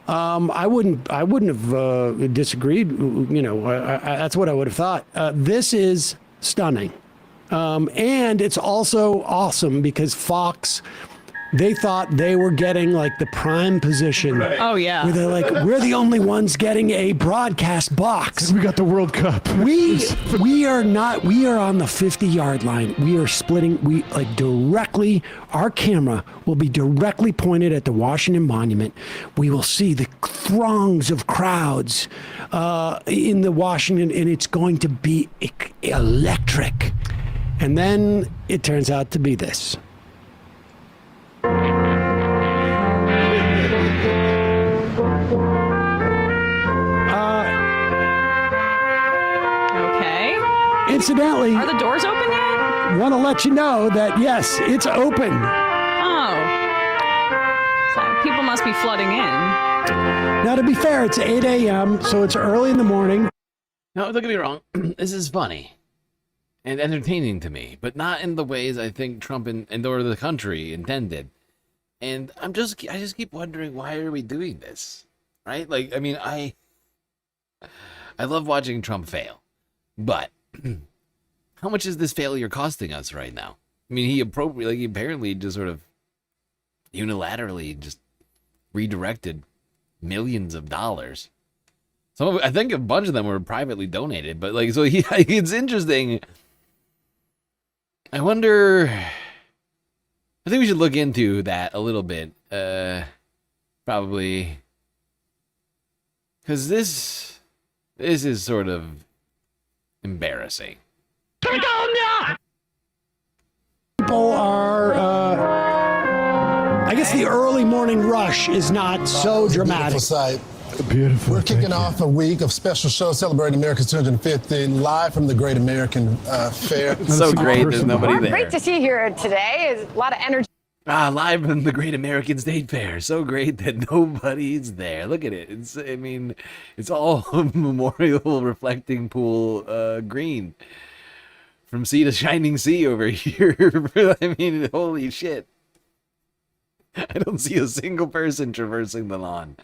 I wouldn't have disagreed. You know, that's what I would have thought. This is stunning. And it's also awesome because Fox they thought they were getting like the prime position. Oh, yeah. Where they're like, we're the only ones getting a broadcast box. We got the World Cup. We are not, we are on the 50-yard line. We are splitting, directly, our camera will be directly pointed at the Washington Monument. We will see the throngs of crowds in the Washington, and it's going to be electric. And then it turns out to be this. Okay. Incidentally, are the doors open yet? Want to let you know that yes, it's open. Oh. So people must be flooding in. Now, to be fair, it's 8 a.m., so it's early in the morning. No, don't get me wrong. This is funny and entertaining to me, but not in the ways I think Trump and or the country intended. And I just keep wondering, why are we doing this? Right? Like, I mean, I love watching Trump fail, but how much is this failure costing us right now? I mean, he apparently just sort of unilaterally just redirected millions of dollars. I think a bunch of them were privately donated, but like, so it's interesting. I wonder, I think we should look into that a little bit, probably, because this is sort of embarrassing. People are, I guess the early morning rush is not so dramatic. Beautiful sight. Beautiful. We're kicking off a week of special shows celebrating America's 250th live from the Great American Fair. It's so great. There's nobody there. Great to see you here today. Is a lot of energy. Live from the Great American State Fair. So great that nobody's there. Look at it. It's all Memorial Reflecting Pool green. From sea to shining sea over here. I mean, holy shit. I don't see a single person traversing the lawn.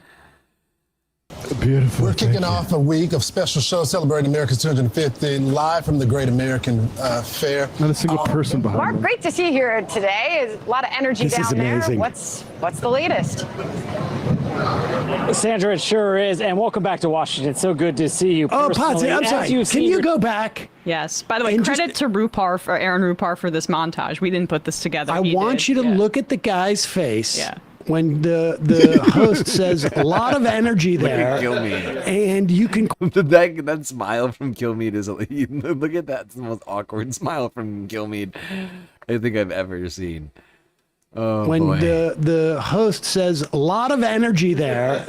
Beautiful. We're kicking off a week of special shows celebrating America's 250th live from the Great American Fair. Not a single person behind Mark, them. great to see you here today. Is a lot of energy This down is amazing. there. What's the latest? Sandra, it sure is, and welcome back to Washington. So good to see you. Oh, personally. Patsy, I'm As sorry. you've Can seen you your- go back? Yes. By the way, And credit to Aaron Rupar for this montage. We didn't put this together. I He want did. you to Yeah. look at the guy's face. Yeah. When the host says a lot of energy there, Kilmeade. and you can that smile from Kilmeade is look at that. It's the most awkward smile from Kilmeade I think I've ever seen. Oh, when boy. the host says a lot of energy there,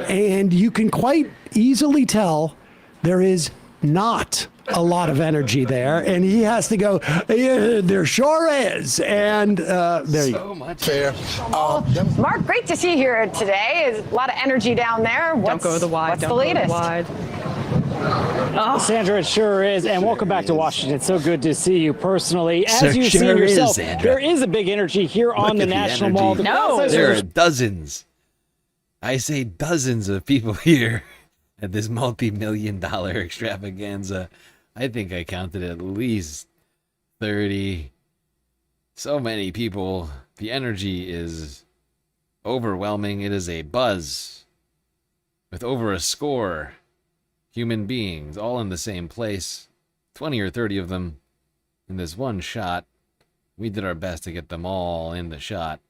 and you can quite easily tell there is not a lot of energy there, and he has to go, yeah, there sure is, and there you go. Much fair. Mark, great to see you here today. Is a lot of energy down there. Don't go to the wide. What's Don't the go to the latest? wide. Sandra, it sure is, and welcome back to Washington. So good to see you personally. As Sure you've is, seen yourself, Sandra. there is a big energy here on Look the at National energy. Mall. The process There is- are dozens. I say dozens of people here at this multi-million-dollar extravaganza. I think I counted at least 30. So many people. The energy is overwhelming. It is a buzz with over a score human beings all in the same place. 20 or 30 of them in this one shot. We did our best to get them all in the shot.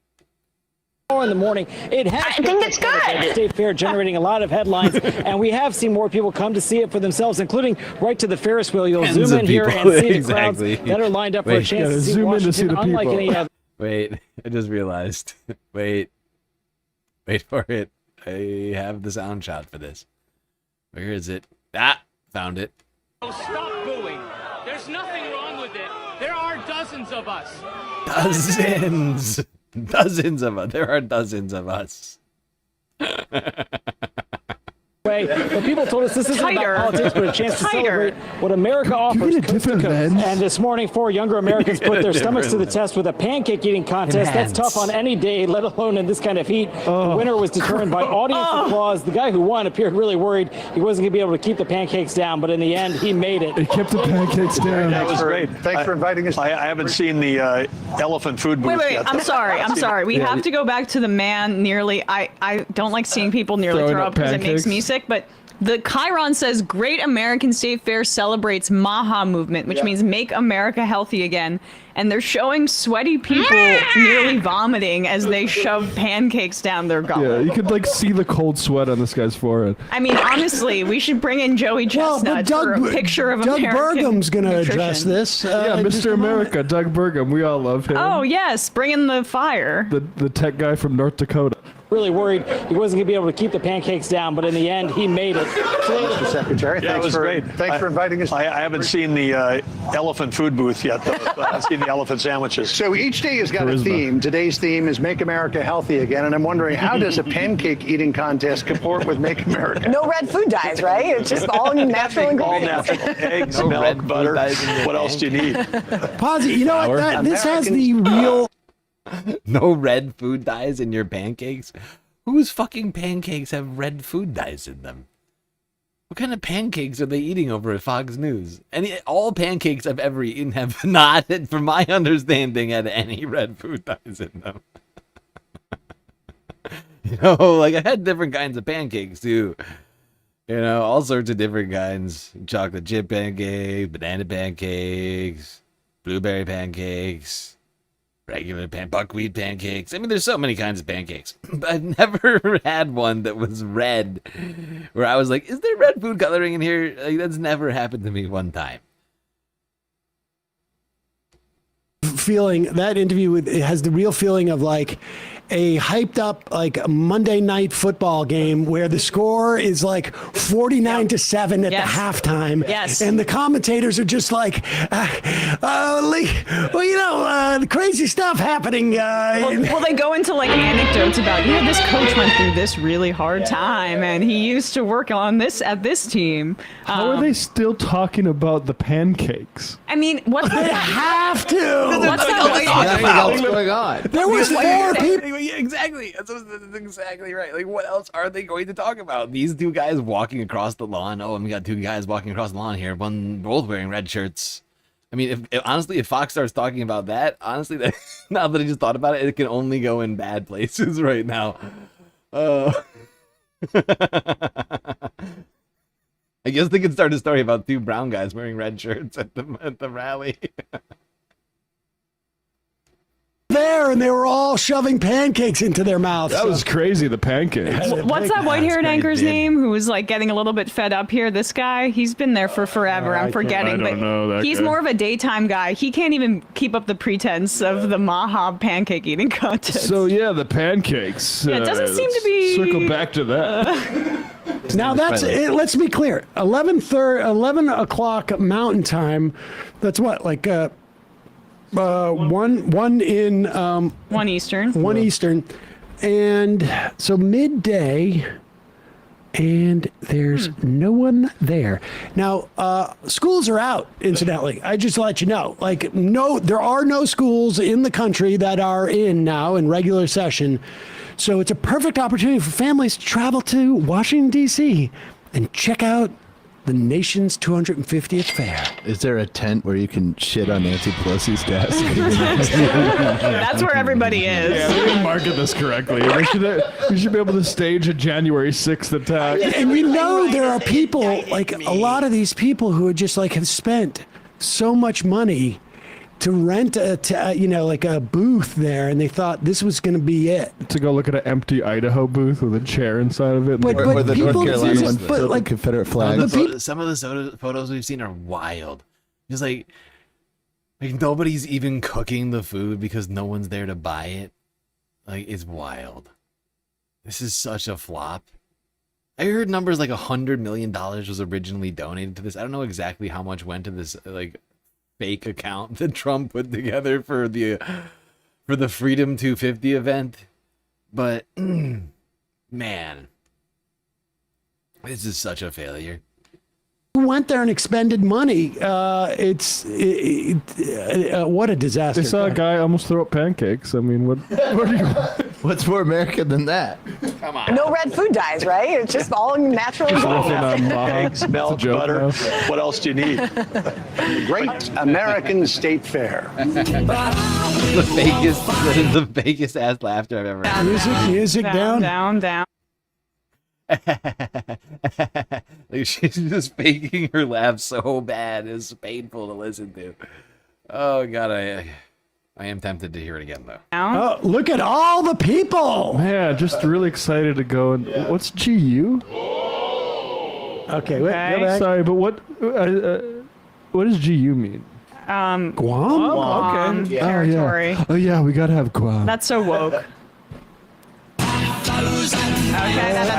in the morning. It has I think it's good. State Fair generating a lot of headlines, and we have seen more people come to see it for themselves, including right to the Ferris wheel. You'll Tens zoom of in here people. and see the Exactly. crowds that are lined up for a Wait. chance to see zoom in to see Washington, the unlike people. any other. Wait, I just realized. Wait for it. I have the sound shot for this. Where is it? Found it. Oh, stop booing. There's nothing wrong with it. There are dozens of us. Dozens of us. There are dozens of us. But people told us this isn't about politics, but a chance to celebrate what America offers coast to coast. And this morning, 4 younger Americans put their stomachs to the test with a pancake eating contest. That's tough on any day, let alone in this kind of heat. The winner was determined by audience applause. The guy who won appeared really worried he wasn't going to be able to keep the pancakes down, but in the end, he made it. He kept the pancakes down. That was great. Thanks for inviting us. I haven't seen the elephant food booth Wait, yet. I'm sorry. We have to go back to the man nearly. I don't like seeing people nearly Throwing throw up up because it makes me sick, but the Chiron says Great American State Fair celebrates MAHA movement, which means Make America Healthy Again. And they're showing sweaty people nearly vomiting as they shove pancakes down their gullet. Yeah, you could like see the cold sweat on this guy's forehead. I mean, honestly, we should bring in Joey Chestnut for a picture of Doug American Burgum's going to nutrition. address this. Yeah, Mr. America, Doug Burgum. We all love him. Oh, yes, bring in the fire. The tech guy from North Dakota. Really worried he wasn't going to be able to keep the pancakes down, but in the end, he made it. Mr. Secretary, Yeah, it was great. Thanks for inviting us. I haven't seen the elephant food booth yet, though. I've seen the elephant sandwiches. So each day has got a theme. Today's theme is Make America Healthy Again, and I'm wondering, how does a pancake eating contest comport with Make America? No red food dyes, right? It's just all natural ingredients. All natural. Eggs, milk, butter. What else do you need? Posy, you know what? This has the real... No red food dyes in your pancakes? Whose fucking pancakes have red food dyes in them? What kind of pancakes are they eating over at Fox News? All pancakes I've ever eaten have not, from my understanding, had any red food dyes in them. You know, like I had different kinds of pancakes too. You know, all sorts of different kinds. Chocolate chip pancakes, banana pancakes, blueberry pancakes. Regular buckwheat pancakes. I mean, there's so many kinds of pancakes. But I've never had one that was red, where I was like, is there red food coloring in here? Like, that's never happened to me one time. Feeling, that interview it has the real feeling of like a hyped up like Monday night football game where the score is like 49-7 at the halftime. Yes. And the commentators are just like, the crazy stuff happening. Well, they go into like anecdotes about, this coach went through this really hard time and he used to work on this at this team. How are they still talking about the pancakes? I mean, what's They have to. What's that? What's going on? There was 4 people. Yeah, exactly. That's exactly right. Like, what else are they going to talk about? These 2 guys walking across the lawn. Oh, and we got 2 guys walking across the lawn here. Both wearing red shirts. I mean, honestly, if Fox starts talking about that, honestly, now that I just thought about it, it can only go in bad places right now. I guess they could start a story about 2 brown guys wearing red shirts at the rally. There, and they were all shoving pancakes into their mouths. That was crazy, the pancakes. What's that white-haired anchor's name who was like getting a little bit fed up here? This guy, he's been there for forever. I'm forgetting, I don't know that he's guy. more of a daytime guy. He can't even keep up the pretense of the Maha pancake eating contest. So yeah, the pancakes. Yeah, it doesn't seem to be. Circle back to that. Now that's it. Let's be clear. 11 o'clock Mountain Time. That's what, like one in 1 Eastern. 1 Eastern, and so midday, and there's no one there. Now, schools are out, incidentally. I just let you know. Like, no, there are no schools in the country that are in now in regular session. So it's a perfect opportunity for families to travel to Washington, D.C. and check out the nation's 250th fair. Is there a tent where you can shit on Nancy Pelosi's desk? That's where everybody is. Yeah, we didn't market this correctly. We should be able to stage a January 6th attack. And there are people, like a lot of these people who are just like have spent so much money to rent a booth there, and they thought this was going to be it. To go look at an empty Idaho booth with a chair inside of it. But the people, North Carolina one but filled like with Confederate flags. Some of the photos we've seen are wild. Just like nobody's even cooking the food because no one's there to buy it. Like, it's wild. This is such a flop. I heard numbers like $100 million was originally donated to this. I don't know exactly how much went to this fake account that Trump put together for the Freedom 250 event, but man, This is such a failure. Who went there and expended money? What a disaster. They saw a guy almost throw up pancakes. I mean, what do you... What's more American than that? Come on. No red food dyes, right? It's just all natural. Eggs, milk, butter. What else do you need? Great American State Fair. the fakest ass laughter I've ever heard. Music down. Down. Like she's just faking her laugh so bad. It's painful to listen to. Oh god, I am tempted to hear it again though. Oh, look at all the people. Yeah, just really excited to go. And what's GU? Okay, wait. Go back. Sorry, but what does GU mean? Guam? Okay. Territory. Oh yeah, we gotta have Guam. That's so woke.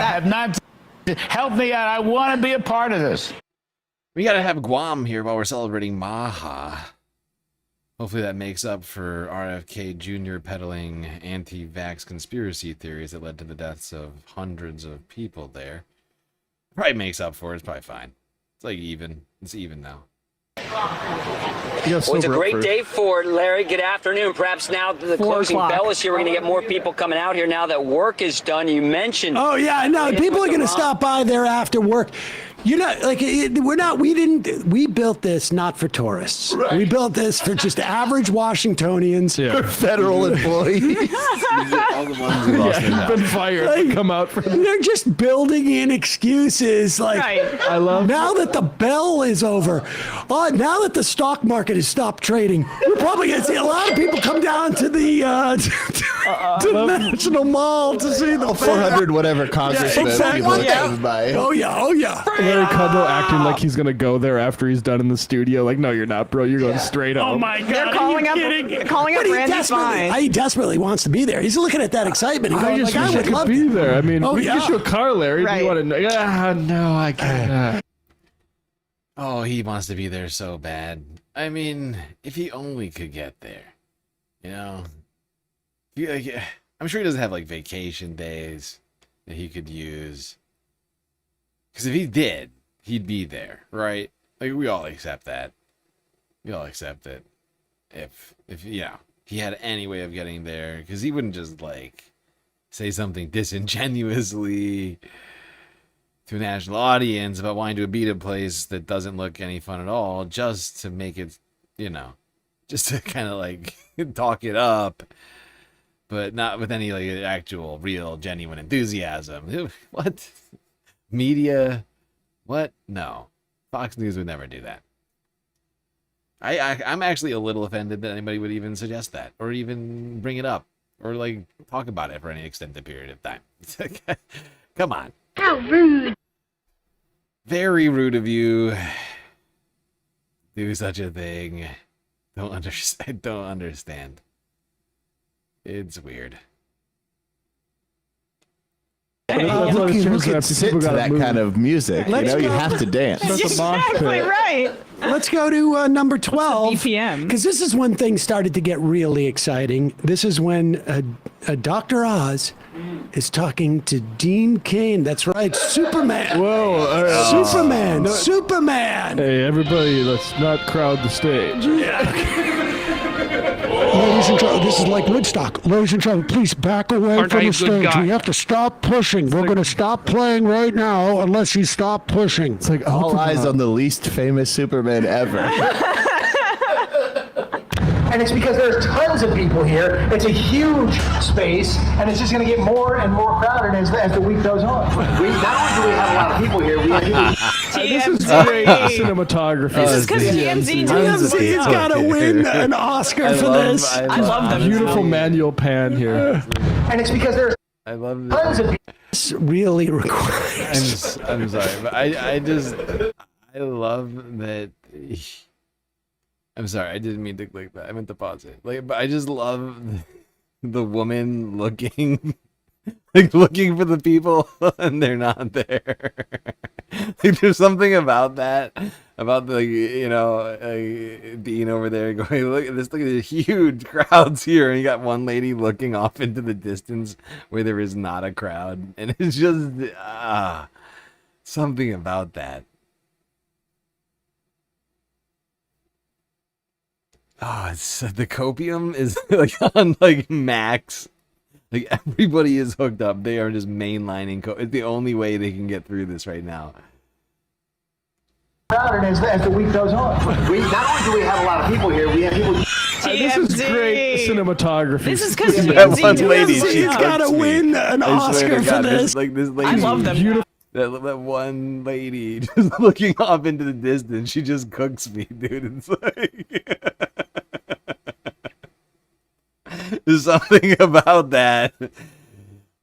Have not help me out. I want to be a part of this. We gotta have Guam here while we're celebrating Maha. Hopefully that makes up for RFK Jr. peddling anti-vax conspiracy theories that led to the deaths of hundreds of people there. Probably makes up for it. It's probably fine. It's like even. It's even now. Well, it's a great day for it, Larry. Good afternoon. Perhaps now that the closing bell is here, we're going to get more people coming out here now that work is done. You mentioned. Oh yeah, no, people are going to stop by there after work. You know, like we built this not for tourists. Right. We built this for just average Washingtonians. For federal employees. All the ones who lost their jobs. Been fired. Like, Come out for they're just building in excuses. Like, I love now that the bell is over, now that the stock market has stopped trading, we're probably going to see a lot of people come down to the to the National Mall to see the 400 whatever congressmen people are Yeah. coming by. Oh yeah. Larry Kudlow acting like he's gonna go there after he's done in the studio. Like, no, you're not, bro. You're going straight home. Oh my God! They're calling up Randy Fine. He desperately wants to be there. He's looking at that excitement. And going, I just like, wish I I would could love be to there. I mean, we can get you a car, Larry. Do Right. you want to know? No, I can't. Oh, he wants to be there so bad. I mean, if he only could get there, you know. I'm sure he doesn't have like vacation days that he could use. Because if he did, he'd be there, right? Like we all accept that. We all accept it. If he had any way of getting there, because he wouldn't just like say something disingenuously to a national audience about wanting to beat a place that doesn't look any fun at all, just to make it, just to kind of like talk it up, but not with any like actual, real, genuine enthusiasm. What? Media? What? No. Fox News would never do that. I'm actually a little offended that anybody would even suggest that, or even bring it up, or like talk about it for any extended period of time. Come on. How rude. Very rude of you. Do such a thing. Don't understand. It's weird. Who can sit to that kind of music? You have to dance. Exactly right. Let's go to number 12. BPM. Because this is when things started to get really exciting. This is when Dr. Oz is talking to Dean Cain. That's right, Superman. Whoa. Superman. Hey, everybody, let's not crowd the stage. Ladies and gentlemen, this is like Woodstock. Ladies and gentlemen, please back away from the stage. We have to stop pushing. We're going to stop playing right now unless you stop pushing. It's like all eyes on the least famous Superman ever. And it's because there's tons of people here. It's a huge space, and it's just going to get more and more crowded as the week goes on. Not only do we have a lot of people here, we have This is great cinematography. This is because TMZ's got to win an Oscar for this. I love them. Beautiful manual pan here. And it's because there's tons of people. This really requires. I'm sorry, but I love that. I'm sorry, I didn't mean to click that. I meant to pause it. But I just love the woman looking for the people and they're not there. There's something about that, about the Dean over there going, look at the huge crowds here, and you got one lady looking off into the distance where there is not a crowd, and it's just Something about that. Oh, it's the copium is like on like max. Like everybody is hooked up. They are just mainlining. It's the only way they can get through this right now. Crowded as the week goes on. Not only do we have a lot of people here, we have people. This is great cinematography. This is because that one lady, she's got to win an Oscar for this. This lady, I love them. That one lady just looking off into the distance, she just cooks me, dude. It's like there's something about that.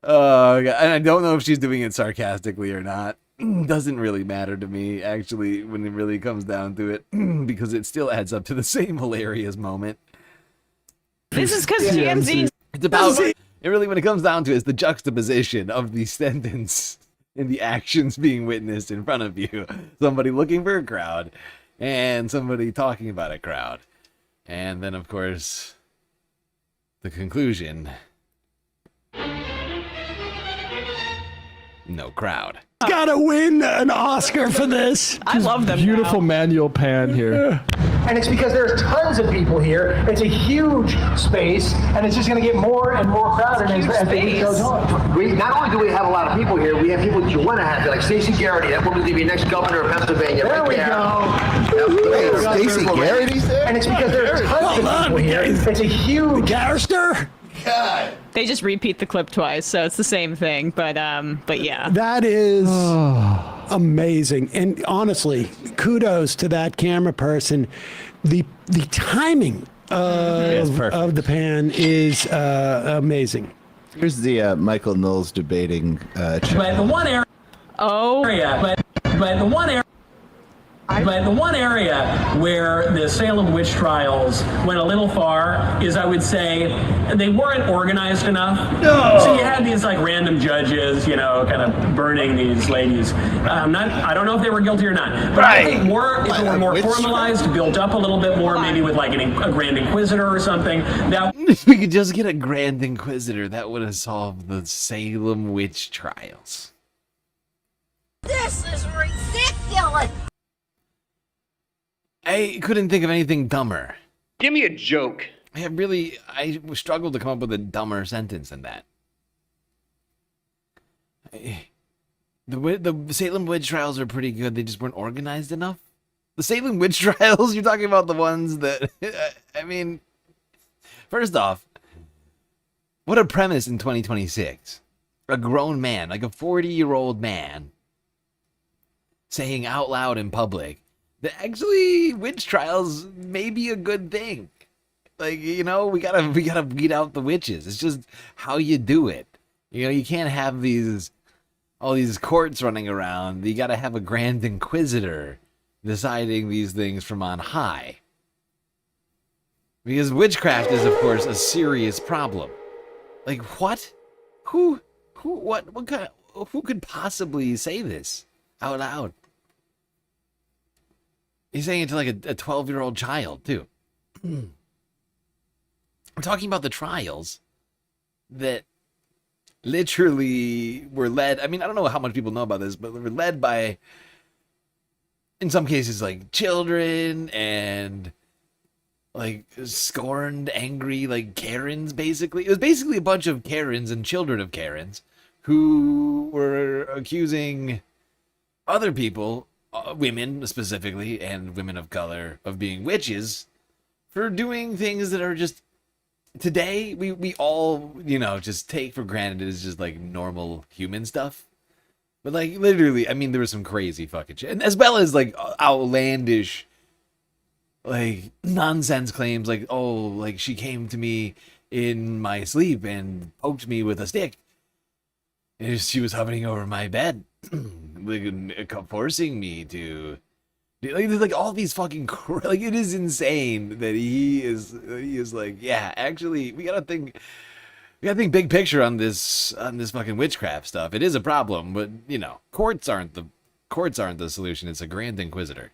Oh, God. And I don't know if she's doing it sarcastically or not. Doesn't really matter to me, actually, when it really comes down to it, because it still adds up to the same hilarious moment. This is because TMZ. It's about it really, when it comes down to it, it's the juxtaposition of the sentence and the actions being witnessed in front of you. Somebody looking for a crowd and somebody talking about a crowd. And then, of course, the conclusion. No crowd. Got to win an Oscar for this. I love them. Beautiful manual pan here. And it's because there's tons of people here. It's a huge space, and it's just going to get more and more crowded as the week goes on. Not only do we have a lot of people here, we have people that you want to have here, like Stacey Garrity. That woman will be next governor of Pennsylvania. There we go. Stacey Garrity's there? And it's because there's tons of people here. It's a huge Garrister. God. They just repeat the clip twice, so it's the same thing. But yeah. That is amazing. And honestly, kudos to that camera person. The timing of the pan is amazing. Here's the Michael Knowles debating. But the one area. But the one area. But the one area where the Salem witch trials went a little far is, I would say, they weren't organized enough. No. So you had these like random judges, you know, kind of burning these ladies. I don't know if they were guilty or not. But I think if it were more formalized, built up a little bit more, maybe with like a Grand Inquisitor or something. If we could just get a Grand Inquisitor, that would have solved the Salem witch trials. This is ridiculous. I couldn't think of anything dumber. Give me a joke. I struggled to come up with a dumber sentence than that. The Salem witch trials are pretty good. They just weren't organized enough. The Salem witch trials, you're talking about the ones that, I mean, first off, what a premise in 2026. A grown man, like a 40-year-old man, saying out loud in public, that actually witch trials may be a good thing. Like, you know, we gotta weed out the witches. It's just how you do it. You know, you can't have all these courts running around. You gotta have a Grand Inquisitor deciding these things from on high. Because witchcraft is, of course, a serious problem. Like, what? Who could possibly say this out loud? He's saying it to like a 12-year-old child, too. We're talking about the trials that literally were led. I mean, I don't know how much people know about this, but were led by, in some cases, like children and like scorned, angry, like Karens, basically. It was basically a bunch of Karens and children of Karens who were accusing other people, women specifically, and women of color, of being witches for doing things that are just, today, we all, you know, just take for granted as just like normal human stuff. But like literally, I mean, there was some crazy fucking shit. And as well as like outlandish, like nonsense claims like, oh, like she came to me in my sleep and poked me with a stick. And she was hovering over my bed, like, forcing me to, like, there's like all these fucking, like, it is insane that he is like, yeah, actually, we gotta think big picture on this fucking witchcraft stuff. It is a problem, but you know, courts aren't the solution. It's a Grand Inquisitor.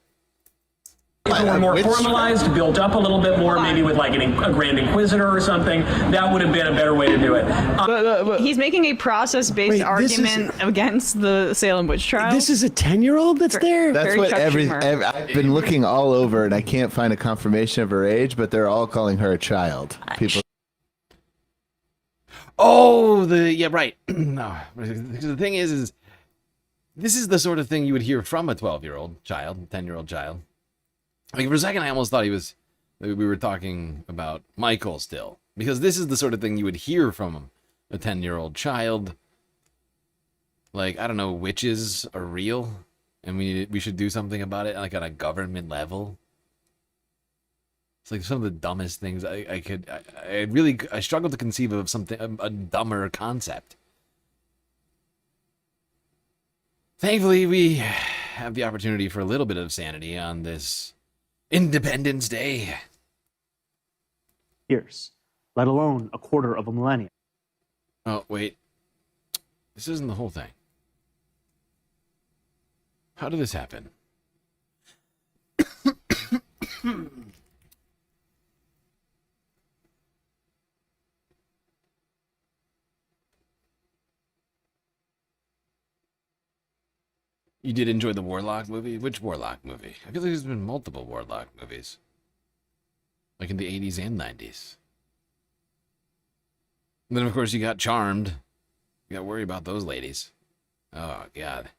If it were more formalized, built up a little bit more, maybe with like a Grand Inquisitor or something, that would have been a better way to do it. He's making a process-based argument against the Salem witch trials. This is a 10-year-old that's there? That's what I've been looking all over, and I can't find a confirmation of her age, but they're all calling her a child. People. Oh, yeah, right. No, the thing is this is the sort of thing you would hear from a 12-year-old child, 10-year-old child. Like, for a second, I almost thought we were talking about Michael still. Because this is the sort of thing you would hear from a 10-year-old child. Like, I don't know, witches are real, and we should do something about it, like, on a government level. It's like some of the dumbest things I struggle to conceive of something, a dumber concept. Thankfully, we have the opportunity for a little bit of sanity on this Independence Day. Years, let alone a quarter of a millennium. Oh, wait. This isn't the whole thing. How did this happen? You did enjoy the Warlock movie? Which Warlock movie? I feel like there's been multiple Warlock movies. Like in the 80s and 90s. And then, of course, you got Charmed. You got to worry about those ladies. Oh, God.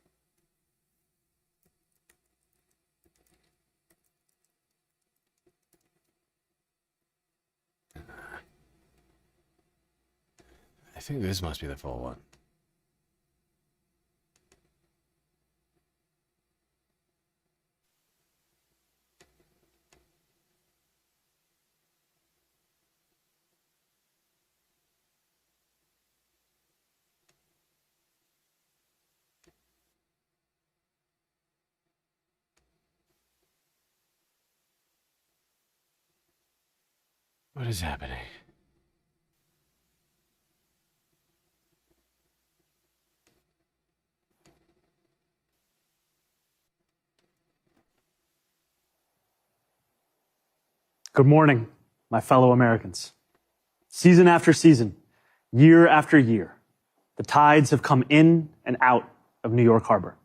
I think this must be the full one. What is happening? Good morning, my fellow Americans. Season after season, year after year, the tides have come in and out of New York Harbor.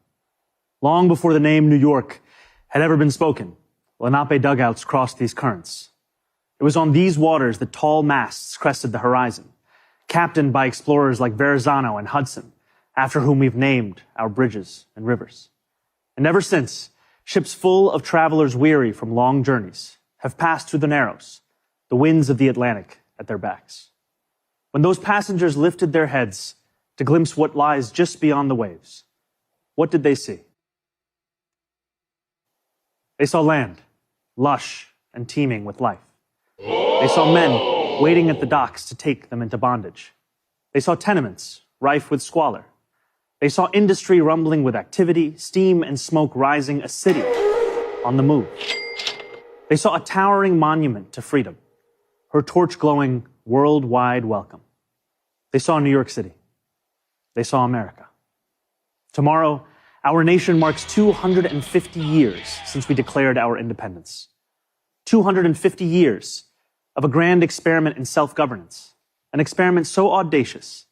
Long before the name New York had ever been spoken, Lenape dugouts crossed these currents. It was on these waters that tall masts crested the horizon, captained by explorers like Verrazano and Hudson, after whom we've named our bridges and rivers. And ever since, ships full of travelers weary from long journeys have passed through the Narrows, the winds of the Atlantic at their backs. When those passengers lifted their heads to glimpse what lies just beyond the waves, what did they see? They saw land, lush and teeming with life. They saw men waiting at the docks to take them into bondage. They saw tenements rife with squalor. They saw industry rumbling with activity, steam and smoke rising, a city on the move. They saw a towering monument to freedom, her torch glowing worldwide welcome. They saw New York City. They saw America. Tomorrow, our nation marks 250 years since we declared our independence. 250 years of a grand experiment in self-governance, an experiment so audacious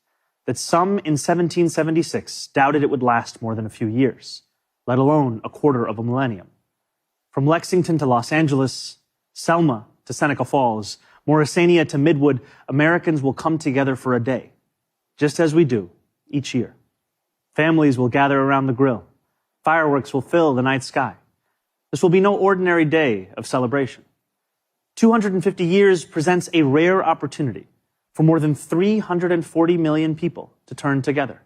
that some in 1776 doubted it would last more than a few years, let alone a quarter of a millennium. From Lexington to Los Angeles, Selma to Seneca Falls, Morrisania to Midwood, Americans will come together for a day, just as we do each year. Families will gather around the grill. Fireworks will fill the night sky. This will be no ordinary day of celebration. 250 years presents a rare opportunity for more than 340 million people to turn together,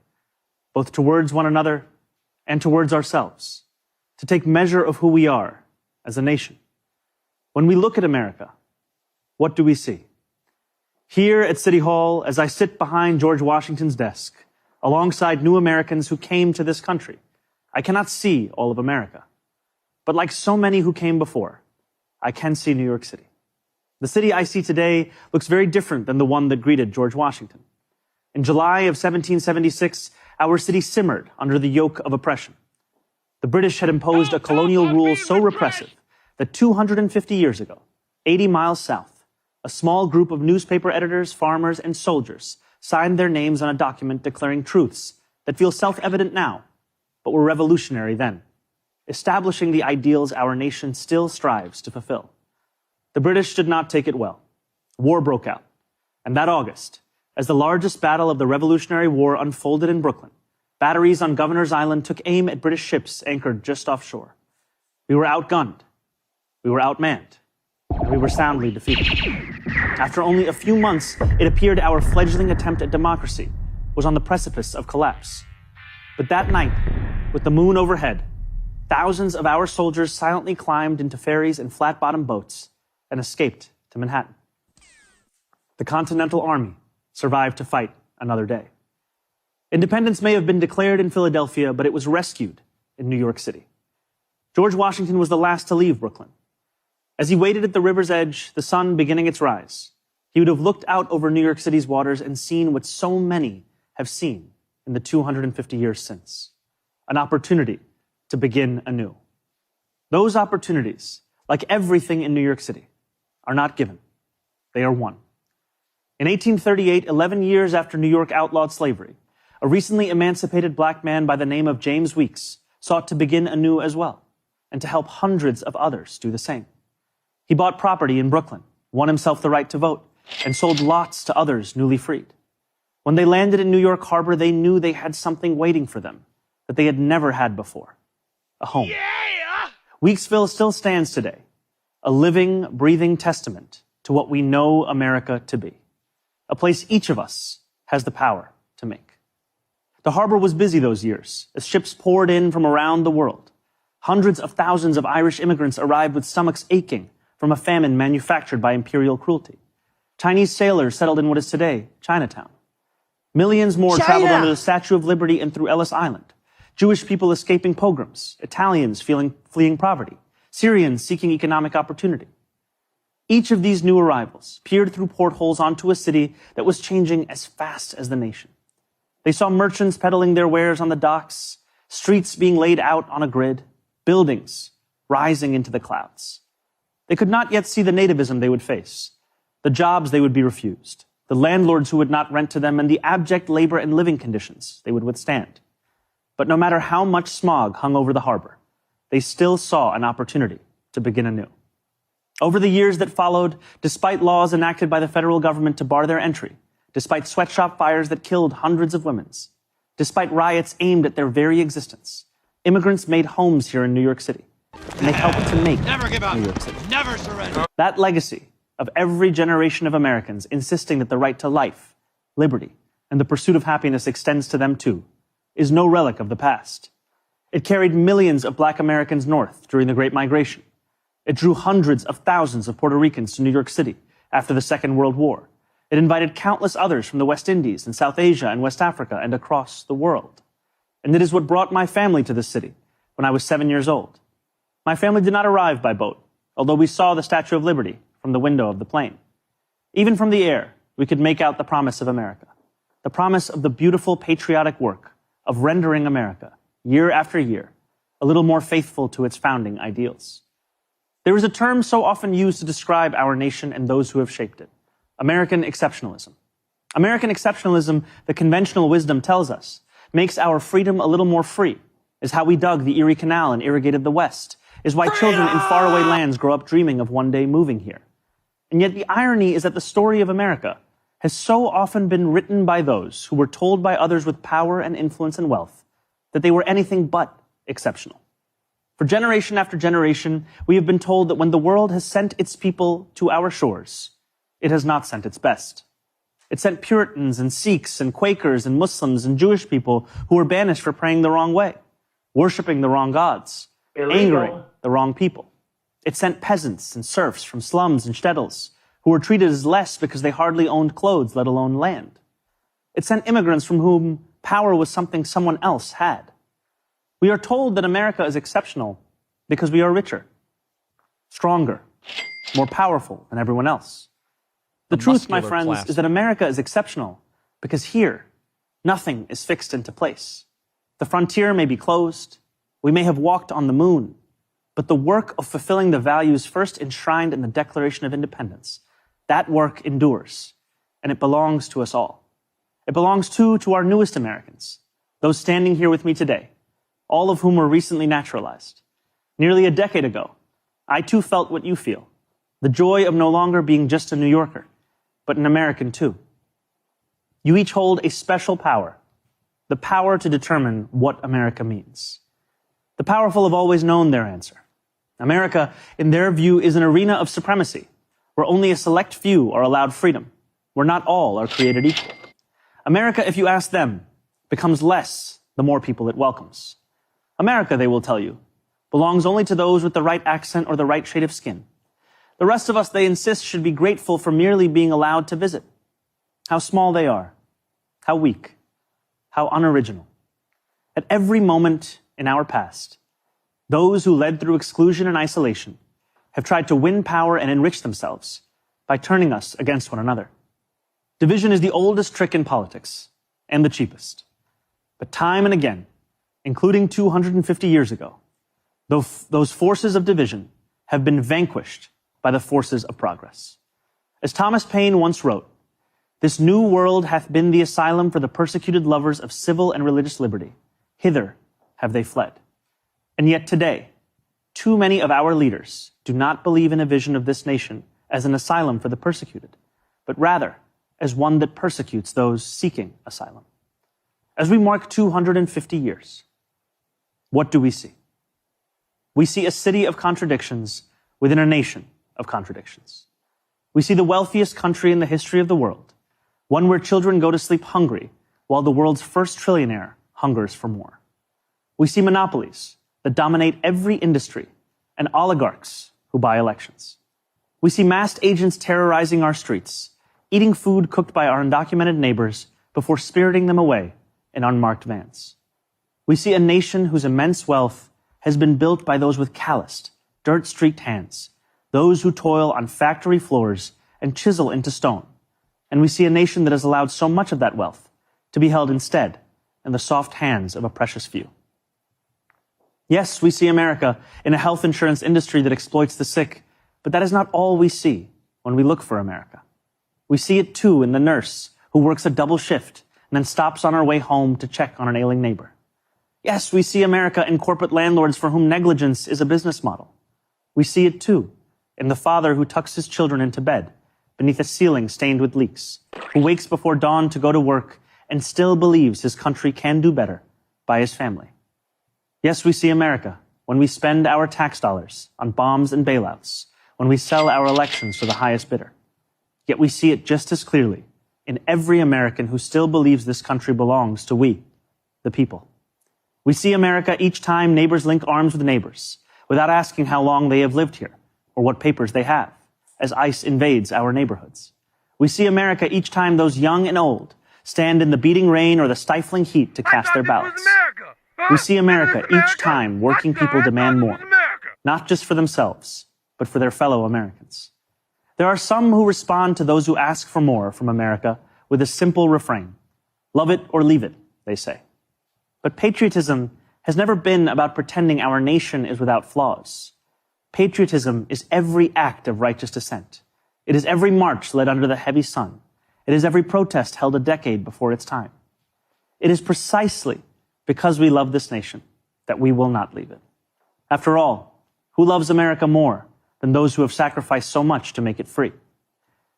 both towards one another and towards ourselves, to take measure of who we are as a nation. When we look at America, what do we see? Here at City Hall, as I sit behind George Washington's desk, alongside new Americans who came to this country, I cannot see all of America. But like so many who came before, I can see New York City. The city I see today looks very different than the one that greeted George Washington. In July of 1776, our city simmered under the yoke of oppression. The British had imposed a colonial rule so repressive that 250 years ago, 80 miles south, a small group of newspaper editors, farmers, and soldiers signed their names on a document declaring truths that feel self-evident now, but were revolutionary then, establishing the ideals our nation still strives to fulfill. The British did not take it well. War broke out, and that August, as the largest battle of the Revolutionary War unfolded in Brooklyn, batteries on Governor's Island took aim at British ships anchored just offshore. We were outgunned, we were outmanned, and we were soundly defeated. After only a few months, it appeared our fledgling attempt at democracy was on the precipice of collapse. But that night, with the moon overhead, thousands of our soldiers silently climbed into ferries and flat-bottom boats and escaped to Manhattan. The Continental Army survived to fight another day. Independence may have been declared in Philadelphia, but it was rescued in New York City. George Washington was the last to leave Brooklyn. As he waited at the river's edge, the sun beginning its rise, he would have looked out over New York City's waters and seen what so many have seen in the 250 years since, an opportunity to begin anew. Those opportunities, like everything in New York City, are not given. They are won. In 1838, 11 years after New York outlawed slavery, a recently emancipated black man by the name of James Weeks sought to begin anew as well, and to help hundreds of others do the same. He bought property in Brooklyn, won himself the right to vote, and sold lots to others newly freed. When they landed in New York Harbor, they knew they had something waiting for them that they had never had before, a home. Weeksville still stands today, a living, breathing testament to what we know America to be, a place each of us has the power to make. The harbor was busy those years as ships poured in from around the world. Hundreds of thousands of Irish immigrants arrived with stomachs aching from a famine manufactured by imperial cruelty. Chinese sailors settled in what is today Chinatown. Millions more traveled under the Statue of Liberty and through Ellis Island. Jewish people escaping pogroms, Italians fleeing poverty, Syrians seeking economic opportunity. Each of these new arrivals peered through portholes onto a city that was changing as fast as the nation. They saw merchants peddling their wares on the docks, streets being laid out on a grid, buildings rising into the clouds. They could not yet see the nativism they would face, the jobs they would be refused, the landlords who would not rent to them, and the abject labor and living conditions they would withstand. But no matter how much smog hung over the harbor, they still saw an opportunity to begin anew. Over the years that followed, despite laws enacted by the federal government to bar their entry, despite sweatshop fires that killed hundreds of women, despite riots aimed at their very existence, immigrants made homes here in New York City, and they helped to make New York City. Never surrender. That legacy of every generation of Americans insisting that the right to life, liberty, and the pursuit of happiness extends to them too, is no relic of the past. It carried millions of black Americans north during the Great Migration. It drew hundreds of thousands of Puerto Ricans to New York City after the Second World War. It invited countless others from the West Indies and South Asia and West Africa and across the world. And it is what brought my family to this city when I was 7 years old. My family did not arrive by boat, although we saw the Statue of Liberty from the window of the plane. Even from the air, we could make out the promise of America, the promise of the beautiful patriotic work of rendering America, year after year, a little more faithful to its founding ideals. There is a term so often used to describe our nation and those who have shaped it: American exceptionalism. American exceptionalism, the conventional wisdom tells us, makes our freedom a little more free, is how we dug the Erie Canal and irrigated the West, is why children in faraway lands grow up dreaming of one day moving here. And yet the irony is that the story of America has so often been written by those who were told by others with power and influence and wealth that they were anything but exceptional. For generation after generation, we have been told that when the world has sent its people to our shores, it has not sent its best. It sent Puritans and Sikhs and Quakers and Muslims and Jewish people who were banished for praying the wrong way, worshiping the wrong gods, angering the wrong people. It sent peasants and serfs from slums and shtetls who were treated as less because they hardly owned clothes, let alone land. It sent immigrants from whom power was something someone else had. We are told that America is exceptional because we are richer, stronger, more powerful than everyone else. The truth, my friends, is that America is exceptional because here, nothing is fixed into place. The frontier may be closed, we may have walked on the moon, but the work of fulfilling the values first enshrined in the Declaration of Independence. That work endures, and it belongs to us all. It belongs too to our newest Americans, those standing here with me today, all of whom were recently naturalized. Nearly a decade ago, I too felt what you feel, the joy of no longer being just a New Yorker, but an American too. You each hold a special power, the power to determine what America means. The powerful have always known their answer. America, in their view, is an arena of supremacy, where only a select few are allowed freedom, where not all are created equal. America, if you ask them, becomes less the more people it welcomes. America, they will tell you, belongs only to those with the right accent or the right shade of skin. The rest of us, they insist, should be grateful for merely being allowed to visit. How small they are, how weak, how unoriginal. At every moment in our past, those who led through exclusion and isolation have tried to win power and enrich themselves by turning us against one another. Division is the oldest trick in politics and the cheapest. But time and again, including 250 years ago, those forces of division have been vanquished by the forces of progress. As Thomas Paine once wrote, "This new world hath been the asylum for the persecuted lovers of civil and religious liberty. Hither have they fled." And yet today, too many of our leaders do not believe in a vision of this nation as an asylum for the persecuted, but rather as one that persecutes those seeking asylum. As we mark 250 years, what do we see? We see a city of contradictions within a nation of contradictions. We see the wealthiest country in the history of the world, one where children go to sleep hungry while the world's first trillionaire hungers for more. We see monopolies that dominate every industry and oligarchs who buy elections. We see masked agents terrorizing our streets, eating food cooked by our undocumented neighbors before spiriting them away in unmarked vans. We see a nation whose immense wealth has been built by those with calloused, dirt-streaked hands, those who toil on factory floors and chisel into stone. And we see a nation that has allowed so much of that wealth to be held instead in the soft hands of a precious few. Yes, we see America in a health insurance industry that exploits the sick, but that is not all we see when we look for America. We see it too in the nurse who works a double shift and then stops on her way home to check on an ailing neighbor. Yes, we see America in corporate landlords for whom negligence is a business model. We see it too in the father who tucks his children into bed beneath a ceiling stained with leaks, who wakes before dawn to go to work and still believes his country can do better by his family. Yes, we see America when we spend our tax dollars on bombs and bailouts, when we sell our elections to the highest bidder. Yet we see it just as clearly in every American who still believes this country belongs to we, the people. We see America each time neighbors link arms with neighbors, without asking how long they have lived here or what papers they have, as ICE invades our neighborhoods. We see America each time those young and old stand in the beating rain or the stifling heat to cast their ballots. We see America each time working people demand more, not just for themselves, but for their fellow Americans. There are some who respond to those who ask for more from America with a simple refrain. Love it or leave it, they say. But patriotism has never been about pretending our nation is without flaws. Patriotism is every act of righteous dissent. It is every march led under the heavy sun. It is every protest held a decade before its time. It is precisely because we love this nation that we will not leave it. After all, who loves America more than those who have sacrificed so much to make it free?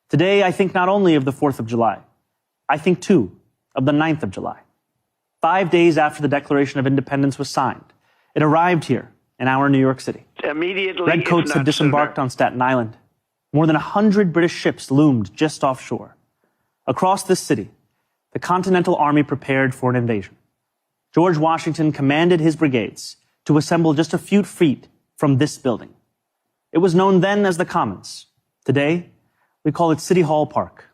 Today, I think not only of the 4th of July, I think too of the 9th of July. 5 days after the Declaration of Independence was signed, it arrived here in our New York City. Immediately, Redcoats had disembarked on Staten Island. More than 100 British ships loomed just offshore. Across this city, the Continental Army prepared for an invasion. George Washington commanded his brigades to assemble just a few feet from this building. It was known then as the Commons. Today, we call it City Hall Park.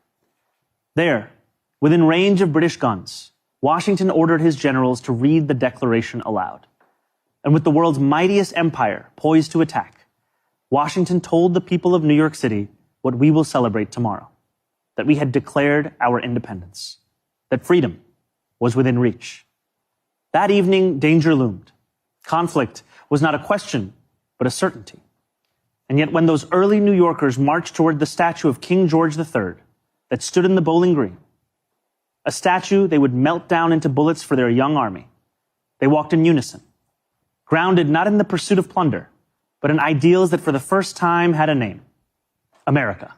There, within range of British guns, Washington ordered his generals to read the Declaration aloud. And with the world's mightiest empire poised to attack, Washington told the people of New York City what we will celebrate tomorrow, that we had declared our independence, that freedom was within reach. That evening, danger loomed. Conflict was not a question, but a certainty. And yet when those early New Yorkers marched toward the statue of King George III that stood in the Bowling Green, a statue they would melt down into bullets for their young army, they walked in unison, grounded not in the pursuit of plunder, but in ideals that for the first time had a name: America.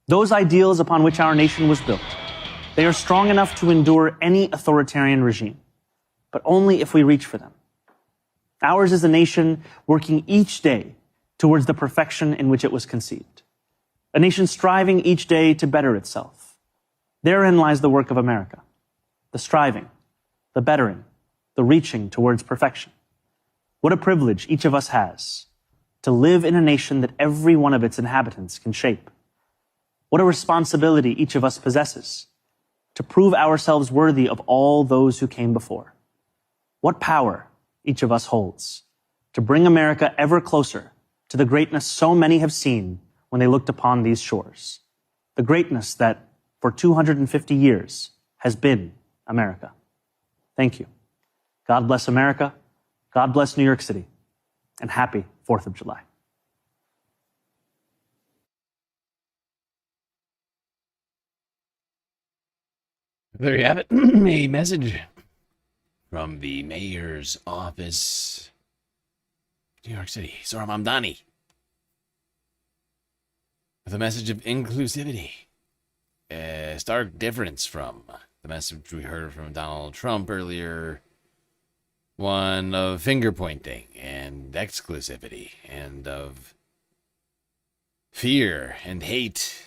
Those ideals upon which our nation was built, they are strong enough to endure any authoritarian regime, but only if we reach for them. Ours is a nation working each day towards the perfection in which it was conceived. A nation striving each day to better itself. Therein lies the work of America. The striving, the bettering, the reaching towards perfection. What a privilege each of us has to live in a nation that every one of its inhabitants can shape. What a responsibility each of us possesses to prove ourselves worthy of all those who came before. What power each of us holds to bring America ever closer to the greatness so many have seen when they looked upon these shores. The greatness that for 250 years has been America. Thank you. God bless America. God bless New York City. And happy 4th of July. There you have it. A message from the mayor's office, New York City, Zohran Mamdani, with a message of inclusivity. A stark difference from the message we heard from Donald Trump earlier, one of finger pointing and exclusivity and of fear and hate.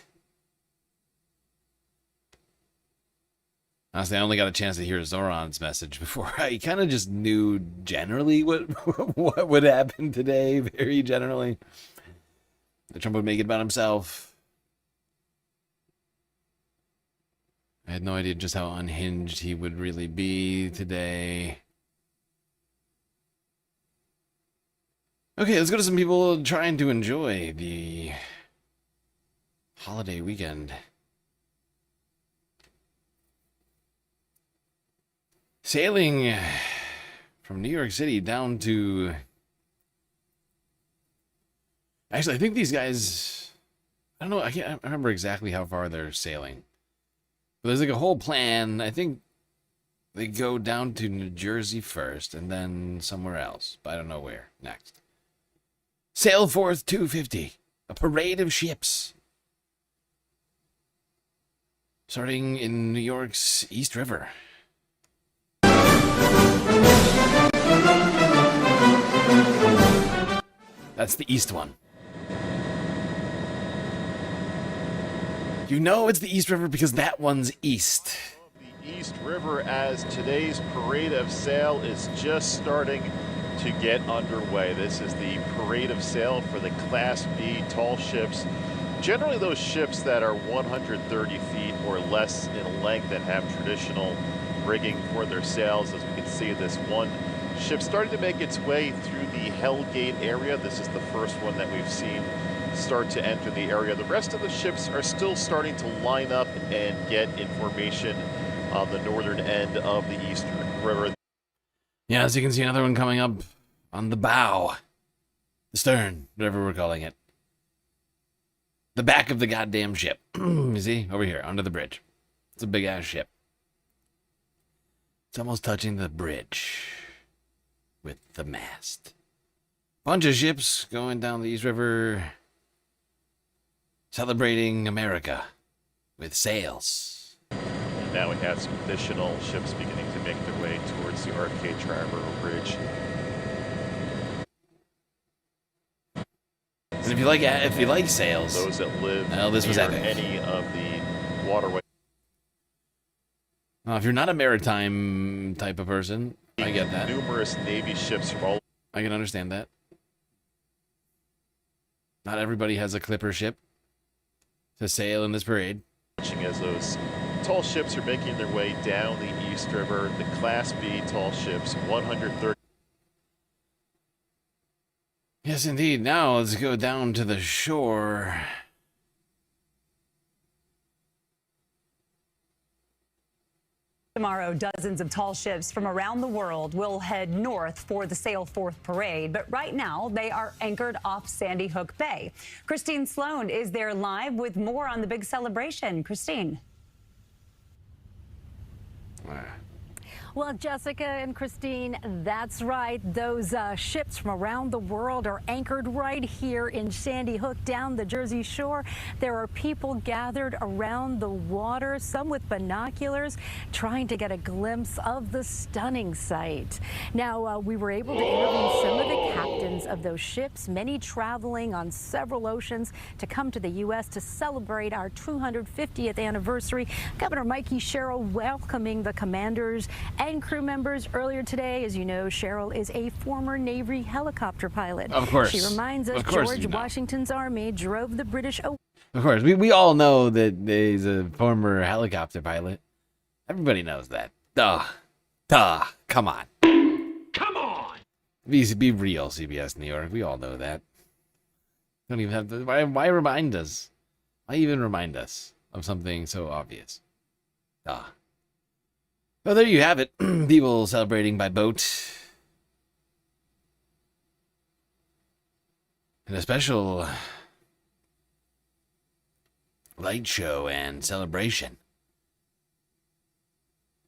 Honestly, I only got a chance to hear Zohran's message before. I kind of just knew generally what would happen today, very generally. That Trump would make it about himself. I had no idea just how unhinged he would really be today. Okay, let's go to some people trying to enjoy the holiday weekend. Sailing from New York City down to... Actually, I think these guys... I don't know, I can't remember exactly how far they're sailing. But there's like a whole plan. I think they go down to New Jersey first and then somewhere else. But I don't know where next. Sail forth 250. A parade of ships. Starting in New York's East River. That's the east one. You know it's the East River because that one's east. The East River, as today's parade of sail is just starting to get underway. This is the parade of sail for the Class B tall ships. Generally those ships that are 130 feet or less in length and have traditional rigging for their sails. As we can see, this one ship starting to make its way through the Hell Gate area. This is the first one that we've seen start to enter the area. The rest of the ships are still starting to line up and get information on the northern end of the Eastern River. Yeah, as you can see, another one coming up on the bow. The stern, whatever we're calling it. The back of the goddamn ship. You see? Over here, under the bridge. It's a big-ass ship. It's almost touching the bridge with the mast. Bunch of ships going down the East River, celebrating America with sails. And now we have some additional ships beginning to make their way towards the Arcade Triborough Bridge. And if you like sails, those that live this was near epic. any of the waterways. If you're not a maritime type of person, I get that. Numerous Navy ships from all. I can understand that. Not everybody has a clipper ship to sail in this parade. Watching as those tall ships are making their way down the East River, the Class B tall ships, 130. Yes, indeed. Now let's go down to the shore. Tomorrow, dozens of tall ships from around the world will head north for the Sail Forth Parade. But right now, they are anchored off Sandy Hook Bay. Christine Sloan is there live with more on the big celebration. Christine. Well, Jessica and Christine, that's right. Those ships from around the world are anchored right here in Sandy Hook down the Jersey Shore. There are people gathered around the water, some with binoculars, trying to get a glimpse of the stunning sight. Now, we were able to interview some of the captains of those ships, many traveling on several oceans to come to the U.S. to celebrate our 250th anniversary. Governor Mikey Sherrill welcoming the commanders and crew members earlier today. As you know, Sherrill is a former Navy helicopter pilot. Of course. She reminds us George Washington's army drove the British away. Of course. We all know that he's a former helicopter pilot. Everybody knows that. Duh. Come on. Come on! Be real, CBS New York. We all know that. Don't even have to. Why remind us? Why even remind us of something so obvious? Duh. Well, there you have it. People celebrating by boat. And a special light show and celebration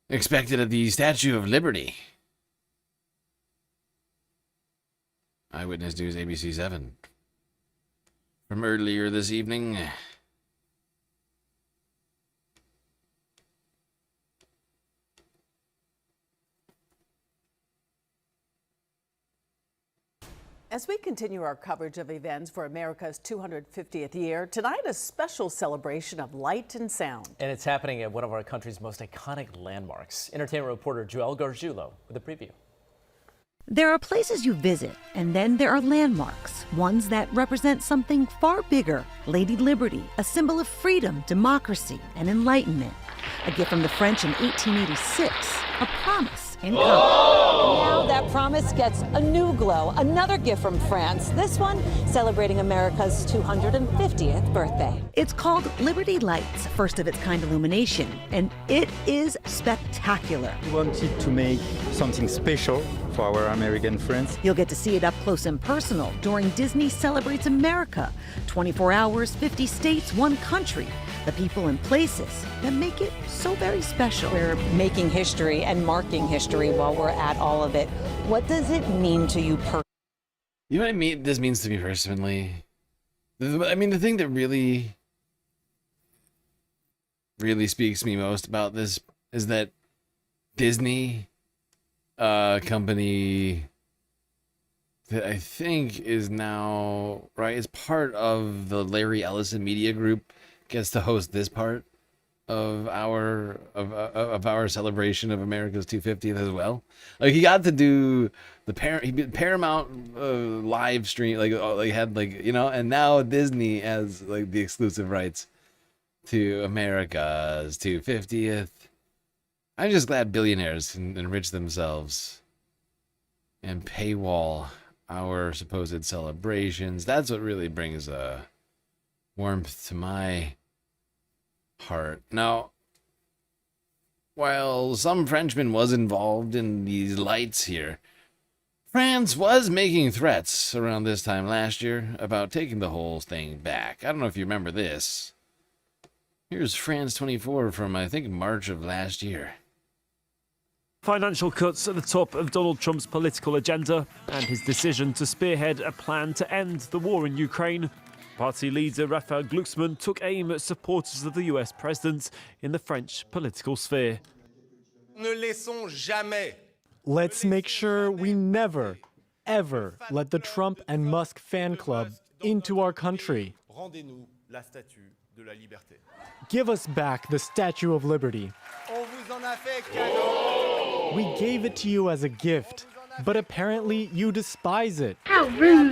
expected at the Statue of Liberty. Eyewitness News ABC 7. From earlier this evening. As we continue our coverage of events for America's 250th year, tonight a special celebration of light and sound. And it's happening at one of our country's most iconic landmarks. Entertainment reporter Joel Gargiulo with a preview. There are places you visit, and then there are landmarks, ones that represent something far bigger. Lady Liberty, a symbol of freedom, democracy, and enlightenment. A gift from the French in 1886, a promise in common. Now that promise gets a new glow. Another gift from France, this one celebrating America's 250th birthday. It's called Liberty Lights, first of its kind illumination, and it is spectacular. We wanted to make something special for our American friends. You'll get to see it up close and personal during Disney Celebrates America. 24 hours, 50 states, one country. The people and places that make it so very special. We're making history and marking history while we're at all of it. What does it mean to you personally? You know what this means to me personally? I mean, the thing that really speaks to me most about this is that Disney company that I think is now, right, is part of the Larry Ellison Media Group, gets to host this part of our celebration of America's 250th as well. Like, he got to do the Paramount live stream, like had, like, you know, and now Disney has like the exclusive rights to America's 250th. I'm just glad billionaires can enrich themselves and paywall our supposed celebrations. That's what really brings warmth to my heart. Now, while some Frenchman was involved in these lights here, France was making threats around this time last year about taking the whole thing back. I don't know if you remember this. Here's France 24 from, I think, March of last year. Financial cuts at the top of Donald Trump's political agenda and his decision to spearhead a plan to end the war in Ukraine. Party leader Raphael Glucksmann took aim at supporters of the US president in the French political sphere. Let's make sure we never, ever let the Trump and Musk fan club into our country. Give us back the Statue of Liberty. We gave it to you as a gift, but apparently you despise it. How rude!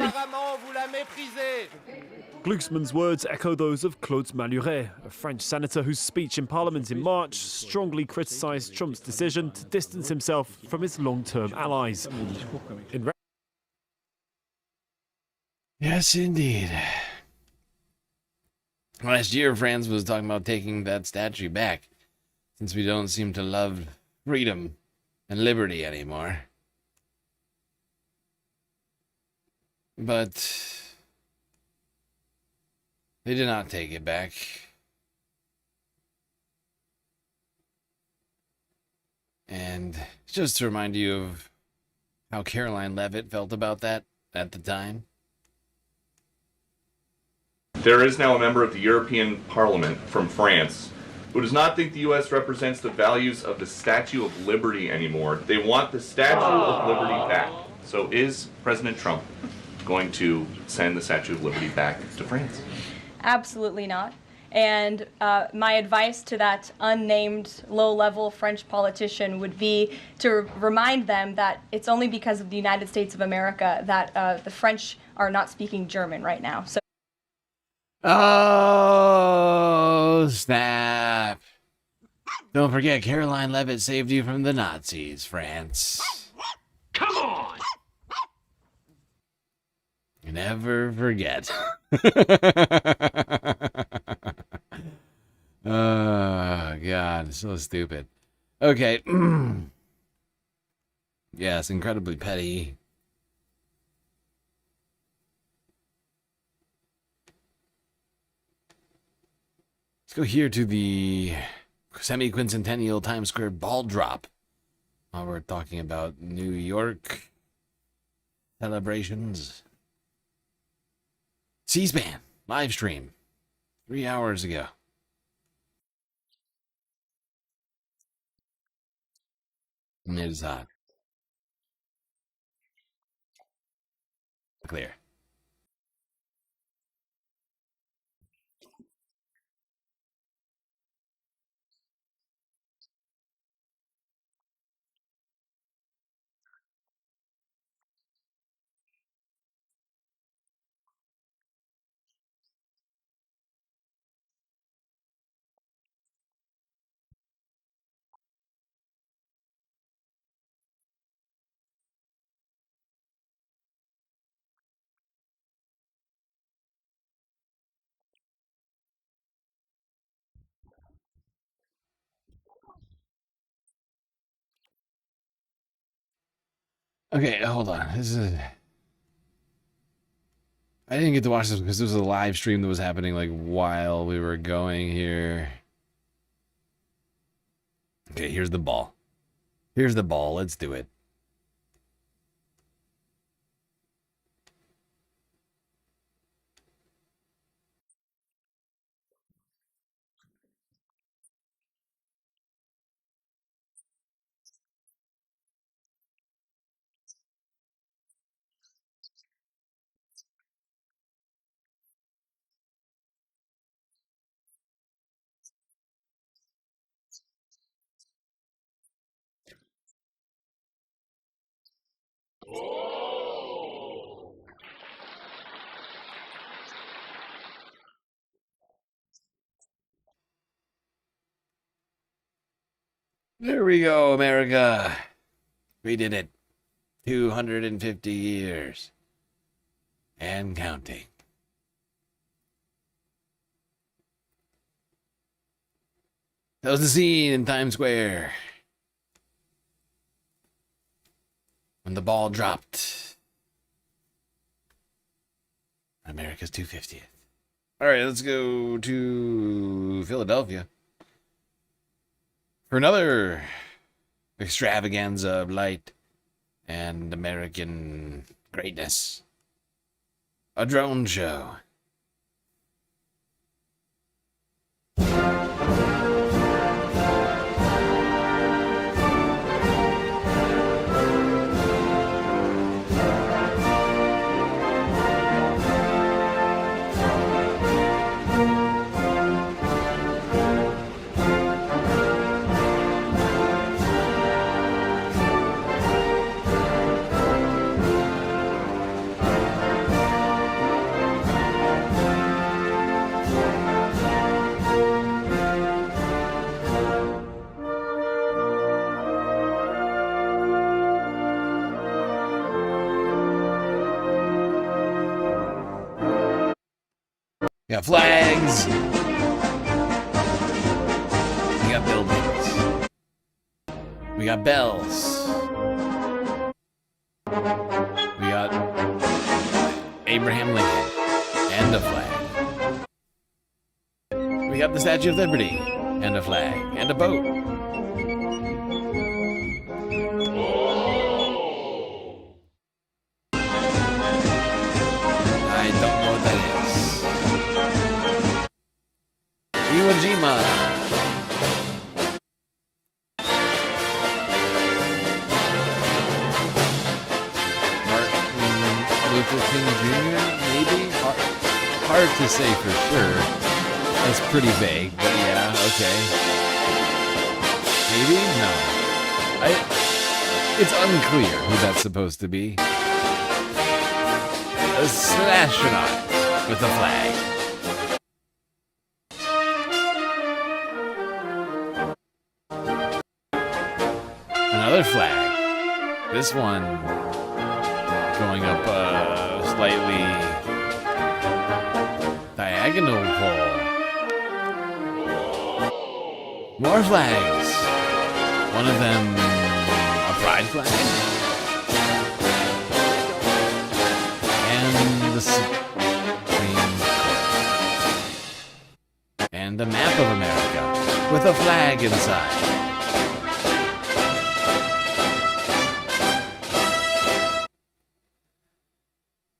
Glucksmann's words echo those of Claude Maluret, a French senator whose speech in Parliament in March strongly criticised Trump's decision to distance himself from his long-term allies. Yes, indeed. Last year, France was talking about taking that statue back, since we don't seem to love freedom and liberty anymore. But they did not take it back. And just to remind you of how Caroline Levitt felt about that at the time. There is now a member of the European Parliament from France who does not think the U.S. represents the values of the Statue of Liberty anymore. They want the Statue of Liberty back. So is President Trump going to send the Statue of Liberty back to France? Absolutely not. And my advice to that unnamed low-level French politician would be to remind them that it's only because of the United States of America that the French are not speaking German right now. So. Oh, snap. Don't forget, Caroline Levitt saved you from the Nazis, France. Come on! You never forget. Oh, God, so stupid. Okay. Yes, incredibly petty. Let's go here to the semi-quincentennial Times Square ball drop. While we're talking about New York celebrations. C-SPAN, live stream, 3 hours ago. And it is hot. Clear. Okay, hold on. This is. I didn't get to watch this because this was a live stream that was happening like while we were going here. Okay, here's the ball. Here's the ball. Let's do it. There we go, America. We did it. 250 years. And counting. That was the scene in Times Square. When the ball dropped. America's 250th. All right, let's go to Philadelphia. For another extravaganza of light and American greatness. A drone show. We got flags. We got buildings. We got bells. We got Abraham Lincoln and a flag. We got the Statue of Liberty and a flag and a boat. I don't know what that is. Iwo Jima. Luther King Jr., maybe? Hard to say for sure. That's pretty vague, but yeah, okay. Maybe? No. It's unclear who that's supposed to be. A astronaut with a flag. Another flag. This one going up a slightly diagonal pole. More flags. One of them a pride flag. And the Supreme Court. And a map of America with a flag inside.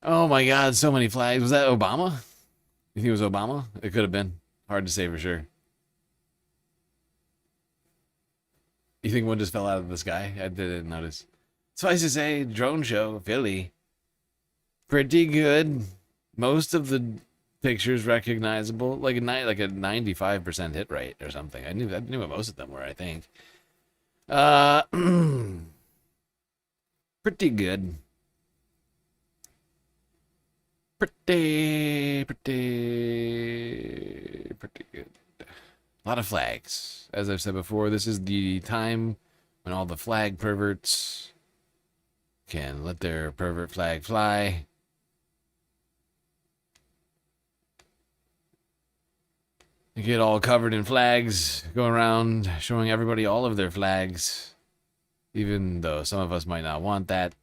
Oh my God, so many flags. Was that Obama? You think it was Obama? It could have been. Hard to say for sure. You think one just fell out of the sky? I didn't notice. Suffice to say, drone show, Philly. Pretty good. Most of the pictures recognizable. Like a 95% hit rate or something. I knew what most of them were, I think. Pretty good. Pretty good. A lot of flags. As I've said before, this is the time when all the flag perverts can let their pervert flag fly. They get all covered in flags, go around showing everybody all of their flags, even though some of us might not want that.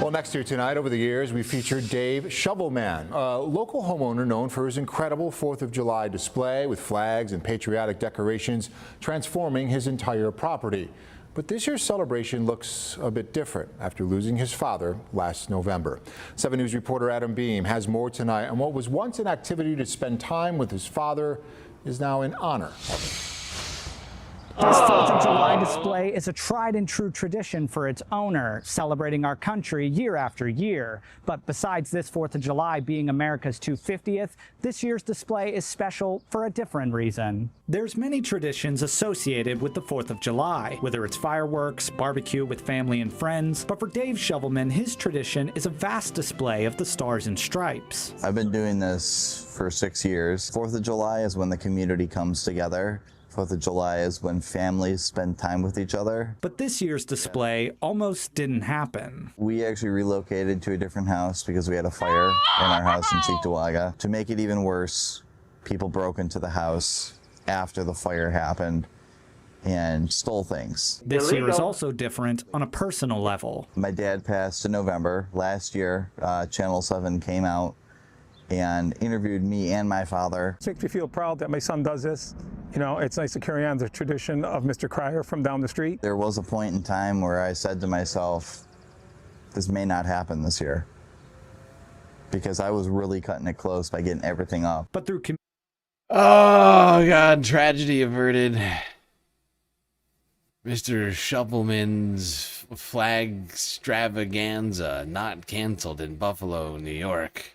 Well, next to you tonight, over the years, we featured Dave Shovelman, a local homeowner known for his incredible 4th of July display with flags and patriotic decorations, transforming his entire property. But this year's celebration looks a bit different after losing his father last November. 7 News reporter Adam Beam has more tonight on what was once an activity to spend time with his father is now an honor. This 4th of July display is a tried and true tradition for its owner, celebrating our country year after year. But besides this 4th of July being America's 250th, this year's display is special for a different reason. There's many traditions associated with the 4th of July, whether it's fireworks, barbecue with family and friends. But for Dave Shovelman, his tradition is a vast display of the stars and stripes. I've been doing this for 6 years. 4th of July is when the community comes together. 4th of July is when families spend time with each other. But this year's display almost didn't happen. We actually relocated to a different house because we had a fire in our house in Cheektowaga. To make it even worse, people broke into the house after the fire happened and stole things. This year is also different on a personal level. My dad passed in November. Last year, Channel 7 came out and interviewed me and my father. It makes me feel proud that my son does this. You know, it's nice to carry on the tradition of Mr. Cryer from down the street. There was a point in time where I said to myself, this may not happen this year, because I was really cutting it close by getting everything up. But through oh God, tragedy averted. Mr. Shovelman's flag extravaganza not canceled in Buffalo, New York.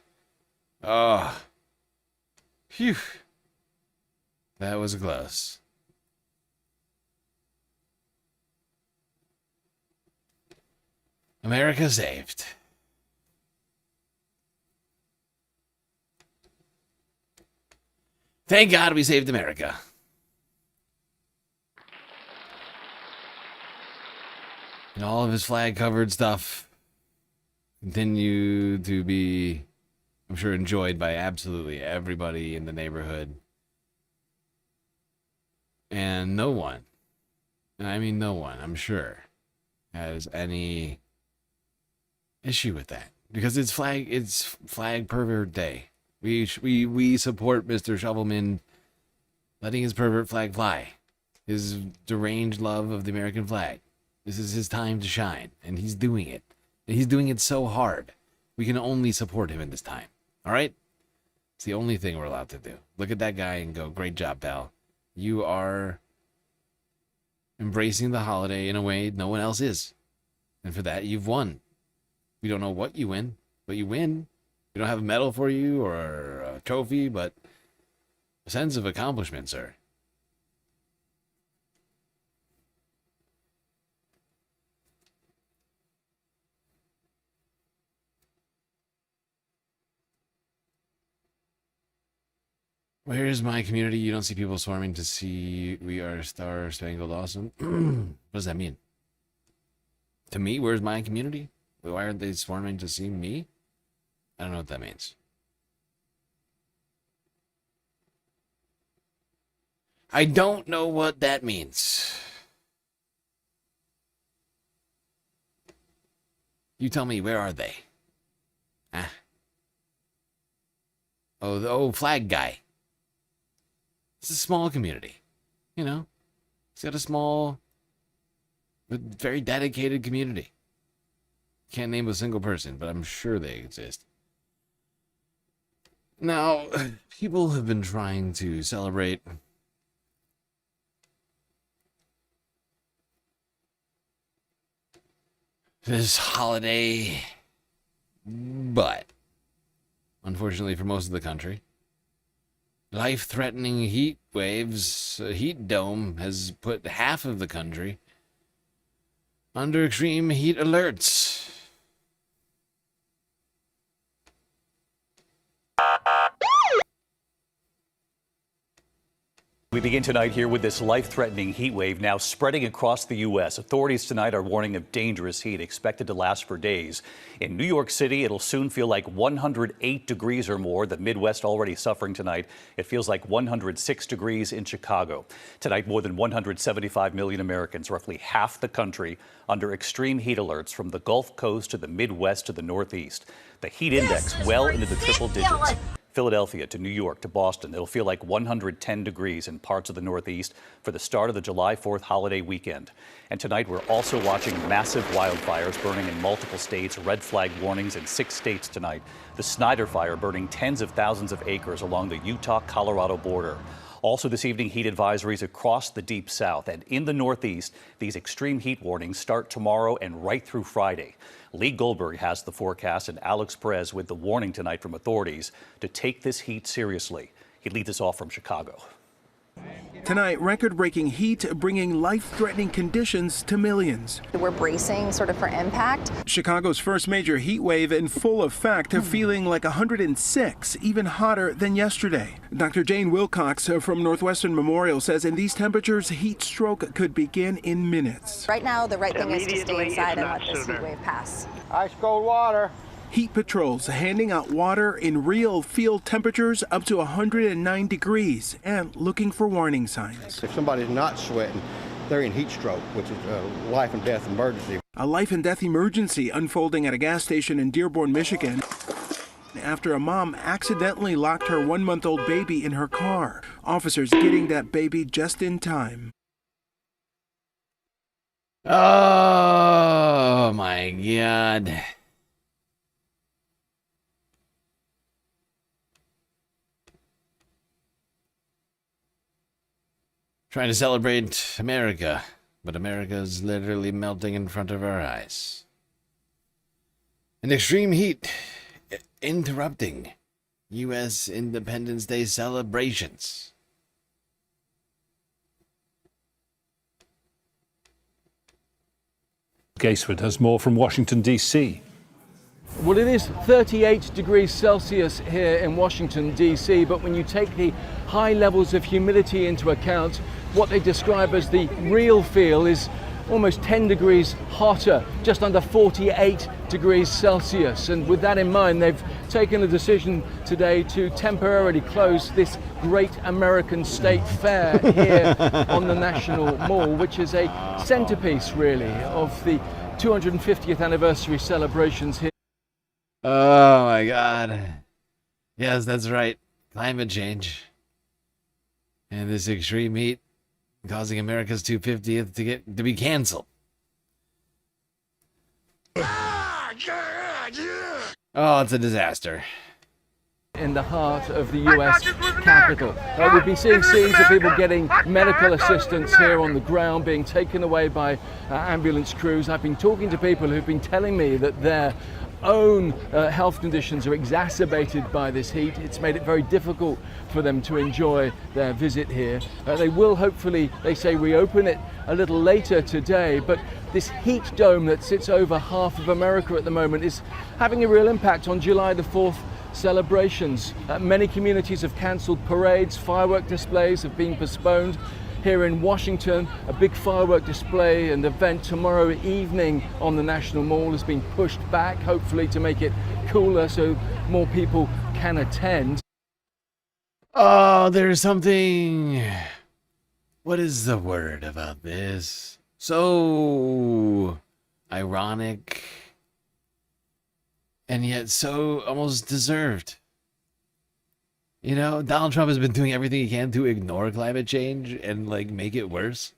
Oh, phew. That was close. America saved. Thank God we saved America. And all of his flag-covered stuff continue to be, I'm sure, enjoyed by absolutely everybody in the neighborhood. And no one and I mean no one, I'm sure, has any issue with that, because it's Flag Pervert Day. We support Mr. Shovelman letting his pervert flag fly, his deranged love of the American flag. This is his time to shine, and he's doing it. And he's doing it so hard. We can only support him in this time. All right? It's the only thing we're allowed to do. Look at that guy and go, great job, pal. You are embracing the holiday in a way no one else is. And for that, you've won. We don't know what you win, but you win. We don't have a medal for you or a trophy, but a sense of accomplishment, sir. Where's my community? You don't see people swarming to see We Are Star Spangled Awesome. What does that mean? To me, where's my community? Why aren't they swarming to see me? I don't know what that means. I don't know what that means. You tell me, where are they? Ah. Oh, the flag guy. It's a small community, you know. It's got a small, but very dedicated community. Can't name a single person, but I'm sure they exist. Now, people have been trying to celebrate this holiday, but unfortunately for most of the country, life-threatening heat waves, a heat dome has put half of the country under extreme heat alerts. We begin tonight here with this life-threatening heat wave now spreading across the U.S. Authorities tonight are warning of dangerous heat expected to last for days. In New York City, it'll soon feel like 108 degrees or more. The Midwest already suffering tonight. It feels like 106 degrees in Chicago. Tonight, more than 175 million Americans, roughly half the country, under extreme heat alerts from the Gulf Coast to the Midwest to the Northeast. The heat index well into the triple digits. Philadelphia to New York to Boston, it'll feel like 110 degrees in parts of the Northeast for the start of the July 4th holiday weekend. And tonight, we're also watching massive wildfires burning in multiple states, red flag warnings in 6 states tonight. The Snyder Fire burning tens of thousands of acres along the Utah-Colorado border. Also this evening, heat advisories across the Deep South. And in the Northeast, these extreme heat warnings start tomorrow and right through Friday. Lee Goldberg has the forecast and Alex Perez with the warning tonight from authorities to take this heat seriously. He leads us off from Chicago. Tonight, record-breaking heat bringing life-threatening conditions to millions. We're bracing sort of for impact. Chicago's first major heat wave in full effect, feeling like 106, even hotter than yesterday. Dr. Jane Wilcox from Northwestern Memorial says in these temperatures, heat stroke could begin in minutes. Right now, the right thing is to stay inside and let this heat wave pass. Ice cold water. Heat patrols handing out water in real field temperatures up to 109 degrees and looking for warning signs. If somebody's not sweating, they're in heat stroke, which is a life and death emergency. A life and death emergency unfolding at a gas station in Dearborn, Michigan, after a mom accidentally locked her 1-month-old baby in her car. Officers getting that baby just in time. Oh my God. Trying to celebrate America, but America's literally melting in front of our eyes. And extreme heat interrupting U.S. Independence Day celebrations. Gaisford has more from Washington, D.C. Well, it is 38 degrees Celsius here in Washington, D.C., but when you take the high levels of humidity into account, what they describe as the real feel is almost 10 degrees hotter, just under 48 degrees Celsius. And with that in mind, they've taken a decision today to temporarily close this great American state fair here on the National Mall, which is a centerpiece, really, of the 250th anniversary celebrations here. Oh my God. Yes, that's right. Climate change. And this extreme heat causing America's 250th to be canceled. Oh, it's a disaster. In the heart of the US Capitol. We've been seeing scenes of people getting medical assistance here on the ground, being taken away by ambulance crews. I've been talking to people who've been telling me that their own health conditions are exacerbated by this heat. It's made it very difficult for them to enjoy their visit here. They will hopefully, they say, reopen it a little later today, but this heat dome that sits over half of America at the moment is having a real impact on July the 4th celebrations. Many communities have cancelled parades, firework displays have been postponed. Here in Washington, a big firework display and event tomorrow evening on the National Mall has been pushed back, hopefully to make it cooler so more people can attend. Oh, there's something... What is the word about this? So ironic and yet so almost deserved. You know, Donald Trump has been doing everything he can to ignore climate change and like make it worse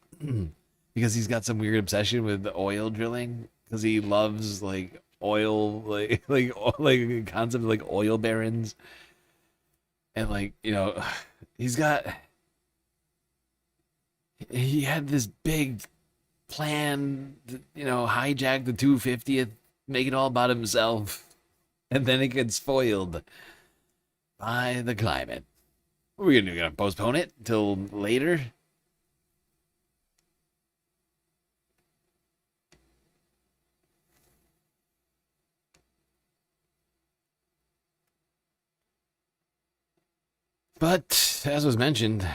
because he's got some weird obsession with oil drilling because he loves like oil, like a concept of like oil barons. And like, you know, he had this big plan to, you know, hijack the 250th, make it all about himself, and then it gets spoiled by the climate. What are we gonna postpone it till later? But as was mentioned,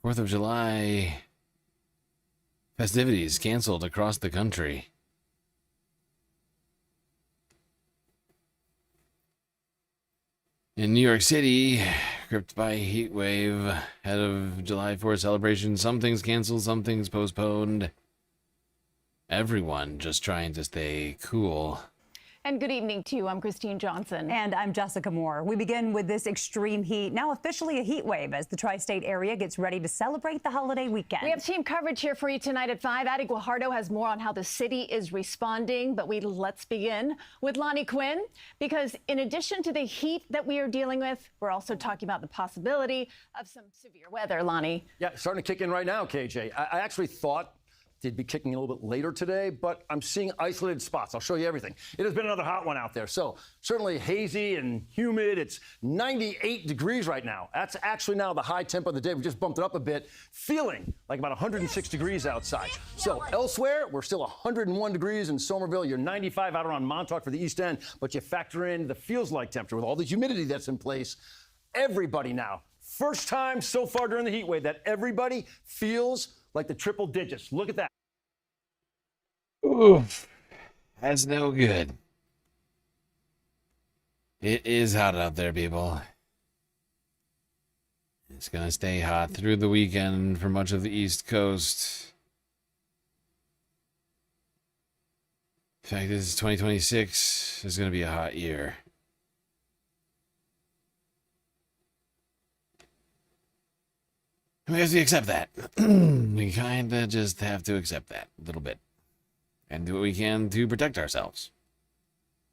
4th of July festivities canceled across the country. In New York City, gripped by a heat wave ahead of July 4th celebration, some things canceled, some things postponed. Everyone just trying to stay cool. And good evening to you. I'm Christine Johnson. And I'm Jessica Moore. We begin with this extreme heat, now officially a heat wave as the tri-state area gets ready to celebrate the holiday weekend. We have team coverage here for you tonight at 5. Addie Guajardo has more on how the city is responding, but let's begin with Lonnie Quinn, because in addition to the heat that we are dealing with, we're also talking about the possibility of some severe weather. Lonnie. Yeah, starting to kick in right now, KJ. I actually thought they'd be kicking a little bit later today, but I'm seeing isolated spots. I'll show you everything. It has been another hot one out there. So certainly hazy and humid. It's 98 degrees right now. That's actually now the high temp of the day. We just bumped it up a bit, feeling like about 106 degrees outside. So elsewhere, we're still 101 degrees in Somerville. You're 95 out around Montauk for the East End, but you factor in the feels like temperature with all the humidity that's in place. Everybody now, first time so far during the heat wave that everybody feels like the triple digits. Look at that. Oof. That's no good. It is hot out there, people. It's going to stay hot through the weekend for much of the East Coast. In fact, this is 2026. It's going to be a hot year. We have to accept that. We kind of just have to accept that a little bit. And do what we can to protect ourselves.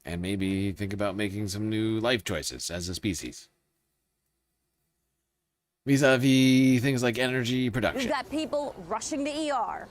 And maybe think about making some new life choices as a species. Vis-a-vis things like energy production. We've got people rushing the ER.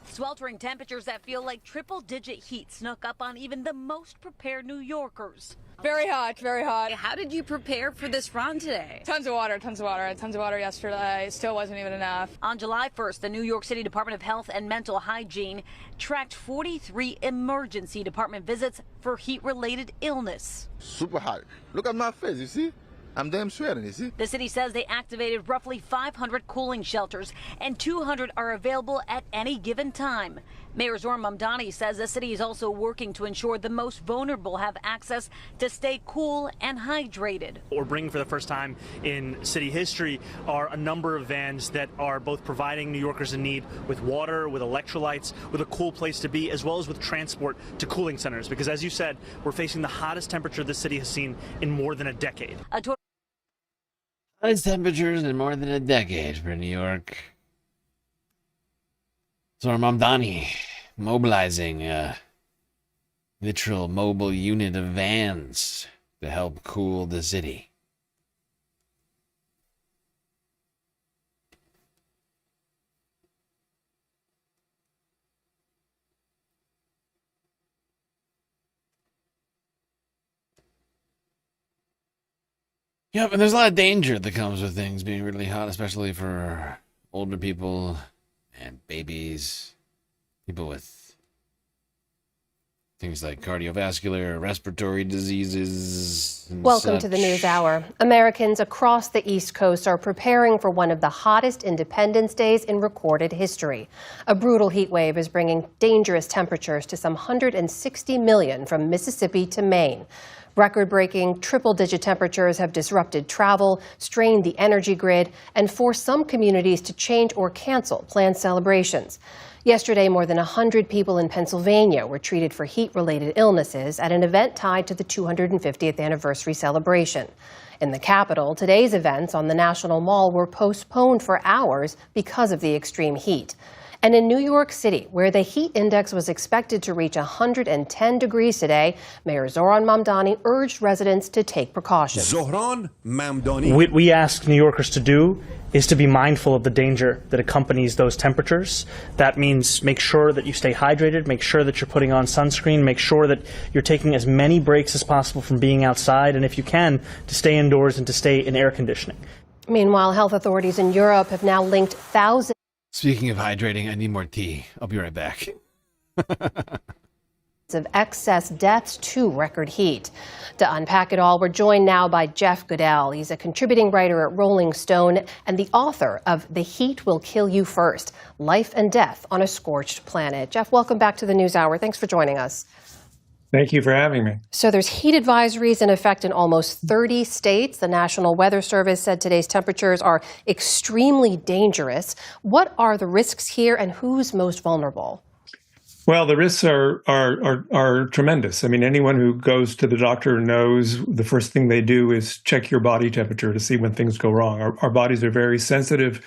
Sweltering temperatures that feel like triple-digit heat snuck up on even the most prepared New Yorkers. Very hot, very hot. How did you prepare for this run today? Tons of water, tons of water. I had tons of water yesterday. It still wasn't even enough. On July 1st, the New York City Department of Health and Mental Hygiene tracked 43 emergency department visits for heat-related illness. Super hot. Look at my face, you see? I'm damn sweating, is it? The city says they activated roughly 500 cooling shelters, and 200 are available at any given time. Mayor Zohran Mamdani says the city is also working to ensure the most vulnerable have access to stay cool and hydrated. What we're bringing for the first time in city history are a number of vans that are both providing New Yorkers in need with water, with electrolytes, with a cool place to be, as well as with transport to cooling centers. Because as you said, we're facing the hottest temperature the city has seen in more than a decade. Highest temperatures in more than a decade for New York. Zohran Mamdani mobilizing a literal mobile unit of vans to help cool the city. Yep, and there's a lot of danger that comes with things being really hot, especially for older people and babies, people with things like cardiovascular, respiratory diseases. Welcome to the News Hour. Americans across the East Coast are preparing for one of the hottest Independence Days in recorded history. A brutal heat wave is bringing dangerous temperatures to some 160 million from Mississippi to Maine. Record-breaking triple-digit temperatures have disrupted travel, strained the energy grid, and forced some communities to change or cancel planned celebrations. Yesterday, more than 100 people in Pennsylvania were treated for heat-related illnesses at an event tied to the 250th anniversary celebration. In the capital, today's events on the National Mall were postponed for hours because of the extreme heat. And in New York City, where the heat index was expected to reach 110 degrees today, Mayor Zohran Mamdani urged residents to take precautions. Zohran Mamdani. What we ask New Yorkers to do is to be mindful of the danger that accompanies those temperatures. That means make sure that you stay hydrated, make sure that you're putting on sunscreen, make sure that you're taking as many breaks as possible from being outside, and if you can, to stay indoors and to stay in air conditioning. Meanwhile, health authorities in Europe have now linked thousands. Speaking of hydrating, I need more tea. I'll be right back. Of excess deaths to record heat. To unpack it all, we're joined now by Jeff Goodell. He's a contributing writer at Rolling Stone and the author of The Heat Will Kill You First, Life and Death on a Scorched Planet. Jeff, welcome back to the News Hour. Thanks for joining us. Thank you for having me. So there's heat advisories in effect in almost 30 states. The National Weather Service said today's temperatures are extremely dangerous. What are the risks here and who's most vulnerable? Well, the risks are tremendous. I mean, anyone who goes to the doctor knows the first thing they do is check your body temperature to see when things go wrong. Our bodies are very sensitive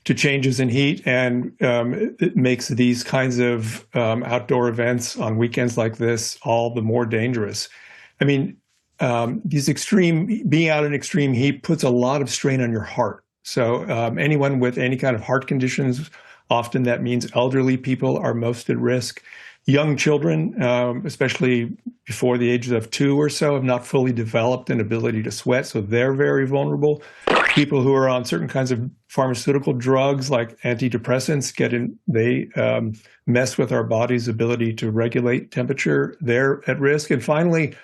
to changes in heat, and it makes these kinds of outdoor events on weekends like this all the more dangerous. I mean, being out in extreme heat puts a lot of strain on your heart. So anyone with any kind of heart conditions, often that means elderly people, are most at risk. Young children, especially before the ages of 2 or so, have not fully developed an ability to sweat, so they're very vulnerable. People who are on certain kinds of pharmaceutical drugs like antidepressants they mess with our body's ability to regulate temperature. They're at risk. And finally,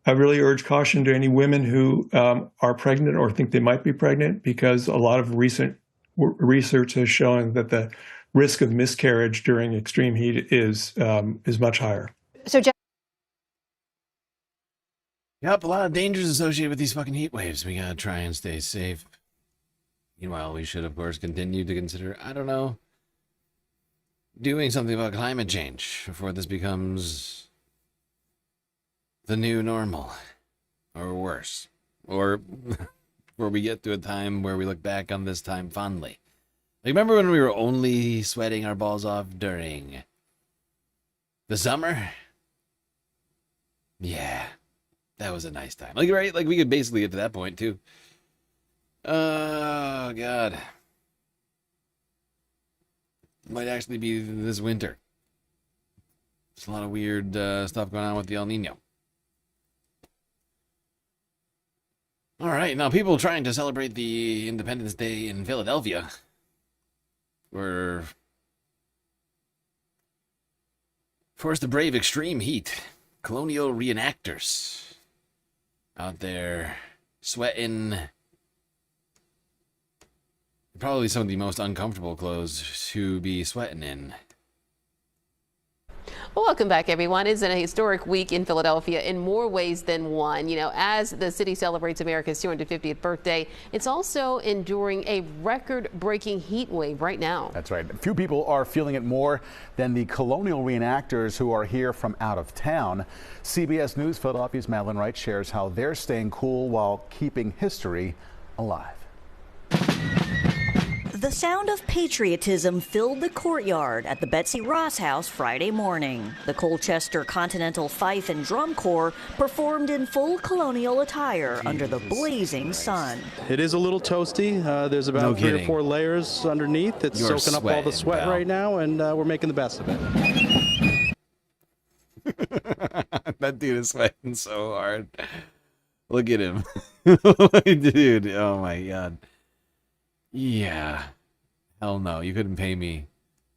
I really urge caution to any women who are pregnant or think they might be pregnant, because a lot of recent research has shown that the risk of miscarriage during extreme heat is much higher. So, Jeff. Yep, a lot of dangers associated with these fucking heat waves. We gotta try and stay safe. Meanwhile, we should, of course, continue to consider, I don't know, doing something about climate change before this becomes the new normal, or worse, or where we get to a time where we look back on this time fondly. Like, remember when we were only sweating our balls off during the summer? Yeah, that was a nice time. Like, right? Like, we could basically get to that point, too. Oh, God. Might actually be this winter. There's a lot of weird stuff going on with the El Nino. All right, now people trying to celebrate the Independence Day in Philadelphia were forced to brave extreme heat. Colonial reenactors out there sweating. Probably some of the most uncomfortable clothes to be sweating in. Well, welcome back, everyone. It's a historic week in Philadelphia in more ways than one. You know, as the city celebrates America's 250th birthday, it's also enduring a record-breaking heat wave right now. That's right. Few people are feeling it more than the colonial reenactors who are here from out of town. CBS News Philadelphia's Madeline Wright shares how they're staying cool while keeping history alive. The sound of patriotism filled the courtyard at the Betsy Ross House Friday morning. The Colchester Continental Fife and Drum Corps performed in full colonial attire under the blazing sun. It is a little toasty. There's about 3 or 4 layers underneath. It's You're soaking up all the sweat right now, and we're making the best of it. That dude is sweating so hard. Look at him. Dude, oh my God. Yeah. Hell no. You couldn't pay me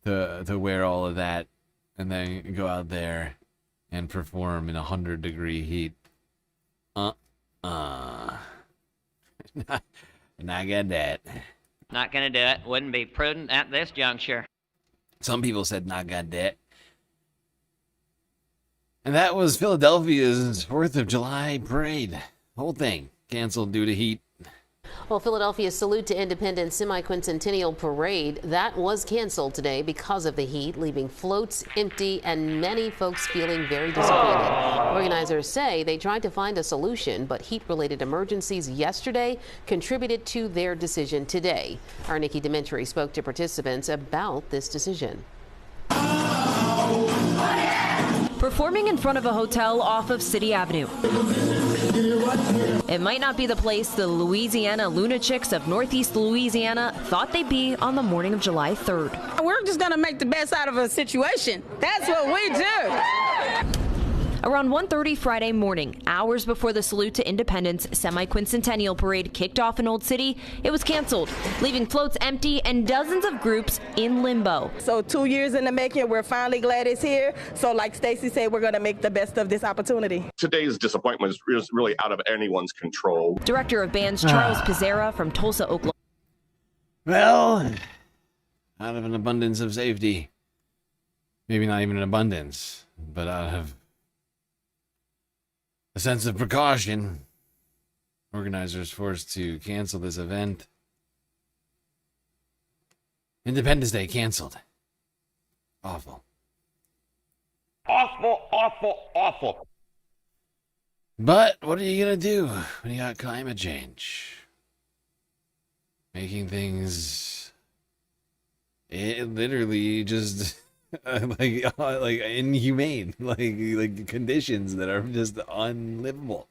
to wear all of that and then go out there and perform in 100-degree heat. Not gonna do it. Not gonna do it. Wouldn't be prudent at this juncture. Some people said not gonna do it. And that was Philadelphia's 4th of July parade. Whole thing canceled due to heat. Well, Philadelphia's Salute to Independence semi-quincentennial parade, that was canceled today because of the heat, leaving floats empty and many folks feeling very disappointed. Organizers say they tried to find a solution, but heat-related emergencies yesterday contributed to their decision today. Our Nikki Dementri spoke to participants about this decision. Performing in front of a hotel off of City Avenue. It might not be the place the Louisiana lunatics of Northeast Louisiana thought they'd be on the morning of July 3rd. We're just going to make the best out of a situation. That's what we do. Around 1:30 Friday morning, hours before the Salute to Independence semi-quincentennial parade kicked off in Old City, it was canceled, leaving floats empty and dozens of groups in limbo. So 2 years in the making, we're finally glad it's here. So like Stacy said, we're going to make the best of this opportunity. Today's disappointment is really out of anyone's control. Director of bands Charles Pizzera from Tulsa, Oklahoma. Well, out of an abundance of safety. Maybe not even an abundance, but out of a sense of precaution, organizers forced to cancel this event. Independence Day canceled. Awful. Awful, awful, awful. But what are you going to do when you got climate change? Making things literally just like inhumane, like conditions that are just unlivable.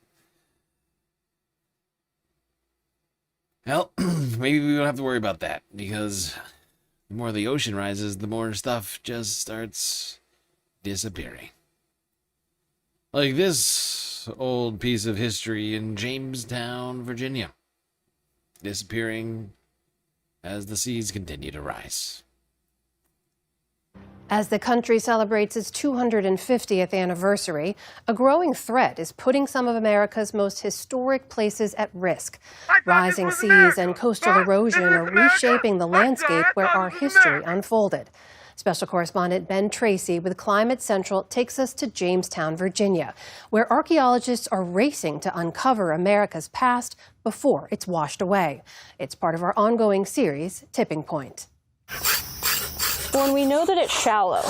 Well, maybe we don't have to worry about that, because the more the ocean rises, the more stuff just starts disappearing. Like this old piece of history in Jamestown, Virginia, disappearing as the seas continue to rise. As the country celebrates its 250th anniversary, a growing threat is putting some of America's most historic places at risk. Rising seas and coastal erosion are reshaping the landscape where our history unfolded. Special correspondent Ben Tracy with Climate Central takes us to Jamestown, Virginia, where archaeologists are racing to uncover America's past before it's washed away. It's part of our ongoing series, Tipping Point. When we know that it's shallow.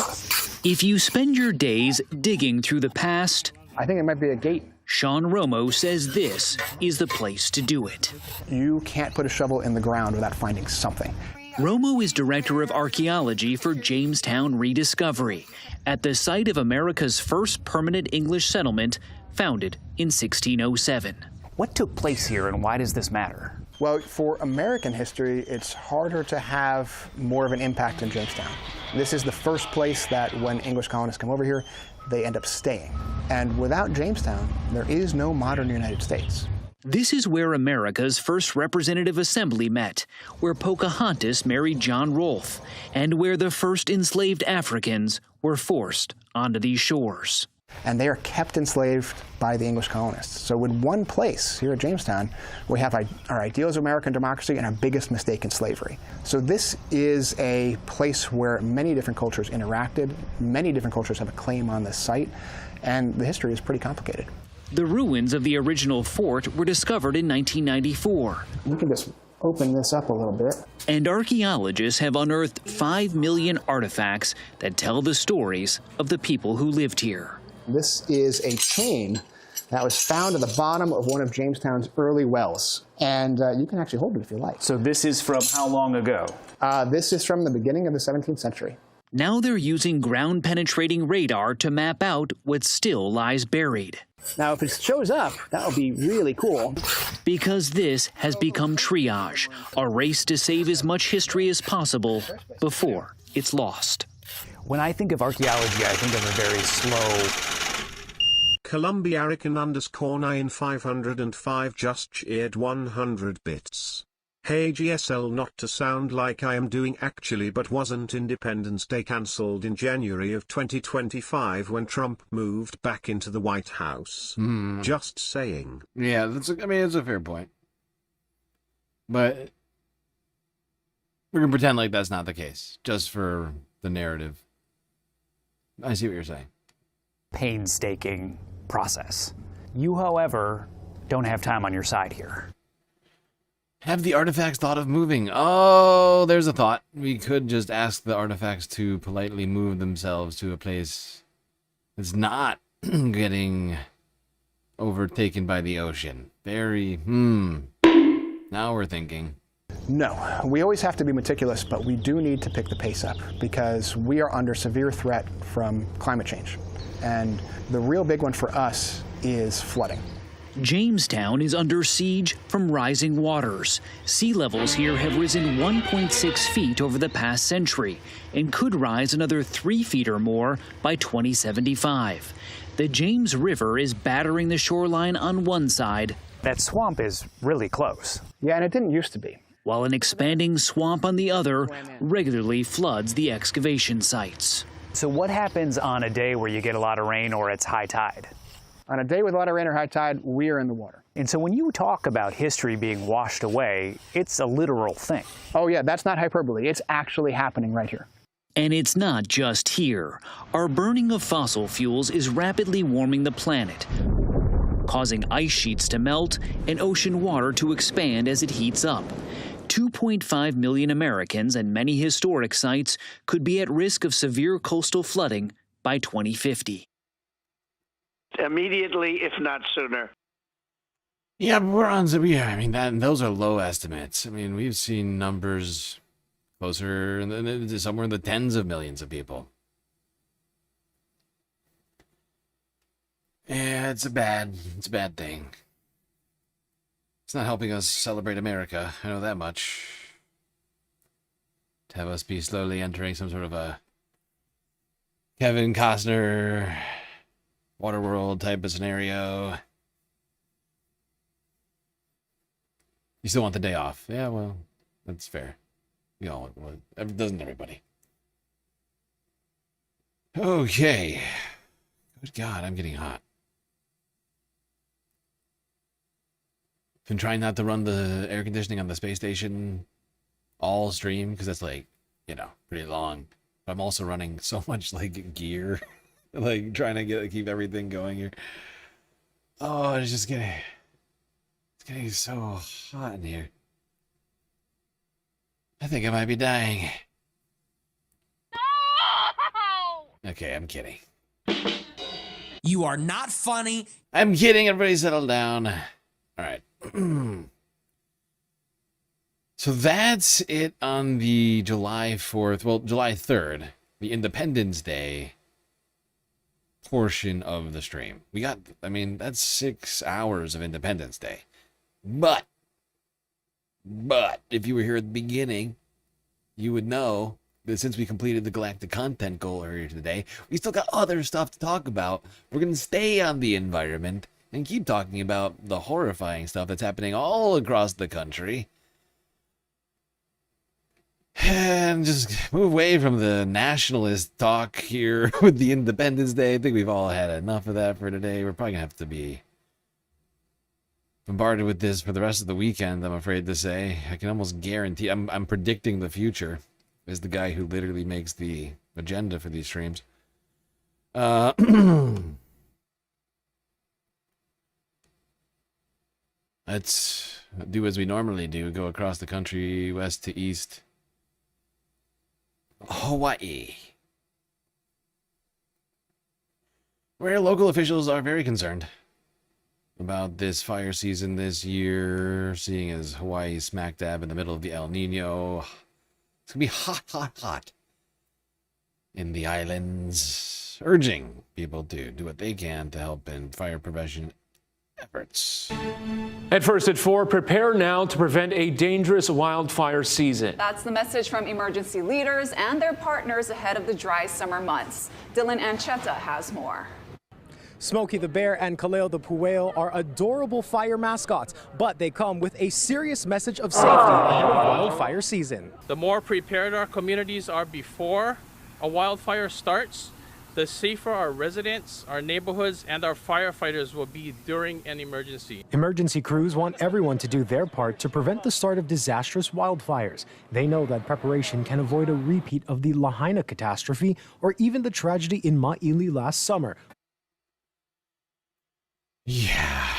If you spend your days digging through the past, I think it might be a gate. Sean Romo says this is the place to do it. You can't put a shovel in the ground without finding something. Romo is director of archaeology for Jamestown Rediscovery, at the site of America's first permanent English settlement, founded in 1607. What took place here and why does this matter? Well, for American history, it's harder to have more of an impact in Jamestown. This is the first place that when English colonists come over here, they end up staying. And without Jamestown, there is no modern United States. This is where America's first representative assembly met, where Pocahontas married John Rolfe, and where the first enslaved Africans were forced onto these shores. And they are kept enslaved by the English colonists. So in one place, here at Jamestown, we have our ideals of American democracy and our biggest mistake in slavery. So this is a place where many different cultures interacted, many different cultures have a claim on this site, and the history is pretty complicated. The ruins of the original fort were discovered in 1994. You can just open this up a little bit. And archaeologists have unearthed 5 million artifacts that tell the stories of the people who lived here. This is a chain that was found at the bottom of one of Jamestown's early wells. And you can actually hold it if you like. So this is from how long ago? This is from the beginning of the 17th century. Now they're using ground-penetrating radar to map out what still lies buried. Now, if it shows up, that would be really cool. Because this has become triage, a race to save as much history as possible before it's lost. When I think of archaeology, I think of a very slow... Columbiarican_9505 just cheered 100 bits. Hey GSL, not to sound like I am doing actually, but wasn't Independence Day cancelled in January of 2025 when Trump moved back into the White House? Just saying. Yeah, it's a fair point. But we're going to pretend like that's not the case, just for the narrative. I see what you're saying. Painstaking process. You, however, don't have time on your side here. Have the artifacts thought of moving? Oh, there's a thought. We could just ask the artifacts to politely move themselves to a place that's not getting overtaken by the ocean. Very, Now we're thinking. No, we always have to be meticulous, but we do need to pick the pace up because we are under severe threat from climate change. And the real big one for us is flooding. Jamestown is under siege from rising waters. Sea levels here have risen 1.6 feet over the past century and could rise another 3 feet or more by 2075. The James River is battering the shoreline on one side. That swamp is really close. Yeah, and it didn't used to be. While an expanding swamp on the other regularly floods the excavation sites. So what happens on a day where you get a lot of rain or it's high tide? On a day with a lot of rain or high tide, we are in the water. And so when you talk about history being washed away, it's a literal thing. Oh yeah, that's not hyperbole. It's actually happening right here. And it's not just here. Our burning of fossil fuels is rapidly warming the planet, causing ice sheets to melt and ocean water to expand as it heats up. 2.5 million Americans and many historic sites could be at risk of severe coastal flooding by 2050. Immediately, if not sooner. Yeah, but those are low estimates. I mean, we've seen numbers closer, somewhere in the tens of millions of people. Yeah, it's a bad thing. It's not helping us celebrate America, I know that much. To have us be slowly entering some sort of a Kevin Costner Waterworld type of scenario. You still want the day off? Yeah, well, that's fair. You know, doesn't everybody? Okay. Good God, I'm getting hot. Been trying not to run the air conditioning on the space station all stream because that's pretty long. But I'm also running so much gear. Trying to keep everything going here. Oh, it's getting so hot in here. I think I might be dying. No! Okay, I'm kidding. You are not funny. I'm kidding. Everybody settle down. All right. So that's it on the July 4th, July 3rd, the Independence Day portion of the stream. That's 6 hours of Independence Day. But if you were here at the beginning, you would know that since we completed the galactic content goal earlier today, we still got other stuff to talk about. We're going to stay on the environment and keep talking about the horrifying stuff that's happening all across the country. And just move away from the nationalist talk here with the Independence Day. I think we've all had enough of that for today. We're probably going to have to be bombarded with this for the rest of the weekend, I'm afraid to say. I can almost guarantee, I'm predicting the future as the guy who literally makes the agenda for these streams. Let's do as we normally do, go across the country, west to east. Hawaii, where local officials are very concerned about this fire season this year, seeing as Hawaii is smack dab in the middle of the El Nino. It's gonna be hot, hot, hot in the islands, urging people to do what they can to help in fire prevention efforts. At first at 4, prepare now to prevent a dangerous wildfire season. That's the message from emergency leaders and their partners ahead of the dry summer months. Dylan Ancheta has more. Smokey the Bear and Kaleo the Pueo are adorable fire mascots, but they come with a serious message of safety ahead of wildfire season. The more prepared our communities are before a wildfire starts, the safer our residents, our neighborhoods, and our firefighters will be during an emergency. Emergency crews want everyone to do their part to prevent the start of disastrous wildfires. They know that preparation can avoid a repeat of the Lahaina catastrophe or even the tragedy in Ma'ili last summer. Yeah,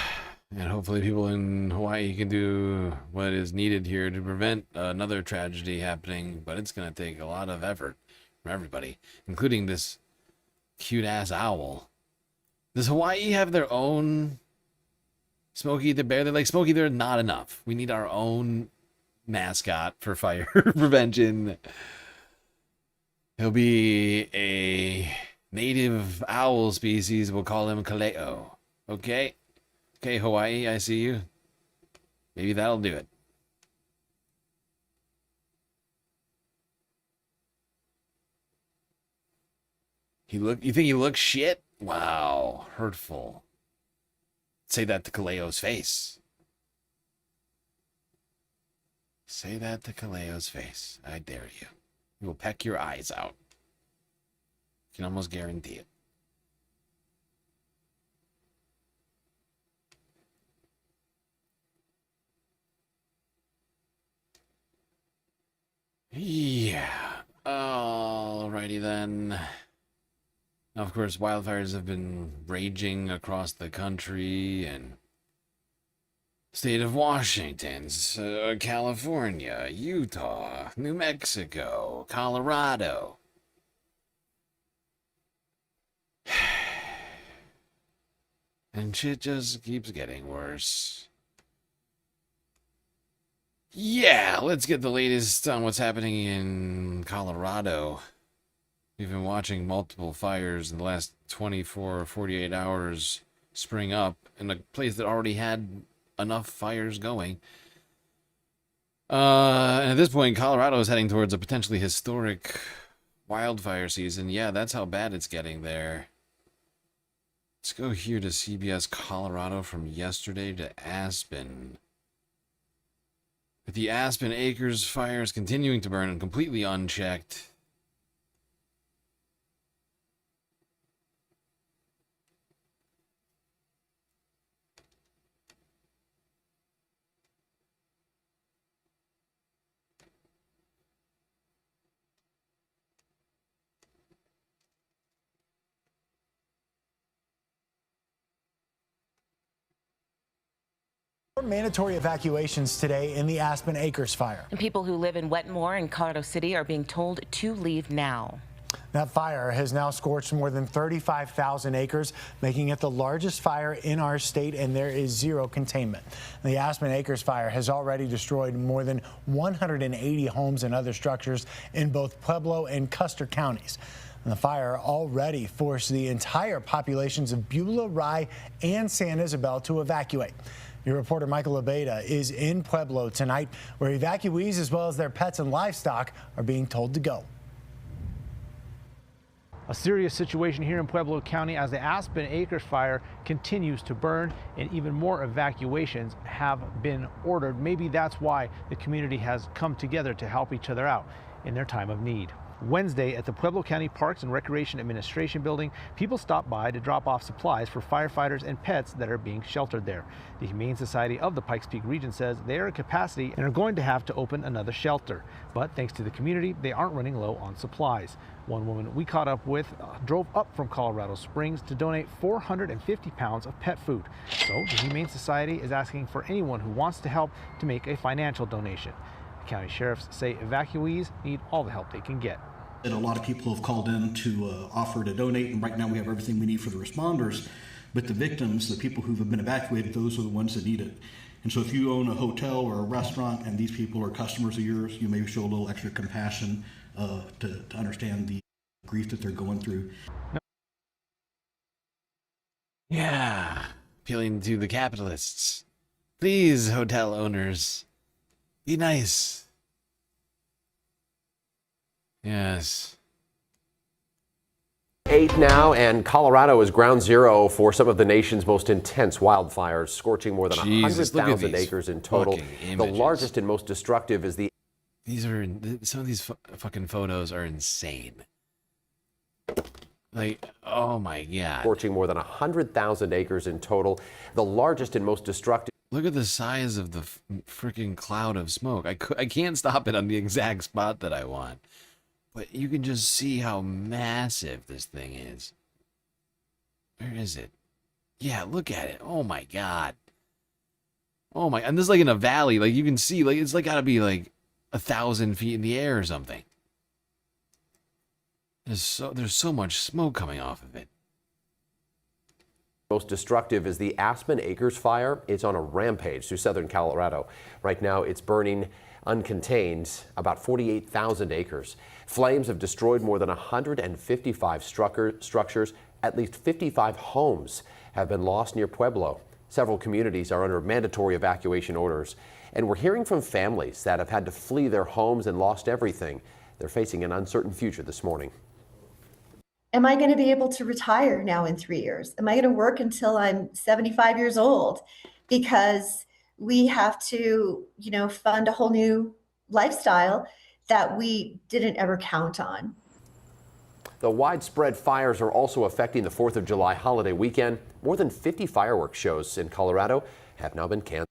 and hopefully people in Hawaii can do what is needed here to prevent another tragedy happening, but it's going to take a lot of effort from everybody, including this cute-ass owl. Does Hawaii have their own Smokey the Bear? They're like, Smokey, they're not enough. We need our own mascot for fire prevention. He'll be a native owl species. We'll call him Kaleo. Okay? Okay, Hawaii, I see you. Maybe that'll do it. You think he looks shit? Wow, hurtful. Say that to Kaleo's face. Say that to Kaleo's face. I dare you. He will peck your eyes out. I can almost guarantee it. Yeah. Alrighty then. Now, of course, wildfires have been raging across the country and state of Washington, California, Utah, New Mexico, Colorado. And shit just keeps getting worse. Yeah, let's get the latest on what's happening in Colorado. We've been watching multiple fires in the last 24 or 48 hours spring up in a place that already had enough fires going. And at this point, Colorado is heading towards a potentially historic wildfire season. Yeah, that's how bad it's getting there. Let's go here to CBS Colorado from yesterday to Aspen. With the Aspen Acres fires continuing to burn and completely unchecked. Mandatory evacuations today in the Aspen Acres fire. And people who live in Wetmore and Colorado City are being told to leave now. That fire has now scorched more than 35,000 acres, making it the largest fire in our state, and there is zero containment. The Aspen Acres fire has already destroyed more than 180 homes and other structures in both Pueblo and Custer counties. And the fire already forced the entire populations of Beulah, Rye, and San Isabel to evacuate. Your reporter Michael Abeda is in Pueblo tonight, where evacuees as well as their pets and livestock are being told to go. A serious situation here in Pueblo County as the Aspen Acres fire continues to burn and even more evacuations have been ordered. Maybe that's why the community has come together to help each other out. in their time of need. Wednesday at the Pueblo County Parks and Recreation Administration building, people stopped by to drop off supplies for firefighters and pets that are being sheltered there. The Humane Society of the Pikes Peak region says they are at capacity and are going to have to open another shelter. But thanks to the community, they aren't running low on supplies. One woman we caught up with drove up from Colorado Springs to donate 450 pounds of pet food. So the Humane Society is asking for anyone who wants to help to make a financial donation. County sheriffs say evacuees need all the help they can get. And a lot of people have called in to offer to donate, and right now we have everything we need for the responders. But the victims, the people who have been evacuated, those are the ones that need it. And so if you own a hotel or a restaurant and these people are customers of yours, you may show a little extra compassion to understand the grief that they're going through. Yeah, appealing to the capitalists. Please, hotel owners, be nice. Yes. 8 now, and Colorado is ground zero for some of the nation's most intense wildfires, scorching more than 100,000 acres in total. The largest and most destructive is the... Some of these fucking photos are insane. Like, oh my God. Scorching more than 100,000 acres in total. The largest and most destructive... Look at the size of the freaking cloud of smoke. I can't stop it on the exact spot that I want. But you can just see how massive this thing is. Where is it? Yeah, look at it. Oh my God. Oh my, and this is like in a valley. Like you can see, like it's like gotta be like 1,000 feet in the air or something. There's so much smoke coming off of it. Most destructive is the Aspen Acres fire. It's on a rampage through southern Colorado. Right now, it's burning uncontained about 48,000 acres. Flames have destroyed more than 155 structures. At least 55 homes have been lost near Pueblo. Several communities are under mandatory evacuation orders. And we're hearing from families that have had to flee their homes and lost everything. They're facing an uncertain future this morning. Am I going to be able to retire now in 3 years? Am I going to work until I'm 75 years old? Because we have to, fund a whole new lifestyle that we didn't ever count on. The widespread fires are also affecting the 4th of July holiday weekend. More than 50 fireworks shows in Colorado have now been canceled.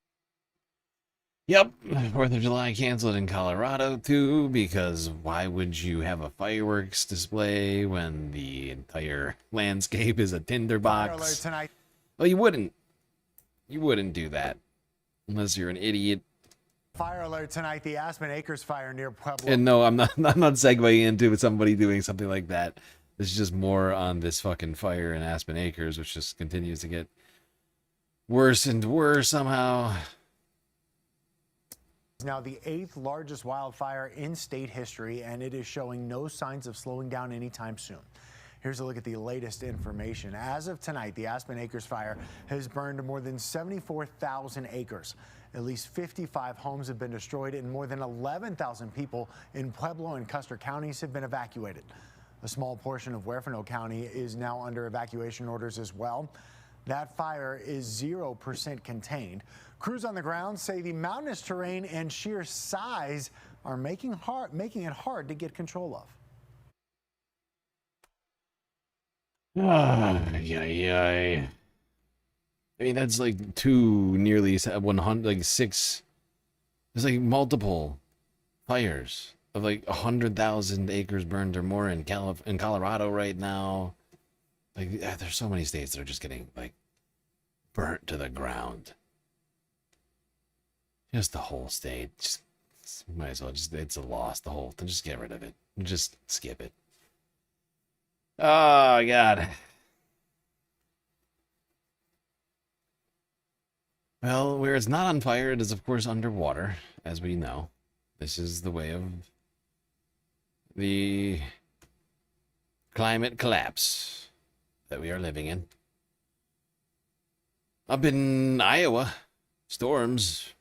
Yep, 4th of July canceled in Colorado too, because why would you have a fireworks display when the entire landscape is a tinderbox? Well, you wouldn't. You wouldn't do that unless you're an idiot. Fire alert tonight, the Aspen Acres fire near Pueblo. And no, I'm not segueing into somebody doing something like that. This is just more on this fucking fire in Aspen Acres, which just continues to get worse and worse somehow. Now the 8th largest wildfire in state history, and it is showing no signs of slowing down anytime soon. Here's a look at the latest information. As of tonight, the Aspen Acres fire has burned more than 74,000 acres. At least 55 homes have been destroyed, and more than 11,000 people in Pueblo and Custer counties have been evacuated. A small portion of Huerfano County is now under evacuation orders as well. That fire is 0% contained. Crews on the ground say the mountainous terrain and sheer size are making it hard to get control of. I mean, that's like nearly 100, like 6. There's like multiple fires of like 100,000 acres burned or more in Colorado right now. Like, there's so many states that are just getting like burnt to the ground. Just the whole state. Just might as well it's a loss. The whole thing. Just get rid of it. Just skip it. Oh God. Well, where it's not on fire, it is of course underwater, as we know. This is the way of the climate collapse that we are living in. Up in Iowa, storms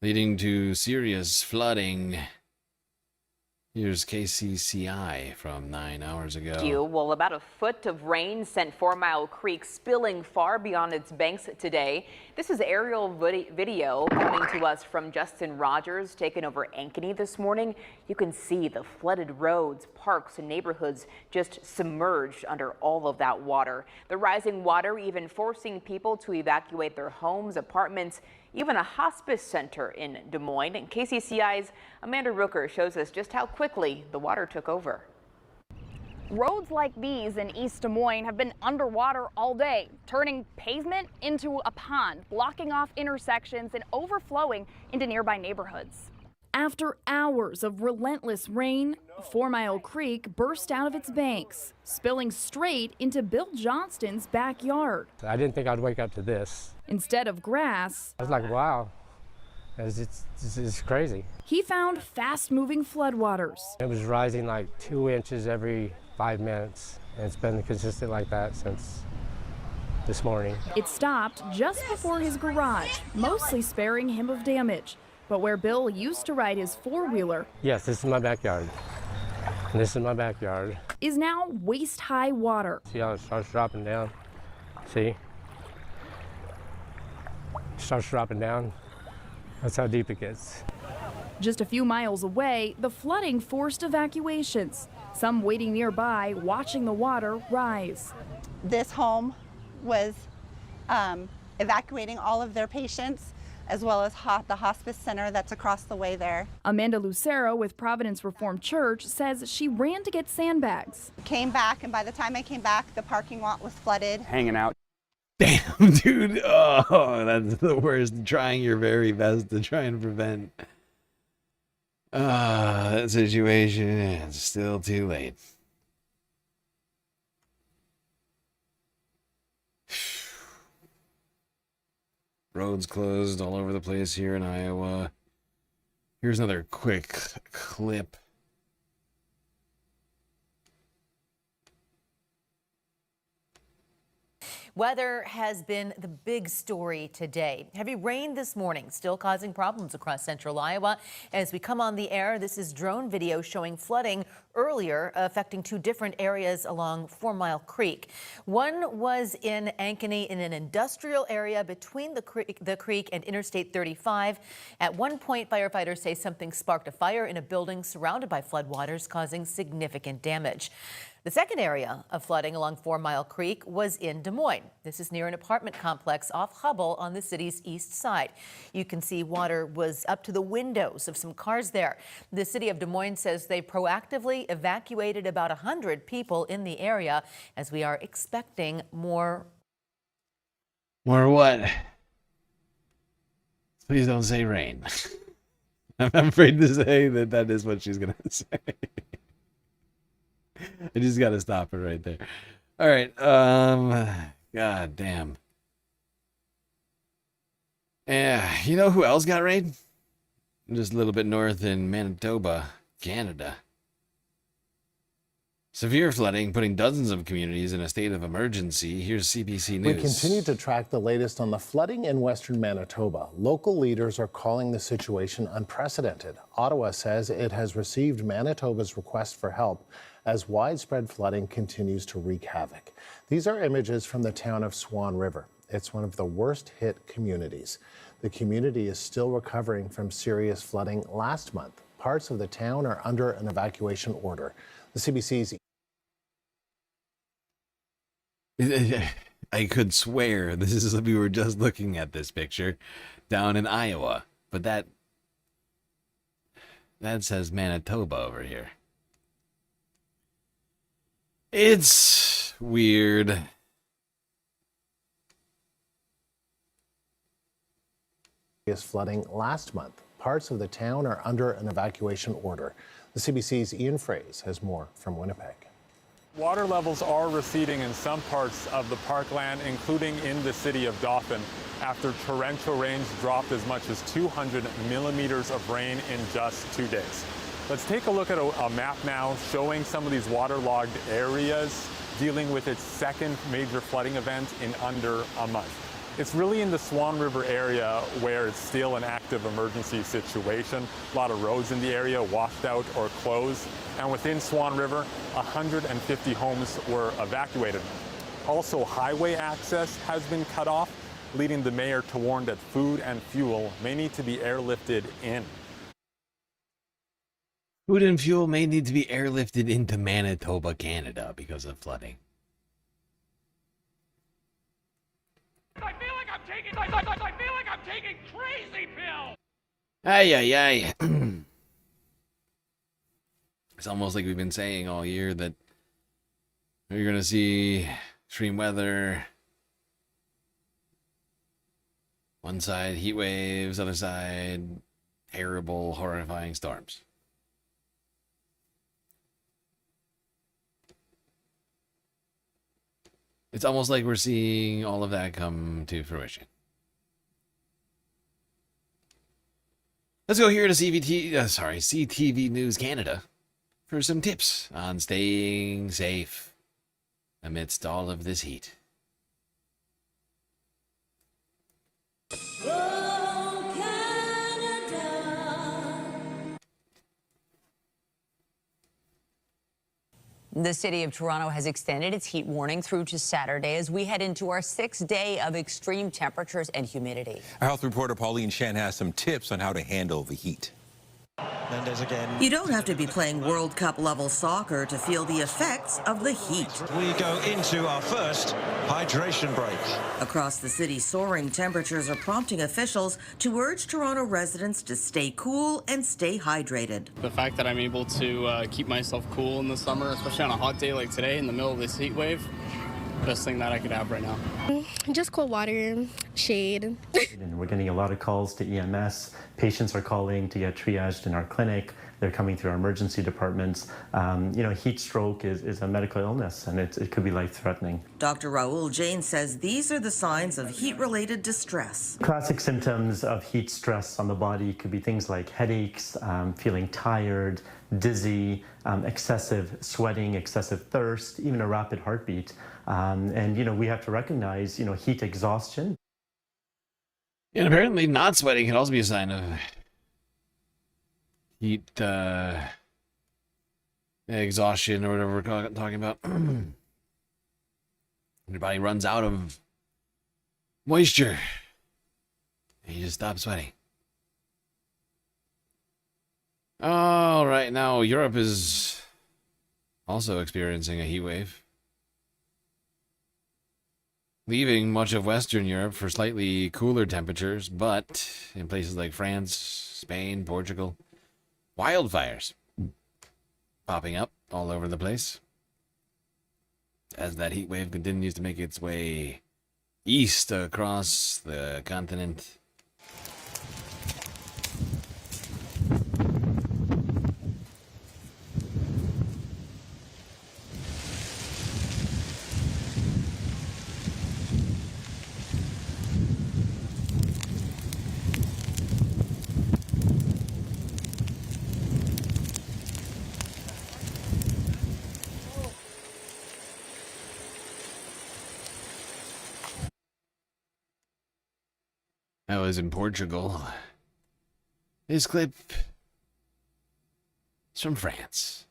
leading to serious flooding Here's KCCI from 9 hours ago. Well, about a foot of rain sent 4 Mile Creek spilling far beyond its banks today. This is aerial video coming to us from Justin Rogers, taken over Ankeny this morning. You can see the flooded roads, parks, and neighborhoods just submerged under all of that water. The rising water even forcing people to evacuate their homes, apartments, even a hospice center in Des Moines. And KCCI's Amanda Rooker shows us just how quickly the water took over. Roads like these in East Des Moines have been underwater all day, turning pavement into a pond, blocking off intersections and overflowing into nearby neighborhoods. After hours of relentless rain, 4 Mile Creek burst out of its banks, spilling straight into Bill Johnston's backyard. I didn't think I'd wake up to this. Instead of grass, I was like, wow, it's crazy. He found fast-moving floodwaters. It was rising like 2 inches every 5 minutes, and it's been consistent like that since this morning. It stopped just before his garage, mostly sparing him of damage. But where Bill used to ride his four-wheeler, yes, this is my backyard. This is my backyard. Is now waist-high water. See how it starts dropping down? See? It starts dropping down. That's how deep it gets. Just a few miles away, the flooding forced evacuations. Some waiting nearby, watching the water rise. This home was evacuating all of their patients, as well as the hospice center that's across the way there. Amanda Lucero with Providence Reformed Church says she ran to get sandbags. Came back, and by the time I came back, the parking lot was flooded. Hanging out. Damn, dude. Oh, that's the worst. Trying your very best to try and prevent that situation. It's still too late. Roads closed all over the place here in Iowa. Here's another quick clip. Weather has been the big story today. Heavy rain this morning still causing problems across central Iowa. As we come on the air, this is drone video showing flooding earlier affecting 2 different areas along 4 Mile Creek. One was in Ankeny in an industrial area between the creek and Interstate 35. At one point, firefighters say something sparked a fire in a building surrounded by floodwaters, causing significant damage. The second area of flooding along 4 Mile Creek was in Des Moines. This is near an apartment complex off Hubble on the city's east side. You can see water was up to the windows of some cars there. The city of Des Moines says they proactively evacuated about 100 people in the area as we are expecting more. More what? Please don't say rain. I'm afraid to say that is what she's going to say. I just got to stop it right there. All right. God damn. Yeah. You know who else got raid? Just a little bit north in Manitoba, Canada. Severe flooding putting dozens of communities in a state of emergency. Here's CBC News. We continue to track the latest on the flooding in western Manitoba. Local leaders are calling the situation unprecedented. Ottawa says it has received Manitoba's request for help as widespread flooding continues to wreak havoc. These are images from the town of Swan River. It's one of the worst hit communities. The community is still recovering from serious flooding last month. Parts of the town are under an evacuation order. The CBC's I could swear this is we were just looking at this picture down in Iowa, but that says Manitoba over here. It's weird. Flooding last month. Parts of the town are under an evacuation order. The CBC's Ian Fraze has more from Winnipeg. Water levels are receding in some parts of the parkland, including in the city of Dauphin, after torrential rains dropped as much as 200 millimeters of rain in just 2 days. Let's take a look at a map now showing some of these waterlogged areas dealing with its second major flooding event in under a month. It's really in the Swan River area where it's still an active emergency situation. A lot of roads in the area washed out or closed. And within Swan River, 150 homes were evacuated. Also, highway access has been cut off, leading the mayor to warn that food and fuel may need to be airlifted in. Food and fuel may need to be airlifted into Manitoba, Canada because of flooding. I feel like I'm taking crazy pills. Ay, ay, ay. It's almost like we've been saying all year that you're going to see extreme weather. One side, heat waves, other side, terrible, horrifying storms. It's almost like we're seeing all of that come to fruition. Let's go here to CTV News Canada for some tips on staying safe amidst all of this heat. The city of Toronto has extended its heat warning through to Saturday as we head into our 6th day of extreme temperatures and humidity. Our health reporter Pauline Shan has some tips on how to handle the heat. You don't have to be playing World Cup level soccer to feel the effects of the heat. We go into our first hydration break. Across the city, soaring temperatures are prompting officials to urge Toronto residents to stay cool and stay hydrated. The fact that I'm able to keep myself cool in the summer, especially on a hot day like today in the middle of this heat wave, best thing that I could have right now. Just cold water, shade. And we're getting a lot of calls to EMS. Patients are calling to get triaged in our clinic. They're coming through our emergency departments. Heat stroke is a medical illness, and it could be life-threatening. Dr. Raul Jain says these are the signs of heat-related distress. Classic symptoms of heat stress on the body could be things like headaches, feeling tired, dizzy, excessive sweating, excessive thirst, even a rapid heartbeat. We have to recognize, heat exhaustion. And apparently not sweating can also be a sign of heat exhaustion or whatever we're talking about. Your body runs out of moisture. And you just stop sweating. All right, now Europe is also experiencing a heat wave, leaving much of Western Europe for slightly cooler temperatures, but in places like France, Spain, Portugal, wildfires popping up all over the place as that heat wave continues to make its way east across the continent. I was in Portugal. This clip is from France.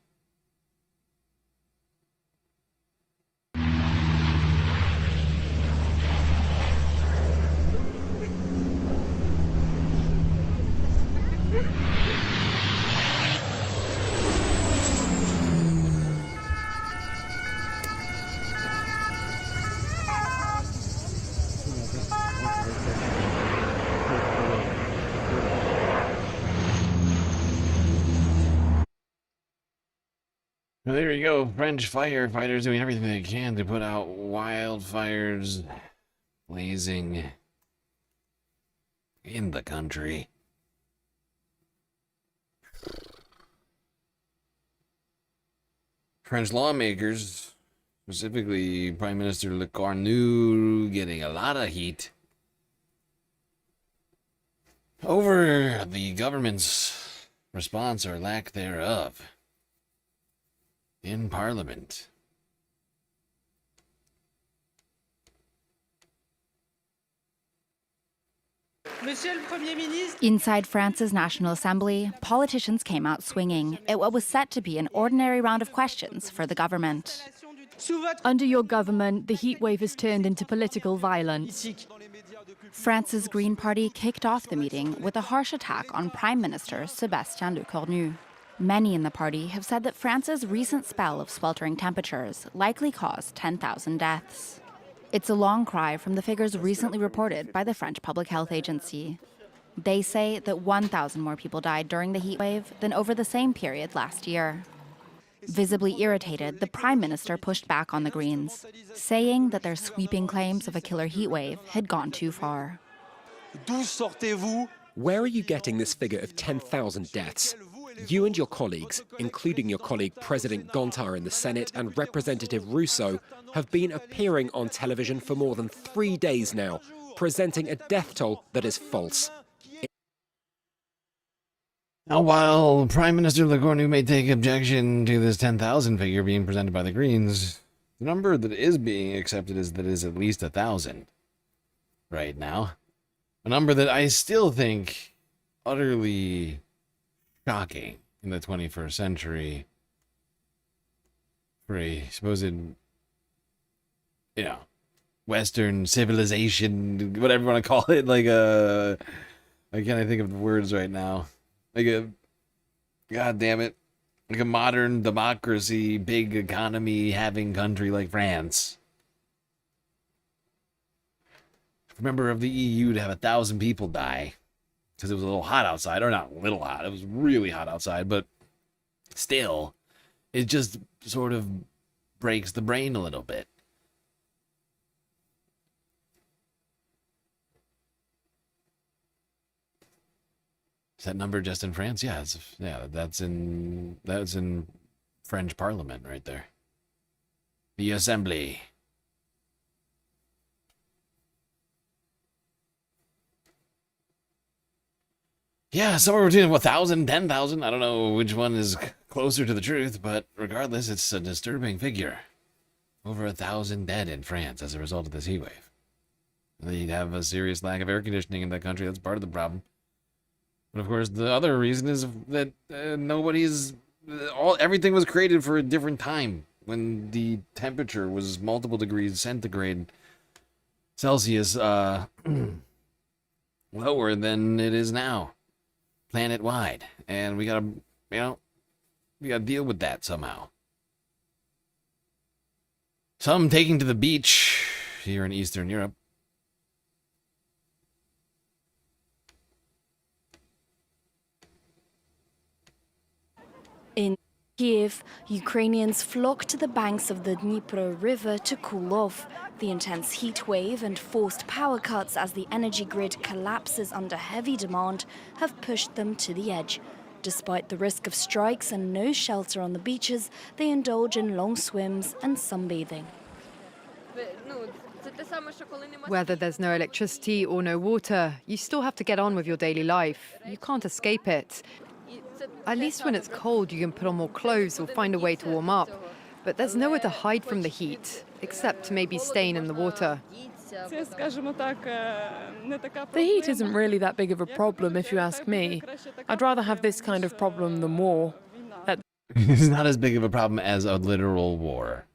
Well, there you go. French firefighters doing everything they can to put out wildfires blazing in the country. French lawmakers, specifically Prime Minister Le Cornu, getting a lot of heat over the government's response or lack thereof in Parliament. — Inside France's National Assembly, politicians came out swinging at what was set to be an ordinary round of questions for the government. Under your government, the heatwave has turned into political violence. France's Green Party kicked off the meeting with a harsh attack on Prime Minister Sébastien Lecornu. Many in the party have said that France's recent spell of sweltering temperatures likely caused 10,000 deaths. It's a long cry from the figures recently reported by the French Public Health Agency. They say that 1,000 more people died during the heatwave than over the same period last year. Visibly irritated, the Prime Minister pushed back on the Greens, saying that their sweeping claims of a killer heatwave had gone too far. Where are you getting this figure of 10,000 deaths? You and your colleagues, including your colleague President Gontard in the Senate and Representative Rousseau, have been appearing on television for more than 3 days now, presenting a death toll that is false. Now, while Prime Minister Lecornu may take objection to this 10,000 figure being presented by the Greens, the number that is being accepted is that it is at least 1,000 right now. A number that I still think utterly shocking in the 21st century for a supposed, Western civilization, whatever you want to call it. I can't think of the words right now. God damn it, like a modern democracy, big economy having country like France. For a member of the EU to have 1,000 people die because it was a little hot outside, or not a little hot, it was really hot outside, but still, it just sort of breaks the brain a little bit. Is that number just in France? Yeah, that's in French Parliament right there. The Assembly. Yeah, somewhere between 1,000, 10,000. I don't know which one is closer to the truth, but regardless, it's a disturbing figure. Over 1,000 dead in France as a result of this heat wave. They have a serious lack of air conditioning in that country. That's part of the problem. But of course, the other reason is that everything was created for a different time when the temperature was multiple degrees centigrade Celsius lower than it is now, planet-wide. And we gotta deal with that somehow. Some taking to the beach here in Eastern Europe. In Kiev, Ukrainians flock to the banks of the Dnipro River to cool off. The intense heat wave and forced power cuts as the energy grid collapses under heavy demand have pushed them to the edge. Despite the risk of strikes and no shelter on the beaches, they indulge in long swims and sunbathing. Whether there's no electricity or no water, you still have to get on with your daily life. You can't escape it. At least when it's cold, you can put on more clothes or find a way to warm up. But there's nowhere to hide from the heat, except maybe staying in the water. The heat isn't really that big of a problem, if you ask me. I'd rather have this kind of problem than war. It's not as big of a problem as a literal war.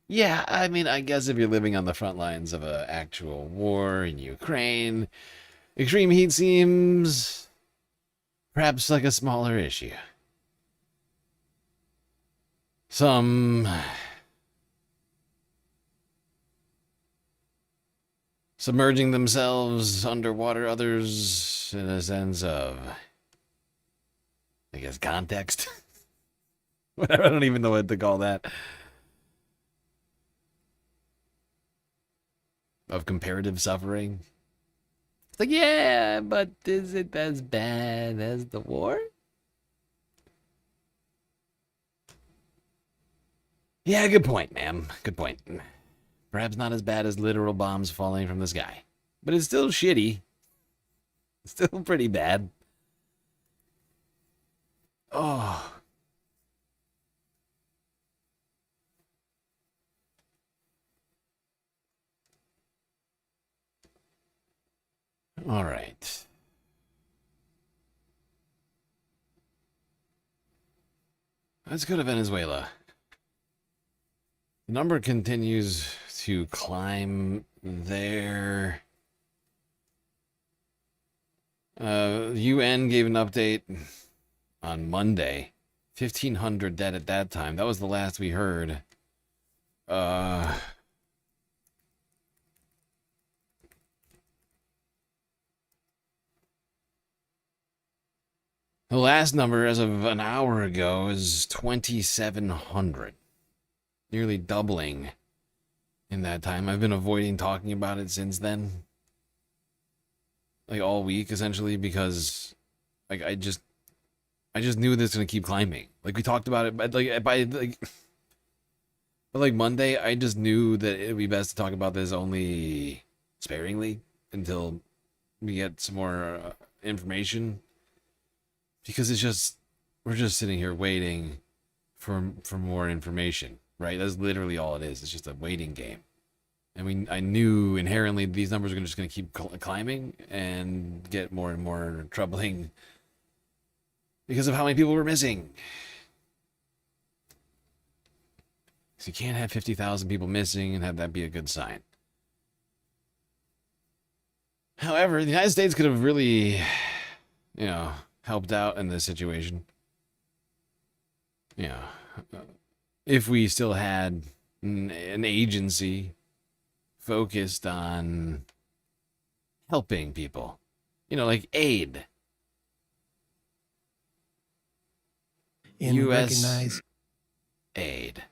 Yeah, I mean, I guess if you're living on the front lines of an actual war in Ukraine, extreme heat seems perhaps like a smaller issue. Some submerging themselves underwater, others in a sense of, I guess, context. Whatever, I don't even know what to call that. Of comparative suffering. It's like, yeah, but is it as bad as the war? Yeah, good point, ma'am. Good point. Perhaps not as bad as literal bombs falling from the sky. But it's still shitty. It's still pretty bad. Oh. All right. Let's go to Venezuela. The number continues to climb there. UN gave an update on Monday. 1,500 dead at that time. That was the last we heard. The last number as of an hour ago is 2,700. Nearly doubling in that time. I've been avoiding talking about it since then. Like all week, essentially, because like I just knew this was gonna keep climbing. Like we talked about it, but like Monday, I just knew that it would be best to talk about this only sparingly until we get some more information. Because we're just sitting here waiting for more information, right? That's literally all it is. It's just a waiting game. And I knew inherently these numbers are just going to keep climbing and get more and more troubling because of how many people were missing. So you can't have 50,000 people missing and have that be a good sign. However, the United States could have really, helped out in this situation. If we still had an agency focused on helping people, like aid. And U.S. recognize aid.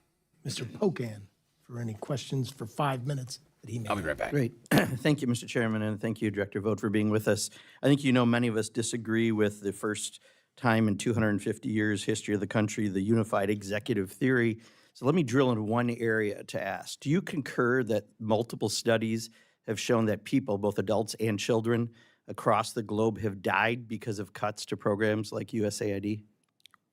Mr. Pocan for any questions for 5 minutes that he may. I'll be right back. Great. Thank you, Mr. Chairman, and thank you, Director Vogt, for being with us. I think many of us disagree with the first time in 250 years history of the country, the unified executive theory. So let me drill into one area to ask. Do you concur that multiple studies have shown that people, both adults and children across the globe, have died because of cuts to programs like USAID?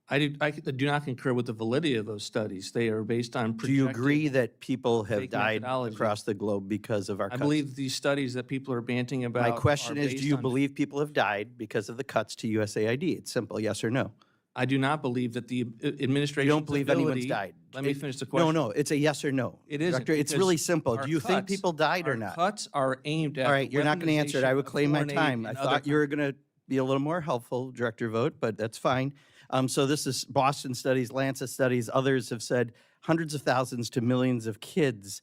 I do not concur with the validity of those studies. They are based on Do you agree that people have fake died methodology. across the globe because of our I cuts? believe these studies that people are banting about. My question are is, based do you on- believe people have died because of the cuts to USAID? It's simple, yes or no. I do not believe that the administration. You don't believe anyone's died? Let me finish the question. No, it's a yes or no. It isn't, Director, it's because really simple. our Do you think cuts- people died or our not? Cuts are aimed at. All right, you're not going to answer it. I would weaponization claim my of foreign aid time. I and thought other- you were going to be a little more helpful, Director Vogt, but that's fine. So this is Boston studies, Lancet studies. Others have said hundreds of thousands to millions of kids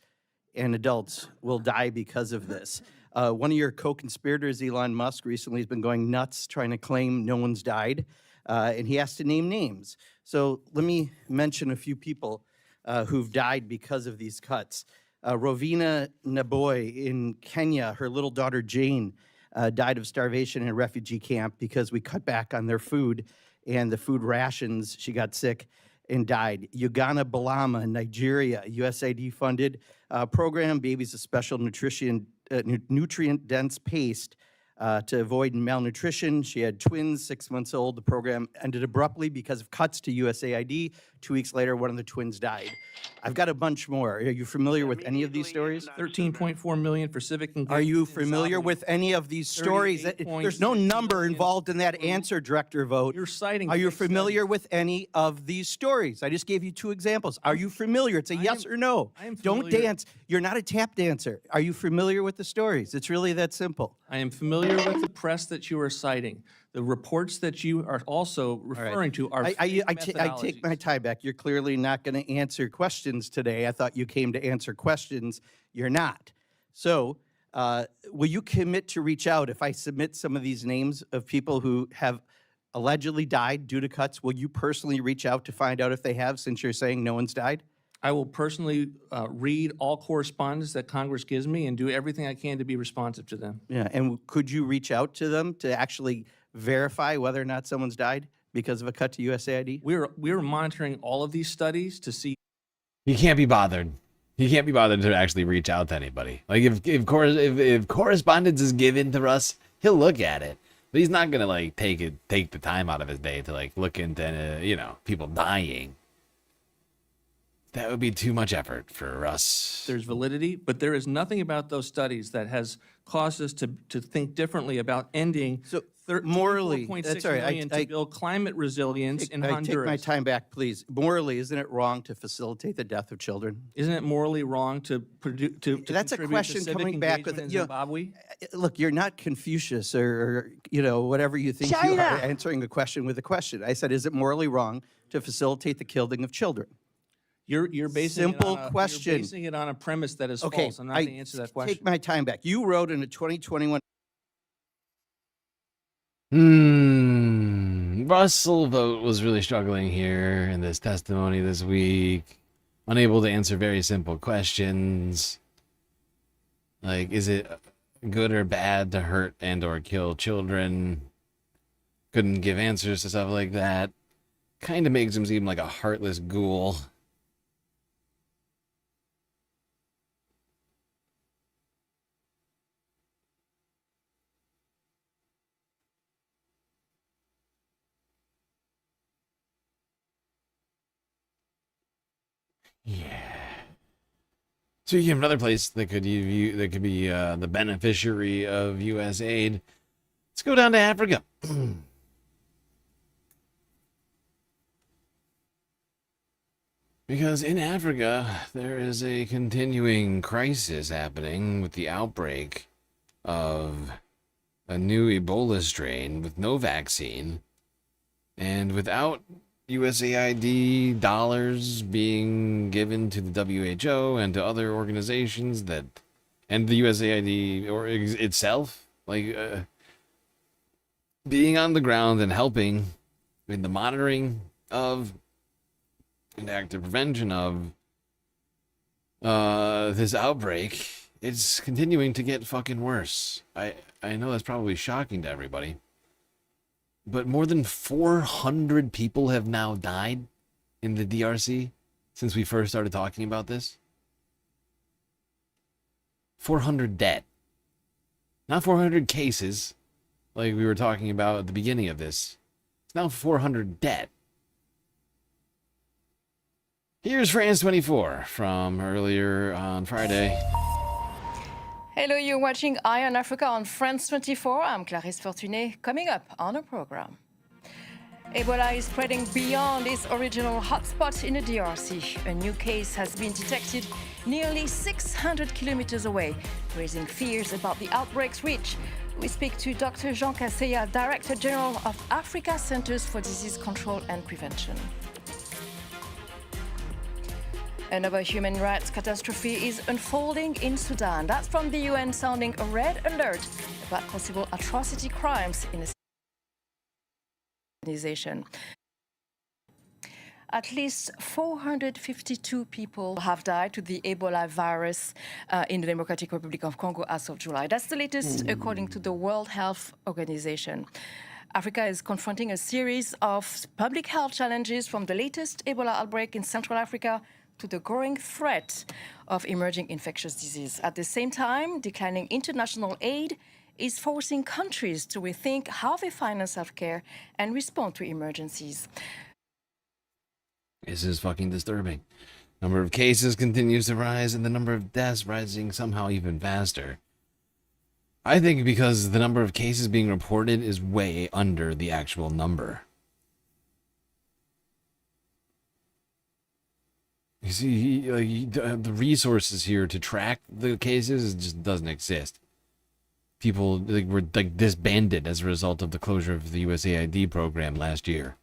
and adults will die because of this. One of your co-conspirators, Elon Musk, recently has been going nuts trying to claim no one's died, and he has to name names. So let me mention a few people who've died because of these cuts. Rovina Naboy in Kenya, her little daughter Jane died of starvation in a refugee camp because we cut back on their food and the food rations. She got sick and died. Ugana Balama in Nigeria, USAID-funded program, Babies a Special Nutrient-Dense Paste to avoid malnutrition. She had twins, 6 months old. The program ended abruptly because of cuts to USAID. 2 weeks later, one of the twins died. I've got a bunch more. Are you familiar with any of these stories? 13.4 million for civic engagement. Are you familiar with any of these stories? 38 There's no number involved in that answer, Director Vogt. You're citing. Are you fake familiar with any of these stories? I just gave you 2 examples. Are you familiar? It's a yes or no. I am Don't familiar. dance. You're not a tap dancer. Are you familiar with the stories? It's really that simple. I am familiar with the press that you are citing. The reports that you are also referring to are fake I take my tie back. You're clearly not going to answer questions today. I thought you came to answer questions. You're not. So will you commit to reach out if I submit some of these names of people who have allegedly died due to cuts? Will you personally reach out to find out if they have, since you're saying no one's died? I will personally read all correspondence that Congress gives me and do everything I can to be responsive to them. Yeah, and could you reach out to them to actually verify whether or not someone's died because of a cut to USAID? We're monitoring all of these studies to see. He can't be bothered. He can't be bothered to actually reach out to anybody. Like if correspondence is given to us, he'll look at it, but he's not gonna like take the time out of his day to like look into people dying. That would be too much effort for us. There's validity, but there is nothing about those studies that has caused us to think differently about ending morally, 4.6 that's all right. million to build climate resilience in I take Honduras. my time back, please. Morally, isn't it wrong to facilitate the death of children? Isn't it morally wrong to produce? That's a question coming back with in Zimbabwe? Look, you're not Confucius or whatever you think you are, answering a question with a question. I said, is it morally wrong to facilitate the killing of children? You're basing Simple it on question. You're basing it on a premise that is false. I'm not going to answer that question. Take my time back. You wrote in a 2021. Russell Vogt was really struggling here in this testimony this week, unable to answer very simple questions. Like, is it good or bad to hurt and or kill children? Couldn't give answers to stuff like that. Kind of makes him seem like a heartless ghoul. Yeah. So you have another place that could be the beneficiary of U.S. aid. Let's go down to Africa. Because in Africa, there is a continuing crisis happening with the outbreak of a new Ebola strain with no vaccine and without USAID dollars being given to the WHO and to other organizations and the USAID or itself, being on the ground and helping in the monitoring of and active prevention of this outbreak, it's continuing to get fucking worse. I know that's probably shocking to everybody. But more than 400 people have now died in the DRC since we first started talking about this. 400 dead. Not 400 cases, like we were talking about at the beginning of this. It's now 400 dead. Here's France 24 from earlier on Friday. Hello, you're watching Eye on Africa on France 24. I'm Clarisse Fortuné. Coming up on the program. Ebola is spreading beyond its original hotspot in the DRC. A new case has been detected nearly 600 kilometers away, raising fears about the outbreak's reach. We speak to Dr. Jean Casella, Director General of Africa Centers for Disease Control and Prevention. Another human rights catastrophe is unfolding in Sudan. That's from the UN sounding a red alert about possible atrocity crimes in the organization. At least 452 people have died to the Ebola virus in the Democratic Republic of Congo as of July. That's the latest according to the World Health Organization. Africa is confronting a series of public health challenges, from the latest Ebola outbreak in Central Africa to the growing threat of emerging infectious disease. At the same time, declining international aid is forcing countries to rethink how they finance healthcare and respond to emergencies. This is fucking disturbing. Number of cases continues to rise and the number of deaths rising somehow even faster. I think because the number of cases being reported is way under the actual number. You see, the resources here to track the cases just doesn't exist. People were disbanded as a result of the closure of the USAID program last year.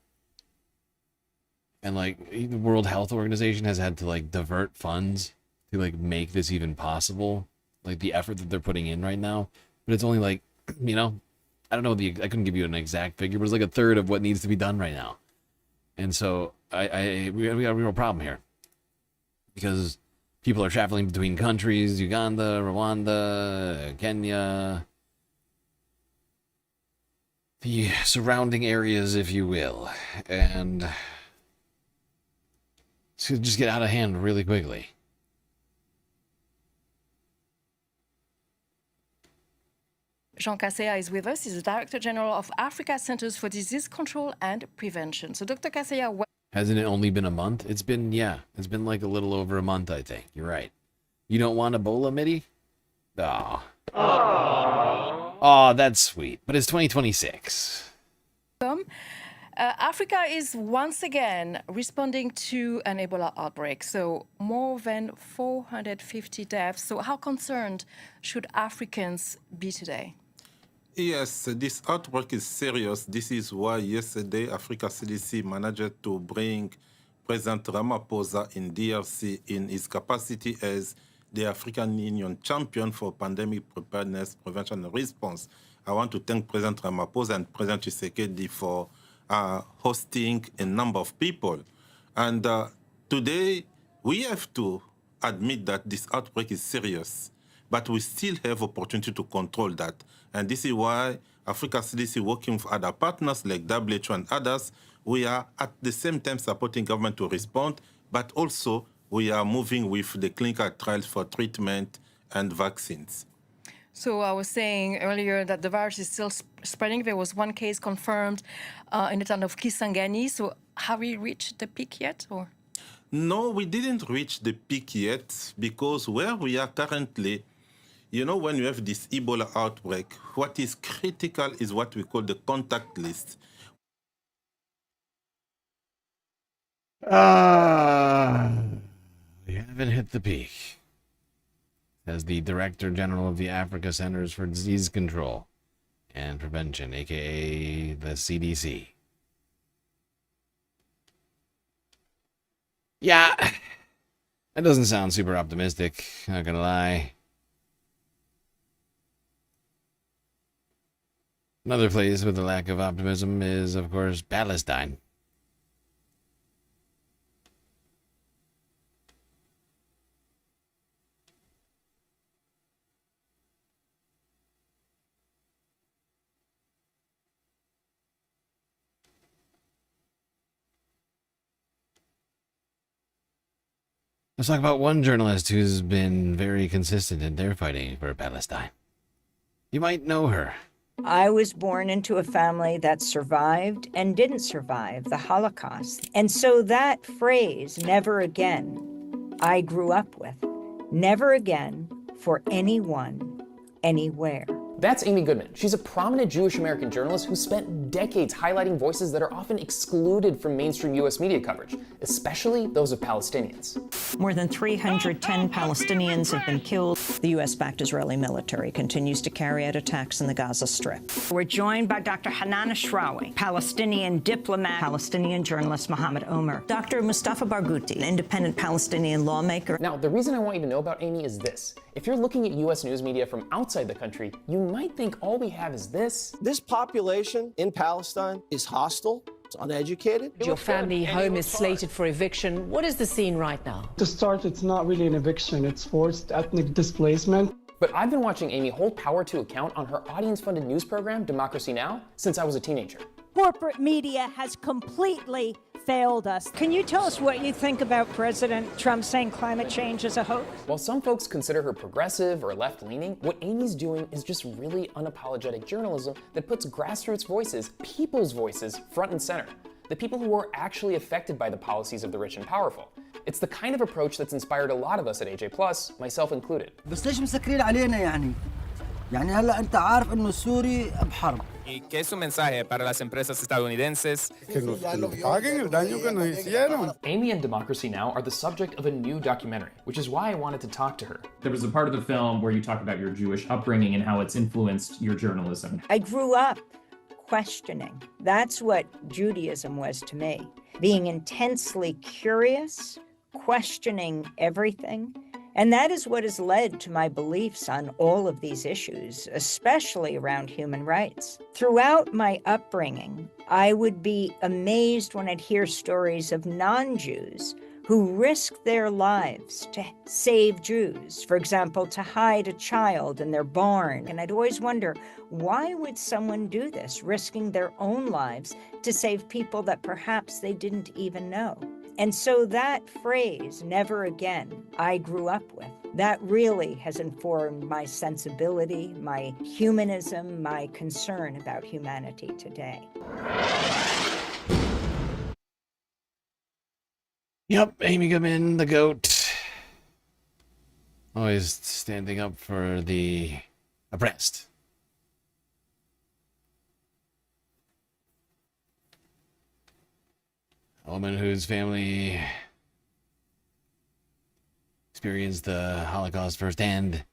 And the World Health Organization has had to divert funds to make this even possible. The effort that they're putting in right now. But it's only I don't know, I couldn't give you an exact figure, but it's a third of what needs to be done right now. And so we got a real problem here. Because people are traveling between countries, Uganda, Rwanda, Kenya, the surrounding areas, if you will, and it's going to just get out of hand really quickly. Jean Casella is with us. He's the Director General of Africa Centers for Disease Control and Prevention. So, Dr. Casella, hasn't it only been a month? It's been a little over a month, I think. You're right. You don't want Ebola, Mitty? Oh. Oh, that's sweet. But it's 2026. Africa is once again responding to an Ebola outbreak, so more than 450 deaths. So how concerned should Africans be today? Yes, this outbreak is serious. This is why yesterday Africa CDC managed to bring President Ramaphosa in DRC in his capacity as the African Union champion for pandemic preparedness, prevention, and response. I want to thank President Ramaphosa and President Tshisekedi for hosting a number of people. And today, we have to admit that this outbreak is serious, but we still have opportunity to control that. And this is why Africa CDC, working with other partners like WHO and others, we are at the same time supporting government to respond, but also we are moving with the clinical trials for treatment and vaccines. So I was saying earlier that the virus is still spreading. There was one case confirmed in the town of Kisangani. So have we reached the peak yet? Or? No, we didn't reach the peak yet because where we are currently, you know, when you have this Ebola outbreak, what is critical is what we call the contact list. We haven't hit the peak, says the Director General of the Africa Centers for Disease Control and Prevention, aka the CDC. Yeah, that doesn't sound super optimistic, not gonna lie. Another place with a lack of optimism is, of course, Palestine. Let's talk about one journalist who's been very consistent in their fighting for Palestine. You might know her. I was born into a family that survived and didn't survive the Holocaust. And so that phrase, never again, I grew up with. Never again for anyone, anywhere. That's Amy Goodman. She's a prominent Jewish American journalist who spent decades highlighting voices that are often excluded from mainstream US media coverage, especially those of Palestinians. More than 310 Palestinians have been killed. The US-backed Israeli military continues to carry out attacks in the Gaza Strip. We're joined by Dr. Hanan Ashrawi, Palestinian diplomat, Palestinian journalist Mohammed Omer, Dr. Mustafa Barghouti, an independent Palestinian lawmaker. Now, the reason I want you to know about Amy is this. If you're looking at US news media from outside the country, you might think all we have is this. This population in Palestine is hostile, it's uneducated. Your family home is slated for eviction. What is the scene right now? To start, it's not really an eviction, it's forced ethnic displacement. But I've been watching Amy hold power to account on her audience-funded news program, Democracy Now!, since I was a teenager. Corporate media has completely failed us. Can you tell us what you think about President Trump saying climate change is a hoax? While some folks consider her progressive or left-leaning, what Amy's doing is just really unapologetic journalism that puts grassroots voices, people's voices, front and center. The people who are actually affected by the policies of the rich and powerful. It's the kind of approach that's inspired a lot of us at AJ+, myself included. بس ليش مسكرين علينا يعني؟ يعني هلا أنت عارف إنه سوري بحرب. ¿Y qué es su mensaje para las empresas estadounidenses? Que nos paguen el daño que nos hicieron. Amy and Democracy Now! Are the subject of a new documentary, which is why I wanted to talk to her. There was a part of the film where you talk about your Jewish upbringing and how it's influenced your journalism. I grew up questioning. That's what Judaism was to me. Being intensely curious, questioning everything. And that is what has led to my beliefs on all of these issues, especially around human rights. Throughout my upbringing, I would be amazed when I'd hear stories of non-Jews who risked their lives to save Jews, for example, to hide a child in their barn. And I'd always wonder, why would someone do this, risking their own lives to save people that perhaps they didn't even know? And so that phrase, never again, I grew up with, that really has informed my sensibility, my humanism, my concern about humanity today. Yep, Amy Goodman, the GOAT. Always standing up for the oppressed. A woman whose family experienced the Holocaust firsthand,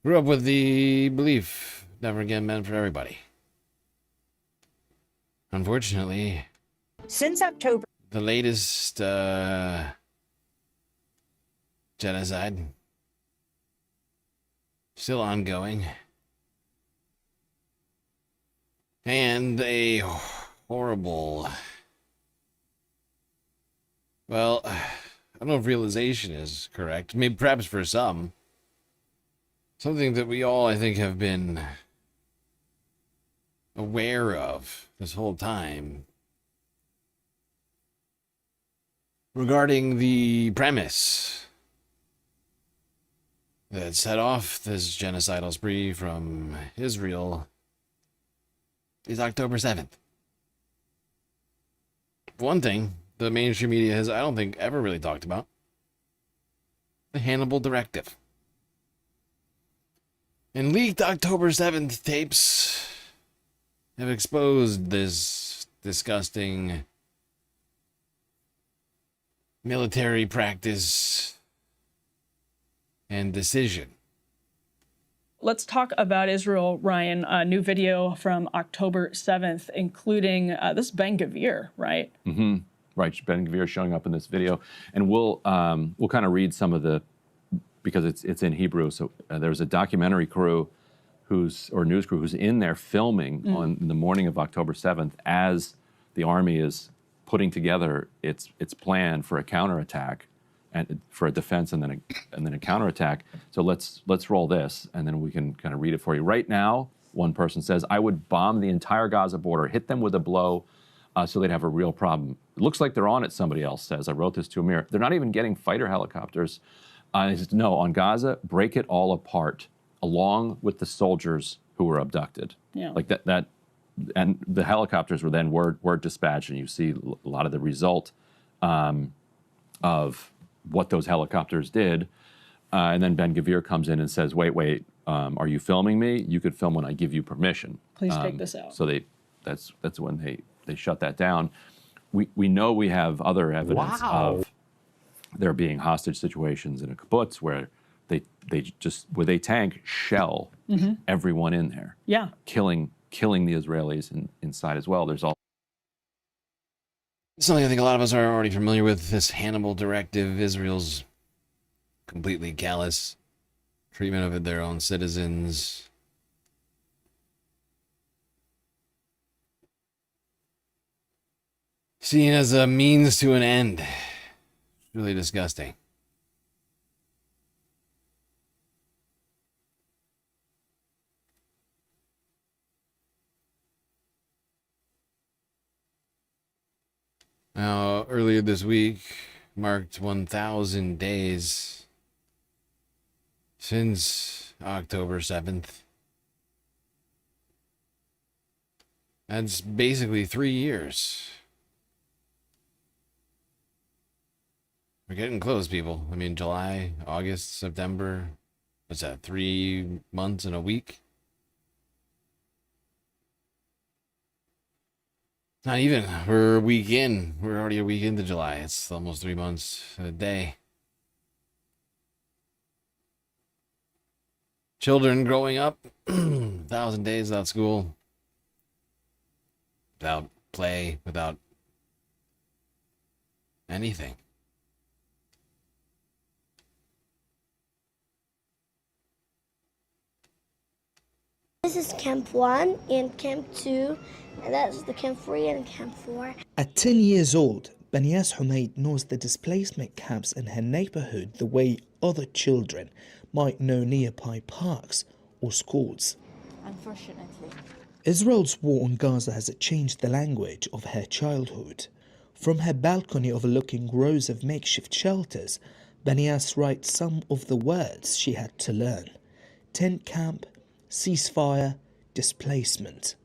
grew up with the belief never again meant for everybody. Unfortunately, Since October, the latest genocide still ongoing, and a horrible, well, I don't know if realization is correct, maybe perhaps for some, something that we all, I think, have been aware of this whole time, regarding the premise that set off this genocidal spree from Israel is October 7th. One thing the mainstream media has, I don't think, ever really talked about: the Hannibal Directive. And leaked October 7th tapes have exposed this disgusting military practice and decision. Let's talk about Israel, Ryan. A new video from October 7th, including this Ben-Gvir, right? Mm-hmm. Right, Ben-Gvir showing up in this video, and we'll kind of read some of the, because it's in Hebrew. So there's a documentary crew news crew who's in there filming on the morning of October 7th as the army is putting together its plan for a counterattack, and for a defense and then a counterattack. So let's roll this, and then we can kind of read it for you. Right now, one person says, "I would bomb the entire Gaza border, hit them with a blow, so they'd have a real problem. It looks like they're on it," somebody else says. I wrote this to Amir. "They're not even getting fighter helicopters." He says, "No, on Gaza, break it all apart, along with the soldiers who were abducted." Yeah. Like that, and the helicopters were then word dispatched, and you see a lot of the result of what those helicopters did. And then Ben-Gvir comes in and says, wait, are you filming me? You could film when I give you permission. Please take this out. So that's when they shut that down. We know we have other evidence of there being hostage situations in a kibbutz where they tank shell everyone in there. Yeah. Killing the Israelis inside as well. There's all something I think a lot of us are already familiar with, this Hannibal Directive, Israel's completely callous treatment of their own citizens. Seen as a means to an end. Really disgusting. Now, earlier this week marked 1,000 days since October 7th. That's basically 3 years. We're getting close, people. I mean, July, August, September. What's that, 3 months and a week? Not even. We're a week in. We're already a week into July. It's almost 3 months and a day. Children growing up, 1,000 days without school, without play, without anything. This is Camp 1 and Camp 2, and that's the Camp 3 and Camp 4. At 10 years old, Banias Humaid knows the displacement camps in her neighborhood the way other children might know nearby parks or schools. Unfortunately. Israel's war on Gaza has changed the language of her childhood. From her balcony overlooking rows of makeshift shelters, Banias writes some of the words she had to learn: tent camp, ceasefire, displacement.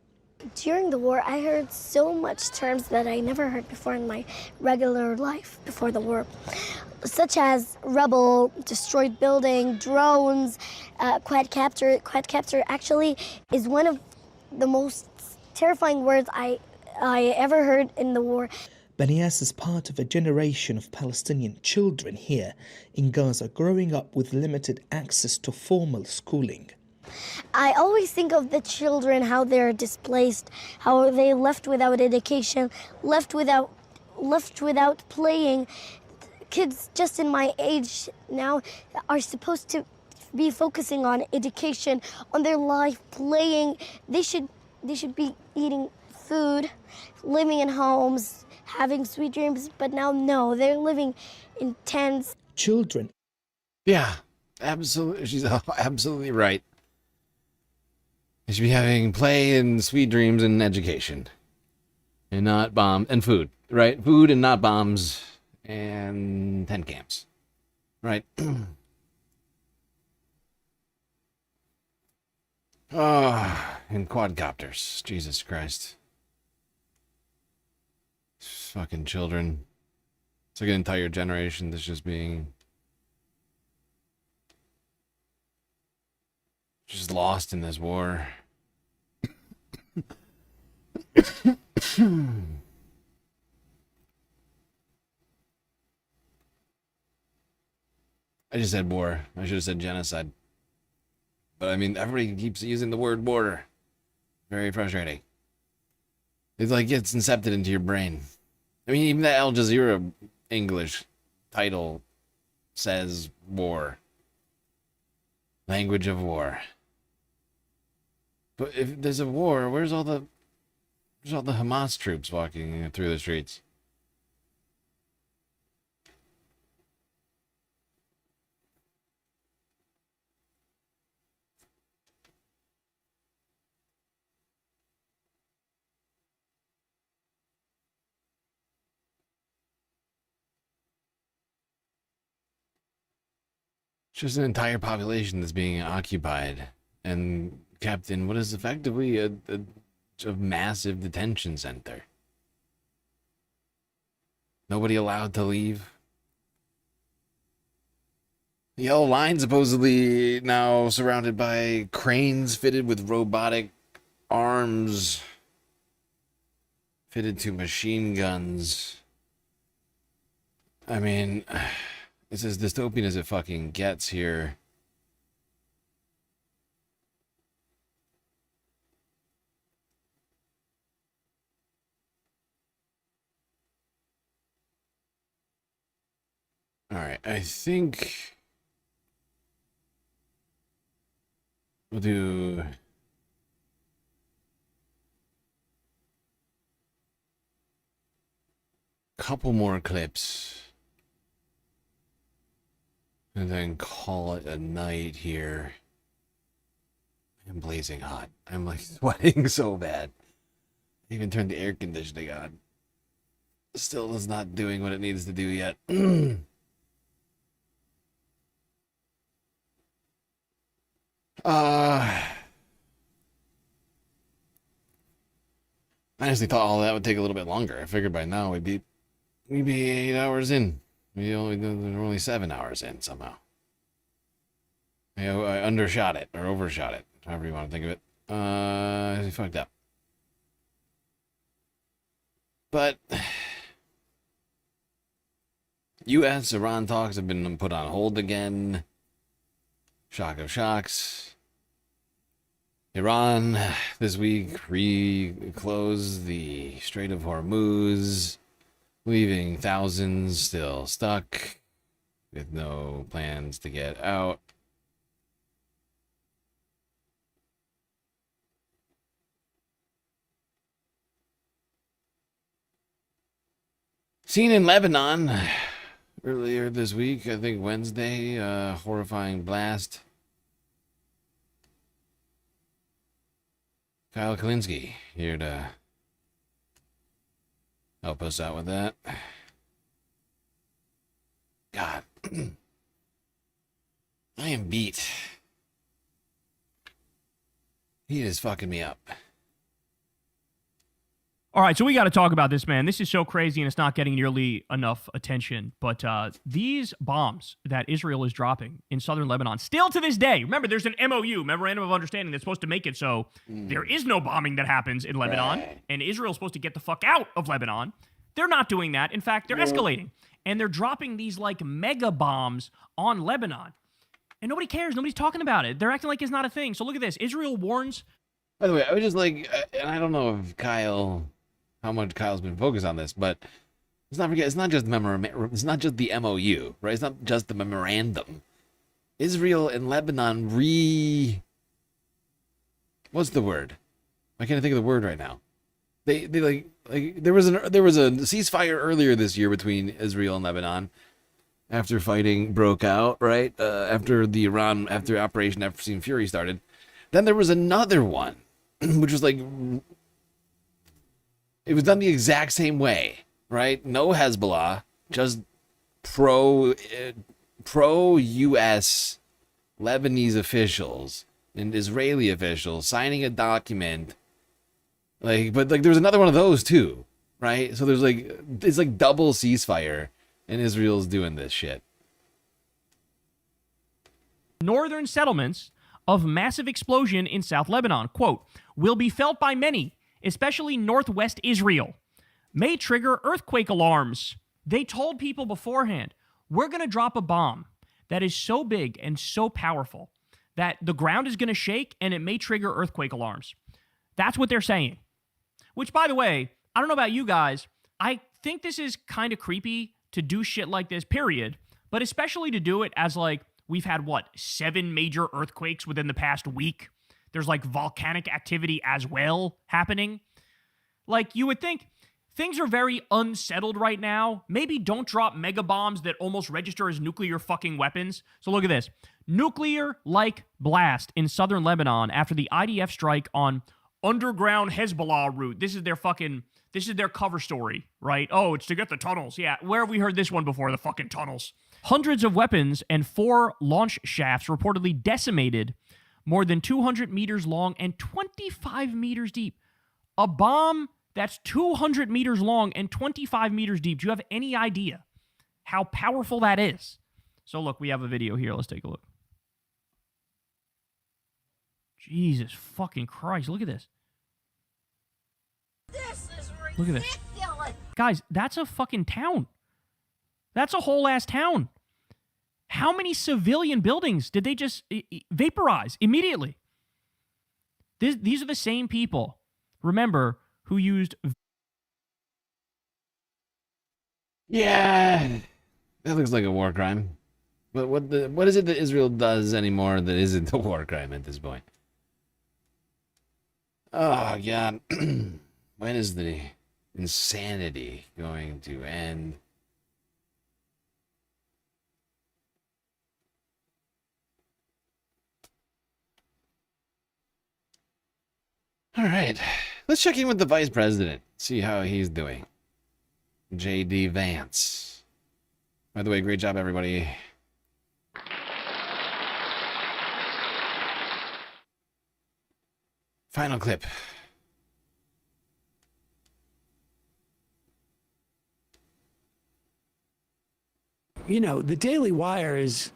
During the war, I heard so much terms that I never heard before in my regular life before the war, such as rebel, destroyed building, drones, quad capture. Quad capture actually is one of the most terrifying words I ever heard in the war. Banias is part of a generation of Palestinian children here in Gaza growing up with limited access to formal schooling. I always think of the children, how they're displaced, how they left without education, left without playing. Kids just in my age now are supposed to be focusing on education, on their life, playing. They should be eating food, living in homes, having sweet dreams, but now no, they're living in tents. Children. Yeah, absolutely. She's absolutely right. They should be having play and sweet dreams and education. And not bomb and food, right? Food and not bombs and tent camps, right? Oh, and quadcopters. Jesus Christ. Fucking children. It's like an entire generation that's just being just lost in this war. I just said war. I should have said genocide. But I mean, everybody keeps using the word border. Very frustrating. It's like it's incepted into your brain. I mean, even that Al Jazeera English title says war. Language of war. But if there's a war, where's all the Hamas troops walking through the streets? It's just an entire population that's being occupied and kept in what is effectively a massive detention center. Nobody allowed to leave. The yellow line supposedly now surrounded by cranes fitted with robotic arms fitted to machine guns. I mean, it's as dystopian as it fucking gets here. All right, I think we'll do a couple more clips and then call it a night here. I'm blazing hot. I'm like sweating so bad. I even turned the air conditioning on. Still is not doing what it needs to do yet. I honestly thought all that would take a little bit longer. I figured by now we'd be 8 hours in. We're only 7 hours in somehow. I undershot it or overshot it, however you want to think of it. I fucked up. But U.S.-Iran talks have been put on hold again. Shock of shocks. Iran this week closed the Strait of Hormuz, leaving thousands still stuck with no plans to get out. Seen in Lebanon earlier this week, I think Wednesday, horrifying blast. Kyle Kalinske here to help us out with that. God. I am beat. He is fucking me up. All right, so we got to talk about this, man. This is so crazy, and it's not getting nearly enough attention. But these bombs that Israel is dropping in southern Lebanon, still to this day, remember, there's an MOU, Memorandum of Understanding, that's supposed to make it so there is no bombing that happens in Lebanon, and Israel's supposed to get the fuck out of Lebanon. They're not doing that. In fact, they're escalating. And they're dropping these like mega bombs on Lebanon. And nobody cares. Nobody's talking about it. They're acting like it's not a thing. So look at this. Israel warns. By the way, I was just like, and I don't know if how much Kyle's been focused on this, but let's not forget, it's not just it's not just the MOU, right? It's not just the memorandum. Israel and Lebanon what's the word? I can't think of the word right now. They like there was a ceasefire earlier this year between Israel and Lebanon after fighting broke out, right? After Operation Never-Seen Fury started. Then there was another one, which was like, it was done the exact same way, right? No Hezbollah, just pro-US Lebanese officials and Israeli officials signing a document. But there was another one of those too, right? So it's like double ceasefire, and Israel's doing this shit. Northern settlements of massive explosion in South Lebanon, quote, will be felt by many, especially northwest Israel, may trigger earthquake alarms. They told people beforehand, we're going to drop a bomb that is so big and so powerful that the ground is going to shake and it may trigger earthquake alarms. That's what they're saying. Which, by the way, I don't know about you guys, I think this is kind of creepy to do shit like this, period, but especially to do it as like, we've had, 7 major earthquakes within the past week. There's like volcanic activity as well happening. Like, you would think things are very unsettled right now. Maybe don't drop mega bombs that almost register as nuclear fucking weapons. So look at this. Nuclear-like blast in southern Lebanon after the IDF strike on underground Hezbollah route. This is their cover story, right? Oh, it's to get the tunnels. Yeah, where have we heard this one before? The fucking tunnels. Hundreds of weapons and 4 launch shafts reportedly decimated, more than 200 meters long and 25 meters deep. A bomb that's 200 meters long and 25 meters deep. Do you have any idea how powerful that is? So look, we have a video here. Let's take a look. Jesus fucking Christ. Look at this. Look at this. Guys, that's a fucking town. That's a whole ass town. How many civilian buildings did they just vaporize immediately? These are the same people, remember, who used... Yeah, that looks like a war crime. But what is it that Israel does anymore that isn't a war crime at this point? Oh, God. When is the insanity going to end? All right. Let's check in with the vice president. See how he's doing. J.D. Vance. By the way, great job, everybody. Final clip. You know, the Daily Wire is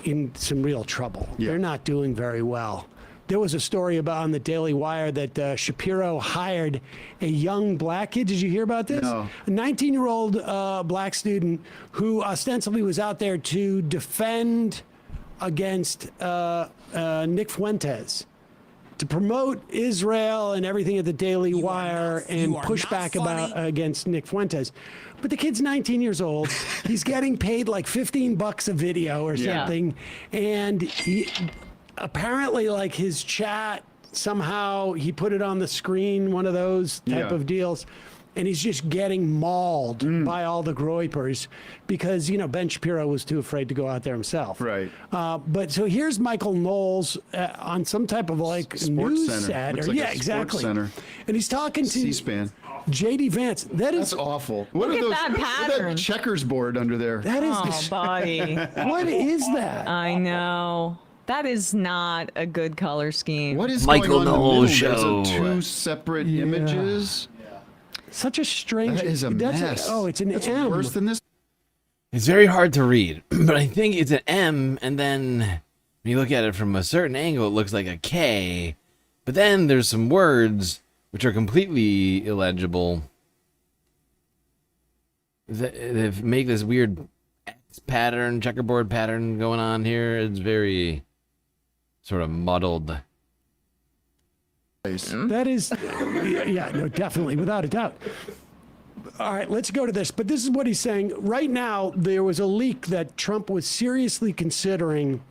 in some real trouble. Yeah. They're not doing very well. There was a story about on the Daily Wire that Shapiro hired a young black kid. Did you hear about this? No. A 19-year-old black student who ostensibly was out there to defend against Nick Fuentes, to promote Israel and everything at the Daily Wire and push back against Nick Fuentes. But the kid's 19 years old. He's getting paid like $15 a video or something. And apparently, like, his chat, somehow he put it on the screen, one of those type of deals. And he's just getting mauled by all the groypers because, you know, Ben Shapiro was too afraid to go out there himself. Right. But so here's Michael Knowles on some type of like Sports news Center. set. Looks Or, like yeah, a exactly. Sports Center. And he's talking to C-SPAN. J.D. Vance. That's awful. What Look are at those? that pattern. That checkers board under there. That is Oh, buddy. What is that? I know. That is not a good color scheme. What is Michael going on in the middle? Knowles show. There's two separate images. Such a strange. That is a mess. It's an That's M. worse than this. It's very hard to read, but I think it's an M, and then when you look at it from a certain angle, it looks like a K, but then there's some words which are completely illegible. they make this weird X pattern, checkerboard pattern going on here. It's very sort of muddled. That is, yeah, no, definitely, without a doubt. All right, let's go to this. But this is what he's saying. Right now, there was a leak that Trump was seriously considering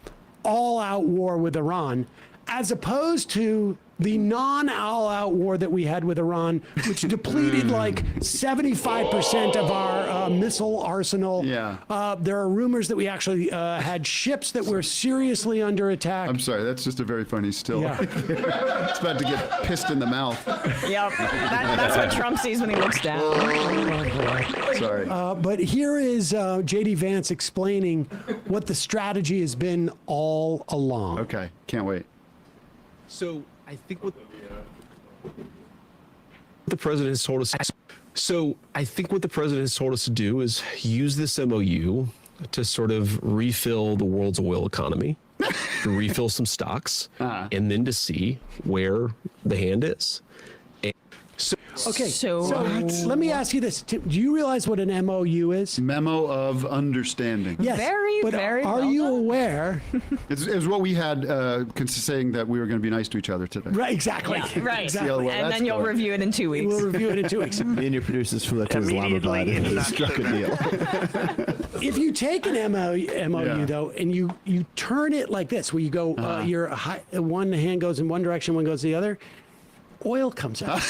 all-out war with Iran, as opposed to the non-all-out war that we had with Iran, which depleted like 75% of our missile arsenal. Yeah. There are rumors that we actually had ships that were seriously under attack. I'm sorry, that's just a very funny still. Yeah. It's about to get pissed in the mouth. Yep. That's what Trump sees when he looks down. Sorry. But here is J.D. Vance explaining what the strategy has been all along. Okay, can't wait. So I think what the president has told us. So I think what the president has told us to do is use this MOU to sort of refill the world's oil economy, to refill some stocks, and then to see where the hand is. Okay, so let me ask you this. Tim, do you realize what an MOU is? Memo of Understanding. Yes, but are you aware? It's what we had saying that we were going to be nice to each other today. Right, exactly. Yeah, right. Exactly. And then you'll review it in 2 weeks. We'll review it in 2 weeks. Me and your producers flew to Islamabad and struck a deal. If you take an MOU though, and you turn it like this, where you go, one hand goes in one direction, one goes the other, oil comes out.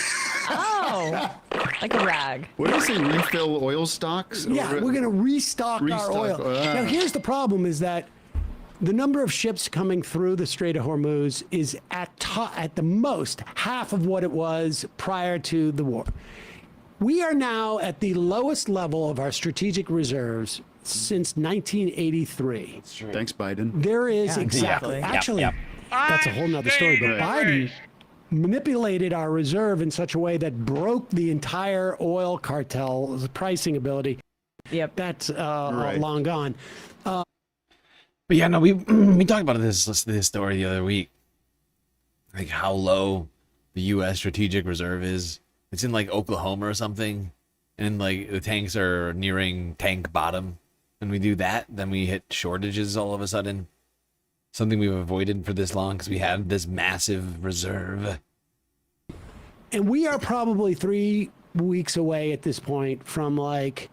Oh, like a rag. What do you say, refill oil stocks? Yeah, we're going to restock our oil. Now, here's the problem is that the number of ships coming through the Strait of Hormuz is at the most half of what it was prior to the war. We are now at the lowest level of our strategic reserves since 1983. Thanks, Biden. There is exactly. Actually, that's a whole nother story. But Biden manipulated our reserve in such a way that broke the entire oil cartel's pricing ability. Yep. That's long gone. But yeah, no, we talked about this story the other week. Like how low the U.S. strategic reserve is. It's in like Oklahoma or something. And like the tanks are nearing tank bottom. When we do that, then we hit shortages all of a sudden. Something we've avoided for this long because we had this massive reserve. And we are probably 3 weeks away at this point from like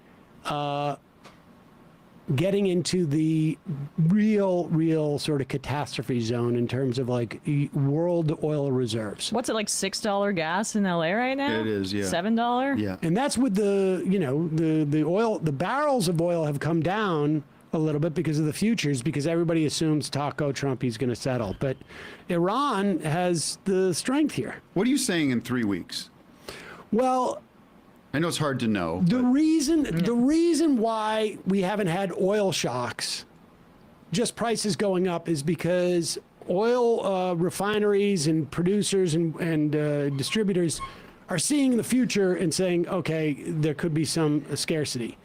getting into the real sort of catastrophe zone in terms of like world oil reserves. What's it, like $6 gas in LA right now? It is, yeah. $7? Yeah. And that's with the oil, the barrels of oil have come down a little bit because of the futures, because everybody assumes Taco Trump he's going to settle. But Iran has the strength here. What are you saying in 3 weeks? Well, I know it's hard to know. The reason why we haven't had oil shocks, just prices going up, is because oil refineries and producers and distributors are seeing the future and saying, okay, there could be some scarcity.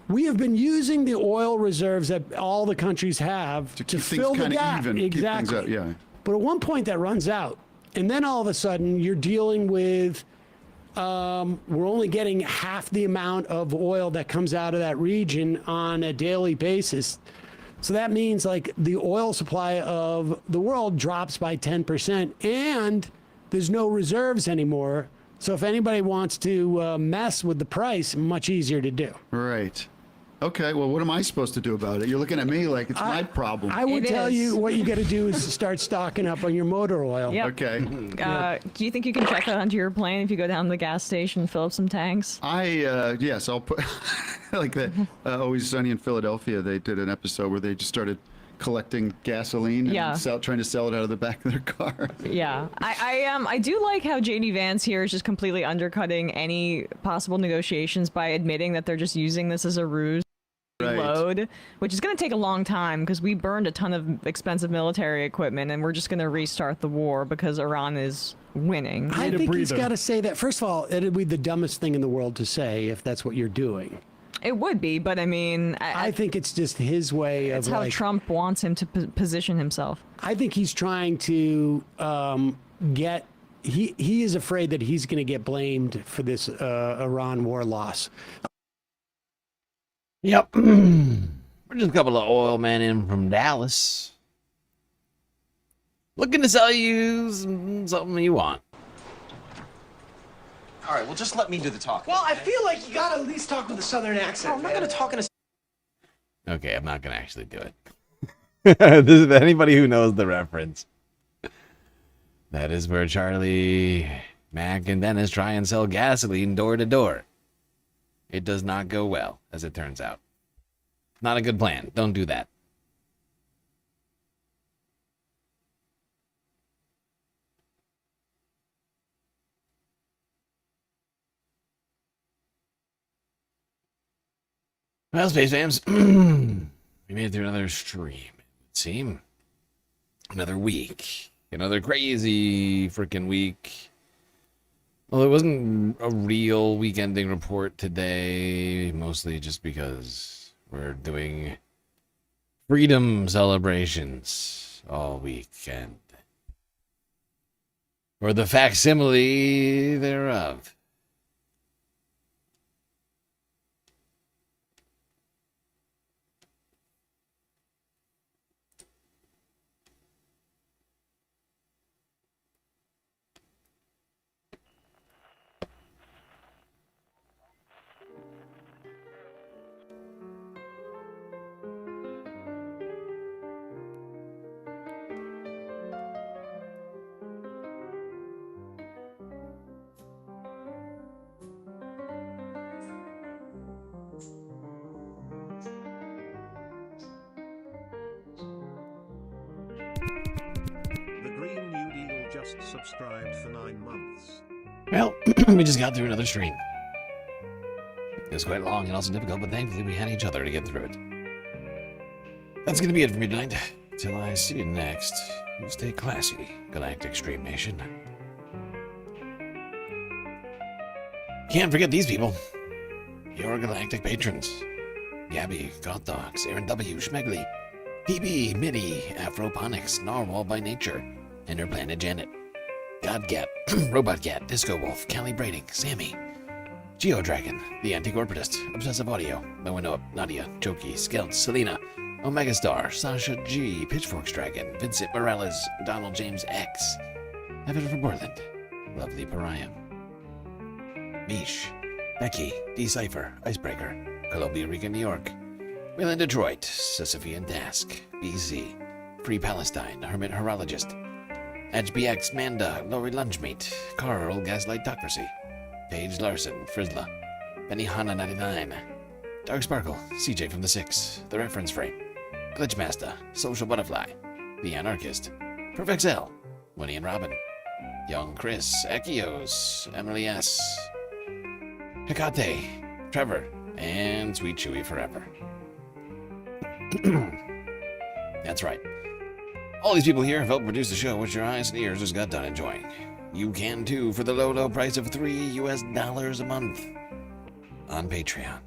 We have been using the oil reserves that all the countries have to fill the gap. Even, exactly. Keep things up, yeah. But at one point that runs out. And then all of a sudden you're dealing with, we're only getting half the amount of oil that comes out of that region on a daily basis. So that means like the oil supply of the world drops by 10% and there's no reserves anymore. So if anybody wants to mess with the price, much easier to do. Right. Okay, well, what am I supposed to do about it? You're looking at me like it's my problem. I would tell you what you got to do is start stocking up on your motor oil. Yep. Okay. Do you think you can check that onto your plane if you go down to the gas station and fill up some tanks? Yes, I'll put, like that, Always Sunny in Philadelphia, they did an episode where they just started collecting gasoline and trying to sell it out of the back of their car. Yeah. I do like how J.D. Vance here is just completely undercutting any possible negotiations by admitting that they're just using this as a ruse. Load, which is going to take a long time because we burned a ton of expensive military equipment and we're just going to restart the war because Iran is winning. I think he's got to say that. First of all, it'd be the dumbest thing in the world to say if that's what you're doing. It would be, but I mean... I think it's just his way of... It's how Trump wants him to position himself. I think he's trying to get... He is afraid that he's going to get blamed for this Iran war loss. Yep. We're just a couple of oil men in from Dallas. Looking to sell you something you want. All right, well, just let me do the talking. Well, I feel like you gotta at least talk with a southern accent. Oh, I'm not gonna talk in a... Okay, I'm not going to actually do it. This is anybody who knows the reference. That is where Charlie, Mac, and Dennis try and sell gasoline door to door. It does not go well, as it turns out. Not a good plan. Don't do that. Well, Space Fams, we made it through another stream, it would seem. Another week. Another crazy freaking week. Well, it wasn't a real week-ending report today, mostly just because we're doing freedom celebrations all weekend. Or the facsimile thereof. Subscribed for 9 months. Well, we just got through another stream. It was quite long and also difficult, but thankfully we had each other to get through it. That's going to be it for me tonight. Till I see you next. You stay classy, Galactic Stream Nation. Can't forget these people. Your galactic patrons. Gabby, Goth Dogs, Aaron W, Schmegley, PB, Mitty, Afroponics, Narwhal by Nature, and her planet Janet. Godgat, Robot Cat, Disco Wolf, Callie Brading, Sammy, Geodragon, The Anti-Corporatist, Obsessive Audio, Moanoa, Nadia, Jokey, Skelt, Selena, Omega Star, Sasha G, Pitchforks Dragon, Vincent Morales, Donald James X, Evan from Portland, Lovely Pariah, Mish, Becky, Decipher, Icebreaker, Columbia, Rica, New York, Wayland, Detroit, Sisyphean Task, BC, Free Palestine, Hermit Horologist, HBX, Manda, Lori Lunchmeat, Carl, Gaslightocracy, Paige Larson, Frizzla, Benihana 99, Dark Sparkle, CJ from the 6, The Reference Frame, Glitchmaster, Social Butterfly, The Anarchist, Perfect Cell, Winnie and Robin, Young Chris, Echios, Emily S, Hecate, Trevor, and Sweet Chewy Forever. That's right. All these people here have helped produce the show which your eyes and ears just got done enjoying. You can too for the low, low price of $3 a month on Patreon.